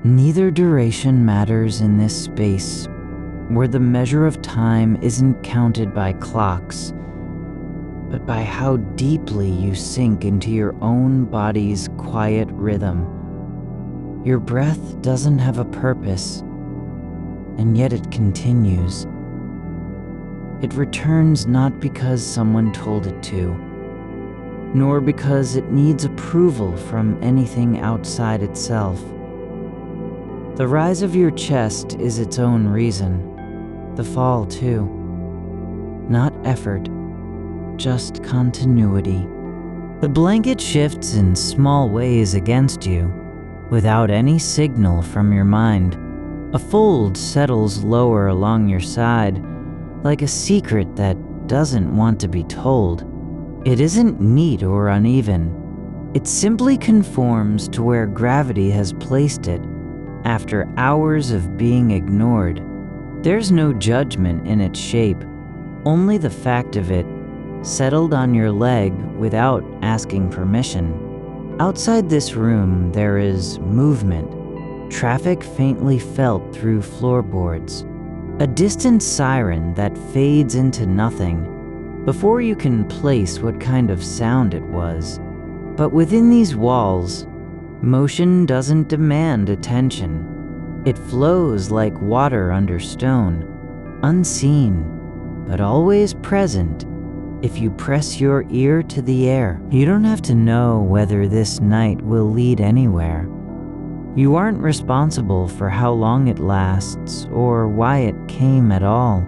Neither duration matters in this space, where the measure of time isn't counted by clocks, but by how deeply you sink into your own body's quiet rhythm. Your breath doesn't have a purpose, and yet it continues. It returns not because someone told it to, nor because it needs approval from anything outside itself. The rise of your chest is its own reason. The fall, too. Not effort, just continuity. The blanket shifts in small ways against you, without any signal from your mind. A fold settles lower along your side, like a secret that doesn't want to be told. It isn't neat or uneven. It simply conforms to where gravity has placed it after hours of being ignored. There's no judgment in its shape, only the fact of it settled on your leg without asking permission. Outside this room, there is movement, traffic faintly felt through floorboards, a distant siren that fades into nothing before you can place what kind of sound it was. But within these walls, motion doesn't demand attention. It flows like water under stone, unseen, but always present if you press your ear to the air. You don't have to know whether this night will lead anywhere. You aren't responsible for how long it lasts or why it came at all.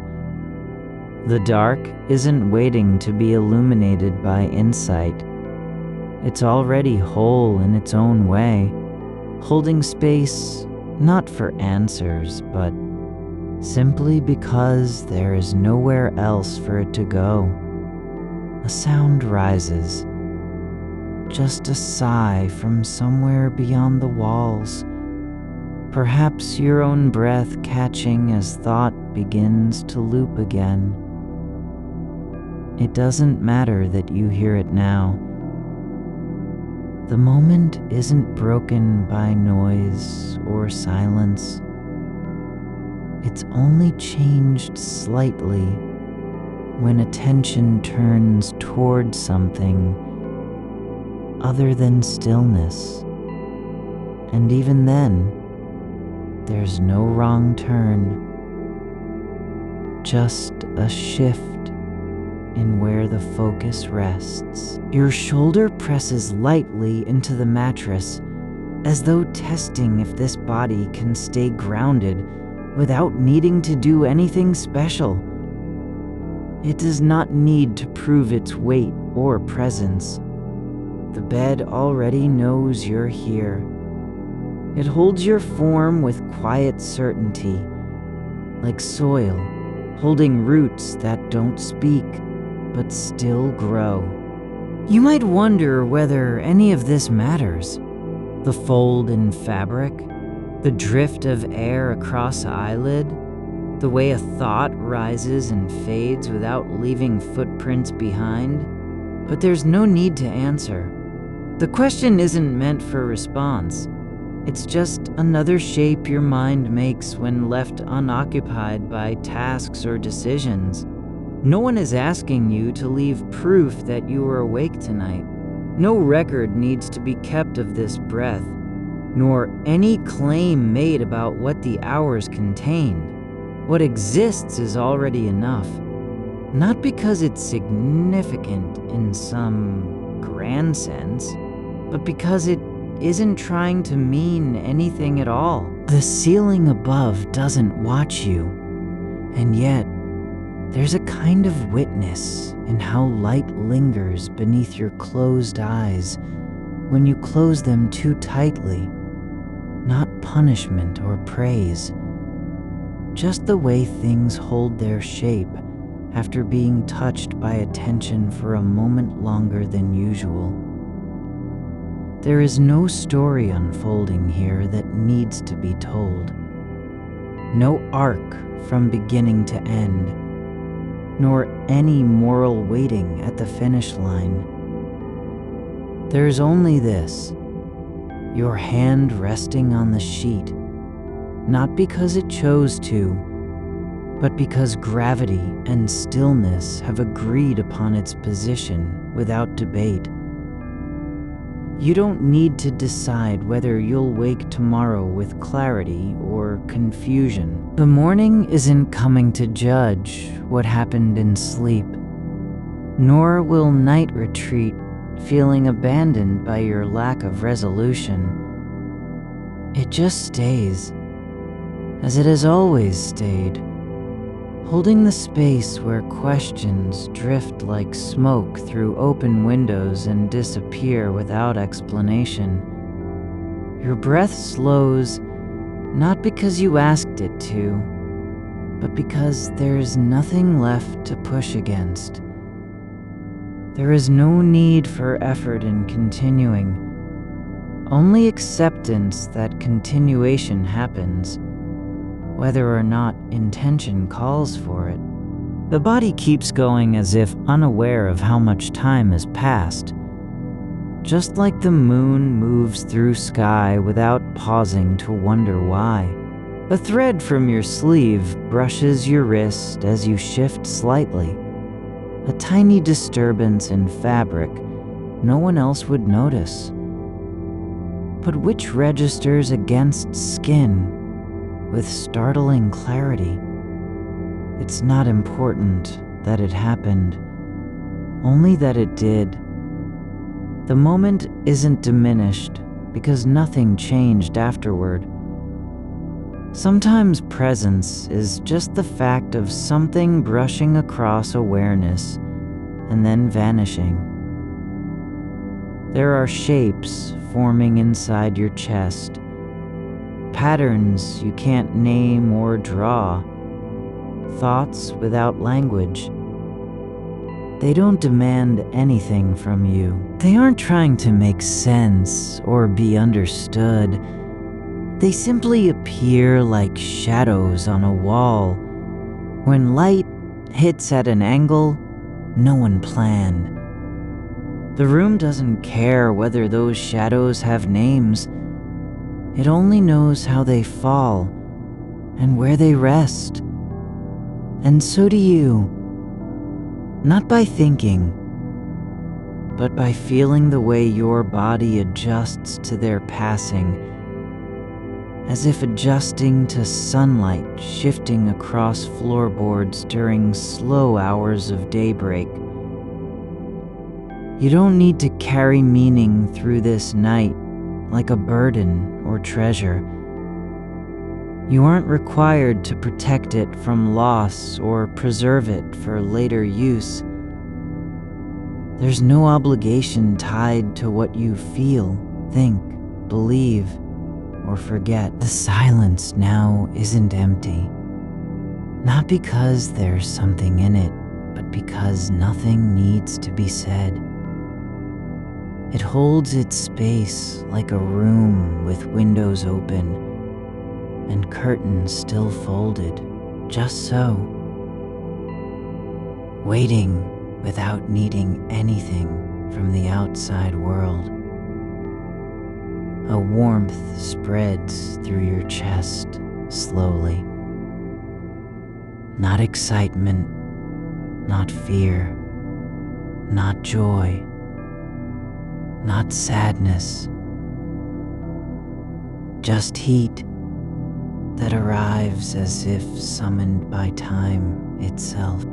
The dark isn't waiting to be illuminated by insight. It's already whole in its own way, holding space not for answers, but simply because there is nowhere else for it to go. A sound rises, just a sigh from somewhere beyond the walls, perhaps your own breath catching as thought begins to loop again. It doesn't matter that you hear it now. The moment isn't broken by noise or silence. It's only changed slightly when attention turns toward something other than stillness. And even then, there's no wrong turn, just a shift in where the focus rests. Your shoulder presses lightly into the mattress, as though testing if this body can stay grounded without needing to do anything special. It does not need to prove its weight or presence. The bed already knows you're here. It holds your form with quiet certainty, like soil holding roots that don't speak but still grow. You might wonder whether any of this matters. The fold in fabric, the drift of air across an eyelid, the way a thought rises and fades without leaving footprints behind. But there's no need to answer. The question isn't meant for response. It's just another shape your mind makes when left unoccupied by tasks or decisions. No one is asking you to leave proof that you were awake tonight. No record needs to be kept of this breath, nor any claim made about what the hours contained. What exists is already enough, not because it's significant in some grand sense, but because it isn't trying to mean anything at all. The ceiling above doesn't watch you, and yet there's a kind of witness in how light lingers beneath your closed eyes when you close them too tightly. Not punishment or praise, just the way things hold their shape after being touched by attention for a moment longer than usual. There is no story unfolding here that needs to be told. No arc from beginning to end, nor any moral waiting at the finish line. There's only this, your hand resting on the sheet, not because it chose to, but because gravity and stillness have agreed upon its position without debate. You don't need to decide whether you'll wake tomorrow with clarity or confusion. The morning isn't coming to judge what happened in sleep, nor will night retreat feeling abandoned by your lack of resolution. It just stays, as it has always stayed, holding the space where questions drift like smoke through open windows and disappear without explanation. Your breath slows, not because you asked it to, but because there's nothing left to push against. There is no need for effort in continuing, only acceptance that continuation happens, whether or not intention calls for it. The body keeps going as if unaware of how much time has passed, just like the moon moves through sky without pausing to wonder why. A thread from your sleeve brushes your wrist as you shift slightly, a tiny disturbance in fabric no one else would notice, but which registers against skin with startling clarity. It's not important that it happened, only that it did. The moment isn't diminished because nothing changed afterward. Sometimes presence is just the fact of something brushing across awareness and then vanishing. There are shapes forming inside your chest, patterns you can't name or draw, thoughts without language. They don't demand anything from you. They aren't trying to make sense or be understood. They simply appear like shadows on a wall. When light hits at an angle no one planned. The room doesn't care whether those shadows have names. It only knows how they fall and where they rest. And so do you. Not by thinking, but by feeling the way your body adjusts to their passing, as if adjusting to sunlight shifting across floorboards during slow hours of daybreak. You don't need to carry meaning through this night like a burden or treasure. You aren't required to protect it from loss or preserve it for later use. There's no obligation tied to what you feel, think, believe, or forget. The silence now isn't empty. Not because there's something in it, but because nothing needs to be said. It holds its space like a room with windows open and curtains still folded, just so. Waiting without needing anything from the outside world. A warmth spreads through your chest slowly. Not excitement, not fear, not joy, not sadness. Just heat that arrives as if summoned by time itself.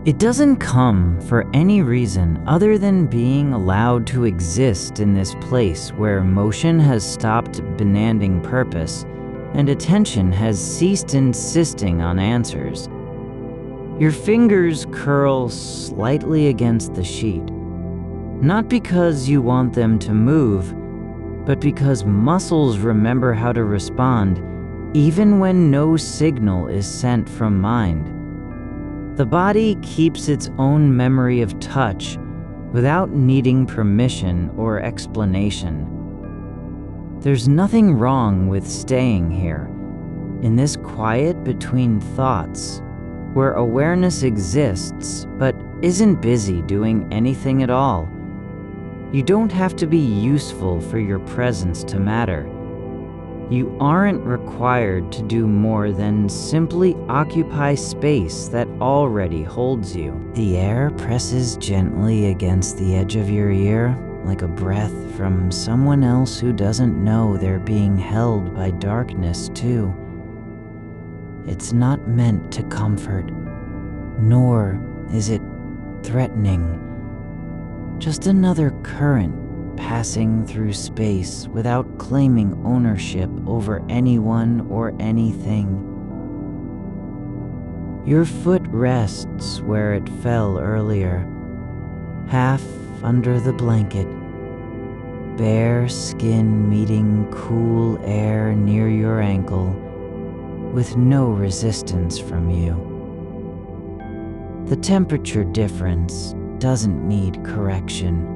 It doesn't come for any reason other than being allowed to exist in this place where motion has stopped demanding purpose and attention has ceased insisting on answers. Your fingers curl slightly against the sheet, not because you want them to move, but because muscles remember how to respond even when no signal is sent from mind. The body keeps its own memory of touch without needing permission or explanation. There's nothing wrong with staying here, in this quiet between thoughts, where awareness exists but isn't busy doing anything at all. You don't have to be useful for your presence to matter. You aren't required to do more than simply occupy space that already holds you. The air presses gently against the edge of your ear, like a breath from someone else who doesn't know they're being held by darkness too. It's not meant to comfort, nor is it threatening. Just another current passing through space without claiming ownership over anyone or anything. Your foot rests where it fell earlier, half under the blanket, bare skin meeting cool air near your ankle with no resistance from you. The temperature difference doesn't need correction.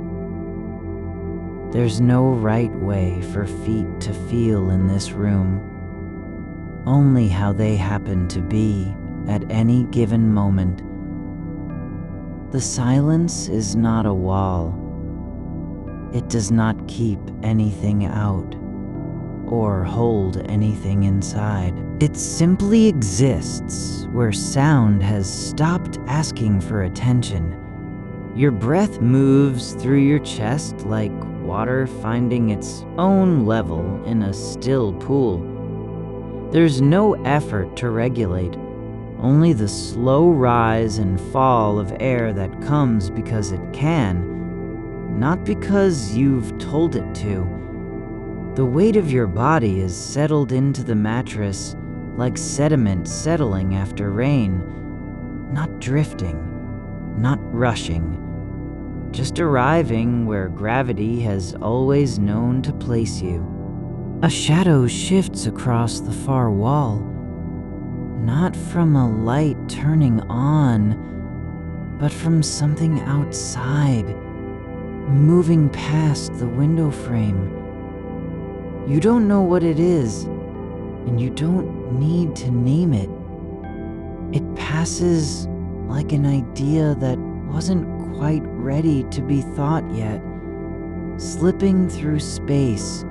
There's no right way for feet to feel in this room, only how they happen to be at any given moment. The silence is not a wall. It does not keep anything out or hold anything inside. It simply exists where sound has stopped asking for attention. Your breath moves through your chest like water finding its own level in a still pool. There's no effort to regulate, only the slow rise and fall of air that comes because it can, not because you've told it to. The weight of your body is settled into the mattress like sediment settling after rain, not drifting, not rushing, just arriving where gravity has always known to place you. A shadow shifts across the far wall, not from a light turning on, but from something outside, moving past the window frame. You don't know what it is, and you don't need to name it. It passes like an idea that wasn't quite ready to be thought yet, slipping through space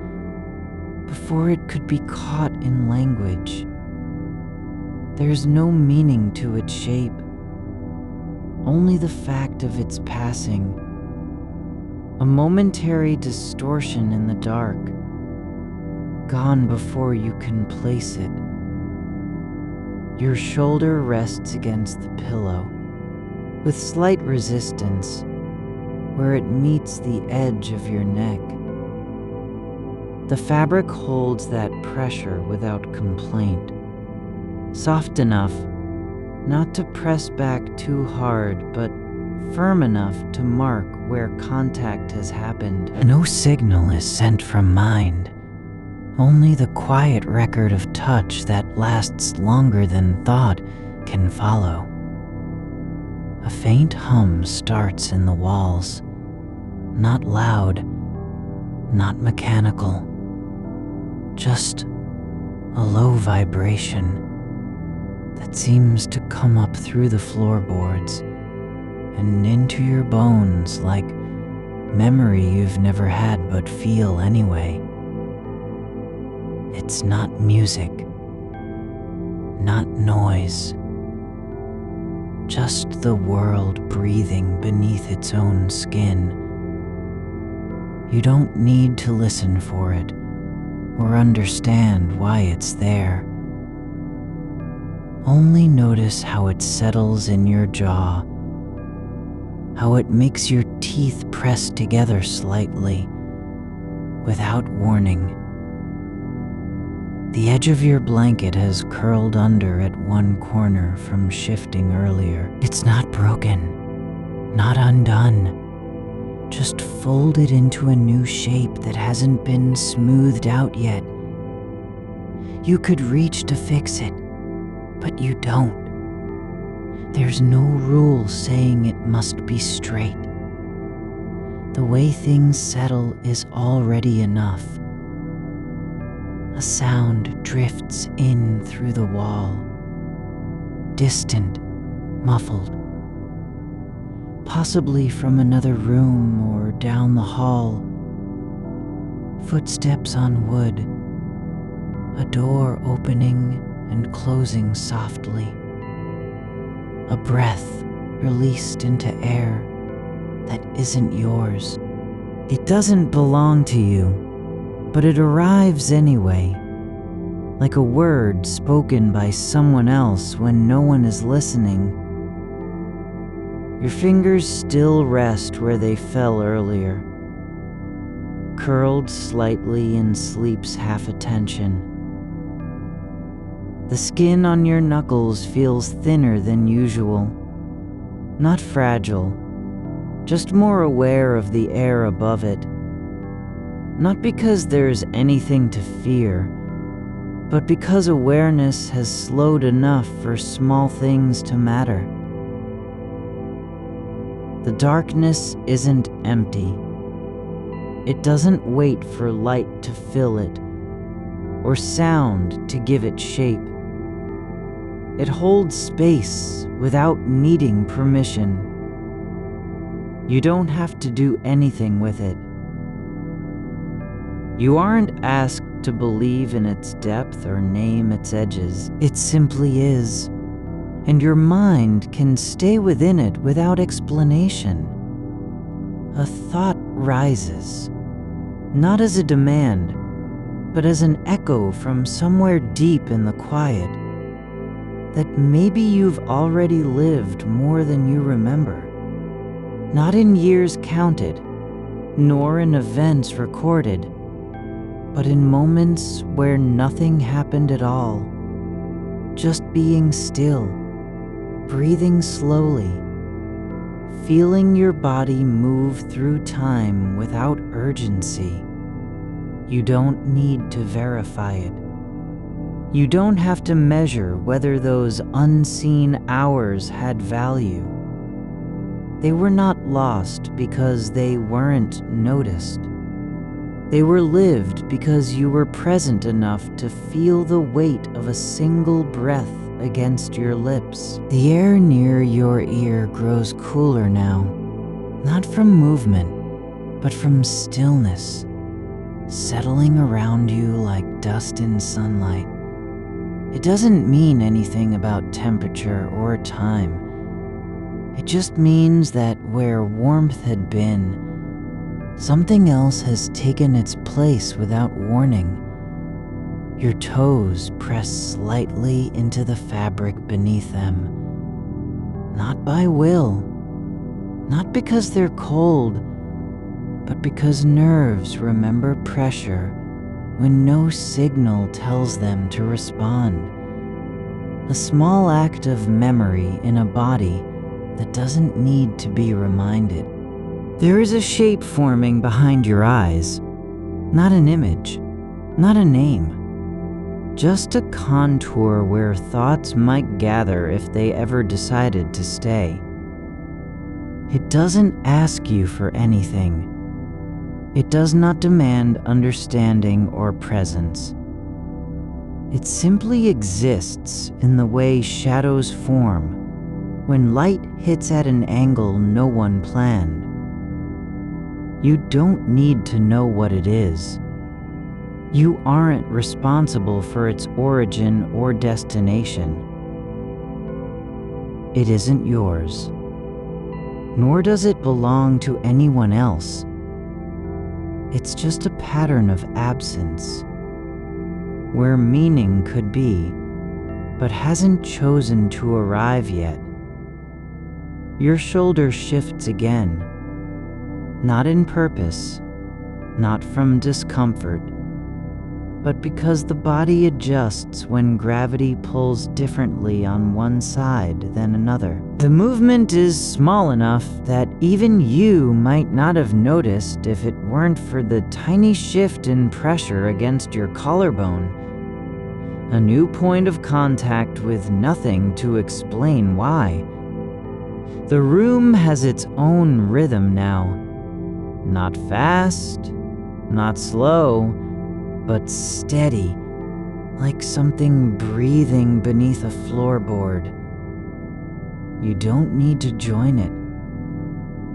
before it could be caught in language. There's no meaning to its shape, only the fact of its passing, a momentary distortion in the dark, gone before you can place it. Your shoulder rests against the pillow, with slight resistance where it meets the edge of your neck. The fabric holds that pressure without complaint, soft enough not to press back too hard, but firm enough to mark where contact has happened. No signal is sent from mind, only the quiet record of touch that lasts longer than thought can follow. A faint hum starts in the walls, not loud, not mechanical, just a low vibration that seems to come up through the floorboards and into your bones like memory you've never had but feel anyway. It's not music, not noise, just the world breathing beneath its own skin. You don't need to listen for it or understand why it's there. Only notice how it settles in your jaw, how it makes your teeth press together slightly, without warning. The edge of your blanket has curled under at one corner from shifting earlier. It's not broken, not undone, just folded into a new shape that hasn't been smoothed out yet. You could reach to fix it, but you don't. There's no rule saying it must be straight. The way things settle is already enough. A sound drifts in through the wall, distant, muffled, possibly from another room or down the hall. Footsteps on wood, a door opening and closing softly, a breath released into air that isn't yours. It doesn't belong to you, but it arrives anyway, like a word spoken by someone else when no one is listening. Your fingers still rest where they fell earlier, curled slightly in sleep's half attention. The skin on your knuckles feels thinner than usual, not fragile, just more aware of the air above it. Not because there's anything to fear, but because awareness has slowed enough for small things to matter. The darkness isn't empty. It doesn't wait for light to fill it, or sound to give it shape. It holds space without needing permission. You don't have to do anything with it. You aren't asked to believe in its depth or name its edges. It simply is, and your mind can stay within it without explanation. A thought rises, not as a demand, but as an echo from somewhere deep in the quiet, that maybe you've already lived more than you remember. Not in years counted, nor in events recorded, but in moments where nothing happened at all, just being still, breathing slowly, feeling your body move through time without urgency. You don't need to verify it. You don't have to measure whether those unseen hours had value. They were not lost because they weren't noticed. They were lived because you were present enough to feel the weight of a single breath against your lips. The air near your ear grows cooler now, not from movement, but from stillness, settling around you like dust in sunlight. It doesn't mean anything about temperature or time. It just means that where warmth had been, something else has taken its place without warning. Your toes press slightly into the fabric beneath them. Not by will, not because they're cold, but because nerves remember pressure when no signal tells them to respond. A small act of memory in a body that doesn't need to be reminded. There is a shape forming behind your eyes, not an image, not a name, just a contour where thoughts might gather if they ever decided to stay. It doesn't ask you for anything. It does not demand understanding or presence. It simply exists in the way shadows form when light hits at an angle no one planned. You don't need to know what it is. You aren't responsible for its origin or destination. It isn't yours, nor does it belong to anyone else. It's just a pattern of absence, where meaning could be, but hasn't chosen to arrive yet. Your shoulder shifts again, not in purpose, not from discomfort, but because the body adjusts when gravity pulls differently on one side than another. The movement is small enough that even you might not have noticed if it weren't for the tiny shift in pressure against your collarbone. A new point of contact with nothing to explain why. The room has its own rhythm now. Not fast, not slow, but steady, like something breathing beneath a floorboard. You don't need to join it.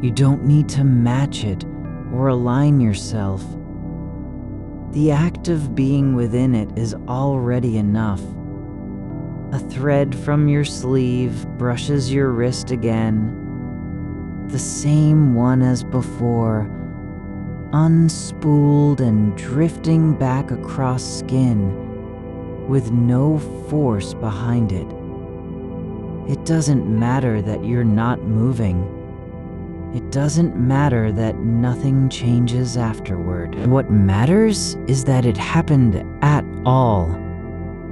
You don't need to match it or align yourself. The act of being within it is already enough. A thread from your sleeve brushes your wrist again, the same one as before, unspooled and drifting back across skin with no force behind it. It doesn't matter that you're not moving. It doesn't matter that nothing changes afterward. What matters is that it happened at all.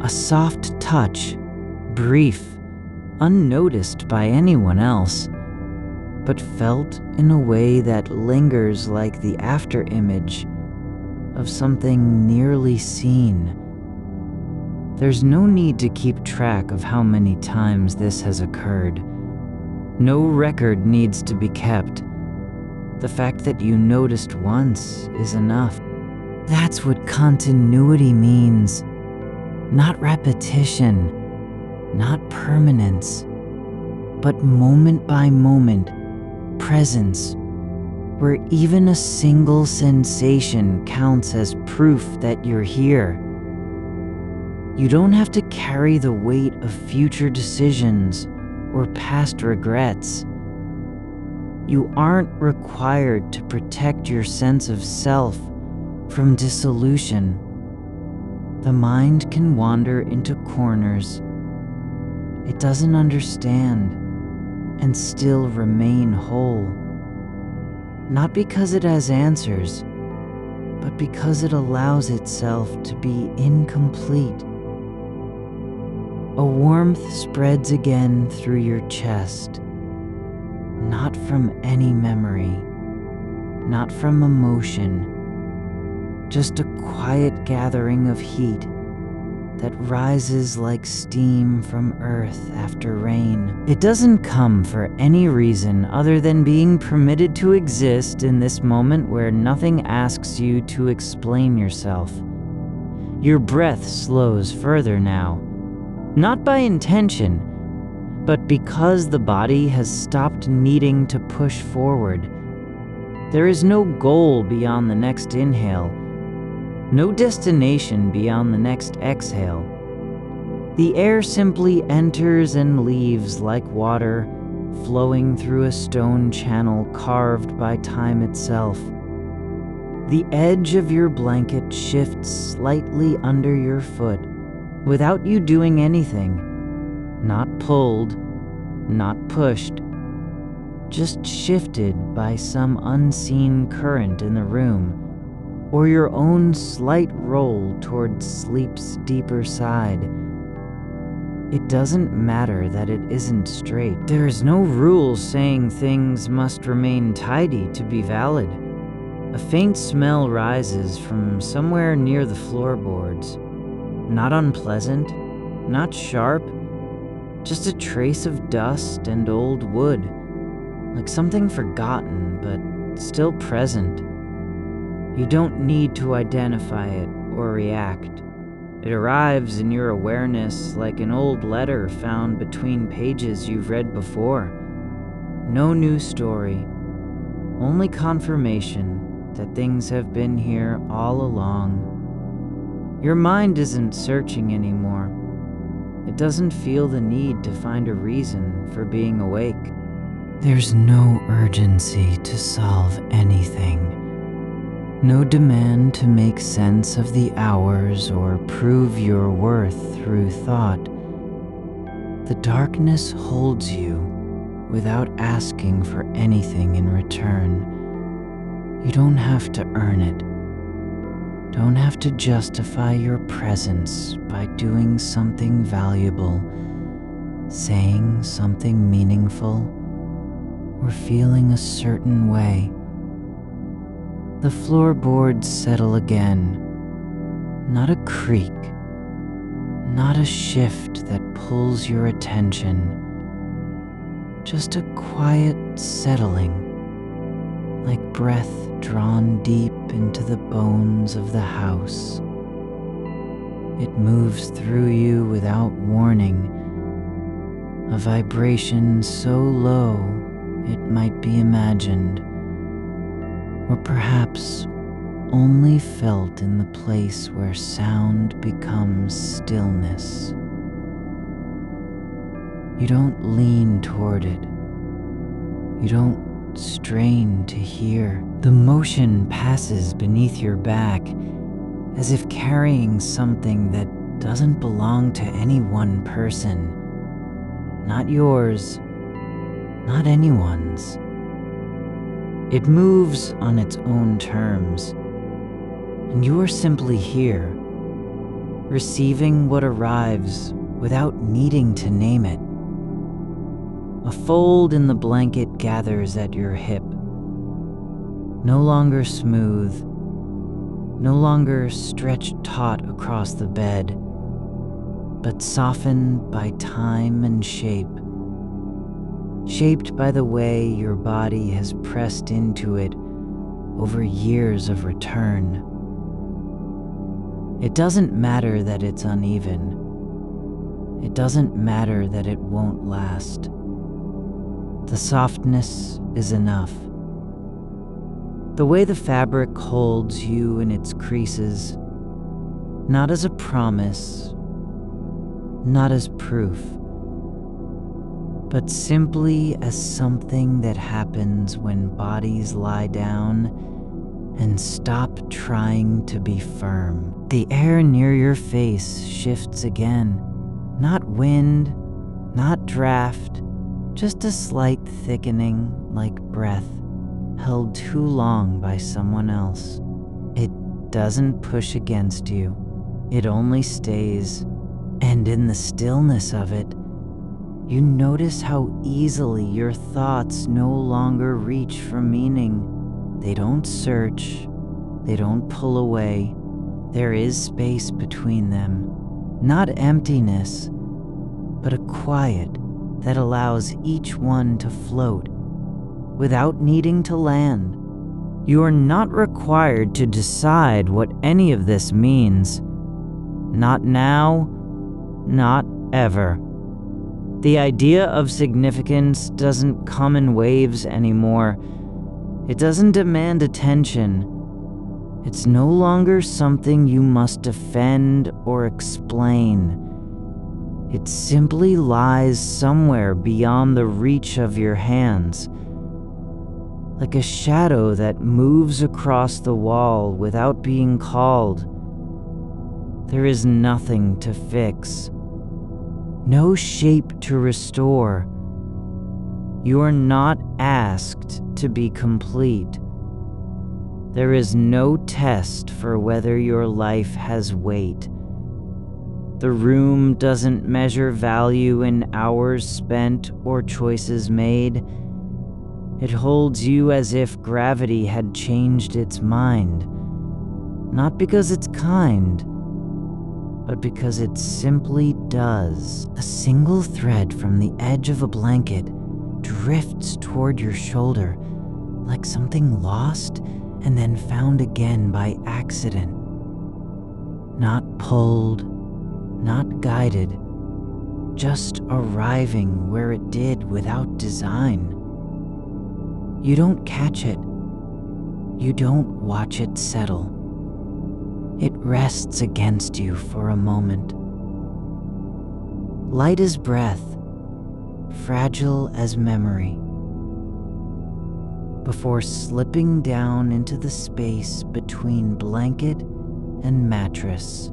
A soft touch, brief, unnoticed by anyone else, but felt in a way that lingers like the afterimage of something nearly seen. There's no need to keep track of how many times this has occurred. No record needs to be kept. The fact that you noticed once is enough. That's what continuity means. Not repetition, not permanence, but moment by moment presence, where even a single sensation counts as proof that you're here. You don't have to carry the weight of future decisions or past regrets. You aren't required to protect your sense of self from dissolution. The mind can wander into corners it doesn't understand and still remain whole. Not because it has answers, but because it allows itself to be incomplete. A warmth spreads again through your chest, not from any memory, not from emotion, just a quiet gathering of heat that rises like steam from earth after rain. It doesn't come for any reason other than being permitted to exist in this moment where nothing asks you to explain yourself. Your breath slows further now, not by intention, but because the body has stopped needing to push forward. There is no goal beyond the next inhale, no destination beyond the next exhale. The air simply enters and leaves like water flowing through a stone channel carved by time itself. The edge of your blanket shifts slightly under your foot without you doing anything. Not pulled, not pushed, just shifted by some unseen current in the room, or your own slight roll towards sleep's deeper side. It doesn't matter that it isn't straight. There is no rule saying things must remain tidy to be valid. A faint smell rises from somewhere near the floorboards. Not unpleasant, not sharp, just a trace of dust and old wood, like something forgotten but still present. You don't need to identify it or react. It arrives in your awareness like an old letter found between pages you've read before. No new story, only confirmation that things have been here all along. Your mind isn't searching anymore. It doesn't feel the need to find a reason for being awake. There's no urgency to solve anything. No demand to make sense of the hours or prove your worth through thought. The darkness holds you without asking for anything in return. You don't have to earn it. Don't have to justify your presence by doing something valuable, saying something meaningful, or feeling a certain way. The floorboards settle again. Not a creak, not a shift that pulls your attention. Just a quiet settling, like breath drawn deep into the bones of the house. It moves through you without warning, a vibration so low it might be imagined, or perhaps only felt in the place where sound becomes stillness. You don't lean toward it. You don't strain to hear. The motion passes beneath your back as if carrying something that doesn't belong to any one person. Not yours, not anyone's. It moves on its own terms, and you are simply here, receiving what arrives without needing to name it. A fold in the blanket gathers at your hip, no longer smooth, no longer stretched taut across the bed, but softened by time and shape, shaped by the way your body has pressed into it over years of return. It doesn't matter that it's uneven. It doesn't matter that it won't last. The softness is enough. The way the fabric holds you in its creases, not as a promise, not as proof, but simply as something that happens when bodies lie down and stop trying to be firm. The air near your face shifts again. Not wind, not draft, just a slight thickening like breath held too long by someone else. It doesn't push against you. It only stays. And in the stillness of it, you notice how easily your thoughts no longer reach for meaning. They don't search. They don't pull away. There is space between them. Not emptiness, but a quiet that allows each one to float without needing to land. You are not required to decide what any of this means. Not now, not ever. The idea of significance doesn't come in waves anymore. It doesn't demand attention. It's no longer something you must defend or explain. It simply lies somewhere beyond the reach of your hands, like a shadow that moves across the wall without being called. There is nothing to fix, no shape to restore. You are not asked to be complete. There is no test for whether your life has weight. The room doesn't measure value in hours spent or choices made. It holds you as if gravity had changed its mind, not because it's kind, but because it simply does. A single thread from the edge of a blanket drifts toward your shoulder, like something lost and then found again by accident. Not pulled, not guided, just arriving where it did without design. You don't catch it. You don't watch it settle. It rests against you for a moment. Light as breath, fragile as memory, before slipping down into the space between blanket and mattress.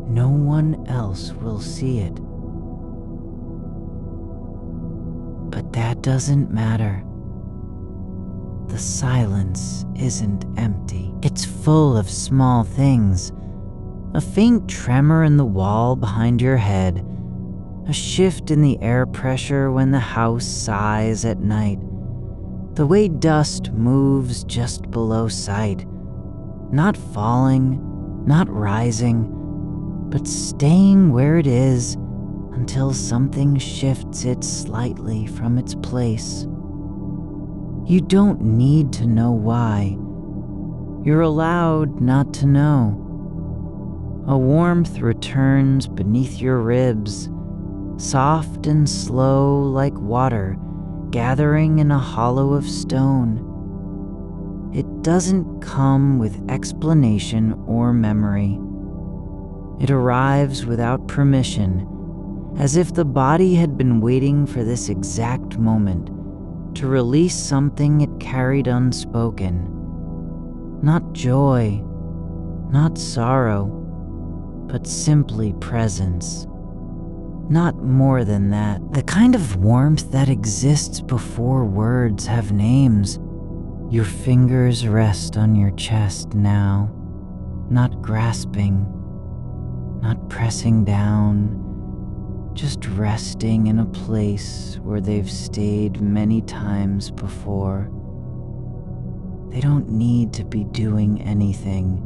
No one else will see it. But that doesn't matter. The silence isn't empty. It's full of small things. A faint tremor in the wall behind your head. A shift in the air pressure when the house sighs at night. The way dust moves just below sight. Not falling, not rising, but staying where it is until something shifts it slightly from its place. You don't need to know why. You're allowed not to know. A warmth returns beneath your ribs, soft and slow like water gathering in a hollow of stone. It doesn't come with explanation or memory. It arrives without permission, as if the body had been waiting for this exact moment to release something it carried unspoken. Not joy, not sorrow, but simply presence. Not more than that. The kind of warmth that exists before words have names. Your fingers rest on your chest now, not grasping, not pressing down, just resting in a place where they've stayed many times before. They don't need to be doing anything.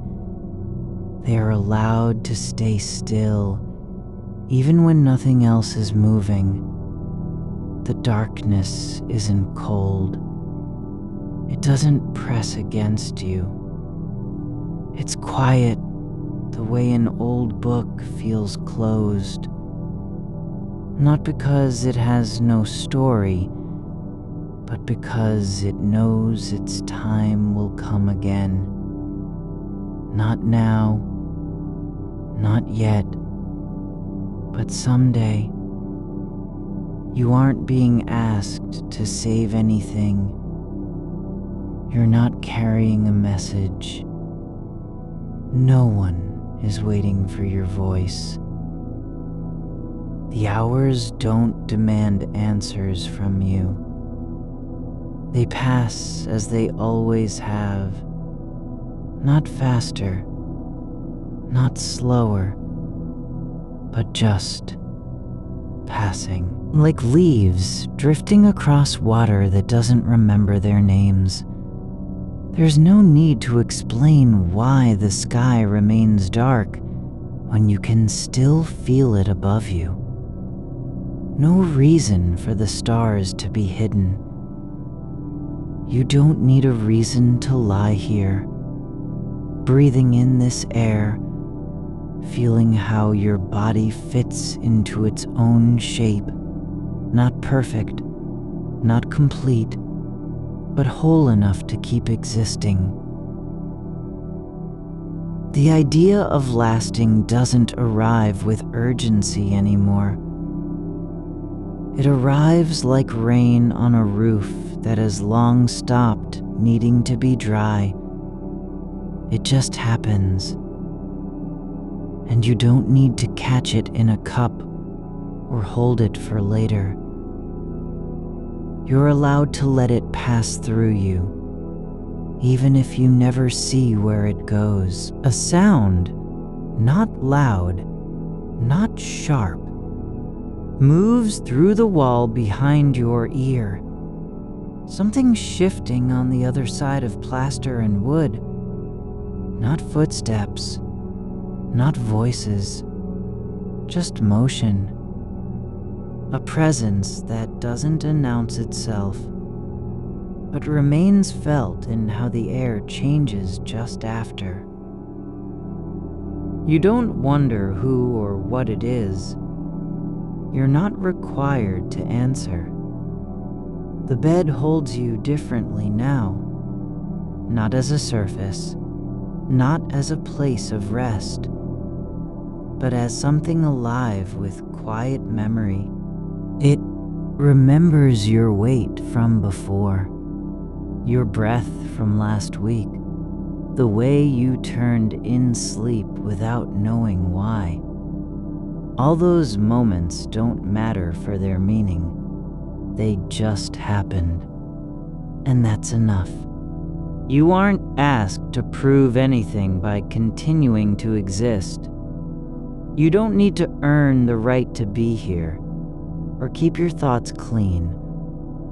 They are allowed to stay still, even when nothing else is moving. The darkness isn't cold. It doesn't press against you. It's quiet, the way an old book feels closed. Not because it has no story, but because it knows its time will come again. Not now, not yet, but someday. You aren't being asked to save anything. You're not carrying a message. No one is waiting for your voice. The hours don't demand answers from you. They pass as they always have. Not faster, not slower, but just passing. Like leaves drifting across water that doesn't remember their names. There's no need to explain why the sky remains dark when you can still feel it above you. No reason for the stars to be hidden. You don't need a reason to lie here, breathing in this air, feeling how your body fits into its own shape, not perfect, not complete, but whole enough to keep existing. The idea of lasting doesn't arrive with urgency anymore. It arrives like rain on a roof that has long stopped needing to be dry. It just happens. And you don't need to catch it in a cup or hold it for later. You're allowed to let it pass through you, even if you never see where it goes. A sound, not loud, not sharp, moves through the wall behind your ear. Something shifting on the other side of plaster and wood. Not footsteps, not voices, just motion. A presence that doesn't announce itself, but remains felt in how the air changes just after. You don't wonder who or what it is. You're not required to answer. The bed holds you differently now, not as a surface, not as a place of rest, but as something alive with quiet memory. It remembers your weight from before, your breath from last week, the way you turned in sleep without knowing why. All those moments don't matter for their meaning. They just happened, and that's enough. You aren't asked to prove anything by continuing to exist. You don't need to earn the right to be here, or keep your thoughts clean,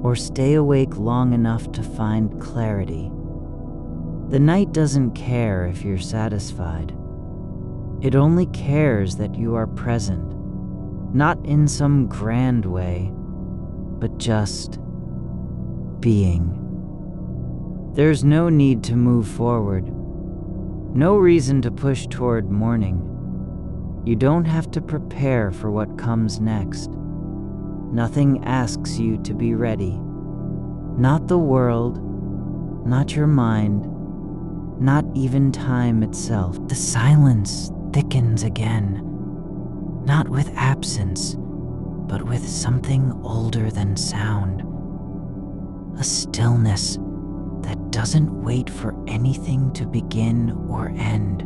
or stay awake long enough to find clarity. The night doesn't care if you're satisfied. It only cares that you are present, not in some grand way, but just being. There's no need to move forward, no reason to push toward morning. You don't have to prepare for what comes next. Nothing asks you to be ready. Not the world, not your mind, not even time itself. The silence thickens again, not with absence, but with something older than sound. A stillness that doesn't wait for anything to begin or end.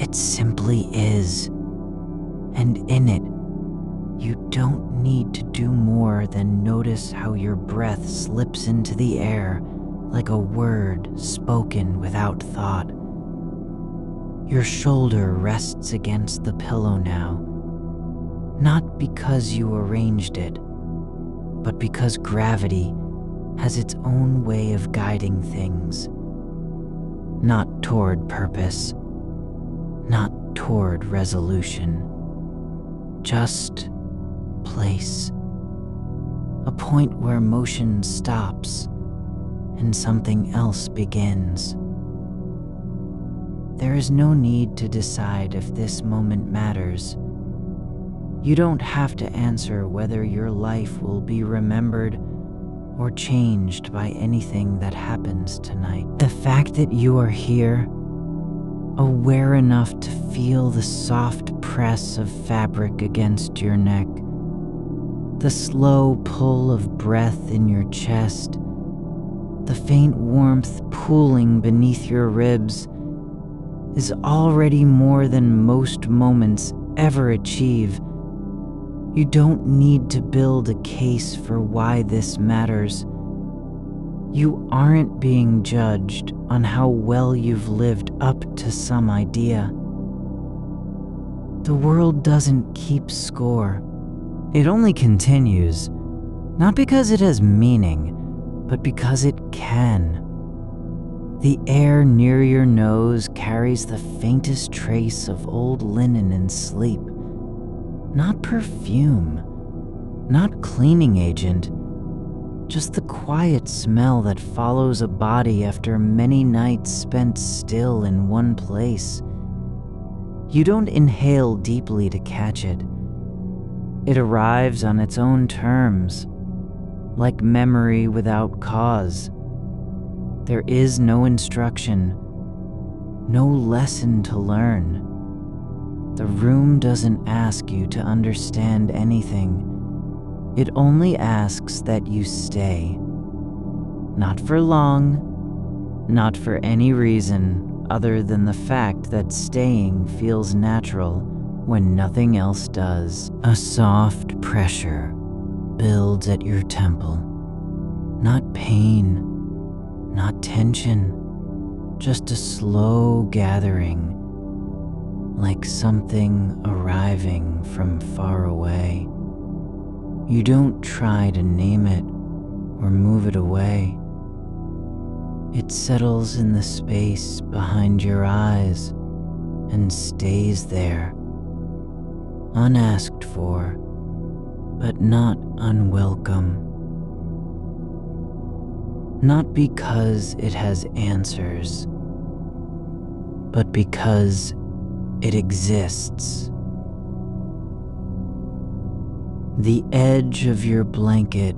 It simply is, and in it, You don't need to do more than notice how your breath slips into the air like a word spoken without thought. Your shoulder rests against the pillow now, not because you arranged it, but because gravity has its own way of guiding things. Not toward purpose, not toward resolution, just place. A point where motion stops and something else begins. There is no need to decide if this moment matters. You don't have to answer whether your life will be remembered or changed by anything that happens tonight. The fact that you are here, aware enough to feel the soft press of fabric against your neck, the slow pull of breath in your chest, the faint warmth pooling beneath your ribs, is already more than most moments ever achieve. You don't need to build a case for why this matters. You aren't being judged on how well you've lived up to some idea. The world doesn't keep score. It only continues, not because it has meaning, but because it can. The air near your nose carries the faintest trace of old linen and sleep. Not perfume, not cleaning agent, just the quiet smell that follows a body after many nights spent still in one place. You don't inhale deeply to catch it. It arrives on its own terms, like memory without cause. There is no instruction, no lesson to learn. The room doesn't ask you to understand anything. It only asks that you stay. Not for long, not for any reason other than the fact that staying feels natural when nothing else does. A soft pressure builds at your temple. Not pain, not tension, just a slow gathering, like something arriving from far away. You don't try to name it or move it away. It settles in the space behind your eyes and stays there, unasked for, but not unwelcome. Not because it has answers, but because it exists. The edge of your blanket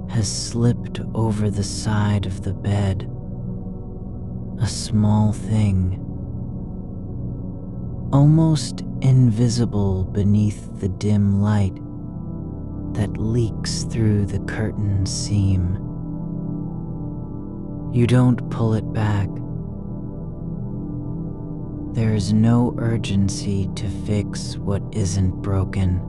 has slipped over the side of the bed. A small thing, almost invisible beneath the dim light that leaks through the curtain seam. You don't pull it back. There is no urgency to fix what isn't broken.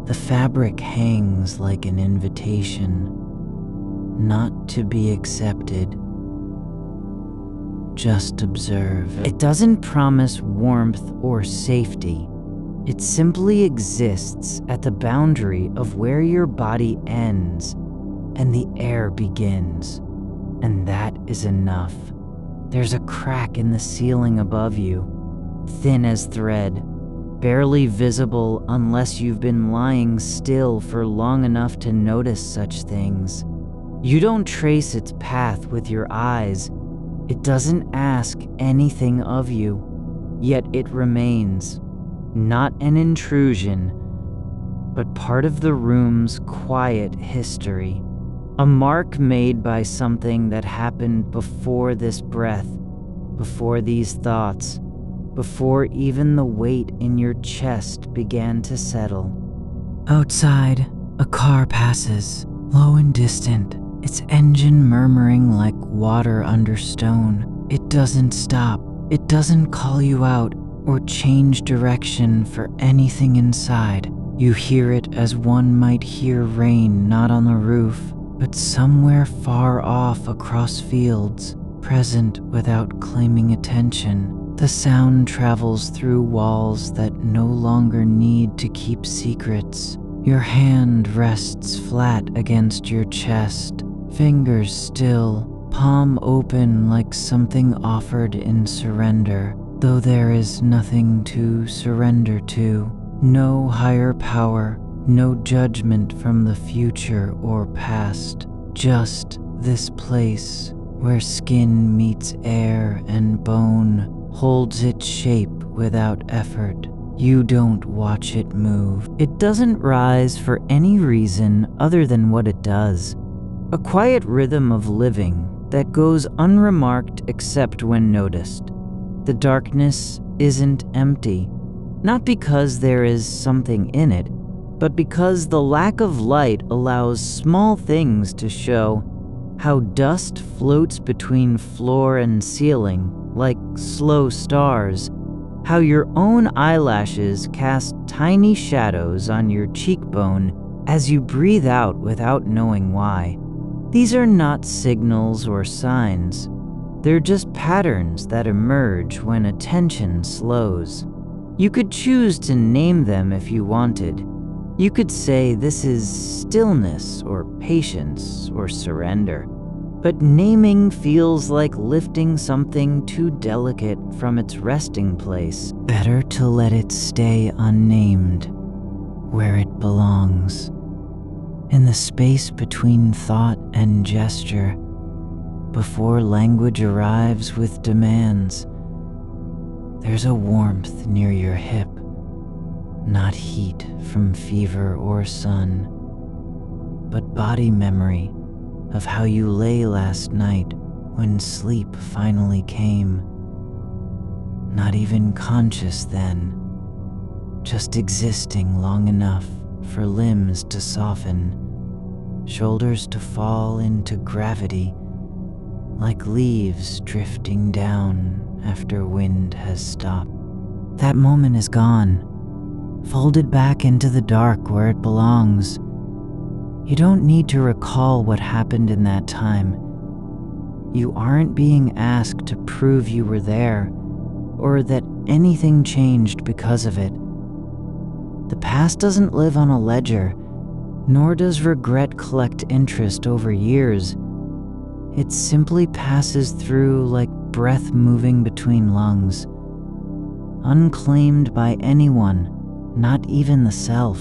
The fabric hangs like an invitation, not to be accepted, just observe. It doesn't promise warmth or safety. It simply exists at the boundary of where your body ends and the air begins, and that is enough. There's a crack in the ceiling above you, thin as thread, barely visible unless you've been lying still for long enough to notice such things. You don't trace its path with your eyes. It doesn't ask anything of you, yet it remains, not an intrusion, but part of the room's quiet history. A mark made by something that happened before this breath, before these thoughts, before even the weight in your chest began to settle. Outside, a car passes, low and distant, its engine murmuring like water under stone. It doesn't stop. It doesn't call you out or change direction for anything inside. You hear it as one might hear rain, not on the roof, but somewhere far off across fields, present without claiming attention. The sound travels through walls that no longer need to keep secrets. Your hand rests flat against your chest, fingers still, palm open like something offered in surrender, though there is nothing to surrender to. No higher power, no judgment from the future or past, just this place where skin meets air and bone holds its shape without effort. You don't watch it move. It doesn't rise for any reason other than what it does. A quiet rhythm of living that goes unremarked except when noticed. The darkness isn't empty, not because there is something in it, but because the lack of light allows small things to show. How dust floats between floor and ceiling like slow stars. How your own eyelashes cast tiny shadows on your cheekbone as you breathe out without knowing why. These are not signals or signs. They're just patterns that emerge when attention slows. You could choose to name them if you wanted. You could say this is stillness or patience or surrender. But naming feels like lifting something too delicate from its resting place. Better to let it stay unnamed, where it belongs. In the space between thought and gesture, before language arrives with demands. There's a warmth near your hip, not heat from fever or sun, but body memory of how you lay last night when sleep finally came. Not even conscious then, just existing long enough for limbs to soften, shoulders to fall into gravity, like leaves drifting down after wind has stopped. That moment is gone, folded back into the dark where it belongs. You don't need to recall what happened in that time. You aren't being asked to prove you were there, or that anything changed because of it. The past doesn't live on a ledger, nor does regret collect interest over years. It simply passes through like breath moving between lungs, unclaimed by anyone, not even the self.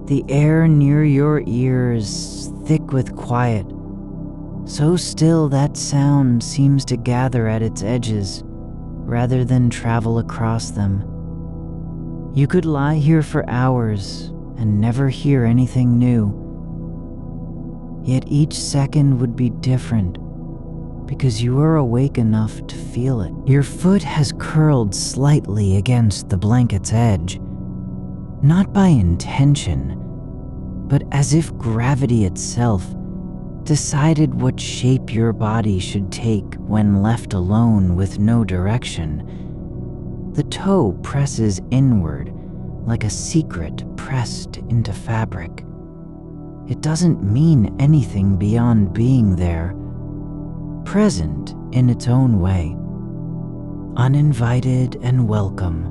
The air near your ears thick with quiet, so still that sound seems to gather at its edges rather than travel across them. You could lie here for hours and never hear anything new. Yet each second would be different because you are awake enough to feel it. Your foot has curled slightly against the blanket's edge, not by intention, but as if gravity itself decided what shape your body should take when left alone with no direction. The toe presses inward like a secret pressed into fabric. It doesn't mean anything beyond being there, present in its own way, uninvited and welcome.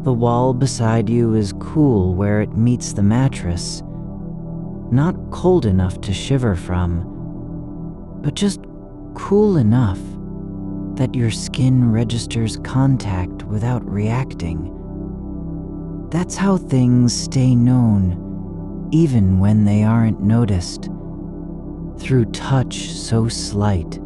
The wall beside you is cool where it meets the mattress, not cold enough to shiver from, but just cool enough that your skin registers contact without reacting. That's how things stay known, even when they aren't noticed. Through touch so slight,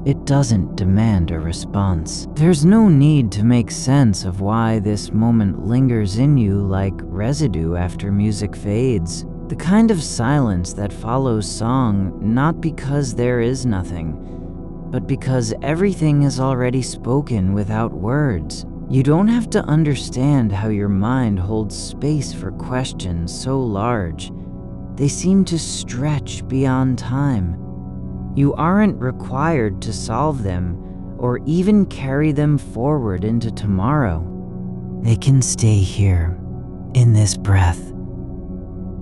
it doesn't demand a response. There's no need to make sense of why this moment lingers in you like residue after music fades. The kind of silence that follows song, not because there is nothing, but because everything is already spoken without words. You don't have to understand how your mind holds space for questions so large. They seem to stretch beyond time. You aren't required to solve them, or even carry them forward into tomorrow. They can stay here, in this breath,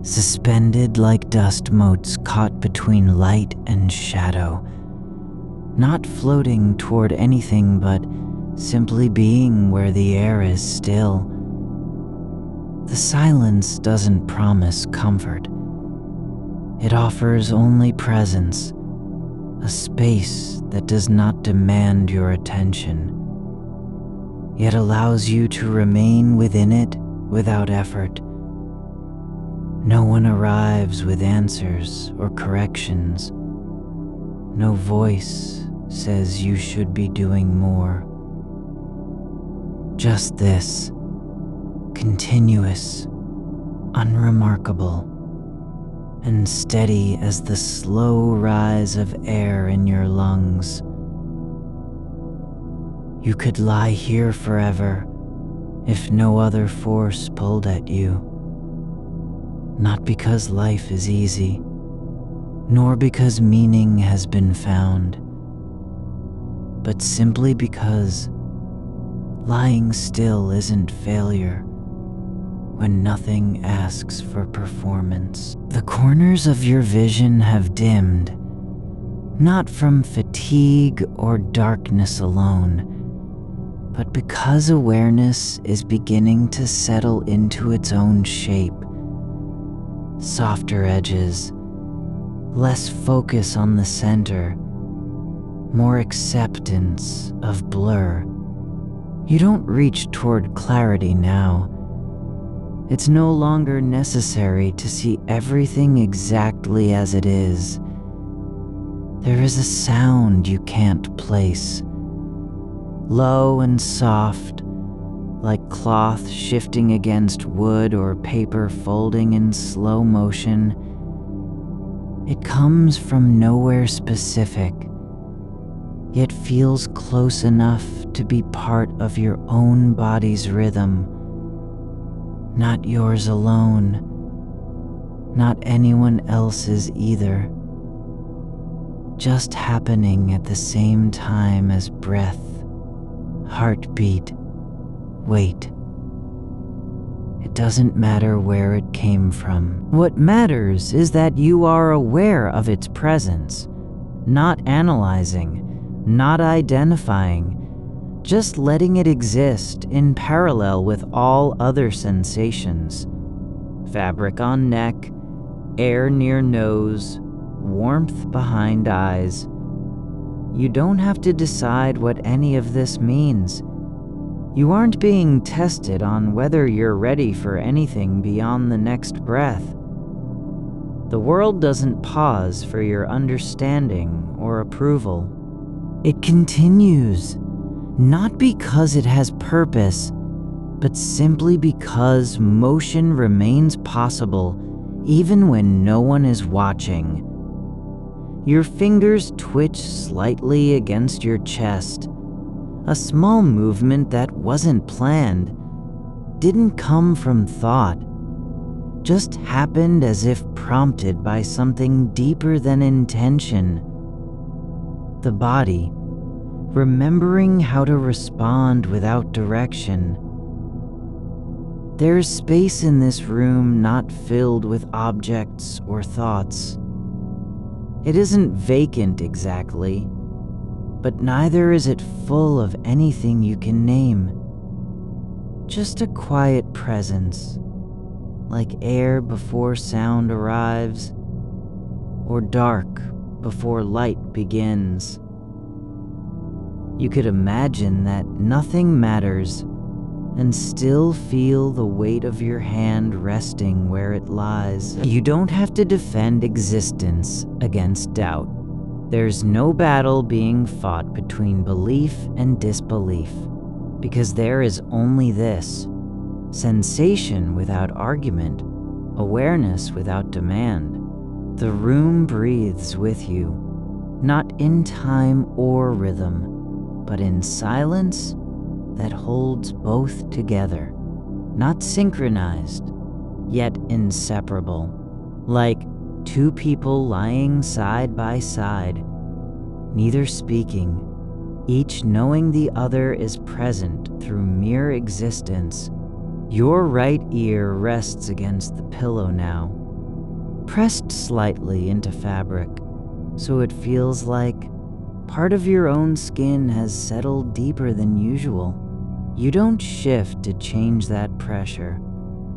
suspended like dust motes caught between light and shadow, not floating toward anything but simply being where the air is still. The silence doesn't promise comfort. It offers only presence, a space that does not demand your attention, yet allows you to remain within it without effort. No one arrives with answers or corrections. No voice says you should be doing more. Just this, continuous, unremarkable, and steady as the slow rise of air in your lungs. You could lie here forever if no other force pulled at you. Not because life is easy, nor because meaning has been found, but simply because lying still isn't failure when nothing asks for performance. The corners of your vision have dimmed, not from fatigue or darkness alone, but because awareness is beginning to settle into its own shape. Softer edges, less focus on the center, more acceptance of blur. You don't reach toward clarity now. It's no longer necessary to see everything exactly as it is. There is a sound you can't place, low and soft, like cloth shifting against wood or paper folding in slow motion. It comes from nowhere specific, yet feels close enough to be part of your own body's rhythm. Not yours alone, not anyone else's either. Just happening at the same time as breath, heartbeat, weight. It doesn't matter where it came from. What matters is that you are aware of its presence, not analyzing, not identifying, just letting it exist in parallel with all other sensations. Fabric on neck, air near nose, warmth behind eyes. You don't have to decide what any of this means. You aren't being tested on whether you're ready for anything beyond the next breath. The world doesn't pause for your understanding or approval. It continues, not because it has purpose, but simply because motion remains possible even when no one is watching. Your fingers twitch slightly against your chest, a small movement that wasn't planned, didn't come from thought, just happened as if prompted by something deeper than intention. The body, remembering how to respond without direction. There's space in this room not filled with objects or thoughts. It isn't vacant exactly, but neither is it full of anything you can name. Just a quiet presence, like air before sound arrives, or dark before light begins. You could imagine that nothing matters and still feel the weight of your hand resting where it lies. You don't have to defend existence against doubt. There's no battle being fought between belief and disbelief, because there is only this: sensation without argument, awareness without demand. The room breathes with you, not in time or rhythm, but in silence that holds both together, not synchronized, yet inseparable, like two people lying side by side, neither speaking, each knowing the other is present through mere existence. Your right ear rests against the pillow now, pressed slightly into fabric, so it feels like part of your own skin has settled deeper than usual. You don't shift to change that pressure.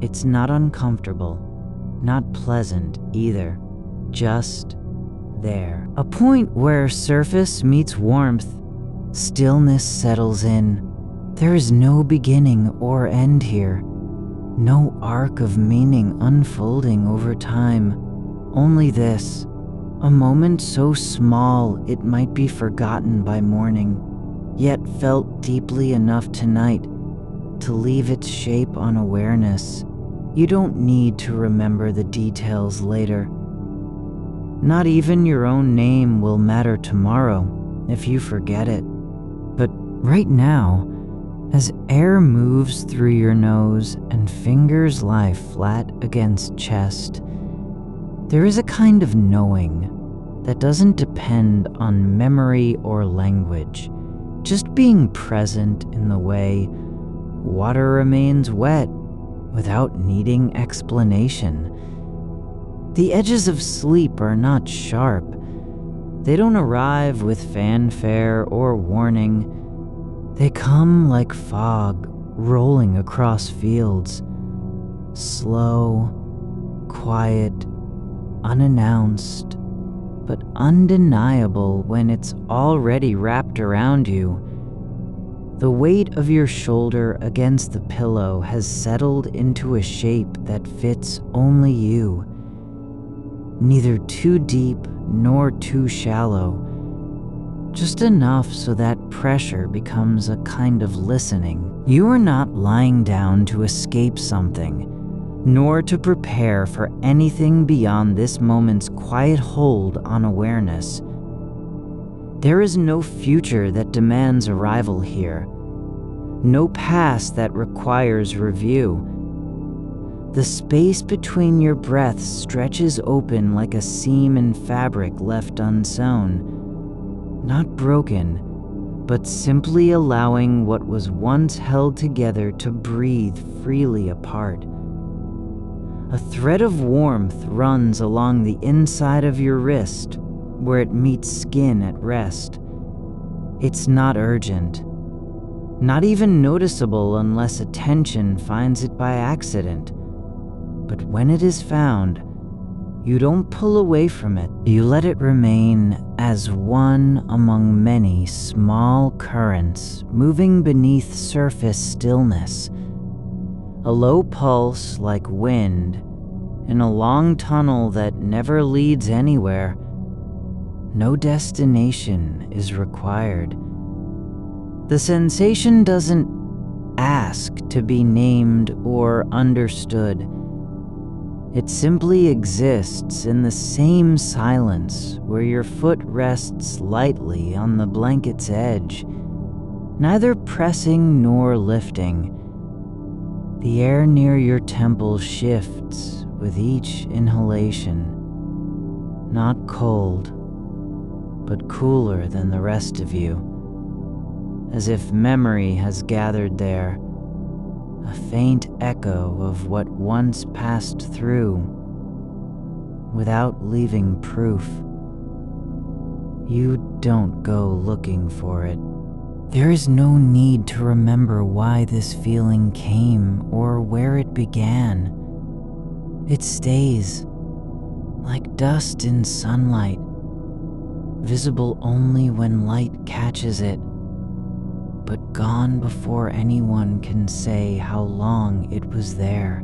It's not uncomfortable, not pleasant either, just there. A point where surface meets warmth, stillness settles in. There is no beginning or end here, no arc of meaning unfolding over time, only this, a moment so small it might be forgotten by morning, yet felt deeply enough tonight to leave its shape on awareness. You don't need to remember the details later. Not even your own name will matter tomorrow if you forget it. But right now, as air moves through your nose and fingers lie flat against chest, there is a kind of knowing that doesn't depend on memory or language, just being present in the way water remains wet without needing explanation. The edges of sleep are not sharp. They don't arrive with fanfare or warning. They come like fog rolling across fields, slow, quiet, unannounced, but undeniable when it's already wrapped around you. The weight of your shoulder against the pillow has settled into a shape that fits only you. Neither too deep nor too shallow. Just enough so that pressure becomes a kind of listening. You are not lying down to escape something, nor to prepare for anything beyond this moment's quiet hold on awareness. There is no future that demands arrival here, no past that requires review. The space between your breaths stretches open like a seam in fabric left unsewn, not broken, but simply allowing what was once held together to breathe freely apart. A thread of warmth runs along the inside of your wrist, where it meets skin at rest. It's not urgent, not even noticeable unless attention finds it by accident. But when it is found, you don't pull away from it. You let it remain as one among many small currents moving beneath surface stillness. A low pulse like wind in a long tunnel that never leads anywhere. No destination is required. The sensation doesn't ask to be named or understood. It simply exists in the same silence where your foot rests lightly on the blanket's edge, neither pressing nor lifting. The air near your temple shifts with each inhalation, not cold, but cooler than the rest of you, as if memory has gathered there, a faint echo of what once passed through, without leaving proof. You don't go looking for it. There is no need to remember why this feeling came or where it began. It stays, like dust in sunlight, visible only when light catches it, but gone before anyone can say how long it was there.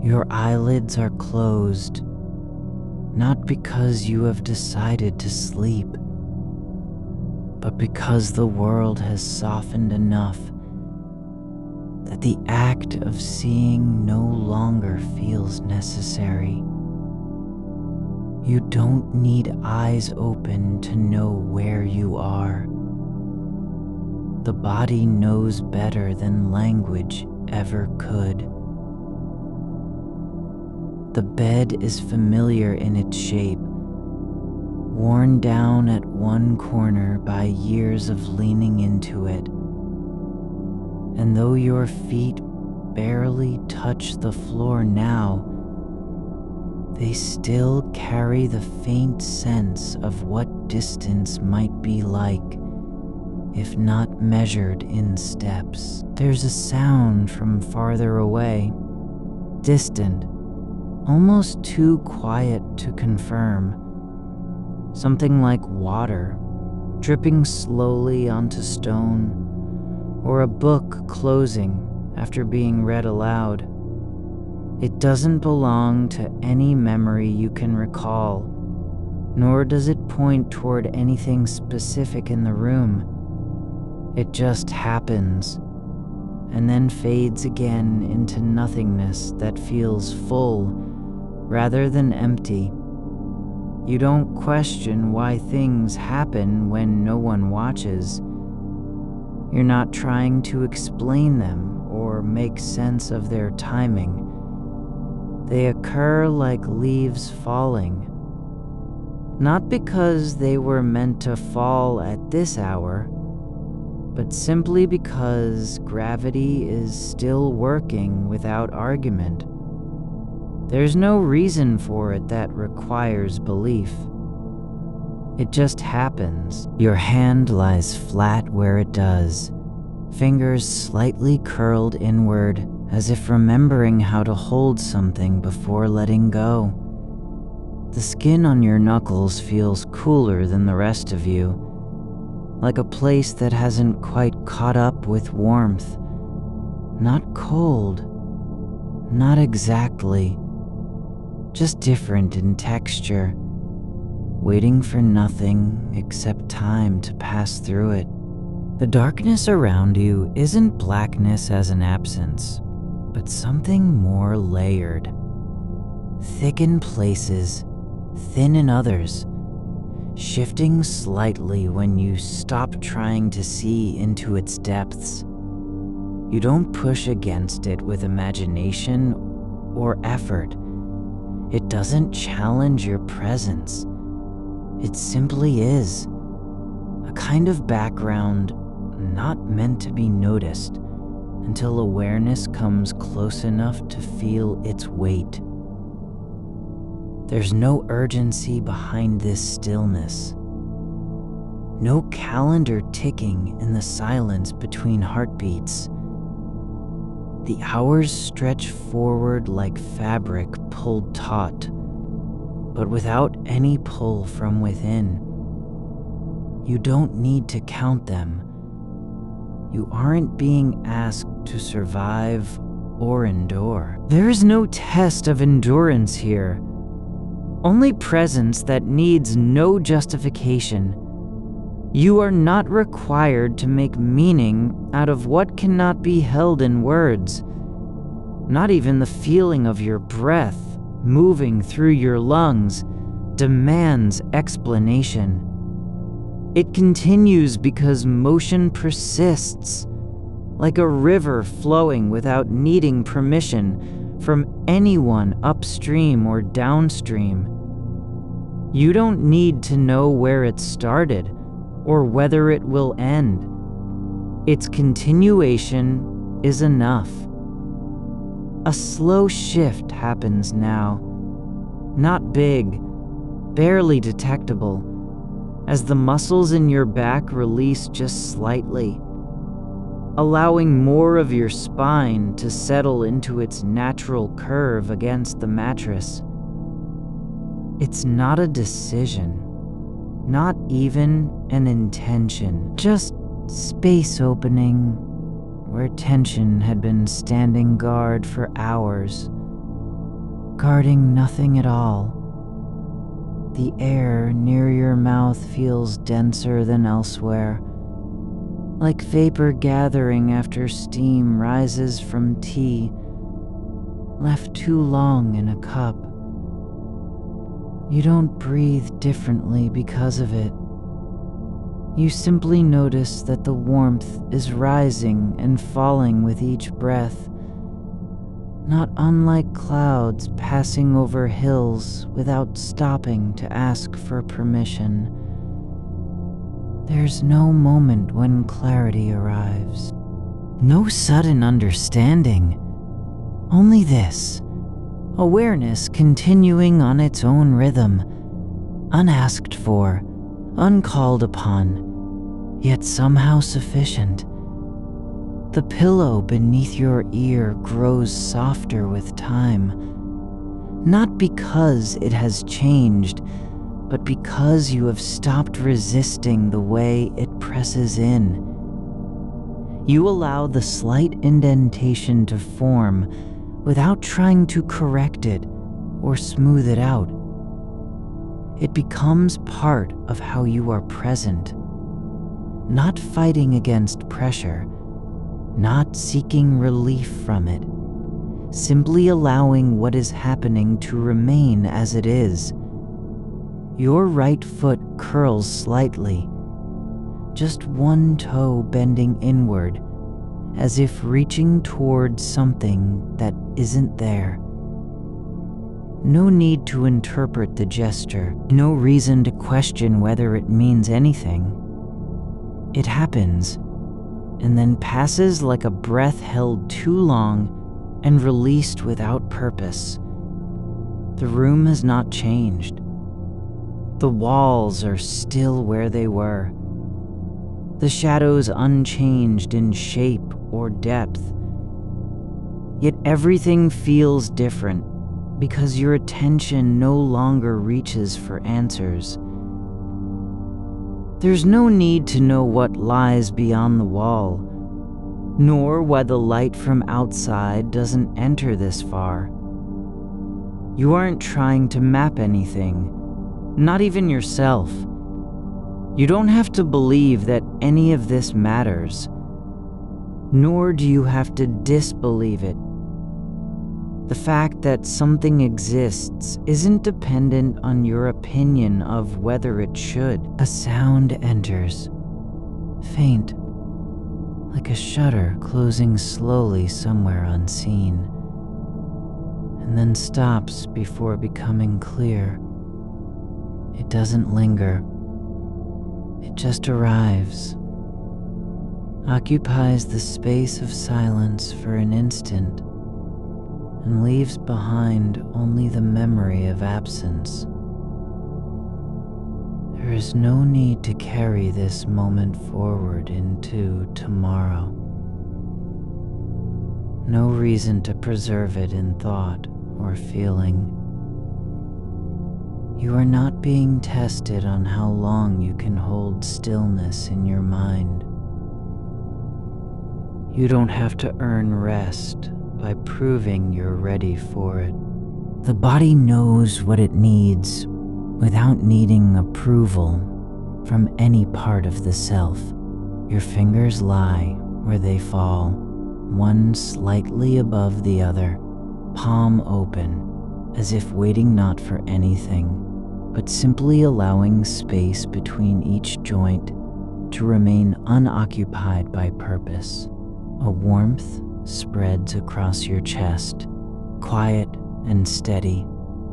Your eyelids are closed, not because you have decided to sleep, but because the world has softened enough that the act of seeing no longer feels necessary. You don't need eyes open to know where you are. The body knows better than language ever could. The bed is familiar in its shape, worn down at one corner by years of leaning into it. And though your feet barely touch the floor now, they still carry the faint sense of what distance might be like, if not measured in steps. There's a sound from farther away, distant, almost too quiet to confirm. Something like water dripping slowly onto stone, or a book closing after being read aloud. It doesn't belong to any memory you can recall, nor does it point toward anything specific in the room. It just happens, and then fades again into nothingness that feels full rather than empty. You don't question why things happen when no one watches. You're not trying to explain them or make sense of their timing. They occur like leaves falling, not because they were meant to fall at this hour, but simply because gravity is still working without argument. There's no reason for it that requires belief. It just happens. Your hand lies flat where it does, fingers slightly curled inward, as if remembering how to hold something before letting go. The skin on your knuckles feels cooler than the rest of you, like a place that hasn't quite caught up with warmth. Not cold, not exactly, just different in texture, waiting for nothing except time to pass through it. The darkness around you isn't blackness as an absence, but something more layered. Thick in places, thin in others, shifting slightly when you stop trying to see into its depths. You don't push against it with imagination or effort. It doesn't challenge your presence. It simply is. A kind of background not meant to be noticed until awareness comes close enough to feel its weight. There's no urgency behind this stillness. No calendar ticking in the silence between heartbeats. The hours stretch forward like fabric pulled taut, but without any pull from within. You don't need to count them. You aren't being asked to survive or endure. There is no test of endurance here, only presence that needs no justification. You are not required to make meaning out of what cannot be held in words. Not even the feeling of your breath moving through your lungs demands explanation. It continues because motion persists, like a river flowing without needing permission from anyone upstream or downstream. You don't need to know where it started or whether it will end. Its continuation is enough. A slow shift happens now, not big, barely detectable, as the muscles in your back release just slightly, allowing more of your spine to settle into its natural curve against the mattress. It's not a decision, not even an intention, just space opening where tension had been standing guard for hours, guarding nothing at all. The air near your mouth feels denser than elsewhere, like vapor gathering after steam rises from tea left too long in a cup. You don't breathe differently because of it. You simply notice that the warmth is rising and falling with each breath, not unlike clouds passing over hills without stopping to ask for permission. There's no moment when clarity arrives. No sudden understanding. Only this, awareness continuing on its own rhythm, unasked for, uncalled upon, yet somehow sufficient. The pillow beneath your ear grows softer with time, not because it has changed, but because you have stopped resisting the way it presses in. You allow the slight indentation to form without trying to correct it or smooth it out. It becomes part of how you are present, not fighting against pressure, not seeking relief from it, simply allowing what is happening to remain as it is. Your right foot curls slightly, just one toe bending inward, as if reaching towards something that isn't there. No need to interpret the gesture, no reason to question whether it means anything. It happens, and then passes like a breath held too long and released without purpose. The room has not changed. The walls are still where they were. The shadows unchanged in shape or depth. Yet everything feels different because your attention no longer reaches for answers. There's no need to know what lies beyond the wall, nor why the light from outside doesn't enter this far. You aren't trying to map anything, not even yourself. You don't have to believe that any of this matters, nor do you have to disbelieve it. The fact that something exists isn't dependent on your opinion of whether it should. A sound enters, faint, like a shutter closing slowly somewhere unseen, and then stops before becoming clear. It doesn't linger. It just arrives, occupies the space of silence for an instant, and leaves behind only the memory of absence. There is no need to carry this moment forward into tomorrow. No reason to preserve it in thought or feeling. You are not being tested on how long you can hold stillness in your mind. You don't have to earn rest by proving you're ready for it. The body knows what it needs without needing approval from any part of the self. Your fingers lie where they fall, one slightly above the other, palm open, as if waiting not for anything, but simply allowing space between each joint to remain unoccupied by purpose. A warmth spreads across your chest, quiet and steady,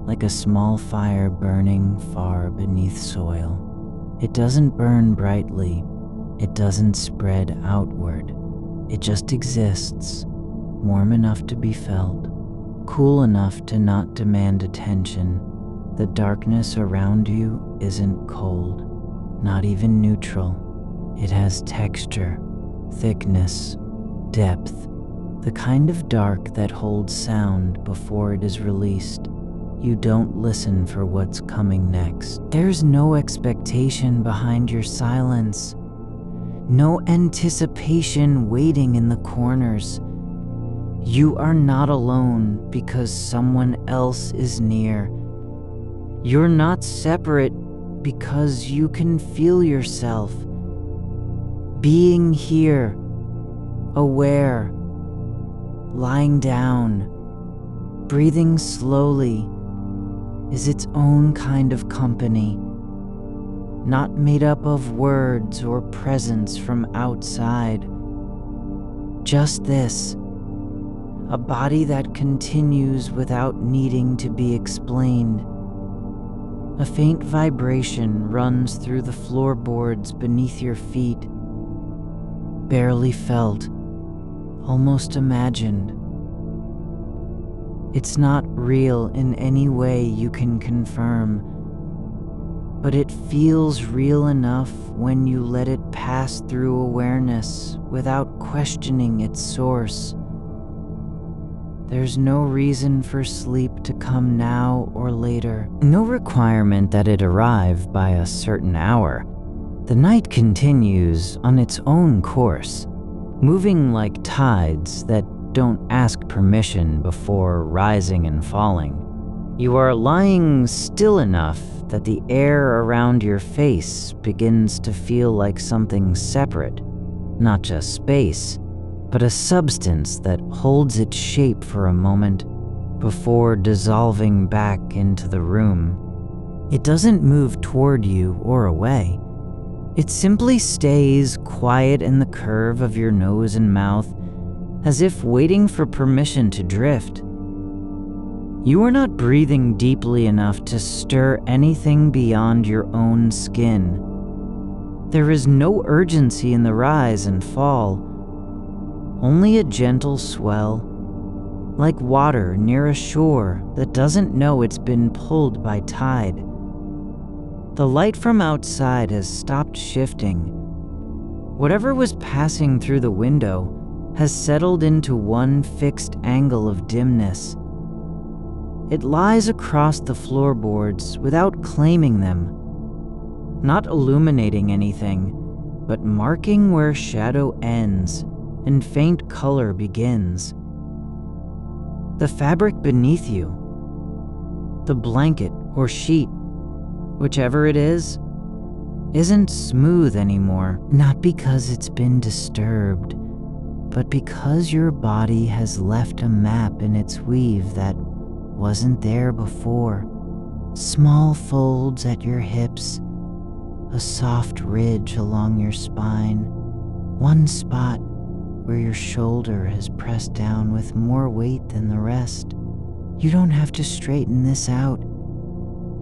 like a small fire burning far beneath soil. It doesn't burn brightly, it doesn't spread outward. It just exists, warm enough to be felt, cool enough to not demand attention. The darkness around you isn't cold, not even neutral. It has texture, thickness, depth, the kind of dark that holds sound before it is released. You don't listen for what's coming next. There's no expectation behind your silence, no anticipation waiting in the corners. You are not alone because someone else is near. You're not separate because you can feel yourself. Being here, aware, lying down, breathing slowly, is its own kind of company, not made up of words or presence from outside. Just this, a body that continues without needing to be explained. A faint vibration runs through the floorboards beneath your feet, barely felt, almost imagined. It's not real in any way you can confirm, but it feels real enough when you let it pass through awareness without questioning its source. There's no reason for sleep to come now or later. No requirement that it arrive by a certain hour. The night continues on its own course, moving like tides that don't ask permission before rising and falling. You are lying still enough that the air around your face begins to feel like something separate, not just space, but a substance that holds its shape for a moment before dissolving back into the room. It doesn't move toward you or away. It simply stays quiet in the curve of your nose and mouth, as if waiting for permission to drift. You are not breathing deeply enough to stir anything beyond your own skin. There is no urgency in the rise and fall, only a gentle swell, like water near a shore that doesn't know it's been pulled by tide. The light from outside has stopped shifting. Whatever was passing through the window has settled into one fixed angle of dimness. It lies across the floorboards without claiming them, not illuminating anything, but marking where shadow ends and faint color begins. The fabric beneath you, the blanket or sheet, whichever it is, isn't smooth anymore, not because it's been disturbed, but because your body has left a map in its weave that wasn't there before. Small folds at your hips, a soft ridge along your spine, one spot where your shoulder has pressed down with more weight than the rest. You don't have to straighten this out.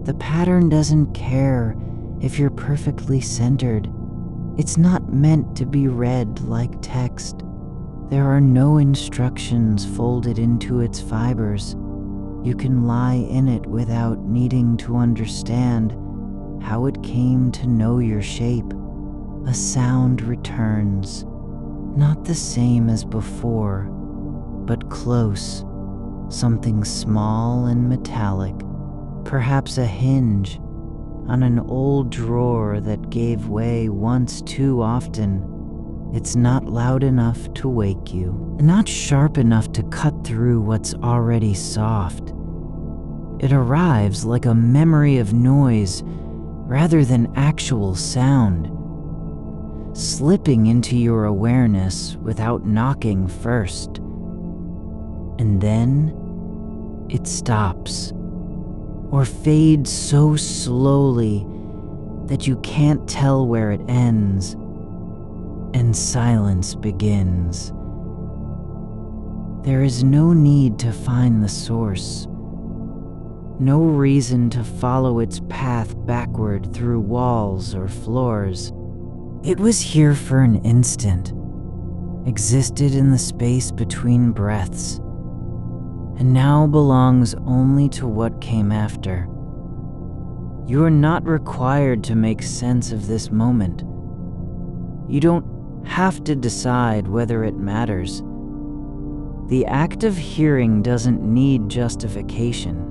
The pattern doesn't care if you're perfectly centered. It's not meant to be read like text. There are no instructions folded into its fibers. You can lie in it without needing to understand how it came to know your shape. A sound returns, not the same as before, but close, something small and metallic, perhaps a hinge on an old drawer that gave way once too often. It's not loud enough to wake you, not sharp enough to cut through what's already soft. It arrives like a memory of noise rather than actual sound, slipping into your awareness without knocking first. And then it stops, or fades so slowly that you can't tell where it ends, and silence begins. There is no need to find the source, no reason to follow its path backward through walls or floors. It was here for an instant, existed in the space between breaths, and now belongs only to what came after. You are not required to make sense of this moment. You don't have to decide whether it matters. The act of hearing doesn't need justification.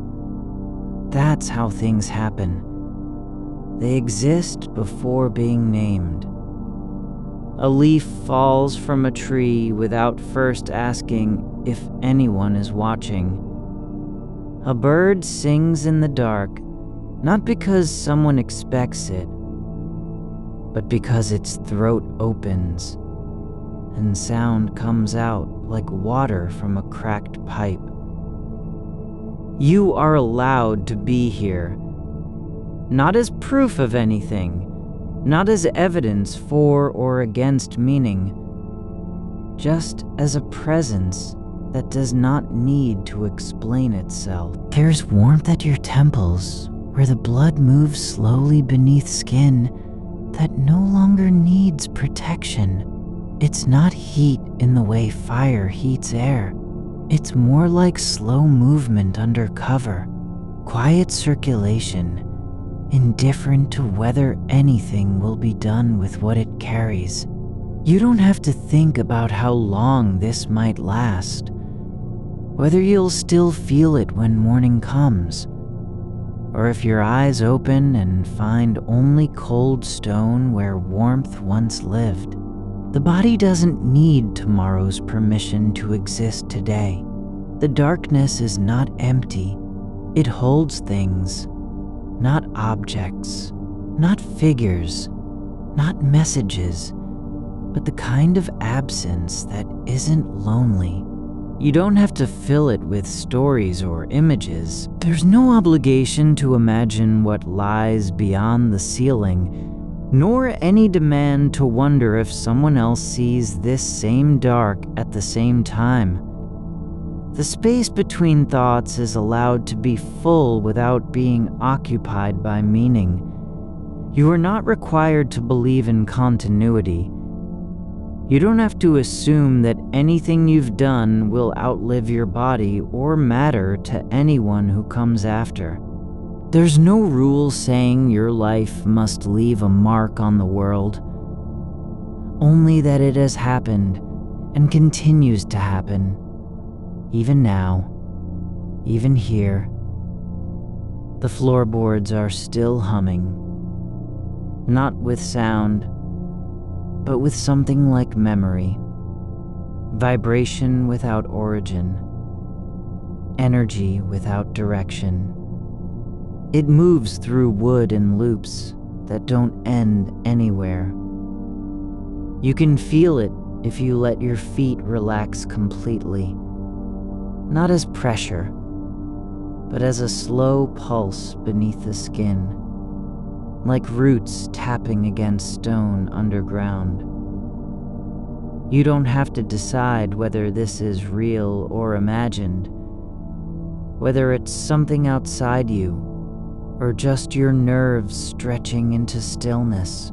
That's how things happen. They exist before being named. A leaf falls from a tree without first asking if anyone is watching. A bird sings in the dark, not because someone expects it, but because its throat opens and sound comes out like water from a cracked pipe. You are allowed to be here, not as proof of anything, not as evidence for or against meaning, just as a presence that does not need to explain itself. There's warmth at your temples, where the blood moves slowly beneath skin that no longer needs protection. It's not heat in the way fire heats air. It's more like slow movement under cover, quiet circulation, indifferent to whether anything will be done with what it carries. You don't have to think about how long this might last, whether you'll still feel it when morning comes, or if your eyes open and find only cold stone where warmth once lived. The body doesn't need tomorrow's permission to exist today. The darkness is not empty. It holds things, not objects, not figures, not messages, but the kind of absence that isn't lonely. You don't have to fill it with stories or images. There's no obligation to imagine what lies beyond the ceiling, nor any demand to wonder if someone else sees this same dark at the same time. The space between thoughts is allowed to be full without being occupied by meaning. You are not required to believe in continuity. You don't have to assume that anything you've done will outlive your body or matter to anyone who comes after. There's no rule saying your life must leave a mark on the world, only that it has happened and continues to happen, even now, even here. The floorboards are still humming, not with sound, but with something like memory, vibration without origin, energy without direction. It moves through wood in loops that don't end anywhere. You can feel it if you let your feet relax completely, not as pressure, but as a slow pulse beneath the skin, like roots tapping against stone underground. You don't have to decide whether this is real or imagined, whether it's something outside you or just your nerves stretching into stillness.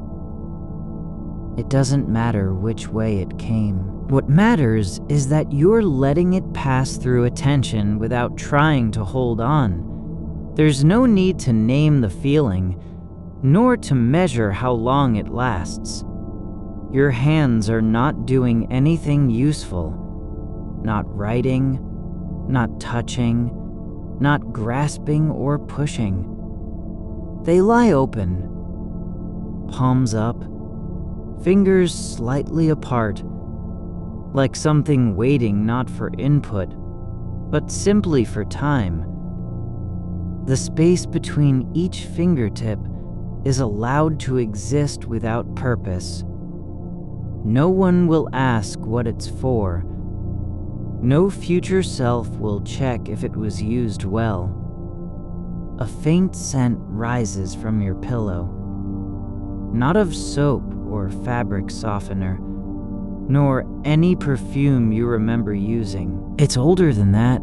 It doesn't matter which way it came. What matters is that you're letting it pass through attention without trying to hold on. There's no need to name the feeling, nor to measure how long it lasts. Your hands are not doing anything useful, not writing, not touching, not grasping or pushing. They lie open, palms up, fingers slightly apart, like something waiting not for input, but simply for time. The space between each fingertip is allowed to exist without purpose. No one will ask what it's for. No future self will check if it was used well. A faint scent rises from your pillow, not of soap or fabric softener, nor any perfume you remember using. It's older than that.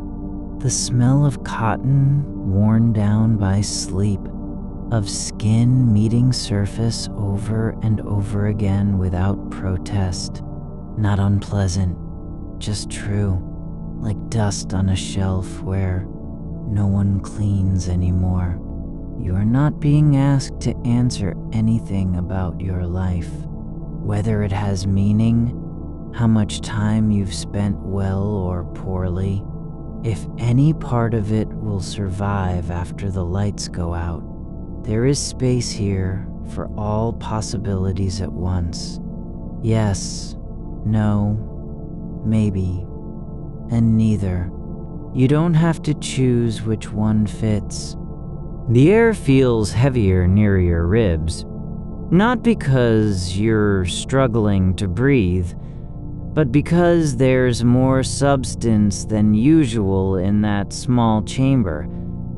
The smell of cotton worn down by sleep, of skin meeting surface over and over again without protest. Not unpleasant, just true, like dust on a shelf where no one cleans anymore. You are not being asked to answer anything about your life, whether it has meaning, how much time you've spent well or poorly, if any part of it will survive after the lights go out. There is space here for all possibilities at once. Yes, no, maybe, and neither. You don't have to choose which one fits. The air feels heavier near your ribs, not because you're struggling to breathe, but because there's more substance than usual in that small chamber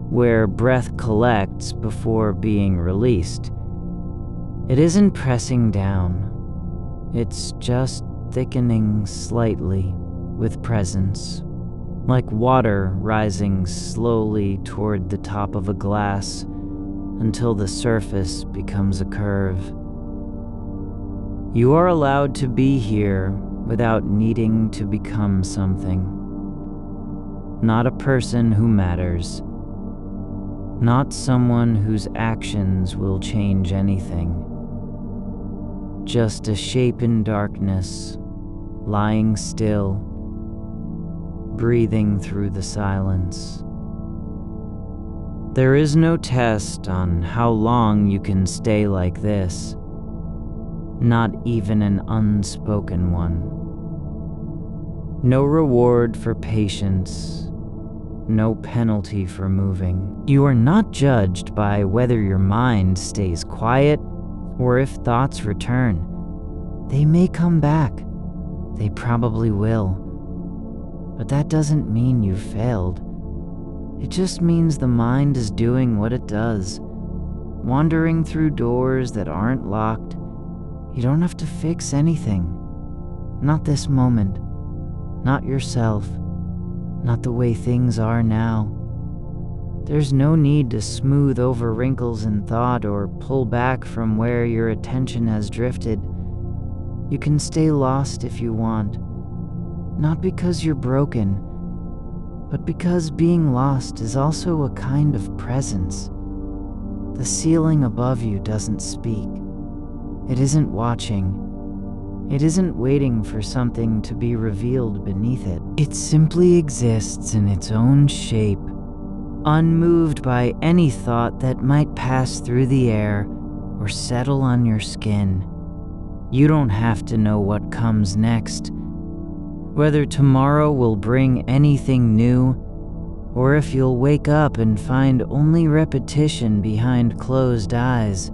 where breath collects before being released. It isn't pressing down. It's just thickening slightly with presence. like water rising slowly toward the top of a glass until the surface becomes a curve. You are allowed to be here without needing to become something. Not a person who matters. Not someone whose actions will change anything. Just a shape in darkness, lying still, breathing through the silence. There is no test on how long you can stay like this, not even an unspoken one. No reward for patience, no penalty for moving. You are not judged by whether your mind stays quiet or if thoughts return. They may come back. They probably will. But that doesn't mean you've failed. It just means the mind is doing what it does, wandering through doors that aren't locked. You don't have to fix anything. Not this moment. Not yourself. Not the way things are now. There's no need to smooth over wrinkles in thought or pull back from where your attention has drifted. You can stay lost if you want. Not because you're broken, but because being lost is also a kind of presence. The ceiling above you doesn't speak. It isn't watching. It isn't waiting for something to be revealed beneath it. It simply exists in its own shape, unmoved by any thought that might pass through the air or settle on your skin. You don't have to know what comes next, whether tomorrow will bring anything new, or if you'll wake up and find only repetition behind closed eyes.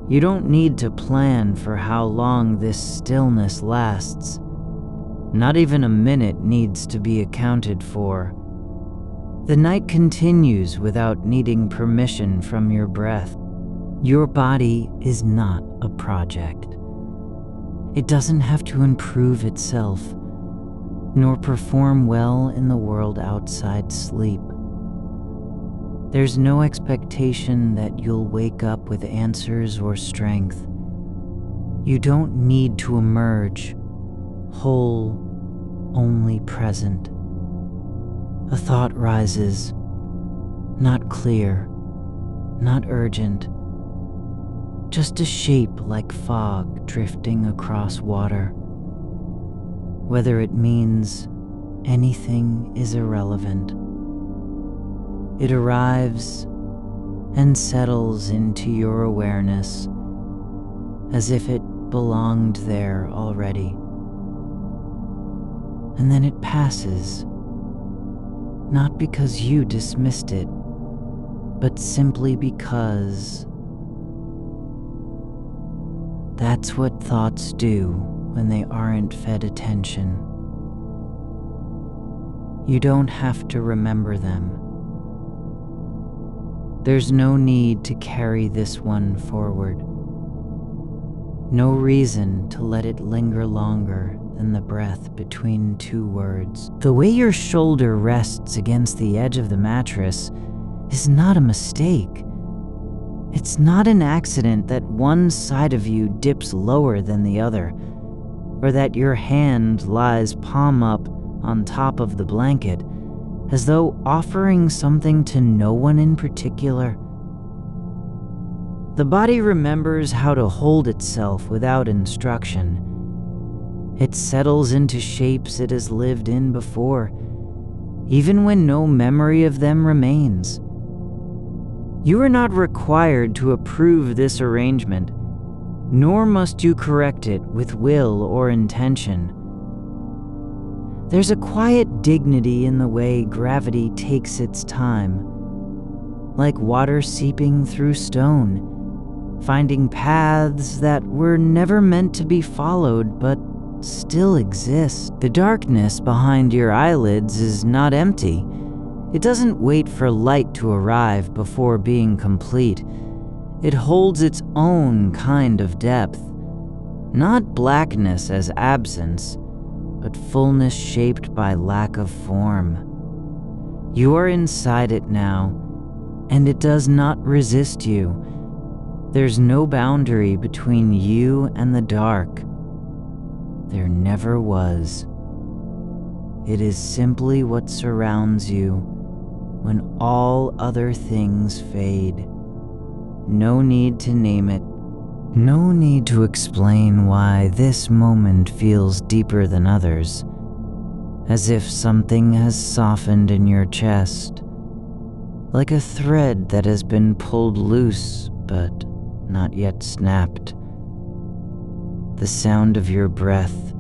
You don't need to plan for how long this stillness lasts. Not even a minute needs to be accounted for. The night continues without needing permission from your breath. Your body is not a project. It doesn't have to improve itself, nor perform well in the world outside sleep. There's no expectation that you'll wake up with answers or strength. You don't need to emerge, whole, only present. A thought rises, not clear, not urgent, just a shape like fog drifting across water. Whether it means anything is irrelevant. It arrives and settles into your awareness as if it belonged there already. And then it passes, not because you dismissed it, but simply because that's what thoughts do when they aren't fed attention. You don't have to remember them. There's no need to carry this one forward. No reason to let it linger longer than the breath between two words. The way your shoulder rests against the edge of the mattress is not a mistake. It's not an accident that one side of you dips lower than the other, or that your hand lies palm up on top of the blanket, as though offering something to no one in particular. The body remembers how to hold itself without instruction. It settles into shapes it has lived in before, even when no memory of them remains. You are not required to approve this arrangement, nor must you correct it with will or intention. There's a quiet dignity in the way gravity takes its time, like water seeping through stone, finding paths that were never meant to be followed but still exist. The darkness behind your eyelids is not empty. It doesn't wait for light to arrive before being complete. It holds its own kind of depth, not blackness as absence, but fullness shaped by lack of form. You are inside it now, and it does not resist you. There's no boundary between you and the dark. There never was. It is simply what surrounds you when all other things fade. No need to name it. No need to explain why this moment feels deeper than others, as if something has softened in your chest, like a thread that has been pulled loose but not yet snapped. The sound of your breath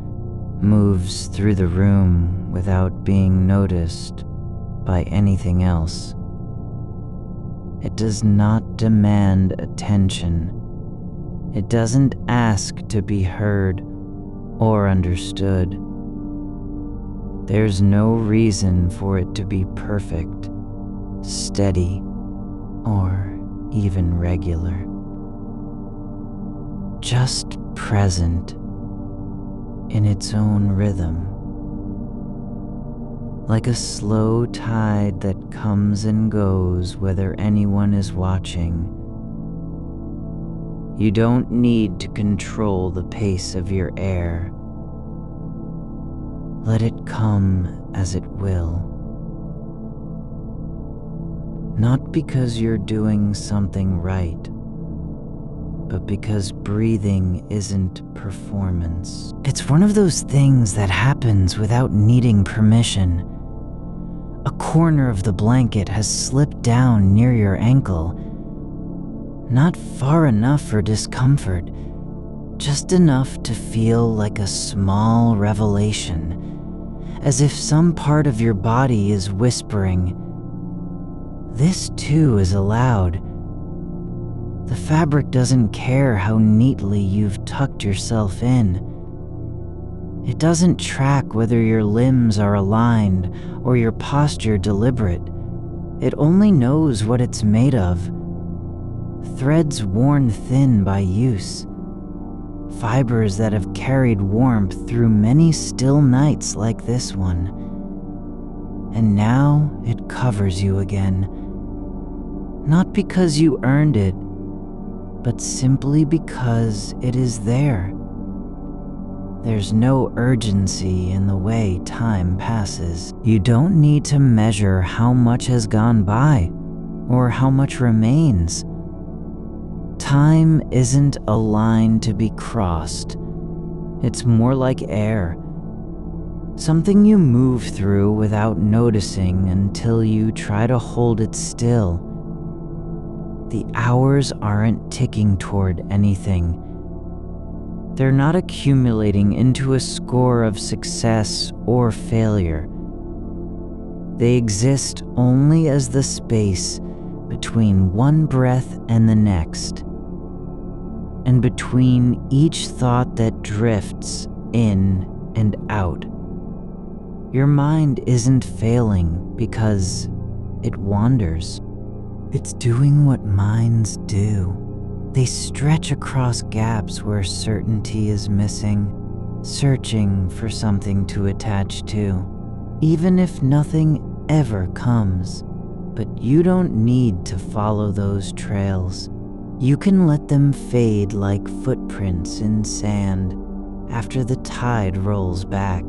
moves through the room without being noticed by anything else. It does not demand attention. It doesn't ask to be heard or understood. There's no reason for it to be perfect, steady, or even regular. Just present in its own rhythm, like a slow tide that comes and goes whether anyone is watching. You don't need to control the pace of your air. Let it come as it will. Not because you're doing something right, but because breathing isn't performance. It's one of those things that happens without needing permission. A corner of the blanket has slipped down near your ankle. Not far enough for discomfort, just enough to feel like a small revelation, as if some part of your body is whispering, "This too is allowed." The fabric doesn't care how neatly you've tucked yourself in. It doesn't track whether your limbs are aligned or your posture deliberate. It only knows what it's made of. Threads worn thin by use. Fibers that have carried warmth through many still nights like this one. And now it covers you again. Not because you earned it, but simply because it is there. There's no urgency in the way time passes. You don't need to measure how much has gone by or how much remains. Time isn't a line to be crossed. It's more like air. Something you move through without noticing until you try to hold it still. The hours aren't ticking toward anything. They're not accumulating into a score of success or failure. They exist only as the space between one breath and the next, and between each thought that drifts in and out. Your mind isn't failing because it wanders. It's doing what minds do. They stretch across gaps where certainty is missing, searching for something to attach to, even if nothing ever comes. But you don't need to follow those trails. You can let them fade like footprints in sand after the tide rolls back.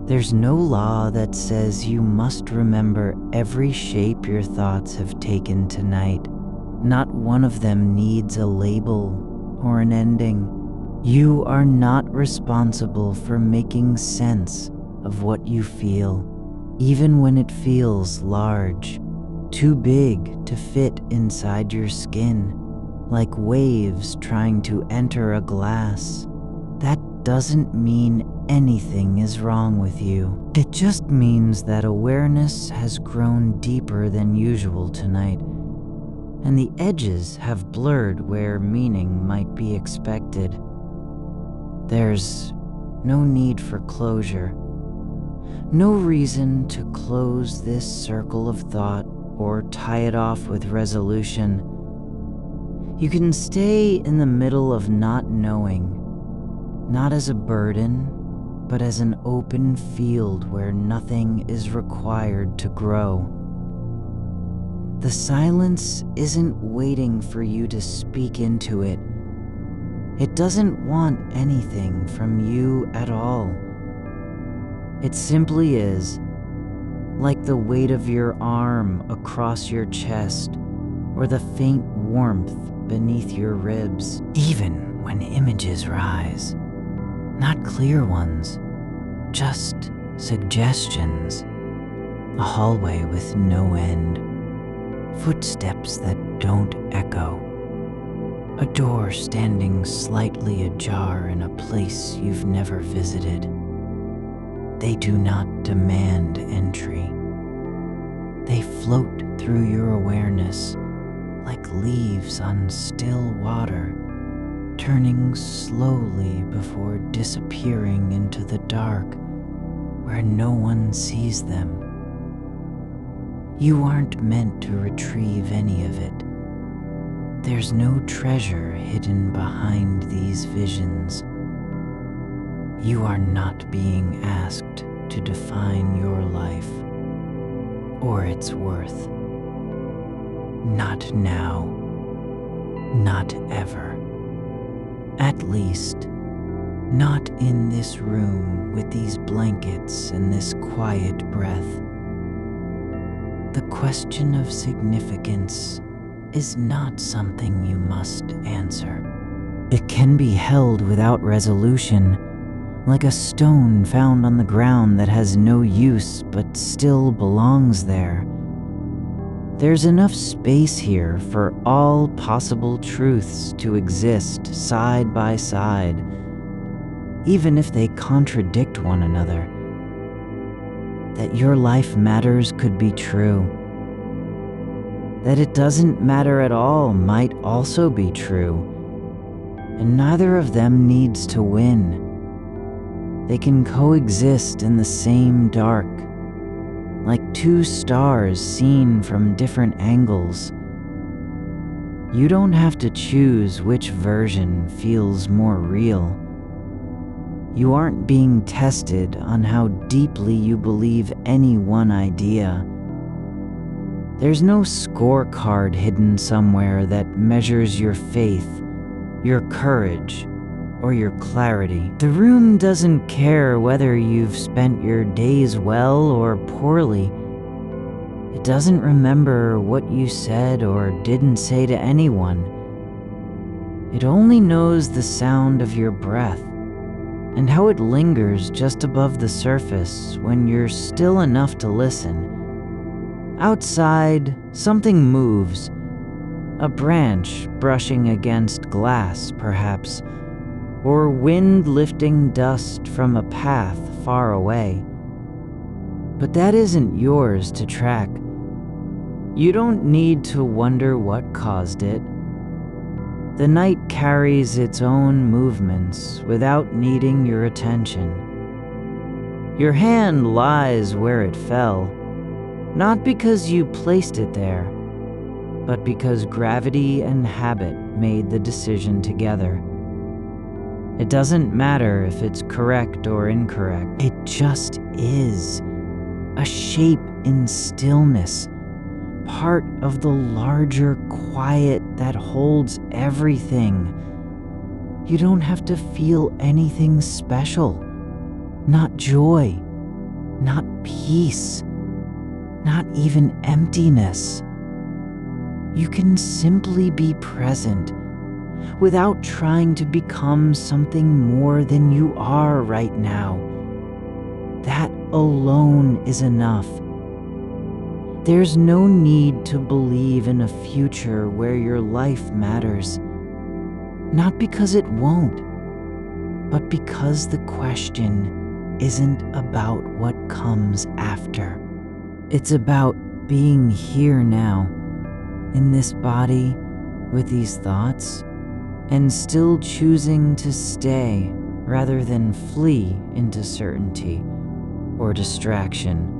There's no law that says you must remember every shape your thoughts have taken tonight. Not one of them needs a label or an ending. You are not responsible for making sense of what you feel, even when it feels large, too big to fit inside your skin, like waves trying to enter a glass. That doesn't mean anything is wrong with you. It just means that awareness has grown deeper than usual tonight, and the edges have blurred where meaning might be expected. There's no need for closure, no reason to close this circle of thought or tie it off with resolution. You can stay in the middle of not knowing, not as a burden, but as an open field where nothing is required to grow. The silence isn't waiting for you to speak into it. It doesn't want anything from you at all. It simply is, like the weight of your arm across your chest or the faint warmth beneath your ribs. Even when images rise, not clear ones, just suggestions. A hallway with no end, footsteps that don't echo, a door standing slightly ajar in a place you've never visited. They do not demand entry. They float through your awareness like leaves on still water, turning slowly before disappearing into the dark where no one sees them. You aren't meant to retrieve any of it. There's no treasure hidden behind these visions. You are not being asked to define your life or its worth. Not now, not ever. At least, not in this room with these blankets and this quiet breath. The question of significance is not something you must answer. It can be held without resolution, like a stone found on the ground that has no use but still belongs there. There's enough space here for all possible truths to exist side by side, even if they contradict one another. That your life matters could be true. That it doesn't matter at all might also be true, and neither of them needs to win. They can coexist in the same dark, like two stars seen from different angles. You don't have to choose which version feels more real. You aren't being tested on how deeply you believe any one idea. There's no scorecard hidden somewhere that measures your faith, your courage, or your clarity. The room doesn't care whether you've spent your days well or poorly. It doesn't remember what you said or didn't say to anyone. It only knows the sound of your breath and how it lingers just above the surface when you're still enough to listen. Outside, something moves. A branch brushing against glass, perhaps, or wind lifting dust from a path far away. But that isn't yours to track. You don't need to wonder what caused it. The night carries its own movements without needing your attention. Your hand lies where it fell, not because you placed it there, but because gravity and habit made the decision together. It doesn't matter if it's correct or incorrect. It just is. A shape in stillness, part of the larger quiet that holds everything. You don't have to feel anything special. Not joy, not peace, not even emptiness. You can simply be present without trying to become something more than you are right now. That alone is enough. There's no need to believe in a future where your life matters. Not because it won't, but because the question isn't about what comes after. It's about being here now, in this body, with these thoughts, and still choosing to stay rather than flee into certainty or distraction.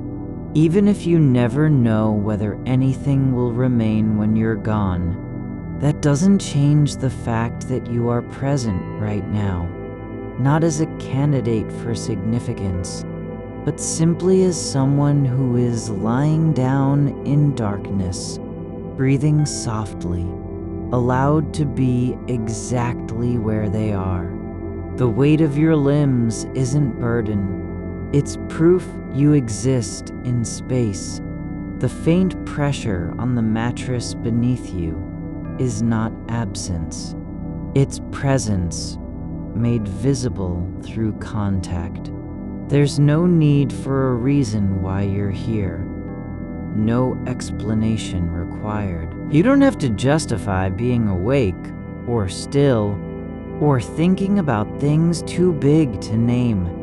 Even if you never know whether anything will remain when you're gone, that doesn't change the fact that you are present right now, not as a candidate for significance, but simply as someone who is lying down in darkness, breathing softly, allowed to be exactly where they are. The weight of your limbs isn't burden. It's proof you exist in space. The faint pressure on the mattress beneath you is not absence. It's presence made visible through contact. There's no need for a reason why you're here. No explanation required. You don't have to justify being awake, or still, or thinking about things too big to name.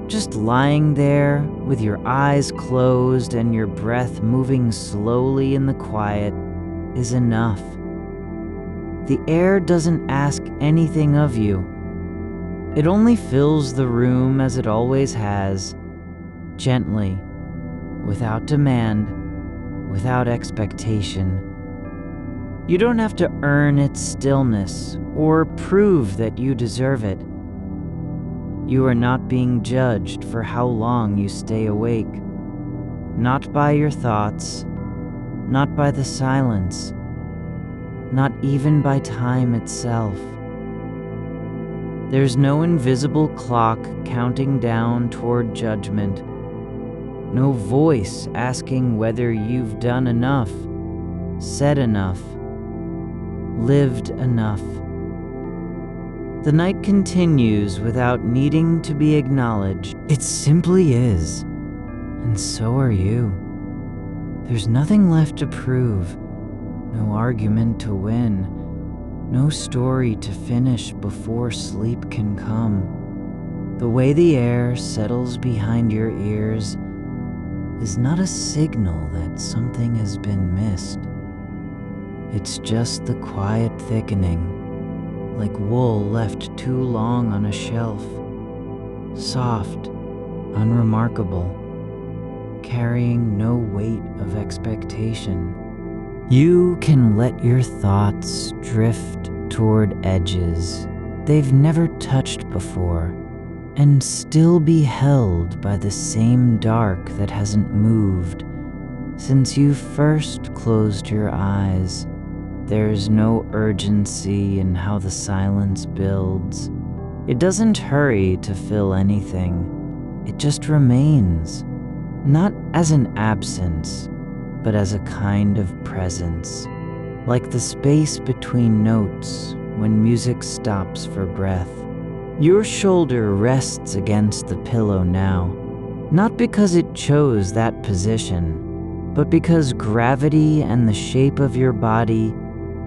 Just lying there with your eyes closed and your breath moving slowly in the quiet is enough. The air doesn't ask anything of you. It only fills the room as it always has, gently, without demand, without expectation. You don't have to earn its stillness or prove that you deserve it. You are not being judged for how long you stay awake. Not by your thoughts, not by the silence, not even by time itself. There's no invisible clock counting down toward judgment. No voice asking whether you've done enough, said enough, lived enough. The night continues without needing to be acknowledged. It simply is, and so are you. There's nothing left to prove, no argument to win, no story to finish before sleep can come. The way the air settles behind your ears is not a signal that something has been missed. It's just the quiet thickening, like wool left too long on a shelf, soft, unremarkable, carrying no weight of expectation. You can let your thoughts drift toward edges they've never touched before, and still be held by the same dark that hasn't moved since you first closed your eyes. There's no urgency in how the silence builds. It doesn't hurry to fill anything. It just remains, not as an absence, but as a kind of presence, like the space between notes when music stops for breath. Your shoulder rests against the pillow now, not because it chose that position, but because gravity and the shape of your body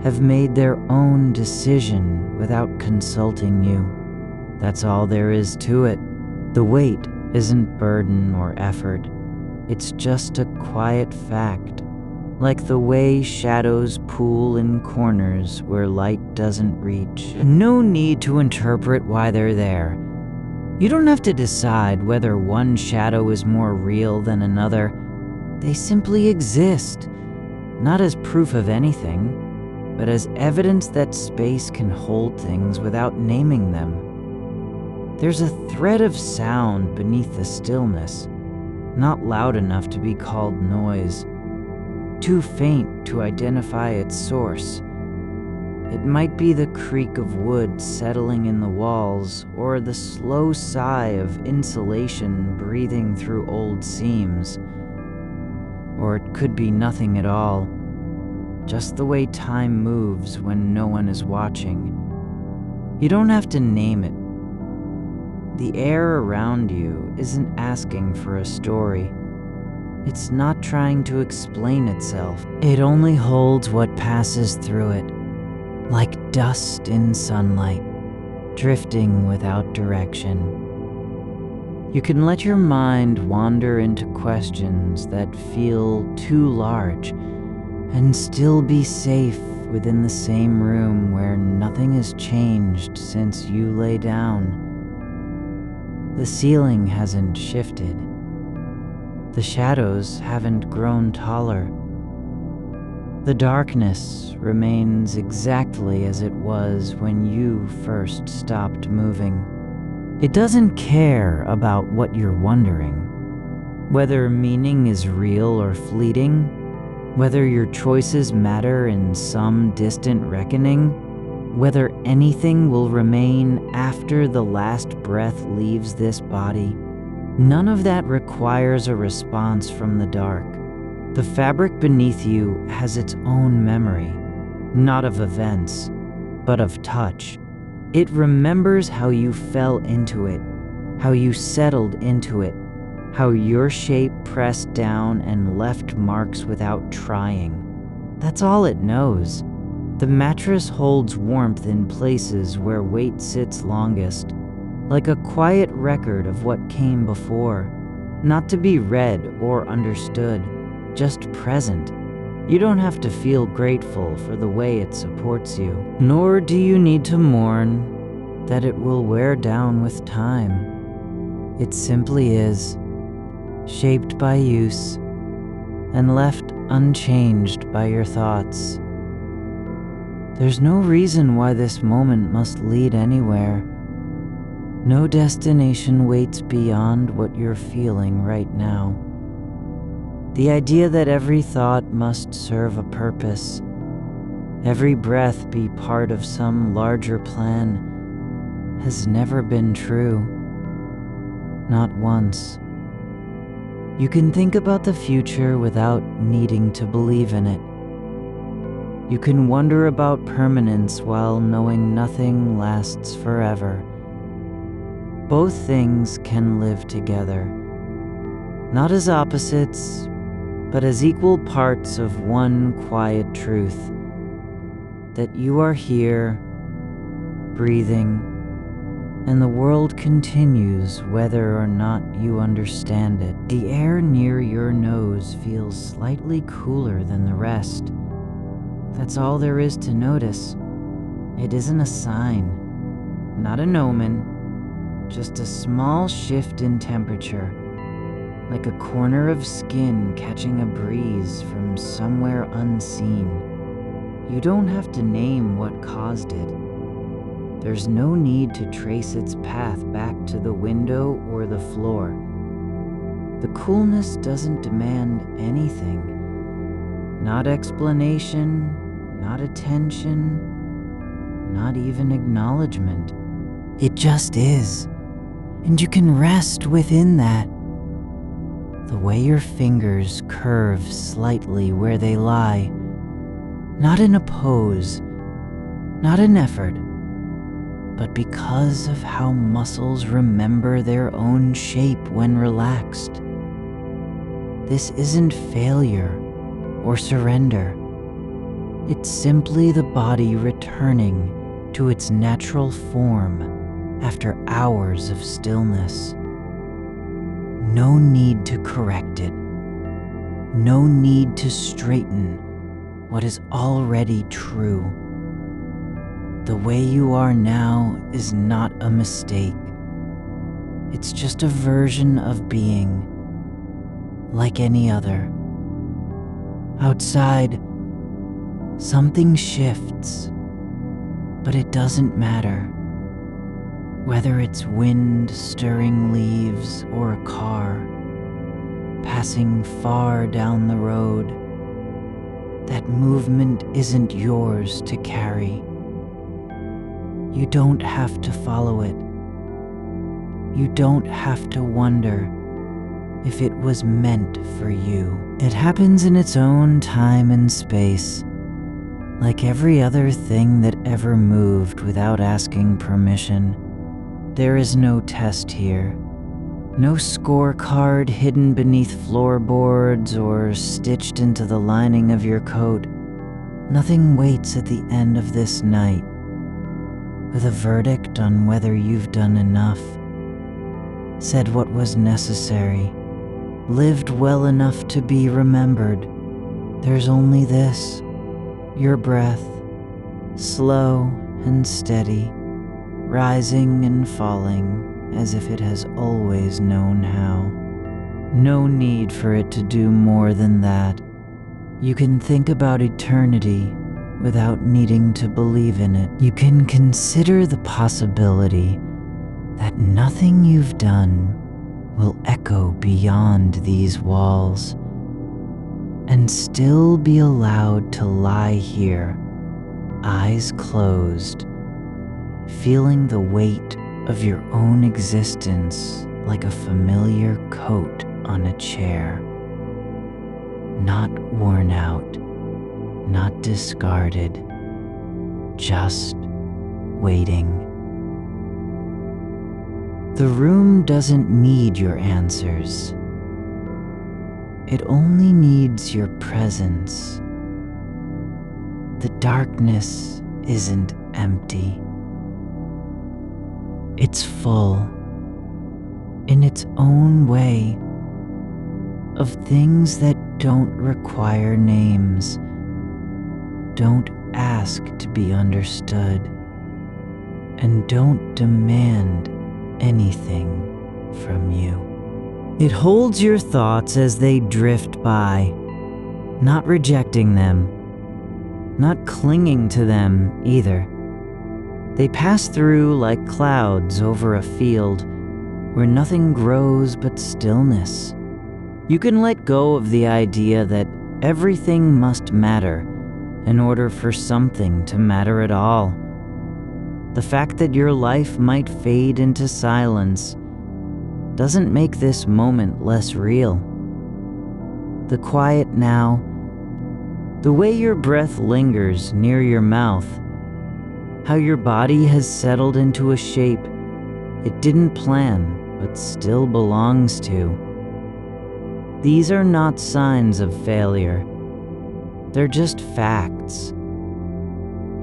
have made their own decision without consulting you. That's all there is to it. The weight isn't burden or effort. It's just a quiet fact, like the way shadows pool in corners where light doesn't reach. No need to interpret why they're there. You don't have to decide whether one shadow is more real than another. They simply exist, not as proof of anything, but as evidence that space can hold things without naming them. There's a thread of sound beneath the stillness, not loud enough to be called noise, too faint to identify its source. It might be the creak of wood settling in the walls, or the slow sigh of insulation breathing through old seams. Or it could be nothing at all, just the way time moves when no one is watching. You don't have to name it. The air around you isn't asking for a story. It's not trying to explain itself. It only holds what passes through it, like dust in sunlight, drifting without direction. You can let your mind wander into questions that feel too large and still be safe within the same room where nothing has changed since you lay down. The ceiling hasn't shifted. The shadows haven't grown taller. The darkness remains exactly as it was when you first stopped moving. It doesn't care about what you're wondering, whether meaning is real or fleeting, whether your choices matter in some distant reckoning, whether anything will remain after the last breath leaves this body. None of that requires a response from the dark. The fabric beneath you has its own memory, not of events, but of touch. It remembers how you fell into it, how you settled into it, how your shape pressed down and left marks without trying. That's all it knows. The mattress holds warmth in places where weight sits longest, like a quiet record of what came before, not to be read or understood, just present. You don't have to feel grateful for the way it supports you, nor do you need to mourn that it will wear down with time. It simply is, shaped by use and left unchanged by your thoughts. There's no reason why this moment must lead anywhere. No destination waits beyond what you're feeling right now. The idea that every thought must serve a purpose, every breath be part of some larger plan, has never been true. Not once. You can think about the future without needing to believe in it. You can wonder about permanence while knowing nothing lasts forever. Both things can live together, not as opposites, but as equal parts of one quiet truth, that you are here, breathing, and the world continues whether or not you understand it. The air near your nose feels slightly cooler than the rest. That's all there is to notice. It isn't a sign, not an omen, just a small shift in temperature, like a corner of skin catching a breeze from somewhere unseen. You don't have to name what caused it. There's no need to trace its path back to the window or the floor. The coolness doesn't demand anything. Not explanation, not attention, not even acknowledgement. It just is, and you can rest within that. The way your fingers curve slightly where they lie, not in a pose, not an effort, but because of how muscles remember their own shape when relaxed. This isn't failure or surrender. It's simply the body returning to its natural form after hours of stillness. No need to correct it. No need to straighten what is already true. The way you are now is not a mistake. It's just a version of being, like any other. Outside, something shifts, but it doesn't matter. Whether it's wind stirring leaves or a car passing far down the road, that movement isn't yours to carry. You don't have to follow it. You don't have to wonder if it was meant for you. It happens in its own time and space, like every other thing that ever moved without asking permission. There is no test here. No scorecard hidden beneath floorboards or stitched into the lining of your coat. Nothing waits at the end of this night with a verdict on whether you've done enough, said what was necessary, lived well enough to be remembered. There's only this, your breath, slow and steady, rising and falling as if it has always known how. No need for it to do more than that. You can think about eternity without needing to believe in it. You can consider the possibility that nothing you've done will echo beyond these walls, and still be allowed to lie here, eyes closed, feeling the weight of your own existence like a familiar coat on a chair. Not worn out, not discarded, just waiting. The room doesn't need your answers. It only needs your presence. The darkness isn't empty. It's full, in its own way, of things that don't require names, don't ask to be understood, and don't demand anything from you. It holds your thoughts as they drift by, not rejecting them, not clinging to them either. They pass through like clouds over a field where nothing grows but stillness. You can let go of the idea that everything must matter in order for something to matter at all. The fact that your life might fade into silence doesn't make this moment less real. The quiet now, the way your breath lingers near your mouth, how your body has settled into a shape it didn't plan but still belongs to. These are not signs of failure. They're just facts.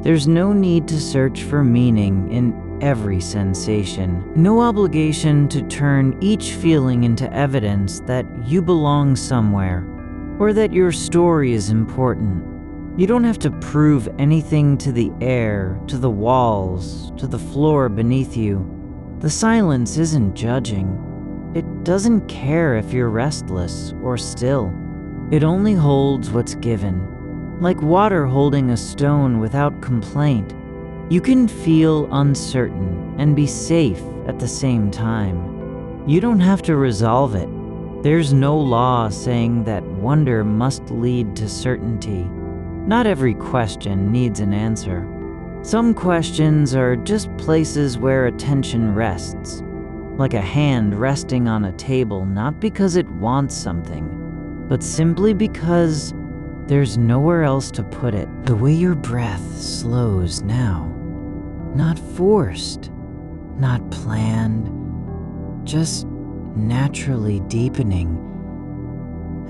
There's no need to search for meaning in every sensation. No obligation to turn each feeling into evidence that you belong somewhere, or that your story is important. You don't have to prove anything to the air, to the walls, to the floor beneath you. The silence isn't judging. It doesn't care if you're restless or still. It only holds what's given. Like water holding a stone without complaint, you can feel uncertain and be safe at the same time. You don't have to resolve it. There's no law saying that wonder must lead to certainty. Not every question needs an answer. Some questions are just places where attention rests, like a hand resting on a table, not because it wants something, but simply because there's nowhere else to put it. The way your breath slows now, not forced, not planned, just naturally deepening,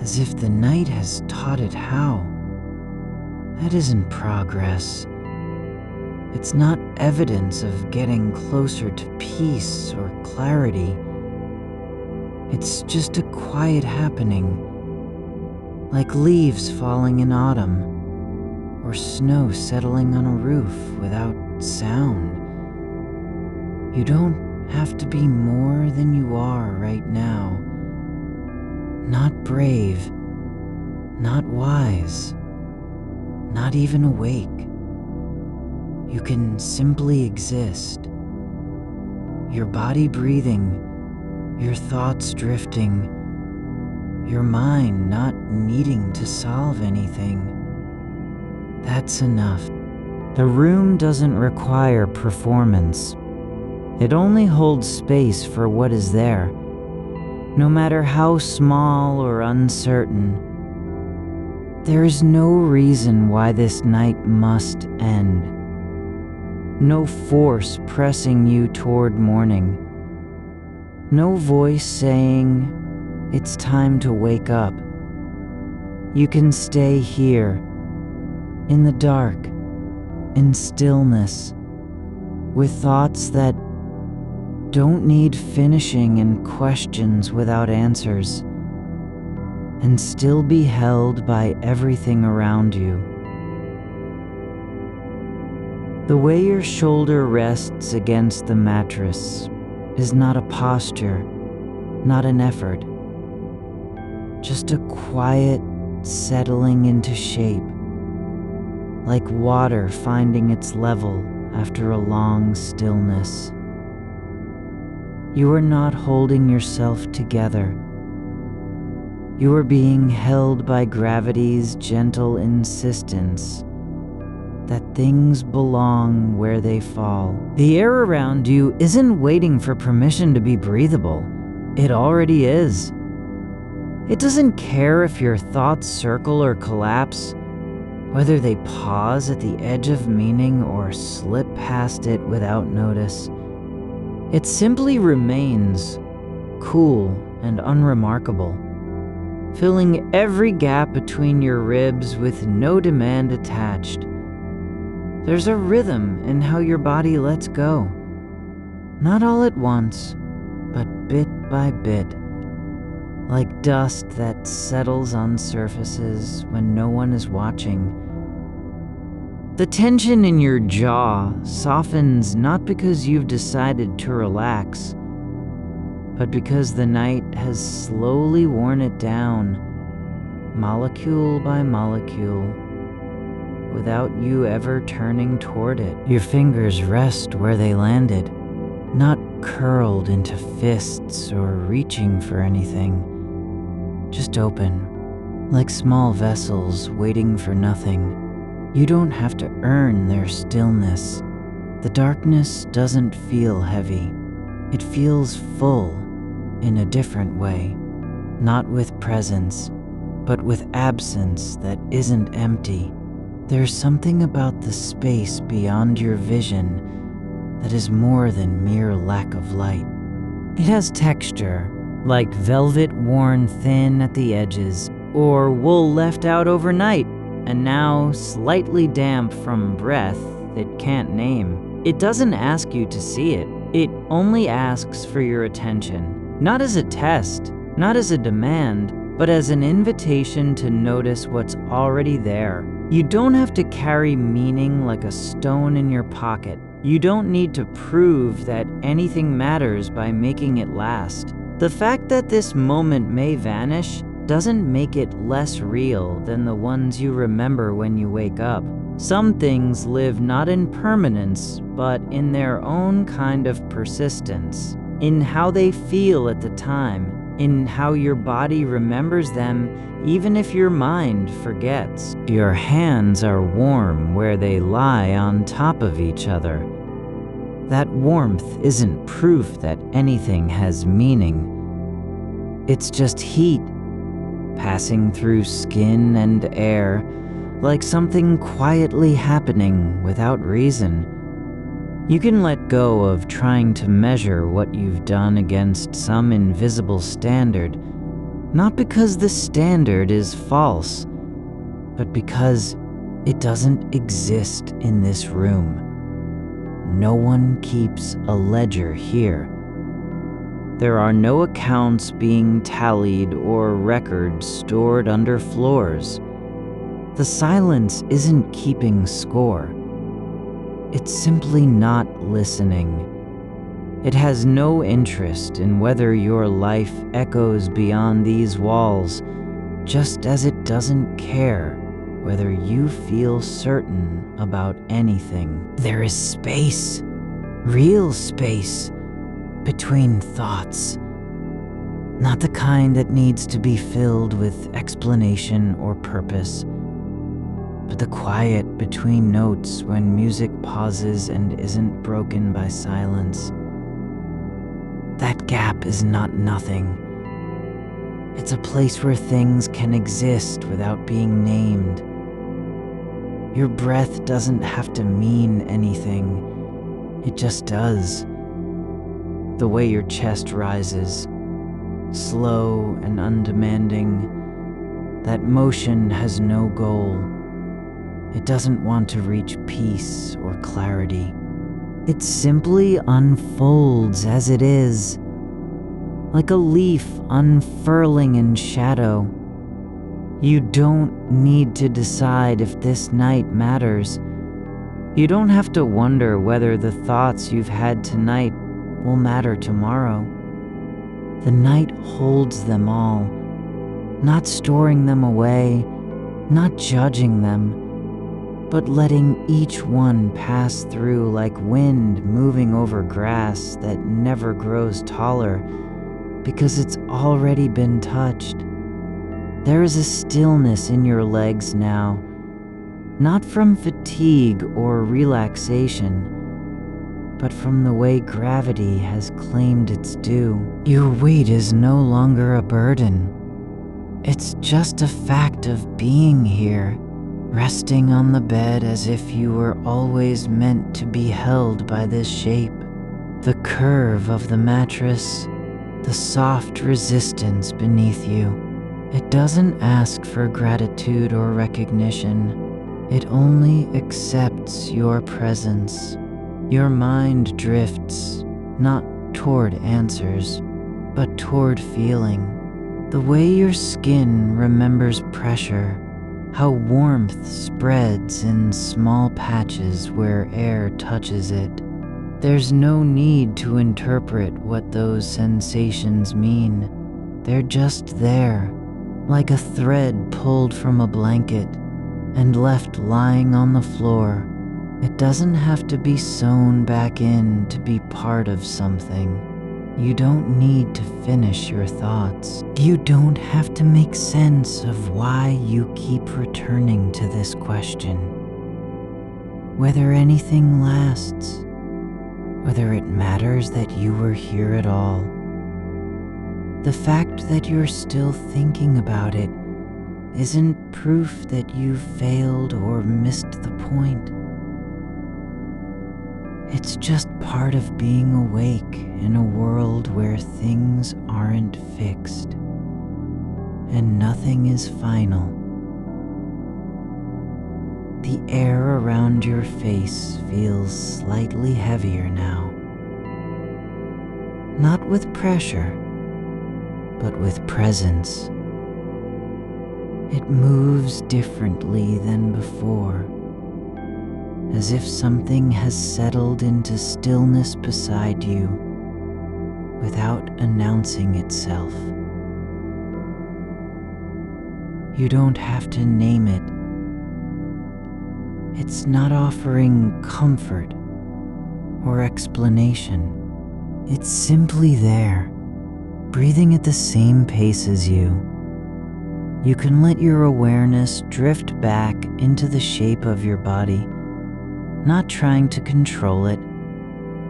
as if the night has taught it how. That isn't progress. It's not evidence of getting closer to peace or clarity. It's just a quiet happening, like leaves falling in autumn, or snow settling on a roof without sound. You don't have to be more than you are right now. Not brave, not wise, not even awake. You can simply exist. Your body breathing, your thoughts drifting, your mind not needing to solve anything. That's enough. The room doesn't require performance. It only holds space for what is there, no matter how small or uncertain. There is no reason why this night must end. No force pressing you toward morning. No voice saying, "It's time to wake up." You can stay here, in the dark, in stillness, with thoughts that don't need finishing and questions without answers, and still be held by everything around you. The way your shoulder rests against the mattress is not a posture, not an effort, just a quiet, settling into shape, like water finding its level after a long stillness. You are not holding yourself together. You are being held by gravity's gentle insistence that things belong where they fall. The air around you isn't waiting for permission to be breathable. It already is. It doesn't care if your thoughts circle or collapse, whether they pause at the edge of meaning or slip past it without notice. It simply remains, cool and unremarkable, filling every gap between your ribs with no demand attached. There's a rhythm in how your body lets go, not all at once, but bit by bit, like dust that settles on surfaces when no one is watching. The tension in your jaw softens not because you've decided to relax, but because the night has slowly worn it down, molecule by molecule, without you ever turning toward it. Your fingers rest where they landed, not curled into fists or reaching for anything, just open, like small vessels waiting for nothing. You don't have to earn their stillness. The darkness doesn't feel heavy. It feels full in a different way, not with presence, but with absence that isn't empty. There's something about the space beyond your vision that is more than mere lack of light. It has texture, like velvet worn thin at the edges, or wool left out overnight and now slightly damp from breath it can't name. It doesn't ask you to see it. It only asks for your attention, not as a test, not as a demand, but as an invitation to notice what's already there. You don't have to carry meaning like a stone in your pocket. You don't need to prove that anything matters by making it last. The fact that this moment may vanish doesn't make it less real than the ones you remember when you wake up. Some things live not in permanence, but in their own kind of persistence, in how they feel at the time, in how your body remembers them even if your mind forgets. Your hands are warm where they lie on top of each other. That warmth isn't proof that anything has meaning. It's just heat passing through skin and air, like something quietly happening without reason. You can let go of trying to measure what you've done against some invisible standard, not because the standard is false, but because it doesn't exist in this room. No one keeps a ledger here. There are no accounts being tallied or records stored under floors. The silence isn't keeping score. It's simply not listening. It has no interest in whether your life echoes beyond these walls, just as it doesn't care whether you feel certain about anything. There is space, real space, between thoughts. Not the kind that needs to be filled with explanation or purpose, but the quiet between notes when music pauses and isn't broken by silence. That gap is not nothing. It's a place where things can exist without being named. Your breath doesn't have to mean anything. It just does. The way your chest rises, slow and undemanding, that motion has no goal. It doesn't want to reach peace or clarity. It simply unfolds as it is, like a leaf unfurling in shadow. You don't need to decide if this night matters. You don't have to wonder whether the thoughts you've had tonight will matter tomorrow. The night holds them all, not storing them away, not judging them, but letting each one pass through like wind moving over grass that never grows taller because it's already been touched. There is a stillness in your legs now, not from fatigue or relaxation, but from the way gravity has claimed its due. Your weight is no longer a burden. It's just a fact of being here, resting on the bed as if you were always meant to be held by this shape. The curve of the mattress, the soft resistance beneath you. It doesn't ask for gratitude or recognition. It only accepts your presence. Your mind drifts, not toward answers, but toward feeling. The way your skin remembers pressure, how warmth spreads in small patches where air touches it. There's no need to interpret what those sensations mean. They're just there, like a thread pulled from a blanket and left lying on the floor. It doesn't have to be sewn back in to be part of something. You don't need to finish your thoughts. You don't have to make sense of why you keep returning to this question. Whether anything lasts, whether it matters that you were here at all. The fact that you're still thinking about it isn't proof that you failed or missed the point. It's just part of being awake in a world where things aren't fixed and nothing is final. The air around your face feels slightly heavier now. Not with pressure, but with presence. It moves differently than before, as if something has settled into stillness beside you without announcing itself. You don't have to name it. It's not offering comfort or explanation. It's simply there, breathing at the same pace as you. You can let your awareness drift back into the shape of your body, not trying to control it,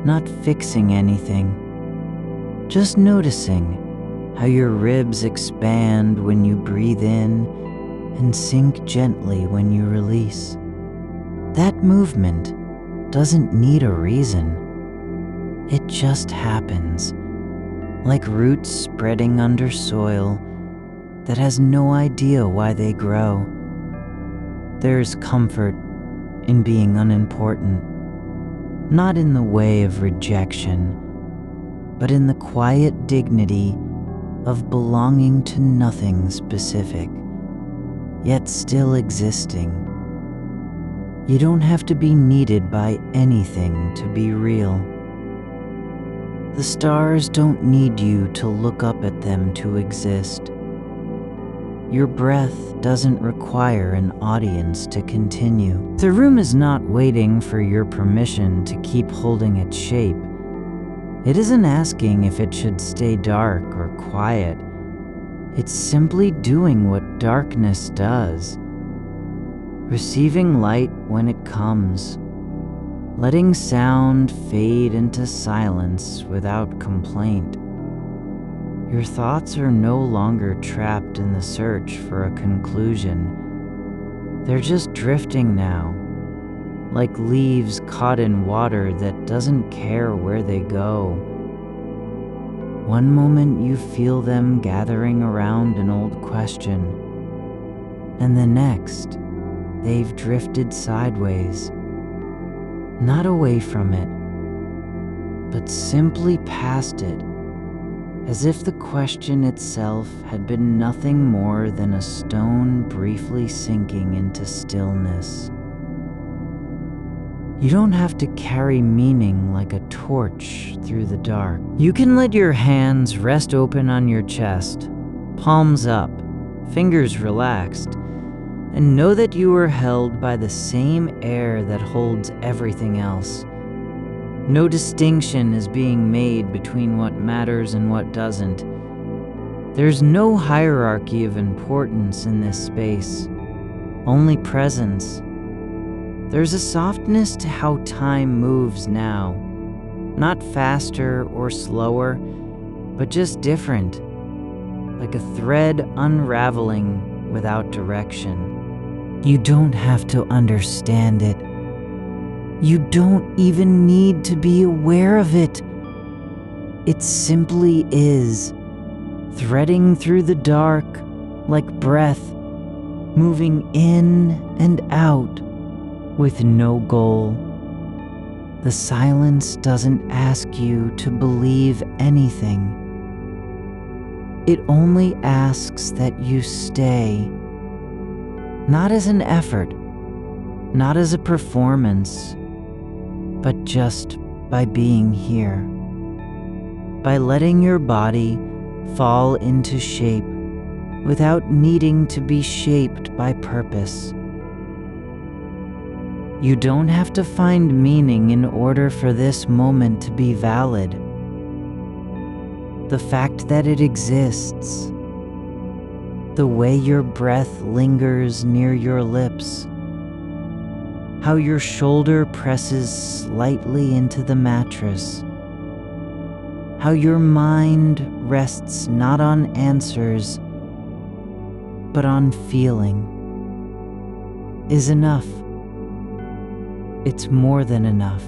not fixing anything, just noticing how your ribs expand when you breathe in and sink gently when you release. That movement doesn't need a reason. It just happens, like roots spreading under soil that has no idea why they grow. There's comfort in being unimportant, not in the way of rejection, but in the quiet dignity of belonging to nothing specific, yet still existing. You don't have to be needed by anything to be real. The stars don't need you to look up at them to exist. Your breath doesn't require an audience to continue. The room is not waiting for your permission to keep holding its shape. It isn't asking if it should stay dark or quiet. It's simply doing what darkness does, receiving light when it comes, letting sound fade into silence without complaint. Your thoughts are no longer trapped in the search for a conclusion. They're just drifting now, like leaves caught in water that doesn't care where they go. One moment you feel them gathering around an old question, and the next, they've drifted sideways, not away from it, but simply past it, as if the question itself had been nothing more than a stone briefly sinking into stillness. You don't have to carry meaning like a torch through the dark. You can let your hands rest open on your chest, palms up, fingers relaxed, and know that you are held by the same air that holds everything else. No distinction is being made between what matters and what doesn't. There's no hierarchy of importance in this space, only presence. There's a softness to how time moves now, not faster or slower, but just different, like a thread unraveling without direction. You don't have to understand it. You don't even need to be aware of it. It simply is, threading through the dark like breath, moving in and out with no goal. The silence doesn't ask you to believe anything. It only asks that you stay, not as an effort, not as a performance, but just by being here, by letting your body fall into shape without needing to be shaped by purpose. You don't have to find meaning in order for this moment to be valid. The fact that it exists, the way your breath lingers near your lips, how your shoulder presses slightly into the mattress, how your mind rests not on answers, but on feeling, is enough. It's more than enough.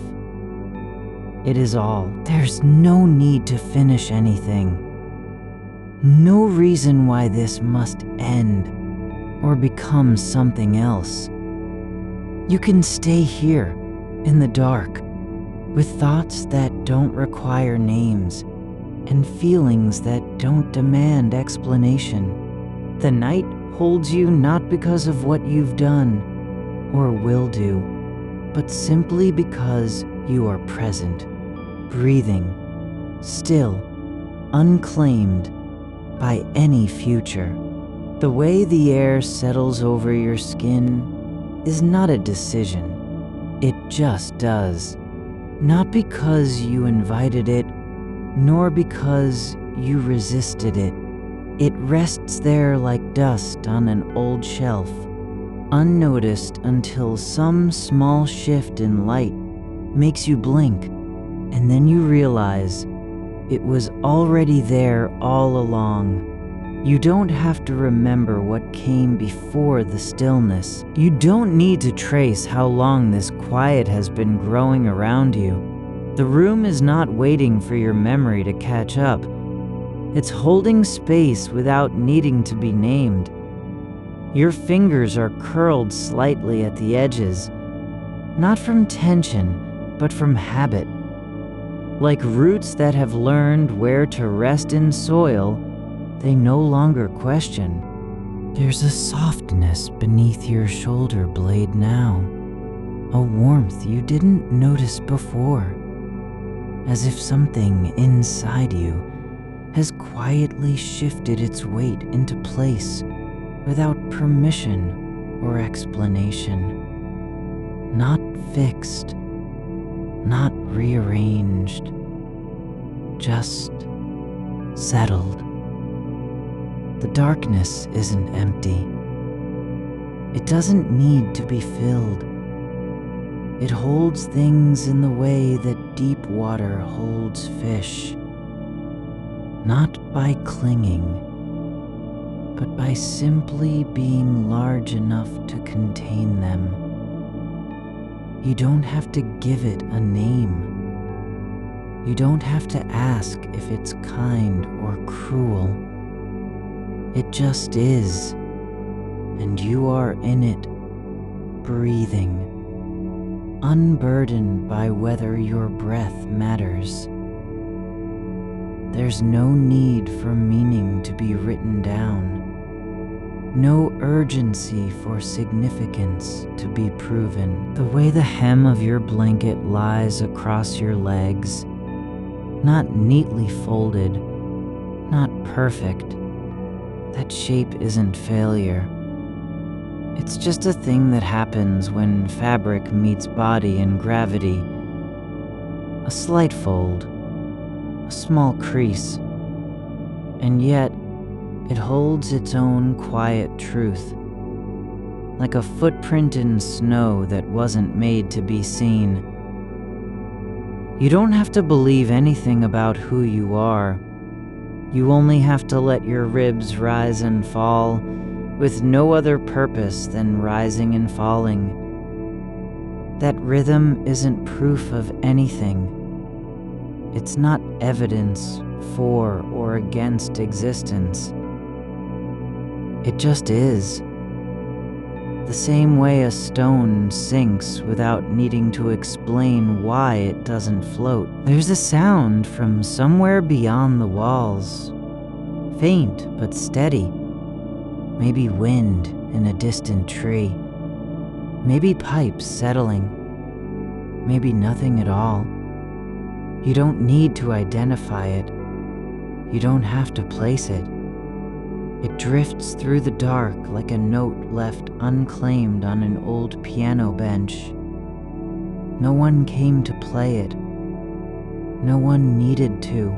It is all. There's no need to finish anything. No reason why this must end or become something else. You can stay here in the dark with thoughts that don't require names and feelings that don't demand explanation. The night holds you not because of what you've done or will do, but simply because you are present, breathing, still, unclaimed by any future. The way the air settles over your skin is not a decision. It just does. Not because you invited it, nor because you resisted it. It rests there like dust on an old shelf, unnoticed until some small shift in light makes you blink, and then you realize it was already there all along. You don't have to remember what came before the stillness. You don't need to trace how long this quiet has been growing around you. The room is not waiting for your memory to catch up. It's holding space without needing to be named. Your fingers are curled slightly at the edges, not from tension, but from habit. Like roots that have learned where to rest in soil, they no longer question. There's a softness beneath your shoulder blade now, a warmth you didn't notice before, as if something inside you has quietly shifted its weight into place without permission or explanation. Not fixed, not rearranged, just settled. The darkness isn't empty. It doesn't need to be filled. It holds things in the way that deep water holds fish. Not by clinging, but by simply being large enough to contain them. You don't have to give it a name. You don't have to ask if it's kind or cruel. It just is, and you are in it, breathing, unburdened by whether your breath matters. There's no need for meaning to be written down, no urgency for significance to be proven. The way the hem of your blanket lies across your legs, not neatly folded, not perfect, That shape isn't failure. It's just a thing that happens when fabric meets body in gravity. A slight fold, a small crease, and yet it holds its own quiet truth, like a footprint in snow that wasn't made to be seen. You don't have to believe anything about who you are. You only have to let your ribs rise and fall with no other purpose than rising and falling. That rhythm isn't proof of anything. It's not evidence for or against existence. It just is. The same way a stone sinks without needing to explain why it doesn't float. There's a sound from somewhere beyond the walls, faint but steady. Maybe wind in a distant tree. Maybe pipes settling. Maybe nothing at all. You don't need to identify it. You don't have to place it. It drifts through the dark like a note left unclaimed on an old piano bench. No one came to play it. No one needed to.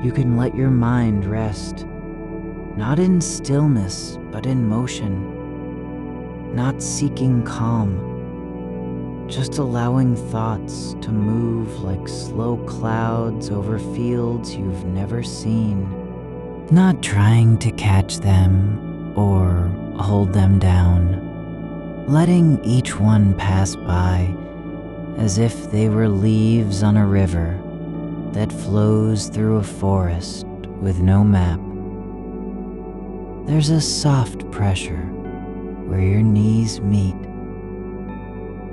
You can let your mind rest, not in stillness, but in motion. Not seeking calm, just allowing thoughts to move like slow clouds over fields you've never seen. Not trying to catch them or hold them down, letting each one pass by as if they were leaves on a river that flows through a forest with no map. There's a soft pressure where your knees meet,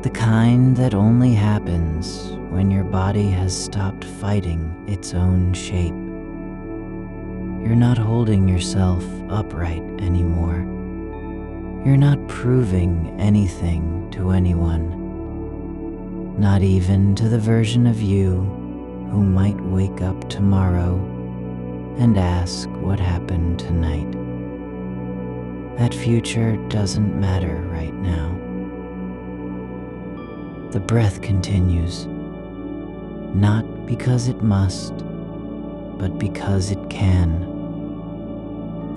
the kind that only happens when your body has stopped fighting its own shape. You're not holding yourself upright anymore. You're not proving anything to anyone, not even to the version of you who might wake up tomorrow and ask what happened tonight. That future doesn't matter right now. The breath continues, not because it must, but because it can.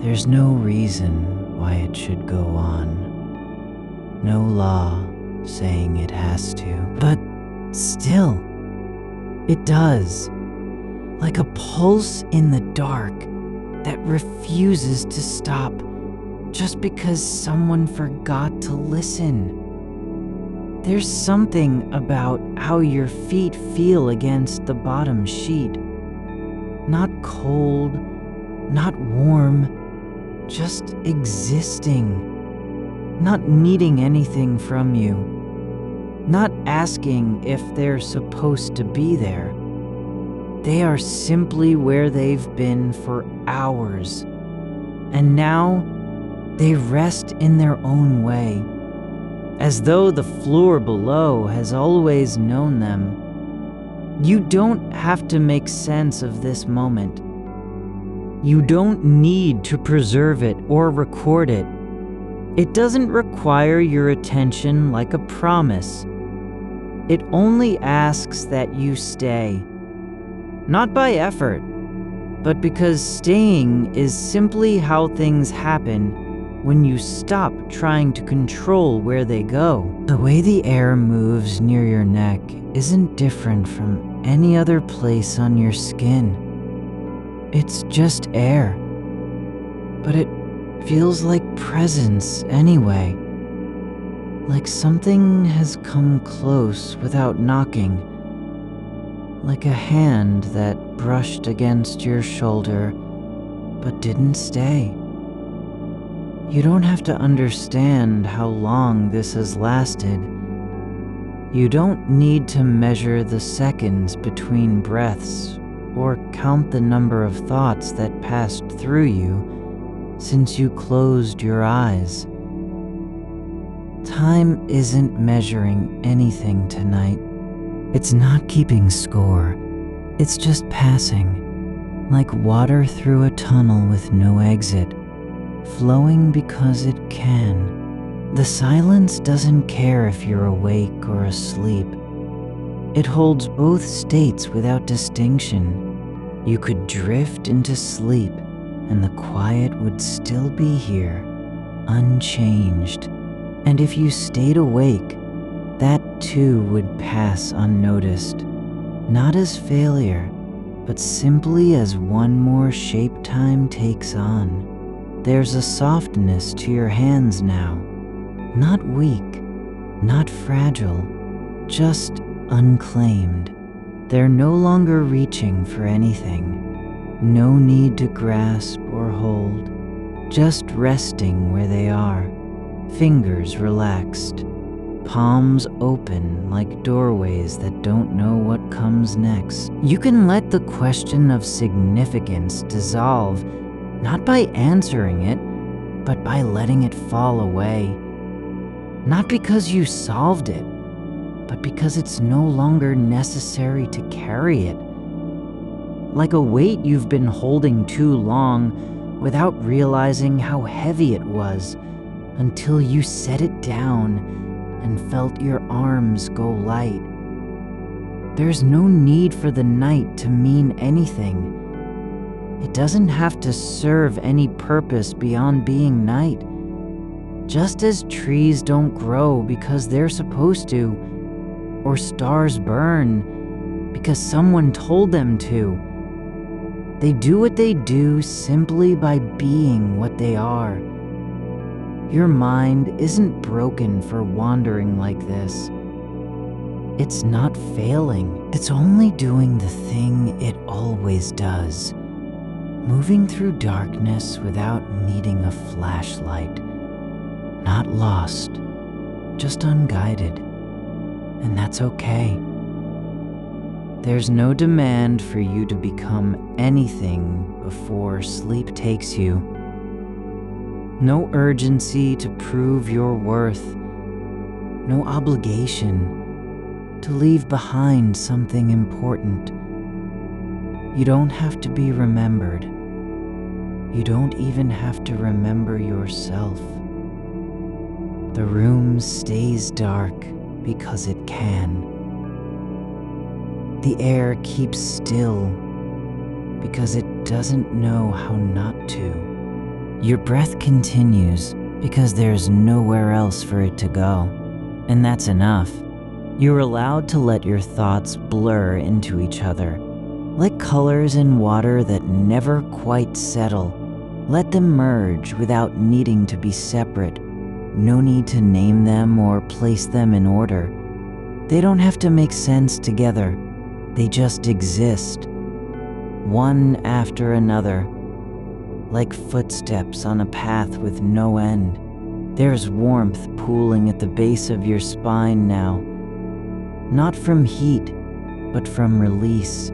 There's no reason why it should go on. No law saying it has to. But still, it does. Like a pulse in the dark that refuses to stop just because someone forgot to listen. There's something about how your feet feel against the bottom sheet. Not cold, not warm, just existing. Not needing anything from you. Not asking if they're supposed to be there. They are simply where they've been for hours. And now, they rest in their own way, as though the floor below has always known them. You don't have to make sense of this moment. You don't need to preserve it or record it. It doesn't require your attention like a promise. It only asks that you stay. Not by effort, but because staying is simply how things happen when you stop trying to control where they go. The way the air moves near your neck isn't different from any other place on your skin. It's just air, but it feels like presence anyway. Like something has come close without knocking. Like a hand that brushed against your shoulder, but didn't stay. You don't have to understand how long this has lasted. You don't need to measure the seconds between breaths or count the number of thoughts that passed through you since you closed your eyes. Time isn't measuring anything tonight. It's not keeping score. It's just passing. like water through a tunnel with no exit, flowing because it can. The silence doesn't care if you're awake or asleep. It holds both states without distinction. You could drift into sleep, and the quiet would still be here, unchanged. And if you stayed awake, that too would pass unnoticed, not as failure, but simply as one more shape time takes on. There's a softness to your hands now, not weak, not fragile, just unclaimed. They're no longer reaching for anything, no need to grasp or hold, just resting where they are, fingers relaxed, palms open like doorways that don't know what comes next. You can let the question of significance dissolve, not by answering it, but by letting it fall away. Not because you solved it, but because it's no longer necessary to carry it. Like a weight you've been holding too long without realizing how heavy it was until you set it down and felt your arms go light. There's no need for the night to mean anything. It doesn't have to serve any purpose beyond being night. Just as trees don't grow because they're supposed to, or stars burn because someone told them to. They do what they do simply by being what they are. Your mind isn't broken for wandering like this. It's not failing. It's only doing the thing it always does. Moving through darkness without needing a flashlight. Not lost, just unguided. And that's okay. There's no demand for you to become anything before sleep takes you. No urgency to prove your worth. No obligation to leave behind something important. You don't have to be remembered. You don't even have to remember yourself. The room stays dark because it can. The air keeps still because it doesn't know how not to. Your breath continues because there's nowhere else for it to go, and that's enough. You're allowed to let your thoughts blur into each other, like colors in water that never quite settle. Let them merge without needing to be separate. No need to name them or place them in order. They don't have to make sense together. They just exist, one after another, like footsteps on a path with no end. There's warmth pooling at the base of your spine now, not from heat, but from release,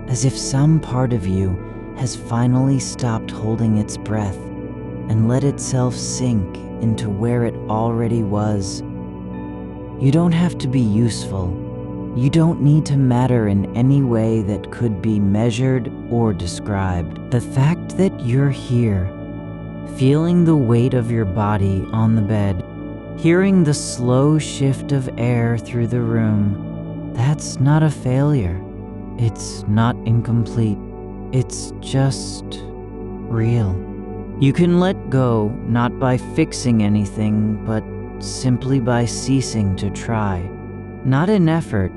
as if some part of you has finally stopped holding its breath and let itself sink into where it already was. You don't have to be useful. You don't need to matter in any way that could be measured or described. The fact that you're here, feeling the weight of your body on the bed, hearing the slow shift of air through the room, that's not a failure. It's not incomplete. It's just real. You can let go not by fixing anything, but simply by ceasing to try. Not in effort,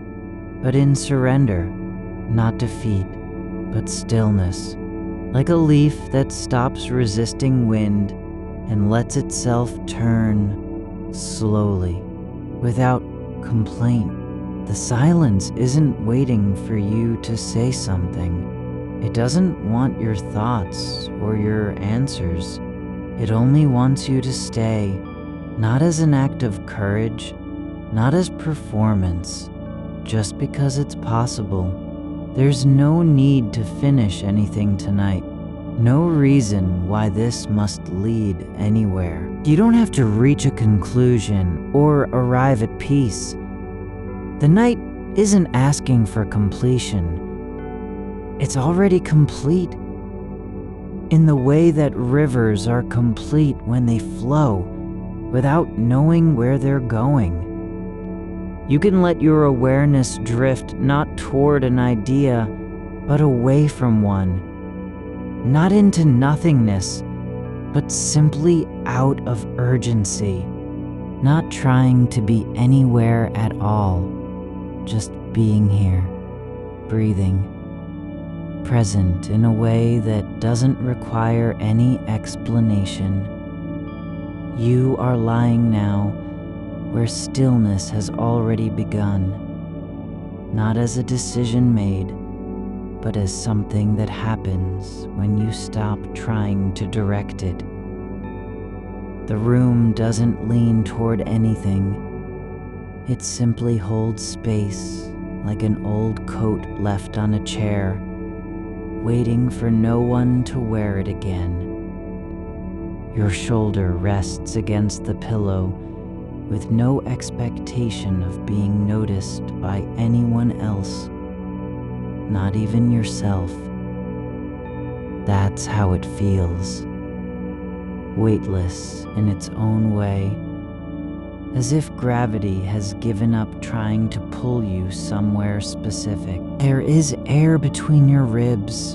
but in surrender. Not defeat, but stillness. Like a leaf that stops resisting wind and lets itself turn slowly, without complaint. The silence isn't waiting for you to say something. It doesn't want your thoughts or your answers. It only wants you to stay, not as an act of courage, not as performance, just because it's possible. There's no need to finish anything tonight. No reason why this must lead anywhere. You don't have to reach a conclusion or arrive at peace. The night isn't asking for completion. It's already complete. in the way that rivers are complete when they flow without knowing where they're going. You can let your awareness drift not toward an idea, but away from one, not into nothingness, but simply out of urgency, not trying to be anywhere at all, just being here, breathing, present in a way that doesn't require any explanation. You are lying now where stillness has already begun, not as a decision made, but as something that happens when you stop trying to direct it. The room doesn't lean toward anything. It simply holds space like an old coat left on a chair, waiting for no one to wear it again. Your shoulder rests against the pillow with no expectation of being noticed by anyone else, not even yourself. That's how it feels, weightless in its own way, as if gravity has given up trying to pull you somewhere specific. There is air between your ribs,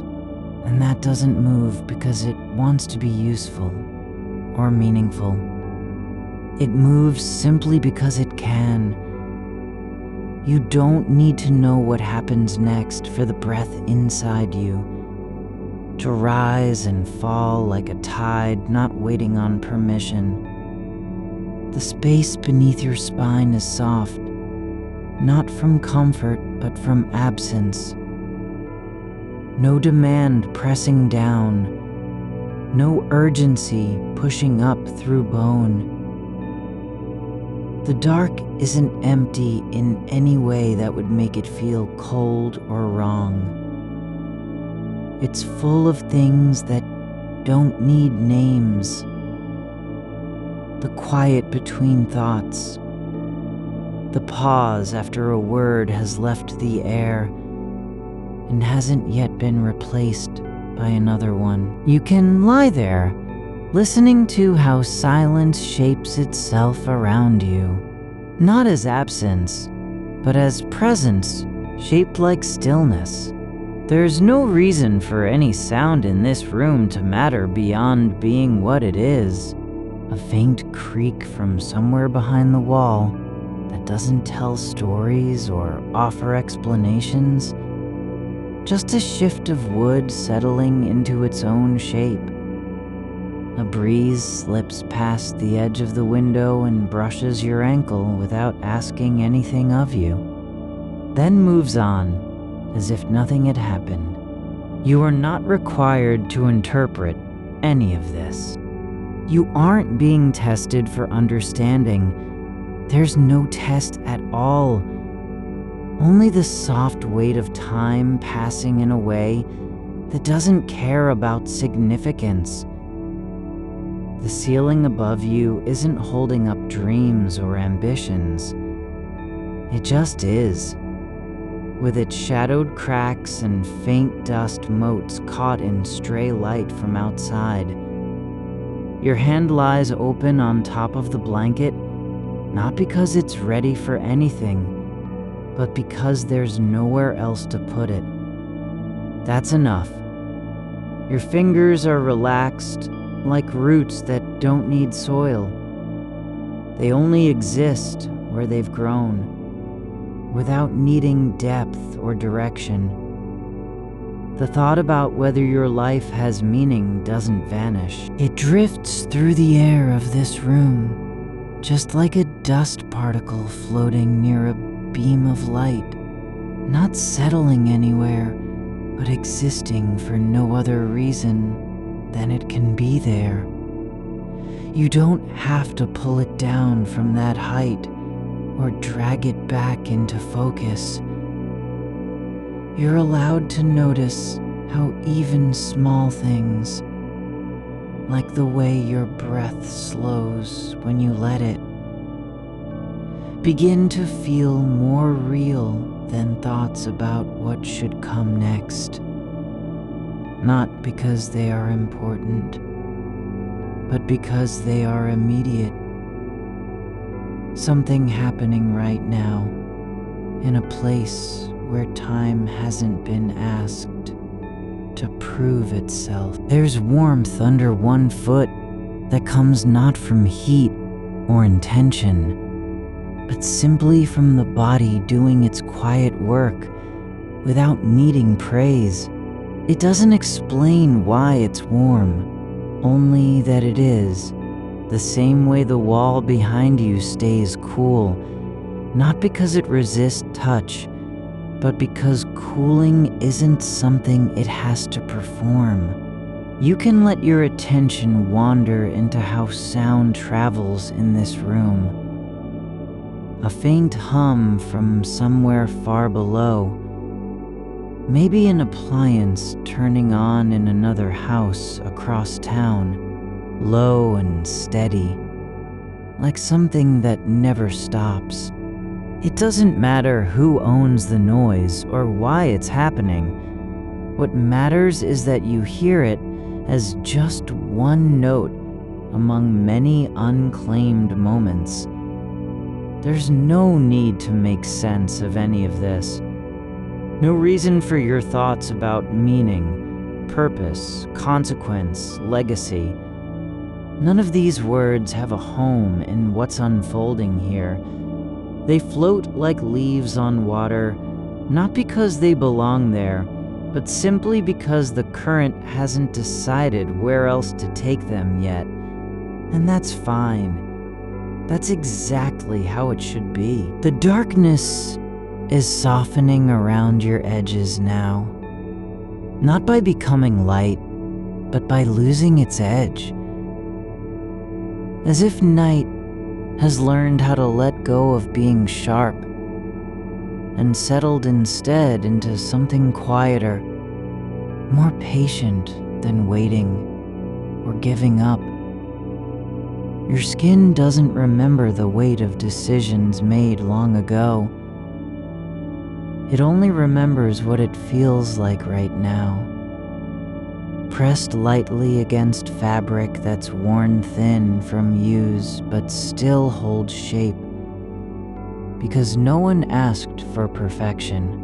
and that doesn't move because it wants to be useful or meaningful. It moves simply because it can. You don't need to know what happens next for the breath inside you to rise and fall like a tide not waiting on permission. The space beneath your spine is soft, not from comfort but from absence. No demand pressing down, no urgency pushing up through bone. The dark isn't empty in any way that would make it feel cold or wrong. It's full of things that don't need names. The quiet between thoughts, the pause after a word has left the air and hasn't yet been replaced by another one. You can lie there, listening to how silence shapes itself around you, not as absence, but as presence shaped like stillness. There's no reason for any sound in this room to matter beyond being what it is. A faint creak from somewhere behind the wall that doesn't tell stories or offer explanations. Just a shift of wood settling into its own shape. A breeze slips past the edge of the window and brushes your ankle without asking anything of you, then moves on as if nothing had happened. You are not required to interpret any of this. You aren't being tested for understanding. There's no test at all. Only the soft weight of time passing in a way that doesn't care about significance. The ceiling above you isn't holding up dreams or ambitions. It just is, with its shadowed cracks and faint dust motes caught in stray light from outside. Your hand lies open on top of the blanket, not because it's ready for anything, but because there's nowhere else to put it. That's enough. Your fingers are relaxed, like roots that don't need soil. They only exist where they've grown, without needing depth or direction. The thought about whether your life has meaning doesn't vanish. It drifts through the air of this room, just like a dust particle floating near a beam of light, not settling anywhere, but existing for no other reason than it can be there. You don't have to pull it down from that height or drag it back into focus. You're allowed to notice how even small things, like the way your breath slows when you let it, begin to feel more real than thoughts about what should come next. not because they are important, but because they are immediate. Something happening right now, in a place where time hasn't been asked to prove itself. There's warmth under one foot that comes not from heat or intention, but simply from the body doing its quiet work without needing praise. It doesn't explain why it's warm, only that it is, the same way the wall behind you stays cool, not because it resists touch, but because cooling isn't something it has to perform. You can let your attention wander into how sound travels in this room. A faint hum from somewhere far below, maybe an appliance turning on in another house across town, low and steady, like something that never stops. It doesn't matter who owns the noise or why it's happening. What matters is that you hear it as just one note among many unclaimed moments. There's no need to make sense of any of this. No reason for your thoughts about meaning, purpose, consequence, legacy. None of these words have a home in what's unfolding here. They float like leaves on water, not because they belong there, but simply because the current hasn't decided where else to take them yet. And that's fine. That's exactly how it should be. The darkness is softening around your edges now, not by becoming light, but by losing its edge. As if night has learned how to let go of being sharp and settled instead into something quieter, more patient than waiting or giving up. Your skin doesn't remember the weight of decisions made long ago. It only remembers what it feels like right now, pressed lightly against fabric that's worn thin from use but still holds shape, because no one asked for perfection.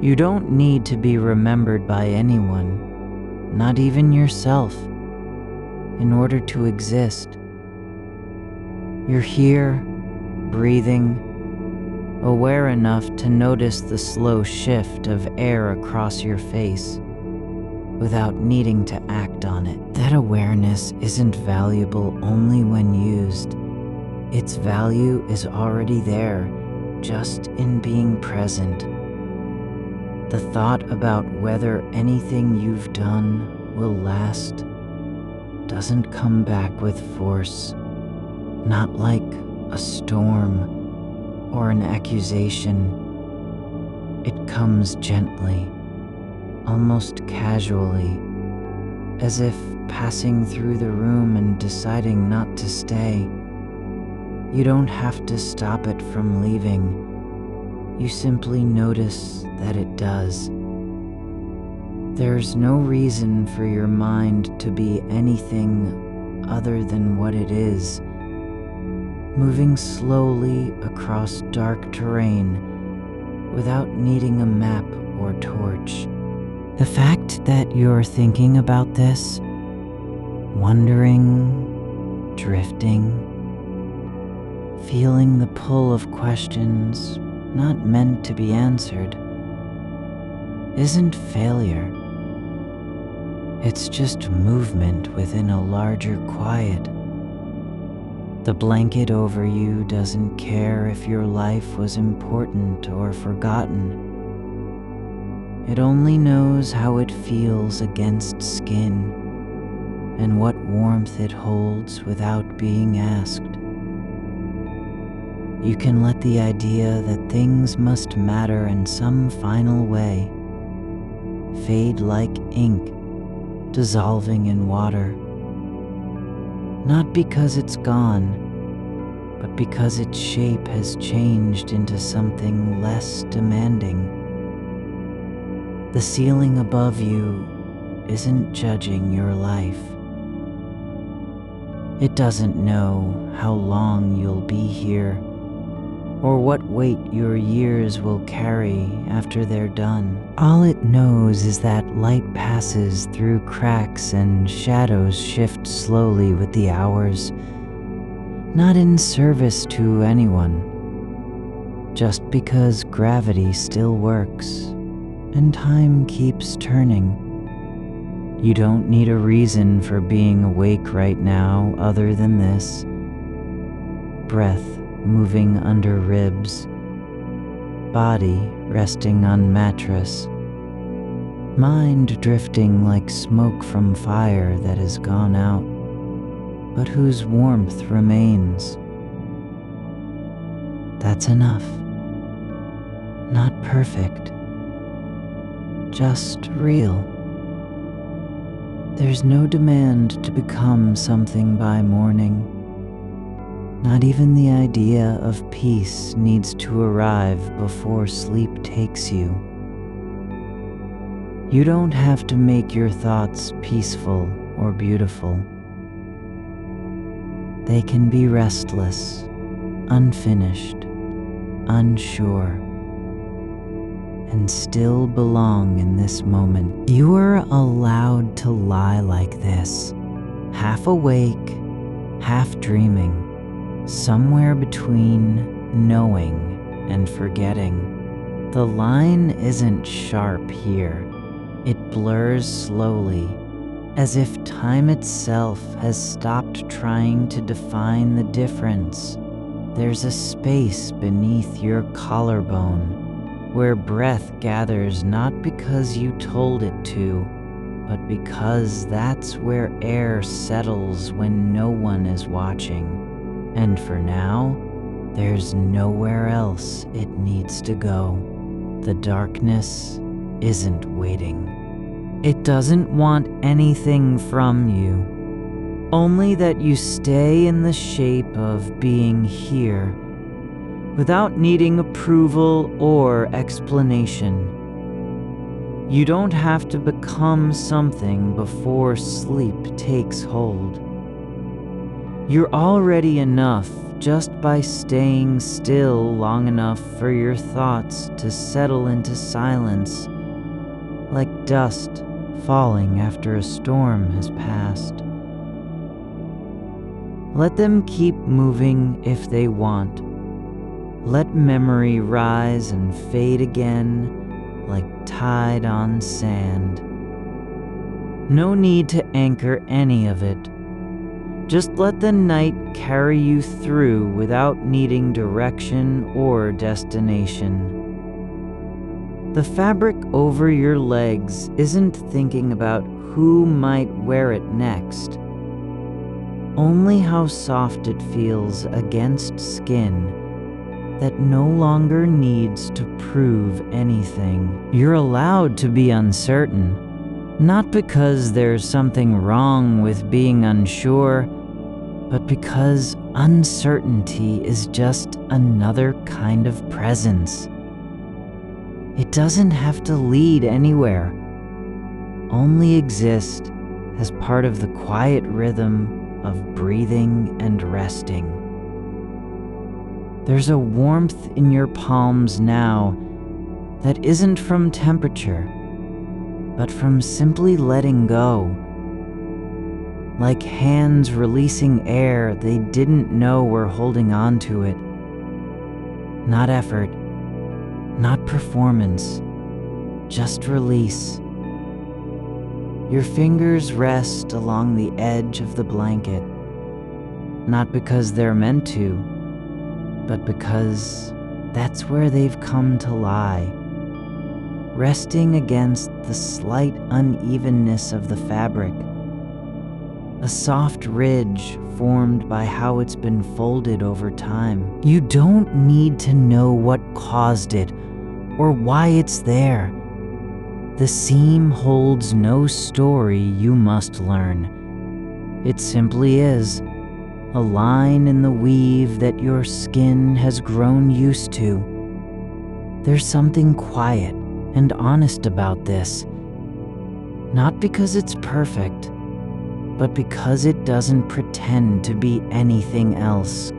You don't need to be remembered by anyone, not even yourself, in order to exist. You're here, breathing, aware enough to notice the slow shift of air across your face without needing to act on it. That awareness isn't valuable only when used. Its value is already there, just in being present. The thought about whether anything you've done will last doesn't come back with force, not like a storm or an accusation. It comes gently, almost casually, as if passing through the room and deciding not to stay. You don't have to stop it from leaving. You simply notice that it does. There's no reason for your mind to be anything other than what it is, moving slowly across dark terrain without needing a map or torch. The fact that you're thinking about this, wondering, drifting, feeling the pull of questions not meant to be answered, isn't failure. It's just movement within a larger quiet. The blanket over you doesn't care if your life was important or forgotten. It only knows how it feels against skin and what warmth it holds without being asked. You can let the idea that things must matter in some final way fade like ink dissolving in water, not because it's gone, but because its shape has changed into something less demanding. The ceiling above you isn't judging your life. It doesn't know how long you'll be here or what weight your years will carry after they're done. All it knows is that light passes through cracks and shadows shift slowly with the hours, not in service to anyone, just because gravity still works and time keeps turning. You don't need a reason for being awake right now other than this: breath moving under ribs, body resting on mattress, mind drifting like smoke from fire that has gone out, but whose warmth remains. That's enough. Not perfect, just real. There's no demand to become something by morning. Not even the idea of peace needs to arrive before sleep takes you. You don't have to make your thoughts peaceful or beautiful. They can be restless, unfinished, unsure, and still belong in this moment. You are allowed to lie like this, half awake, half dreaming, somewhere between knowing and forgetting. The line isn't sharp here. It blurs slowly, as if time itself has stopped trying to define the difference. There's a space beneath your collarbone where breath gathers not because you told it to, but because that's where air settles when no one is watching. And for now, there's nowhere else it needs to go. The darkness isn't waiting. It doesn't want anything from you, only that you stay in the shape of being here, without needing approval or explanation. You don't have to become something before sleep takes hold. You're already enough just by staying still long enough for your thoughts to settle into silence, like dust falling after a storm has passed. Let them keep moving if they want. Let memory rise and fade again like tide on sand. No need to anchor any of it. Just let the night carry you through without needing direction or destination. The fabric over your legs isn't thinking about who might wear it next, only how soft it feels against skin that no longer needs to prove anything. You're allowed to be uncertain, not because there's something wrong with being unsure, but because uncertainty is just another kind of presence. It doesn't have to lead anywhere, only exist as part of the quiet rhythm of breathing and resting. There's a warmth in your palms now that isn't from temperature, but from simply letting go. Like hands releasing air they didn't know were holding on to it. Not effort, not performance, just release. Your fingers rest along the edge of the blanket, not because they're meant to, but because that's where they've come to lie, resting against the slight unevenness of the fabric, a soft ridge formed by how it's been folded over time. You don't need to know what caused it or why it's there. The seam holds no story you must learn. It simply is a line in the weave that your skin has grown used to. There's something quiet and honest about this. Not because it's perfect, but because it doesn't pretend to be anything else.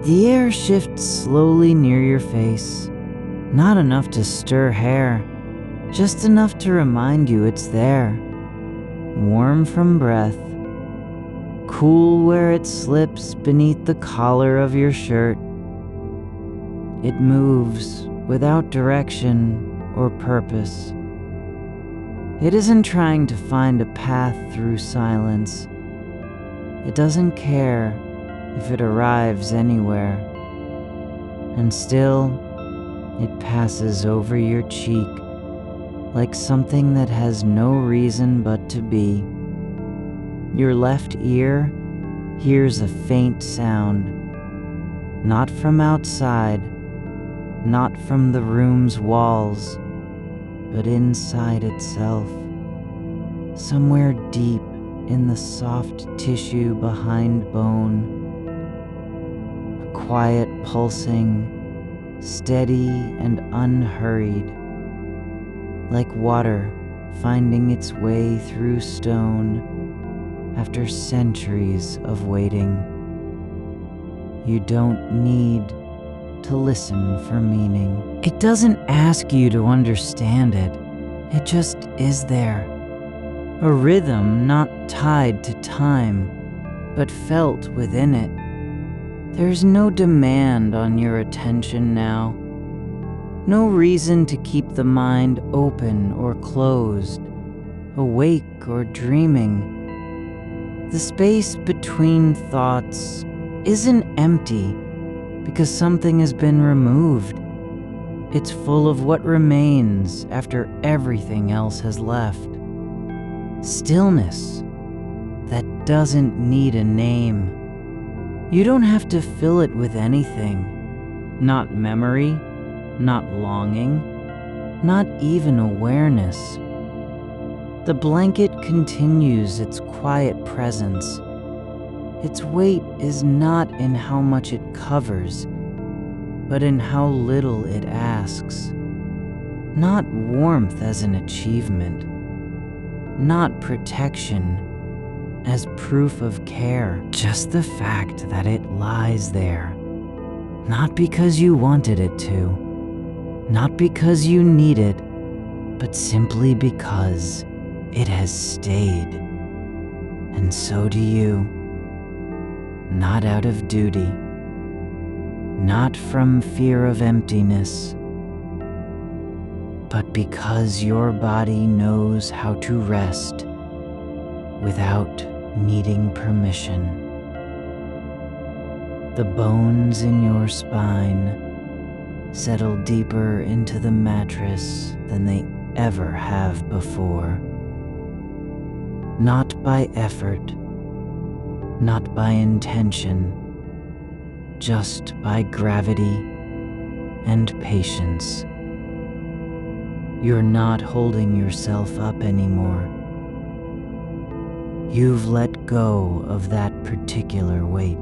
The air shifts slowly near your face, not enough to stir hair, just enough to remind you it's there. Warm from breath, cool where it slips beneath the collar of your shirt. It moves without direction or purpose. It isn't trying to find a path through silence. It doesn't care if it arrives anywhere. And still, it passes over your cheek like something that has no reason but to be. Your left ear hears a faint sound, not from outside, not from the room's walls, but inside itself, somewhere deep in the soft tissue behind bone. A quiet pulsing, steady and unhurried, like water finding its way through stone after centuries of waiting. You don't need to listen for meaning. It doesn't ask you to understand it. It just is there. A rhythm not tied to time, but felt within it. There's no demand on your attention now. No reason to keep the mind open or closed, awake or dreaming. The space between thoughts isn't empty because something has been removed. It's full of what remains after everything else has left. Stillness that doesn't need a name. You don't have to fill it with anything. Not memory, not longing, not even awareness. The blanket continues its quiet presence. Its weight is not in how much it covers, but in how little it asks. Not warmth as an achievement, not protection as proof of care, just the fact that it lies there. Not because you wanted it to, not because you need it, but simply because it has stayed. And so do you. Not out of duty, not from fear of emptiness, but because your body knows how to rest without needing permission. The bones in your spine settle deeper into the mattress than they ever have before. Not by effort, not by intention, just by gravity and patience. You're not holding yourself up anymore. You've let go of that particular weight.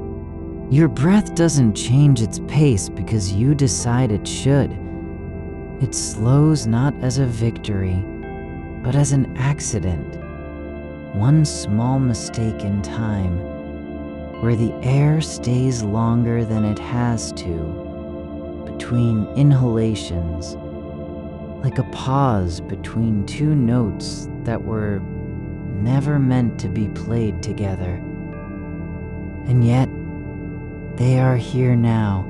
Your breath doesn't change its pace because you decide it should. It slows not as a victory, but as an accident. One small mistake in time, where the air stays longer than it has to, between inhalations, like a pause between two notes that were never meant to be played together. And yet, they are here now,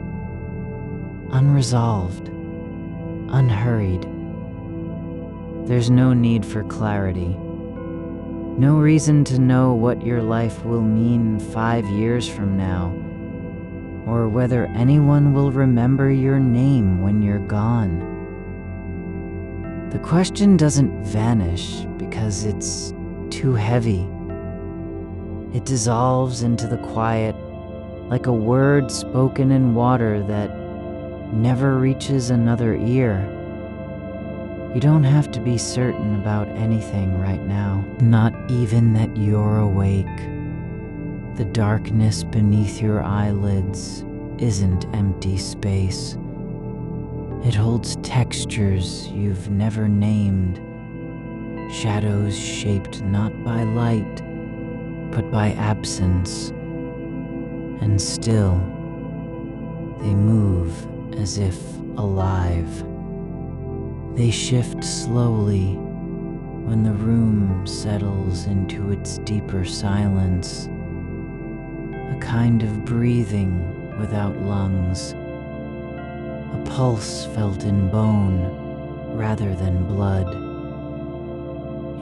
unresolved, unhurried. There's no need for clarity. No reason to know what your life will mean 5 years from now, or whether anyone will remember your name when you're gone. The question doesn't vanish because it's too heavy. It dissolves into the quiet like a word spoken in water that never reaches another ear. You don't have to be certain about anything right now, not even that you're awake. The darkness beneath your eyelids isn't empty space. It holds textures you've never named, shadows shaped not by light, but by absence, and still they move as if alive. They shift slowly when the room settles into its deeper silence, a kind of breathing without lungs, a pulse felt in bone rather than blood.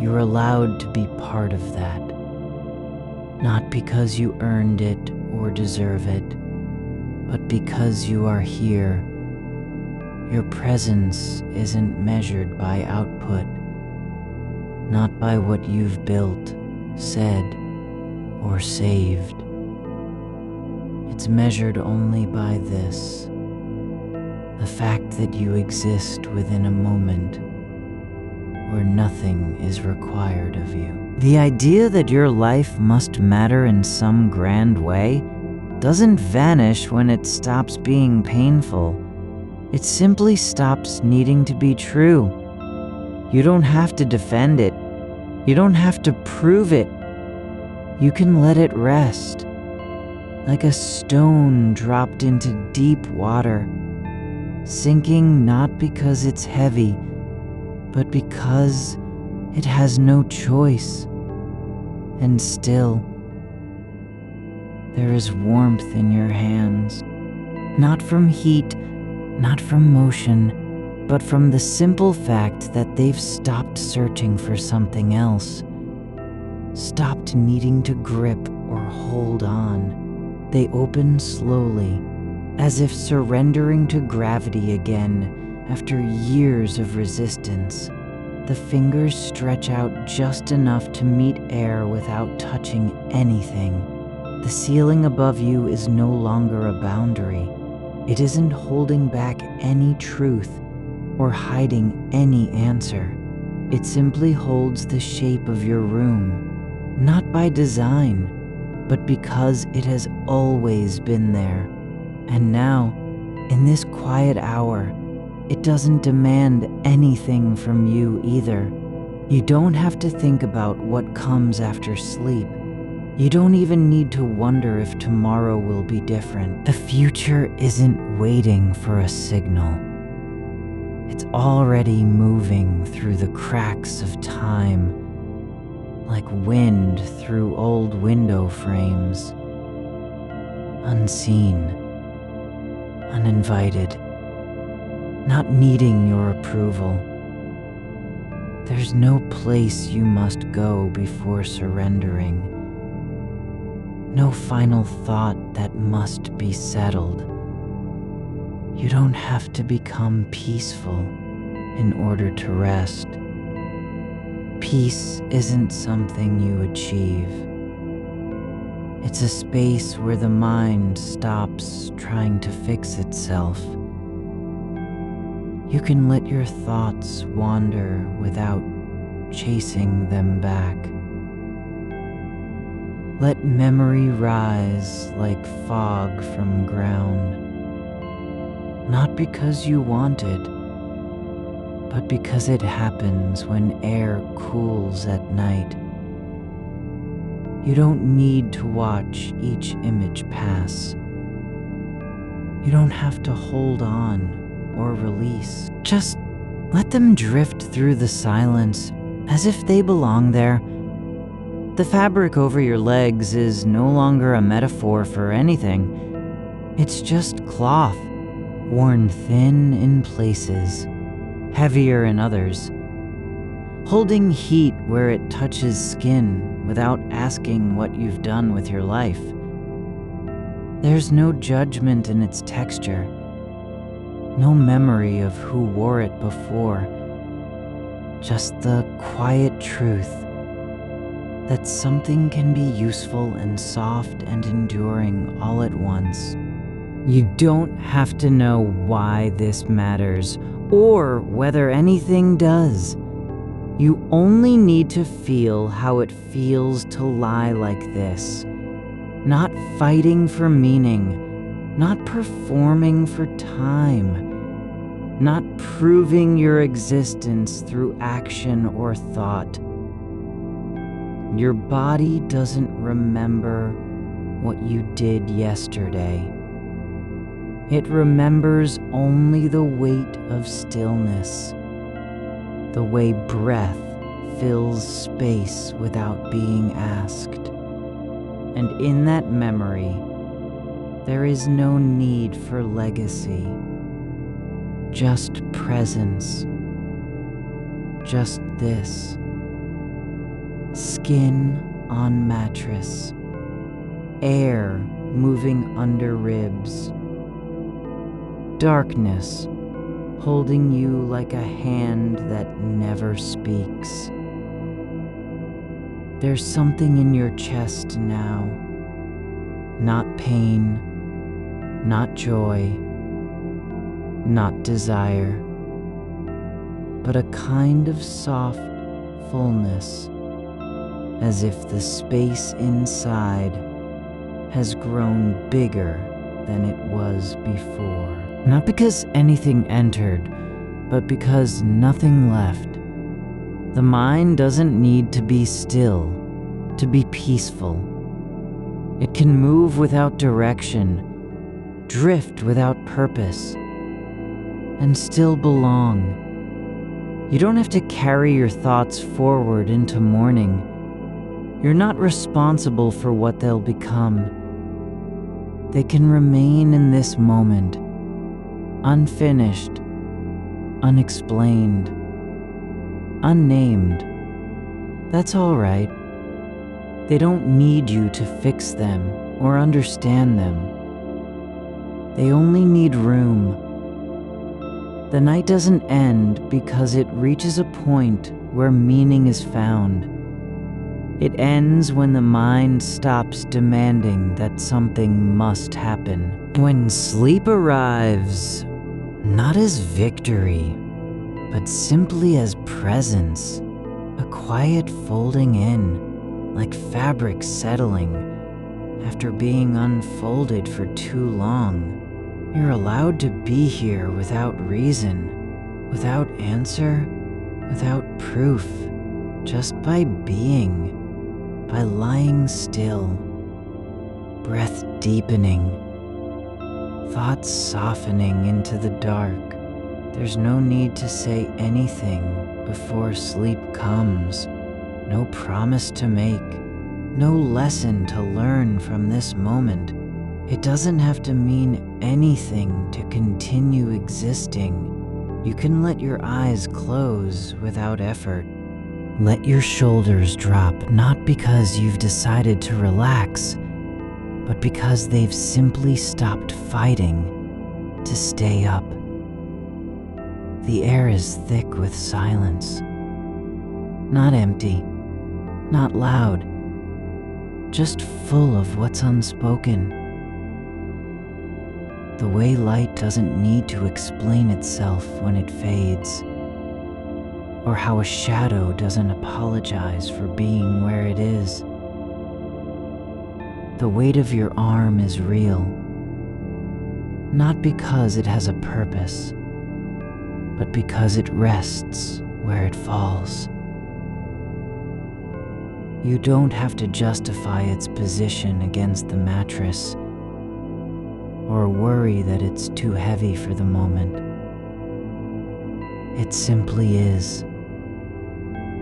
You're allowed to be part of that, not because you earned it or deserve it, but because you are here. Your presence isn't measured by output, not by what you've built, said, or saved. It's measured only by this, the fact that you exist within a moment where nothing is required of you. The idea that your life must matter in some grand way doesn't vanish when it stops being painful. It simply stops needing to be true. You don't have to defend it. You don't have to prove it. You can let it rest, like a stone dropped into deep water, sinking not because it's heavy, but because it has no choice. And still, there is warmth in your hands, not from heat, not from motion, but from the simple fact that they've stopped searching for something else, stopped needing to grip or hold on. They open slowly, as if surrendering to gravity again after years of resistance. The fingers stretch out just enough to meet air without touching anything. The ceiling above you is no longer a boundary. It isn't holding back any truth or hiding any answer. It simply holds the shape of your room, not by design, but because it has always been there. And now, in this quiet hour, it doesn't demand anything from you either. You don't have to think about what comes after sleep. You don't even need to wonder if tomorrow will be different. The future isn't waiting for a signal. It's already moving through the cracks of time, like wind through old window frames, unseen, uninvited, not needing your approval. There's no place you must go before surrendering. No final thought that must be settled. You don't have to become peaceful in order to rest. Peace isn't something you achieve. It's a space where the mind stops trying to fix itself. You can let your thoughts wander without chasing them back. Let memory rise like fog from ground, not because you want it, but because it happens when air cools at night. You don't need to watch each image pass. You don't have to hold on or release. Just let them drift through the silence as if they belong there. The fabric over your legs is no longer a metaphor for anything. It's just cloth, worn thin in places, heavier in others, holding heat where it touches skin without asking what you've done with your life. There's no judgment in its texture, no memory of who wore it before, just the quiet truth that something can be useful and soft and enduring all at once. You don't have to know why this matters or whether anything does. You only need to feel how it feels to lie like this, not fighting for meaning, not performing for time, not proving your existence through action or thought. Your body doesn't remember what you did yesterday. It remembers only the weight of stillness, the way breath fills space without being asked. And in that memory, there is no need for legacy, just presence, just this. Skin on mattress, air moving under ribs, darkness holding you like a hand that never speaks. There's something in your chest now, not pain, not joy, not desire, but a kind of soft fullness, as if the space inside has grown bigger than it was before. Not because anything entered, but because nothing left. The mind doesn't need to be still, to be peaceful. It can move without direction, drift without purpose, and still belong. You don't have to carry your thoughts forward into morning. You're not responsible for what they'll become. They can remain in this moment, unfinished, unexplained, unnamed. That's all right. They don't need you to fix them or understand them. They only need room. The night doesn't end because it reaches a point where meaning is found. It ends when the mind stops demanding that something must happen. When sleep arrives, not as victory, but simply as presence, a quiet folding in, like fabric settling after being unfolded for too long. You're allowed to be here without reason, without answer, without proof, just by being. By lying still, breath deepening, thoughts softening into the dark. There's no need to say anything before sleep comes, no promise to make, no lesson to learn from this moment. It doesn't have to mean anything to continue existing. You can let your eyes close without effort. Let your shoulders drop, not because you've decided to relax, but because they've simply stopped fighting to stay up. The air is thick with silence, not empty, not loud, just full of what's unspoken. The way light doesn't need to explain itself when it fades, or how a shadow doesn't apologize for being where it is. The weight of your arm is real, not because it has a purpose, but because it rests where it falls. You don't have to justify its position against the mattress, or worry that it's too heavy for the moment. It simply is.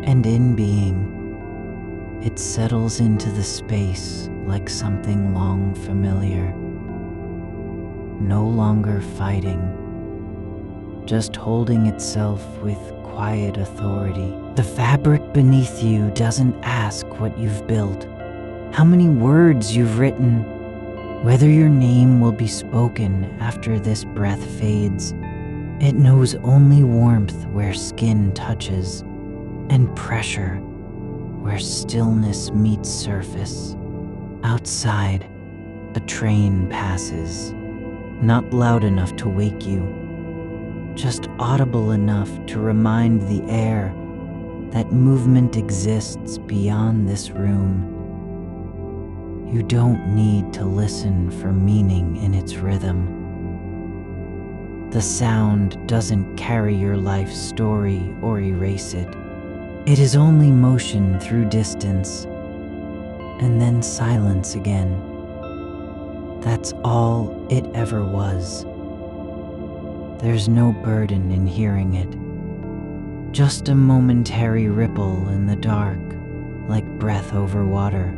And in being, it settles into the space like something long familiar. No longer fighting, just holding itself with quiet authority. The fabric beneath you doesn't ask what you've built, how many words you've written, whether your name will be spoken after this breath fades. It knows only warmth where skin touches, and pressure where stillness meets surface. Outside, a train passes, not loud enough to wake you, just audible enough to remind the air that movement exists beyond this room. You don't need to listen for meaning in its rhythm. The sound doesn't carry your life story or erase it. It is only motion through distance, and then silence again. That's all it ever was. There's no burden in hearing it. Just a momentary ripple in the dark, like breath over water.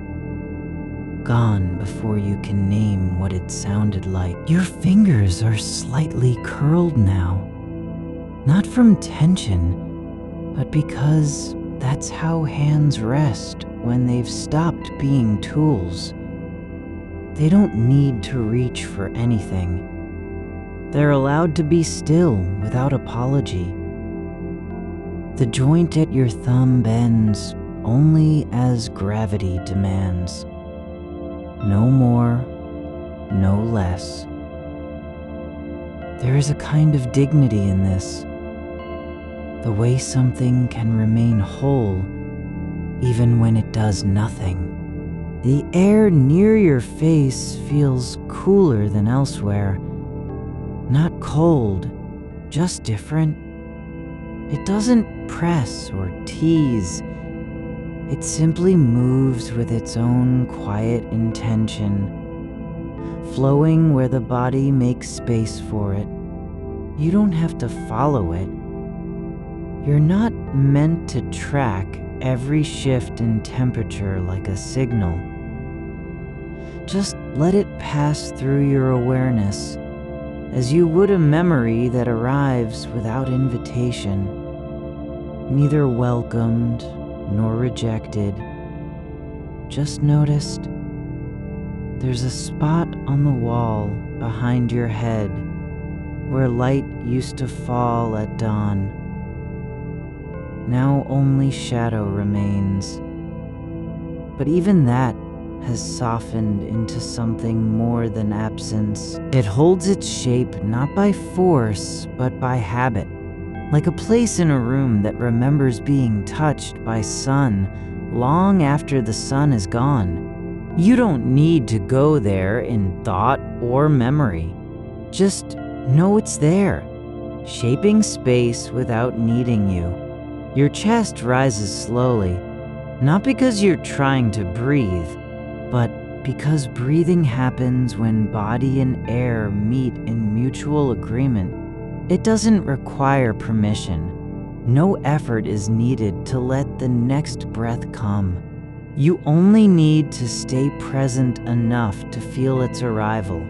Gone before you can name what it sounded like. Your fingers are slightly curled now. Not from tension, but because that's how hands rest when they've stopped being tools. They don't need to reach for anything. They're allowed to be still without apology. The joint at your thumb bends only as gravity demands. No more, no less. There is a kind of dignity in this. The way something can remain whole even when it does nothing. The air near your face feels cooler than elsewhere. Not cold, just different. It doesn't press or tease. It simply moves with its own quiet intention, flowing where the body makes space for it. You don't have to follow it. You're not meant to track every shift in temperature like a signal. Just let it pass through your awareness as you would a memory that arrives without invitation, neither welcomed nor rejected, just noticed. There's a spot on the wall behind your head where light used to fall at dawn. Now only shadow remains, but even that has softened into something more than absence. It holds its shape not by force, but by habit. Like a place in a room that remembers being touched by sun long after the sun is gone. You don't need to go there in thought or memory. Just know it's there, shaping space without needing you. Your chest rises slowly, not because you're trying to breathe, but because breathing happens when body and air meet in mutual agreement. It doesn't require permission. No effort is needed to let the next breath come. You only need to stay present enough to feel its arrival.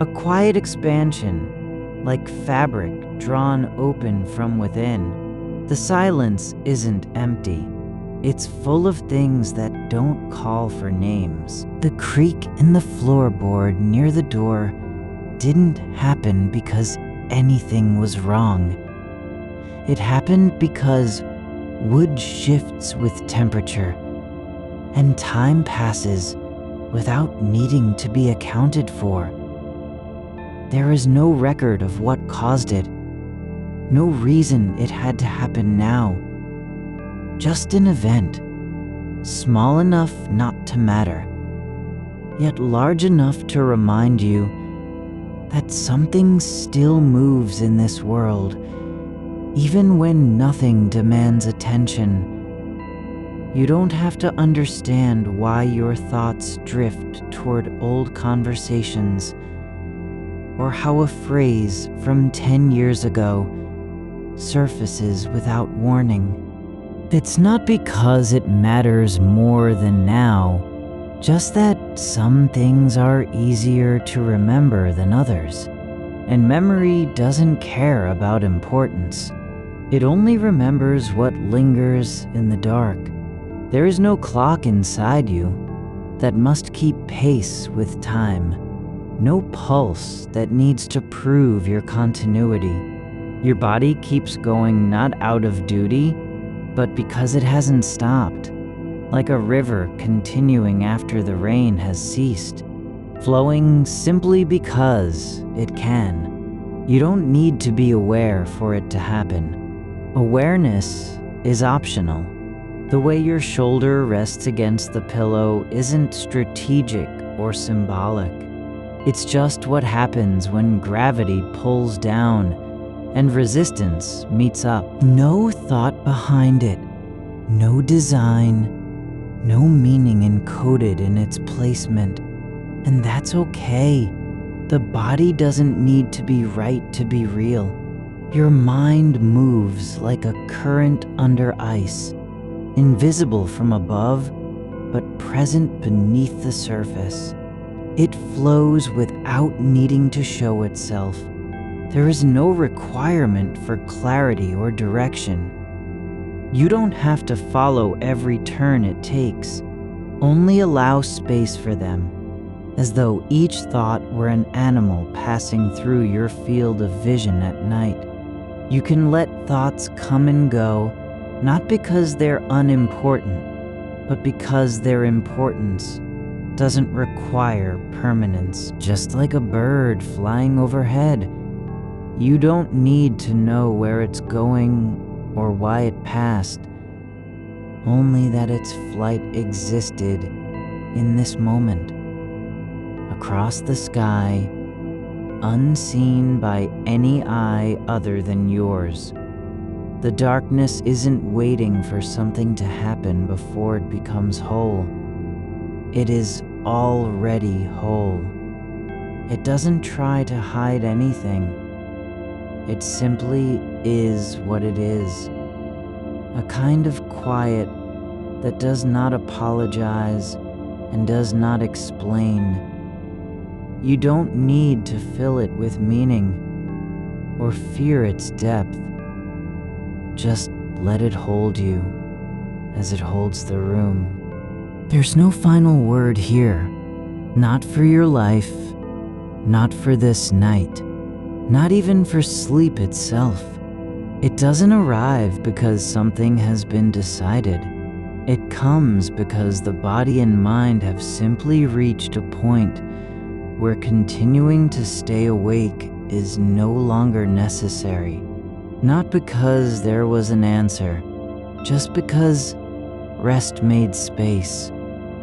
A quiet expansion, like fabric drawn open from within. The silence isn't empty. It's full of things that don't call for names. The creak in the floorboard near the door didn't happen because anything was wrong. It happened because wood shifts with temperature, and time passes without needing to be accounted for. There is no record of what caused it, no reason it had to happen now. Just an event, small enough not to matter, yet large enough to remind you that something still moves in this world, even when nothing demands attention. You don't have to understand why your thoughts drift toward old conversations, or how a phrase from 10 years ago surfaces without warning. It's not because it matters more than now, just that some things are easier to remember than others, and memory doesn't care about importance. It only remembers what lingers in the dark. There is no clock inside you that must keep pace with time, no pulse that needs to prove your continuity. Your body keeps going not out of duty, but because it hasn't stopped, like a river continuing after the rain has ceased, flowing simply because it can. You don't need to be aware for it to happen. Awareness is optional. The way your shoulder rests against the pillow isn't strategic or symbolic. It's just what happens when gravity pulls down and resistance meets up. No thought behind it, no design, no meaning encoded in its placement. And that's okay. The body doesn't need to be right to be real. Your mind moves like a current under ice, invisible from above, but present beneath the surface. It flows without needing to show itself. There is no requirement for clarity or direction. You don't have to follow every turn it takes. Only allow space for them, as though each thought were an animal passing through your field of vision at night. You can let thoughts come and go, not because they're unimportant, but because their importance doesn't require permanence. Just like a bird flying overhead, you don't need to know where it's going or why it passed, only that its flight existed in this moment, across the sky, unseen by any eye other than yours. The darkness isn't waiting for something to happen before it becomes whole. It is already whole. It doesn't try to hide anything. It simply is what it is. A kind of quiet that does not apologize and does not explain. You don't need to fill it with meaning or fear its depth. Just let it hold you as it holds the room. There's no final word here, not for your life, not for this night, not even for sleep itself. It doesn't arrive because something has been decided. It comes because the body and mind have simply reached a point where continuing to stay awake is no longer necessary. Not because there was an answer, just because rest made space.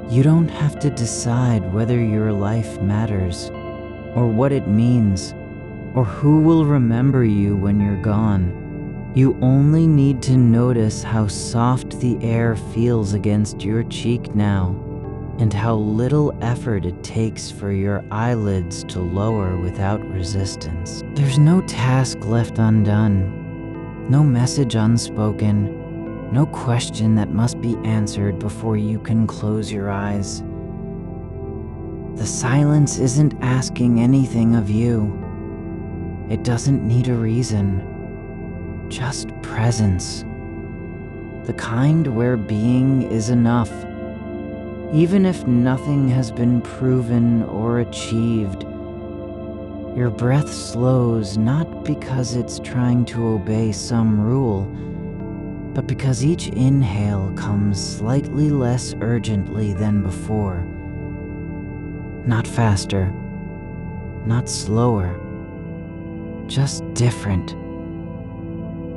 You don't have to decide whether your life matters, or what it means, or who will remember you when you're gone. You only need to notice how soft the air feels against your cheek now, and how little effort it takes for your eyelids to lower without resistance. There's no task left undone, no message unspoken, no question that must be answered before you can close your eyes. The silence isn't asking anything of you. It doesn't need a reason, just presence. The kind where being is enough. Even if nothing has been proven or achieved, your breath slows not because it's trying to obey some rule, but because each inhale comes slightly less urgently than before. Not faster, not slower, just different.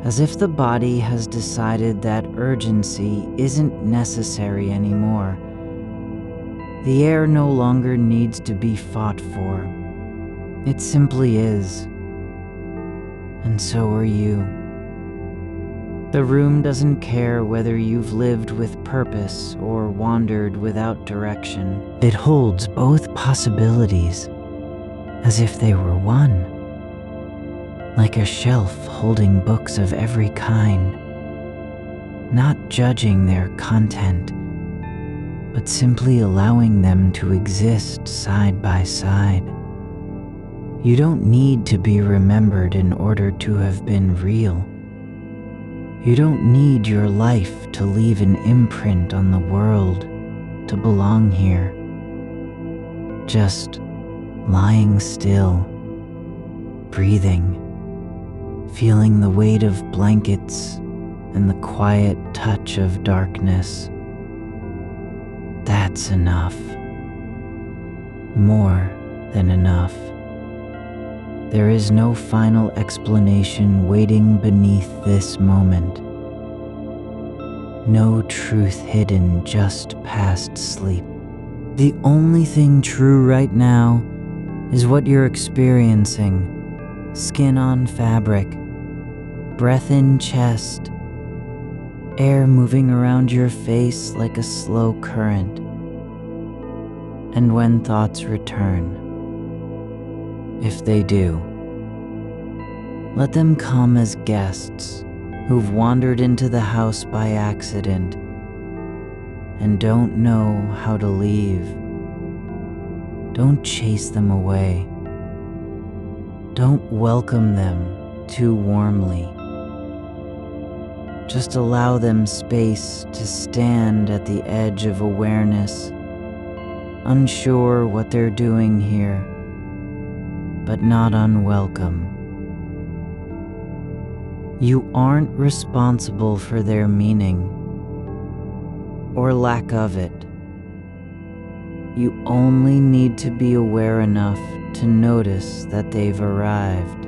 As if the body has decided that urgency isn't necessary anymore. The air no longer needs to be fought for. It simply is. And so are you. The room doesn't care whether you've lived with purpose or wandered without direction. It holds both possibilities, as if they were one. Like a shelf holding books of every kind, not judging their content, but simply allowing them to exist side by side. You don't need to be remembered in order to have been real. You don't need your life to leave an imprint on the world to belong here. Just lying still, breathing, feeling the weight of blankets and the quiet touch of darkness. That's enough. More than enough. There is no final explanation waiting beneath this moment. No truth hidden just past sleep. The only thing true right now is what you're experiencing. Skin on fabric, breath in chest, air moving around your face like a slow current. And when thoughts return, if they do, let them come as guests who've wandered into the house by accident and don't know how to leave. Don't chase them away. Don't welcome them too warmly. Just allow them space to stand at the edge of awareness, unsure what they're doing here, but not unwelcome. You aren't responsible for their meaning or lack of it. You only need to be aware enough to notice that they've arrived.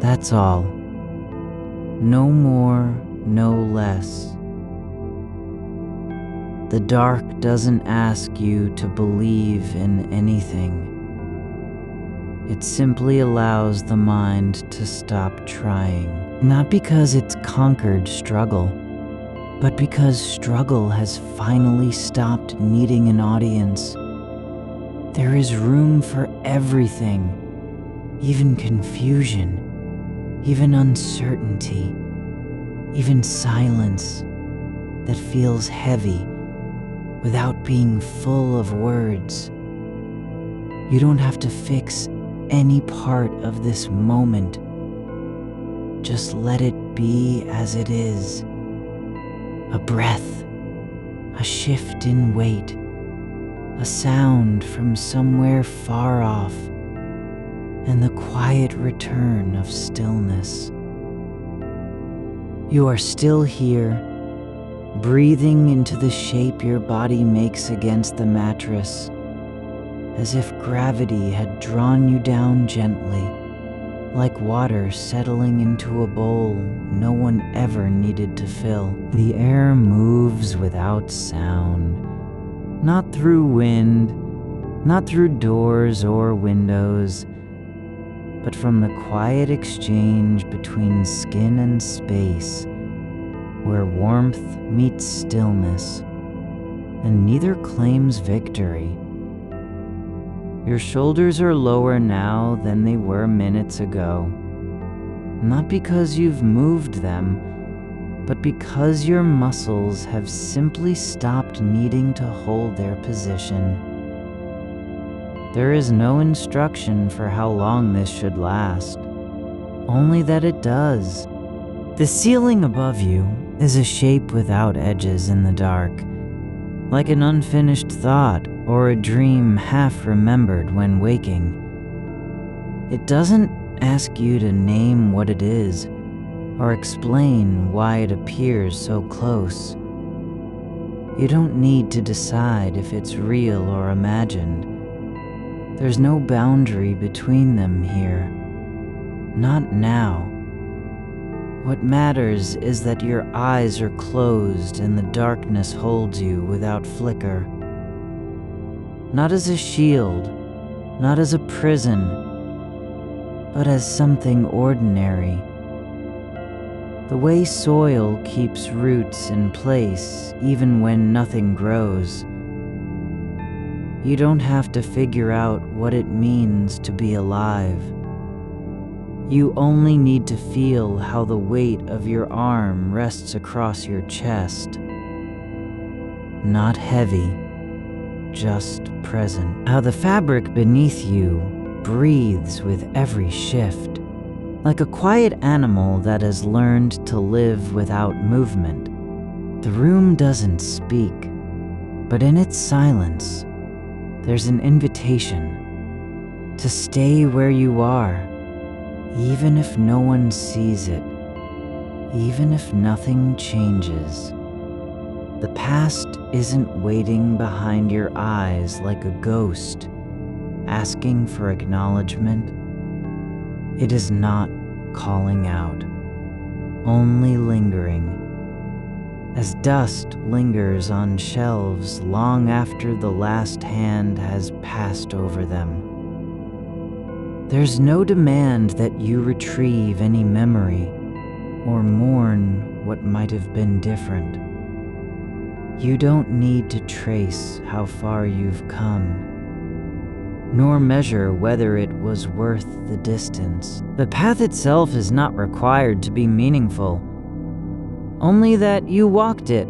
That's all. No more, no less. The dark doesn't ask you to believe in anything. It simply allows the mind to stop trying. Not because it's conquered struggle, but because struggle has finally stopped needing an audience. There is room for everything, even confusion, even uncertainty, even silence that feels heavy without being full of words. You don't have to fix any part of this moment. Just let it be as it is. A breath, a shift in weight, a sound from somewhere far off, and the quiet return of stillness. You are still here, breathing into the shape your body makes against the mattress, as if gravity had drawn you down gently, like water settling into a bowl no one ever needed to fill. The air moves without sound, not through wind, not through doors or windows, but from the quiet exchange between skin and space, where warmth meets stillness, and neither claims victory. Your shoulders are lower now than they were minutes ago, not because you've moved them, but because your muscles have simply stopped needing to hold their position. There is no instruction for how long this should last, only that it does. The ceiling above you is a shape without edges in the dark, like an unfinished thought or a dream half remembered when waking. It doesn't ask you to name what it is or explain why it appears so close. You don't need to decide if it's real or imagined. There's no boundary between them here. Not now. What matters is that your eyes are closed and the darkness holds you without flicker. Not as a shield, not as a prison, but as something ordinary. The way soil keeps roots in place even when nothing grows. You don't have to figure out what it means to be alive. You only need to feel how the weight of your arm rests across your chest. Not heavy, just present. How the fabric beneath you breathes with every shift, like a quiet animal that has learned to live without movement. The room doesn't speak, but in its silence, there's an invitation to stay where you are, even if no one sees it, even if nothing changes. The past isn't waiting behind your eyes like a ghost, asking for acknowledgement. It is not calling out, only lingering, as dust lingers on shelves long after the last hand has passed over them. There's no demand that you retrieve any memory or mourn what might have been different. You don't need to trace how far you've come, nor measure whether it was worth the distance. The path itself is not required to be meaningful, only that you walked it.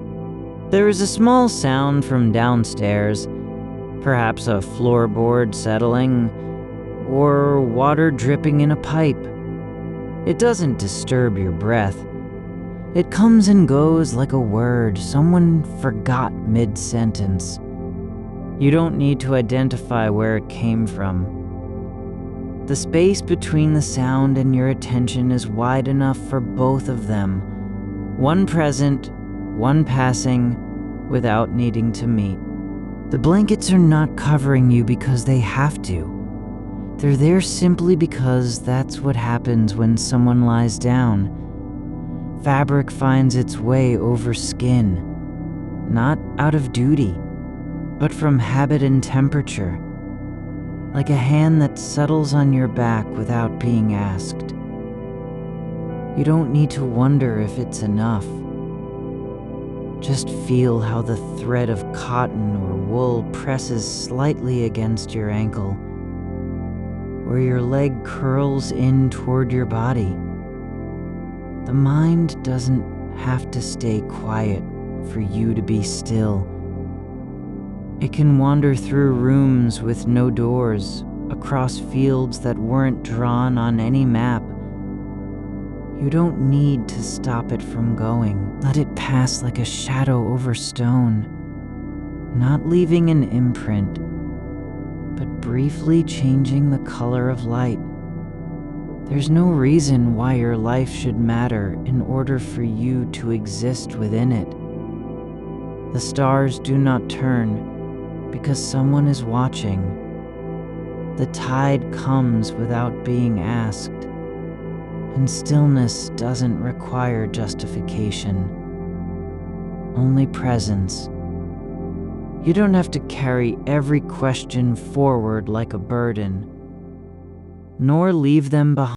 There is a small sound from downstairs, perhaps a floorboard settling, or water dripping in a pipe. It doesn't disturb your breath. It comes and goes like a word someone forgot mid-sentence. You don't need to identify where it came from. The space between the sound and your attention is wide enough for both of them, one present, one passing, without needing to meet. The blankets are not covering you because they have to. They're there simply because that's what happens when someone lies down. Fabric finds its way over skin, not out of duty, but from habit and temperature, like a hand that settles on your back without being asked. You don't need to wonder if it's enough. Just feel how the thread of cotton or wool presses slightly against your ankle, or your leg curls in toward your body. The mind doesn't have to stay quiet for you to be still. It can wander through rooms with no doors, across fields that weren't drawn on any map. You don't need to stop it from going. Let it pass like a shadow over stone, not leaving an imprint, but briefly changing the color of light. There's no reason why your life should matter in order for you to exist within it. The stars do not turn because someone is watching. The tide comes without being asked, and stillness doesn't require justification, only presence. You don't have to carry every question forward like a burden, nor leave them behind